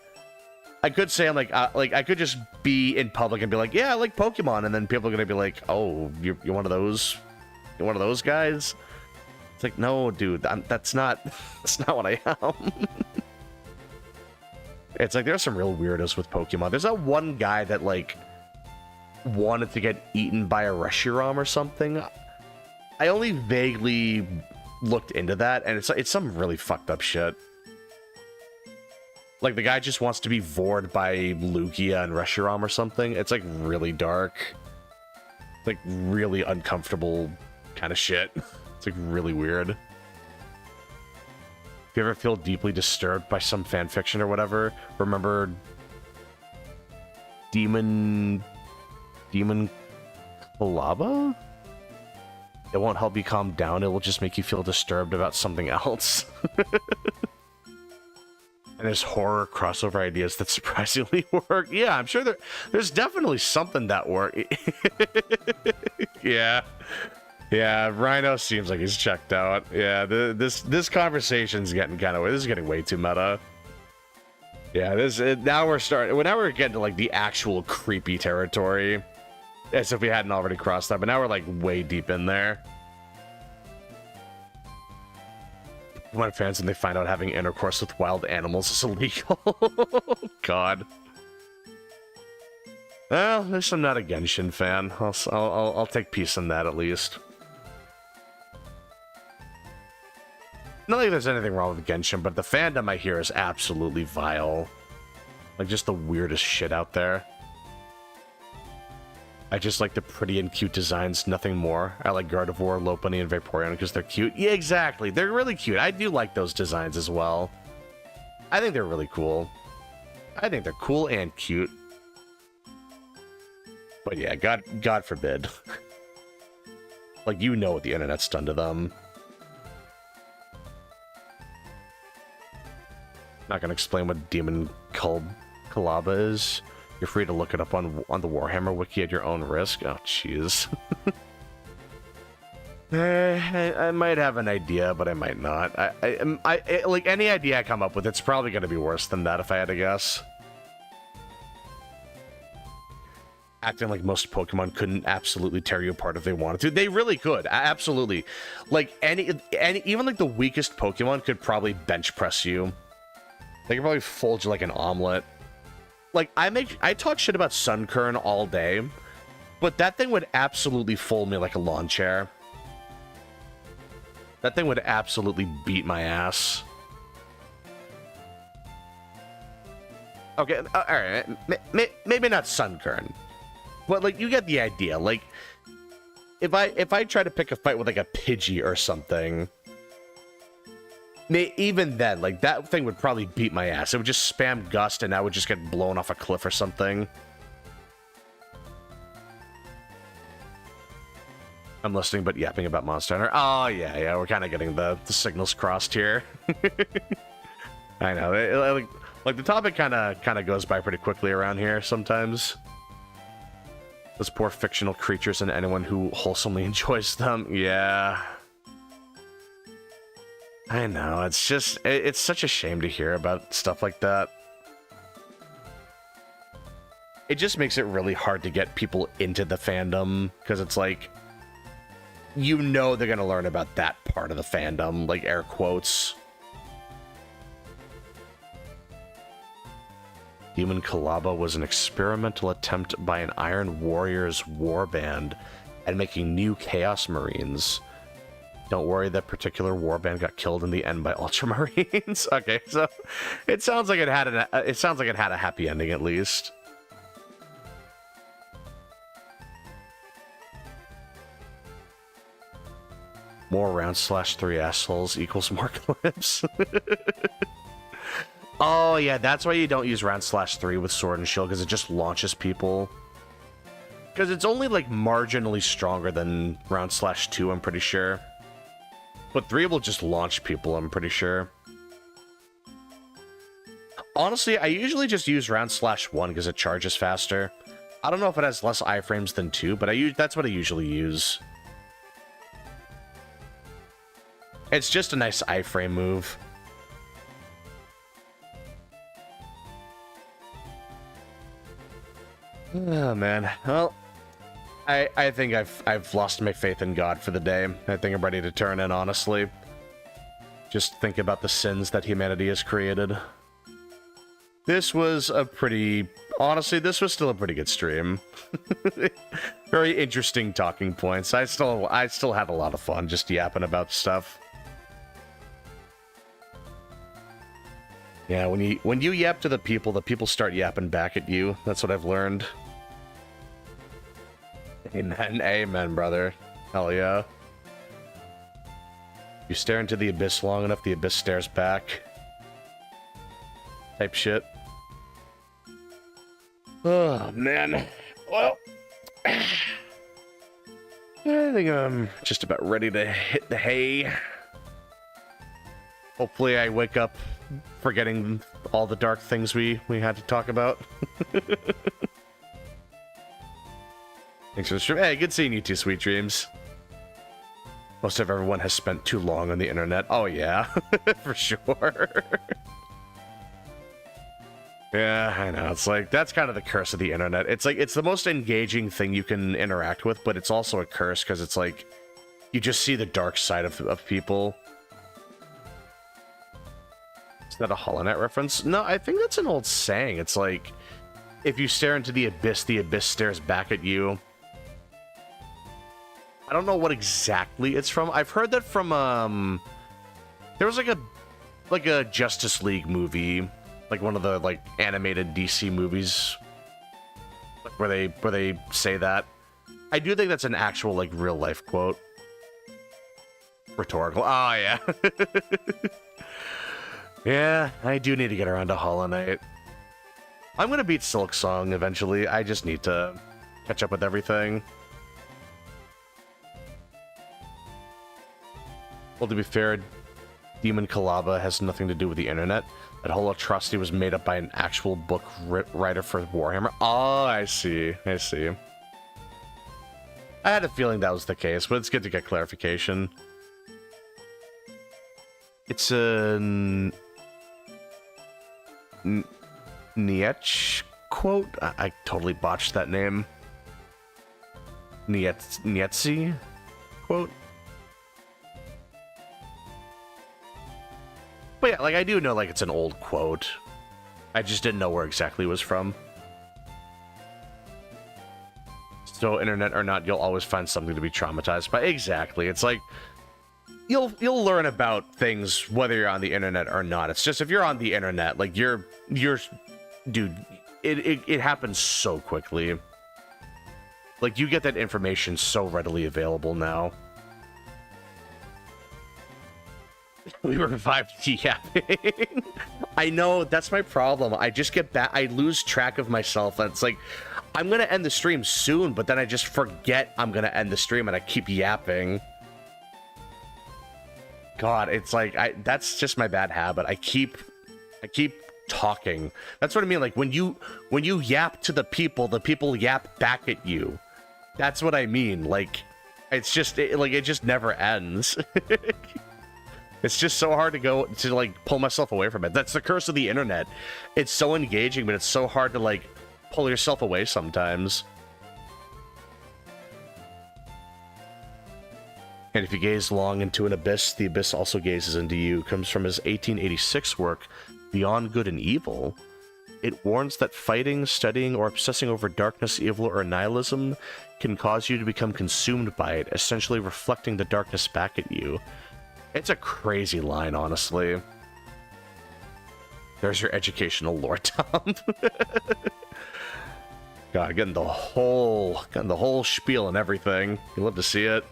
I could say I'm like I could just be in public and be like, yeah, I like Pokemon, and then people are gonna be like, oh, you're one of those, guys. It's like, no, dude, that's not what I am. It's like there's some real weirdos with Pokemon. There's that one guy that like wanted to get eaten by a Reshiram or something. I only vaguely looked into that, and it's some really fucked up shit. Like the guy just wants to be vored by Lugia and Reshiram or something. It's like really dark, like really uncomfortable kind of shit. It's like really weird. If you ever feel deeply disturbed by some fan fiction or whatever, remember Demon Kalaba? It won't help you calm down, it will just make you feel disturbed about something else. And there's horror crossover ideas that surprisingly work. Yeah, I'm sure there's definitely something that work. Yeah. Yeah, Rhino seems like he's checked out. Yeah, this conversation's getting this is getting way too meta. Yeah, now we're getting to like the actual creepy territory. As if we hadn't already crossed that, but now we're like way deep in there. My fans, and they find out having intercourse with wild animals is illegal. God. Well, at least I'm not a Genshin fan. I'll take peace in that at least. Not like there's anything wrong with Genshin, but the fandom I hear is absolutely vile. Like just the weirdest shit out there. I just like the pretty and cute designs, nothing more. I like Gardevoir, Lopunny, and Vaporeon because they're cute. Yeah, exactly. They're really cute. I do like those designs as well. I think they're really cool. I think they're cool and cute. But yeah, God forbid. Like, you know what the internet's done to them. Not gonna explain what Demon Kalaba is. You're free to look it up on the Warhammer wiki at your own risk. Oh, jeez. I might have an idea, but I might not. I like any idea I come up with, it's probably going to be worse than that if I had to guess. Acting like most Pokemon couldn't absolutely tear you apart if they wanted to. They really could. Absolutely. Like even like the weakest Pokemon could probably bench press you. They could probably fold you like an omelet. Like, I talk shit about Sunkern all day, but that thing would absolutely fold me like a lawn chair. That thing would absolutely beat my ass. Okay, alright, maybe not Sunkern, but, like, you get the idea. Like, if I try to pick a fight with, like, a Pidgey or something... Even then, like, that thing would probably beat my ass. It would just spam Gust, and I would just get blown off a cliff or something. I'm listening, but yapping about Monster Hunter. Oh, yeah, we're kind of getting the signals crossed here. I know. Like, the topic kind of goes by pretty quickly around here sometimes. Those poor fictional creatures and anyone who wholesomely enjoys them. Yeah. I know, it's such a shame to hear about stuff like that. It just makes it really hard to get people into the fandom, because it's like, you know they're gonna learn about that part of the fandom, like air quotes. Demon Kalaba was an experimental attempt by an Iron Warriors warband at making new Chaos Marines. Don't worry, that particular warband got killed in the end by Ultramarines. Okay, so it sounds like it had a happy ending at least. More round/3 assholes equals more clips. Oh yeah, that's why you don't use round/3 with Sword and Shield, because it just launches people. Because it's only like marginally stronger than round/2, I'm pretty sure. But 3 will just launch people, I'm pretty sure. Honestly, I usually just use round/1 because it charges faster. I don't know if it has less iframes than 2, but that's what I usually use. It's just a nice iframe move. Oh man, well, I think I've lost my faith in God for the day. I think I'm ready to turn in, honestly. Just think about the sins that humanity has created. This was a pretty... Honestly, this was still a pretty good stream. Very interesting talking points. I still had a lot of fun just yapping about stuff. Yeah, when you yap to the people start yapping back at you. That's what I've learned. Amen, amen, brother. Hell yeah. You stare into the abyss long enough, the abyss stares back. Type shit. Oh, man. Well, I think I'm just about ready to hit the hay. Hopefully I wake up forgetting all the dark things we had to talk about. Thanks for the stream. Hey, good seeing you too, sweet dreams. Most of everyone has spent too long on the internet. Oh yeah, for sure. Yeah, I know. It's like, that's kind of the curse of the internet. It's like, it's the most engaging thing you can interact with, but it's also a curse because it's like, you just see the dark side of people. Is that a Hollow Knight reference? No, I think that's an old saying. It's like, if you stare into the abyss stares back at you. I don't know what exactly it's from. I've heard that from, there was like a Justice League movie, like one of the like animated DC movies, where they say that. I do think that's an actual like real life quote. Rhetorical. Oh yeah. Yeah, I do need to get around to Hollow Knight. I'm gonna beat Silksong eventually. I just need to catch up with everything. Well, to be fair, Demon Kalaba has nothing to do with the internet. That whole atrocity was made up by an actual book writer for Warhammer. Oh, I see. I see. I had a feeling that was the case, but it's good to get clarification. It's a Nietzsche quote? I totally botched that name. Nietzsche quote? But yeah, like, I do know, like, it's an old quote. I just didn't know where exactly it was from. So, internet or not, you'll always find something to be traumatized by. Exactly. It's like, you'll learn about things whether you're on the internet or not. It's just, if you're on the internet, like, you're dude, it happens so quickly. Like, you get that information so readily available now. We revived yapping. I know, that's my problem. I just get back, I lose track of myself, and it's like, I'm gonna end the stream soon, but then I just forget I'm gonna end the stream and I keep yapping. God, it's like, that's just my bad habit. I keep talking. That's what I mean. Like, when you yap to the people yap back at you. That's what I mean. Like, it's just, it just never ends. It's just so hard to like pull myself away from it. That's the curse of the internet. It's so engaging, but it's so hard to like pull yourself away sometimes. And if you gaze long into an abyss, the abyss also gazes into you. Comes from his 1886 work, Beyond Good and Evil. It warns that fighting, studying, or obsessing over darkness, evil, or nihilism can cause you to become consumed by it, essentially reflecting the darkness back at you. It's a crazy line, honestly. There's your educational lore, Tom. God, getting the whole spiel and everything. You love to see it.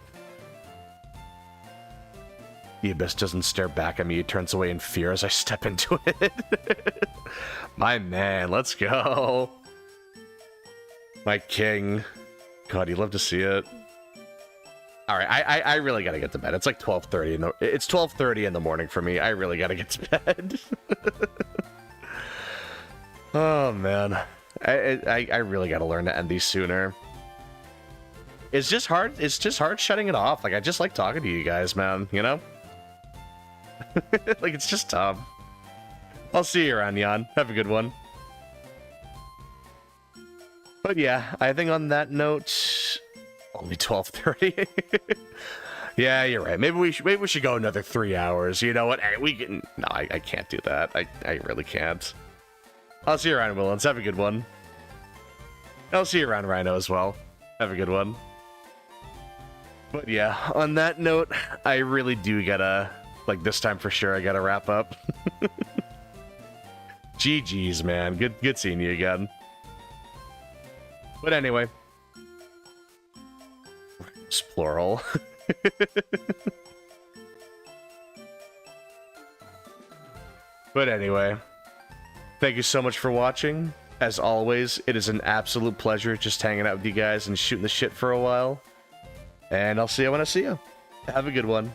The abyss doesn't stare back at me. It turns away in fear as I step into it. My man, let's go. My king. God, you love to see it. All right, I really gotta get to bed. It's like 12:30. It's 12:30 in the morning for me. I really gotta get to bed. Oh man, I really gotta learn to end these sooner. It's just hard. It's just hard shutting it off. Like, I just like talking to you guys, man. You know? Like, it's just tough. I'll see you around, Jan. Have a good one. But yeah, I think on that note, only 12:30. Yeah, you're right. Maybe we should go another 3 hours. You know what? Hey, we can. No, I can't do that. I really can't. I'll see you around, Willens. Have a good one. I'll see you around, Rhino, as well. Have a good one. But yeah, on that note, I really do gotta, like, this time for sure, I gotta wrap up. GG's, man. Good seeing you again. But anyway. It's plural. But anyway. Thank you so much for watching. As always, it is an absolute pleasure just hanging out with you guys and shooting the shit for a while. And I'll see you when I see you. Have a good one.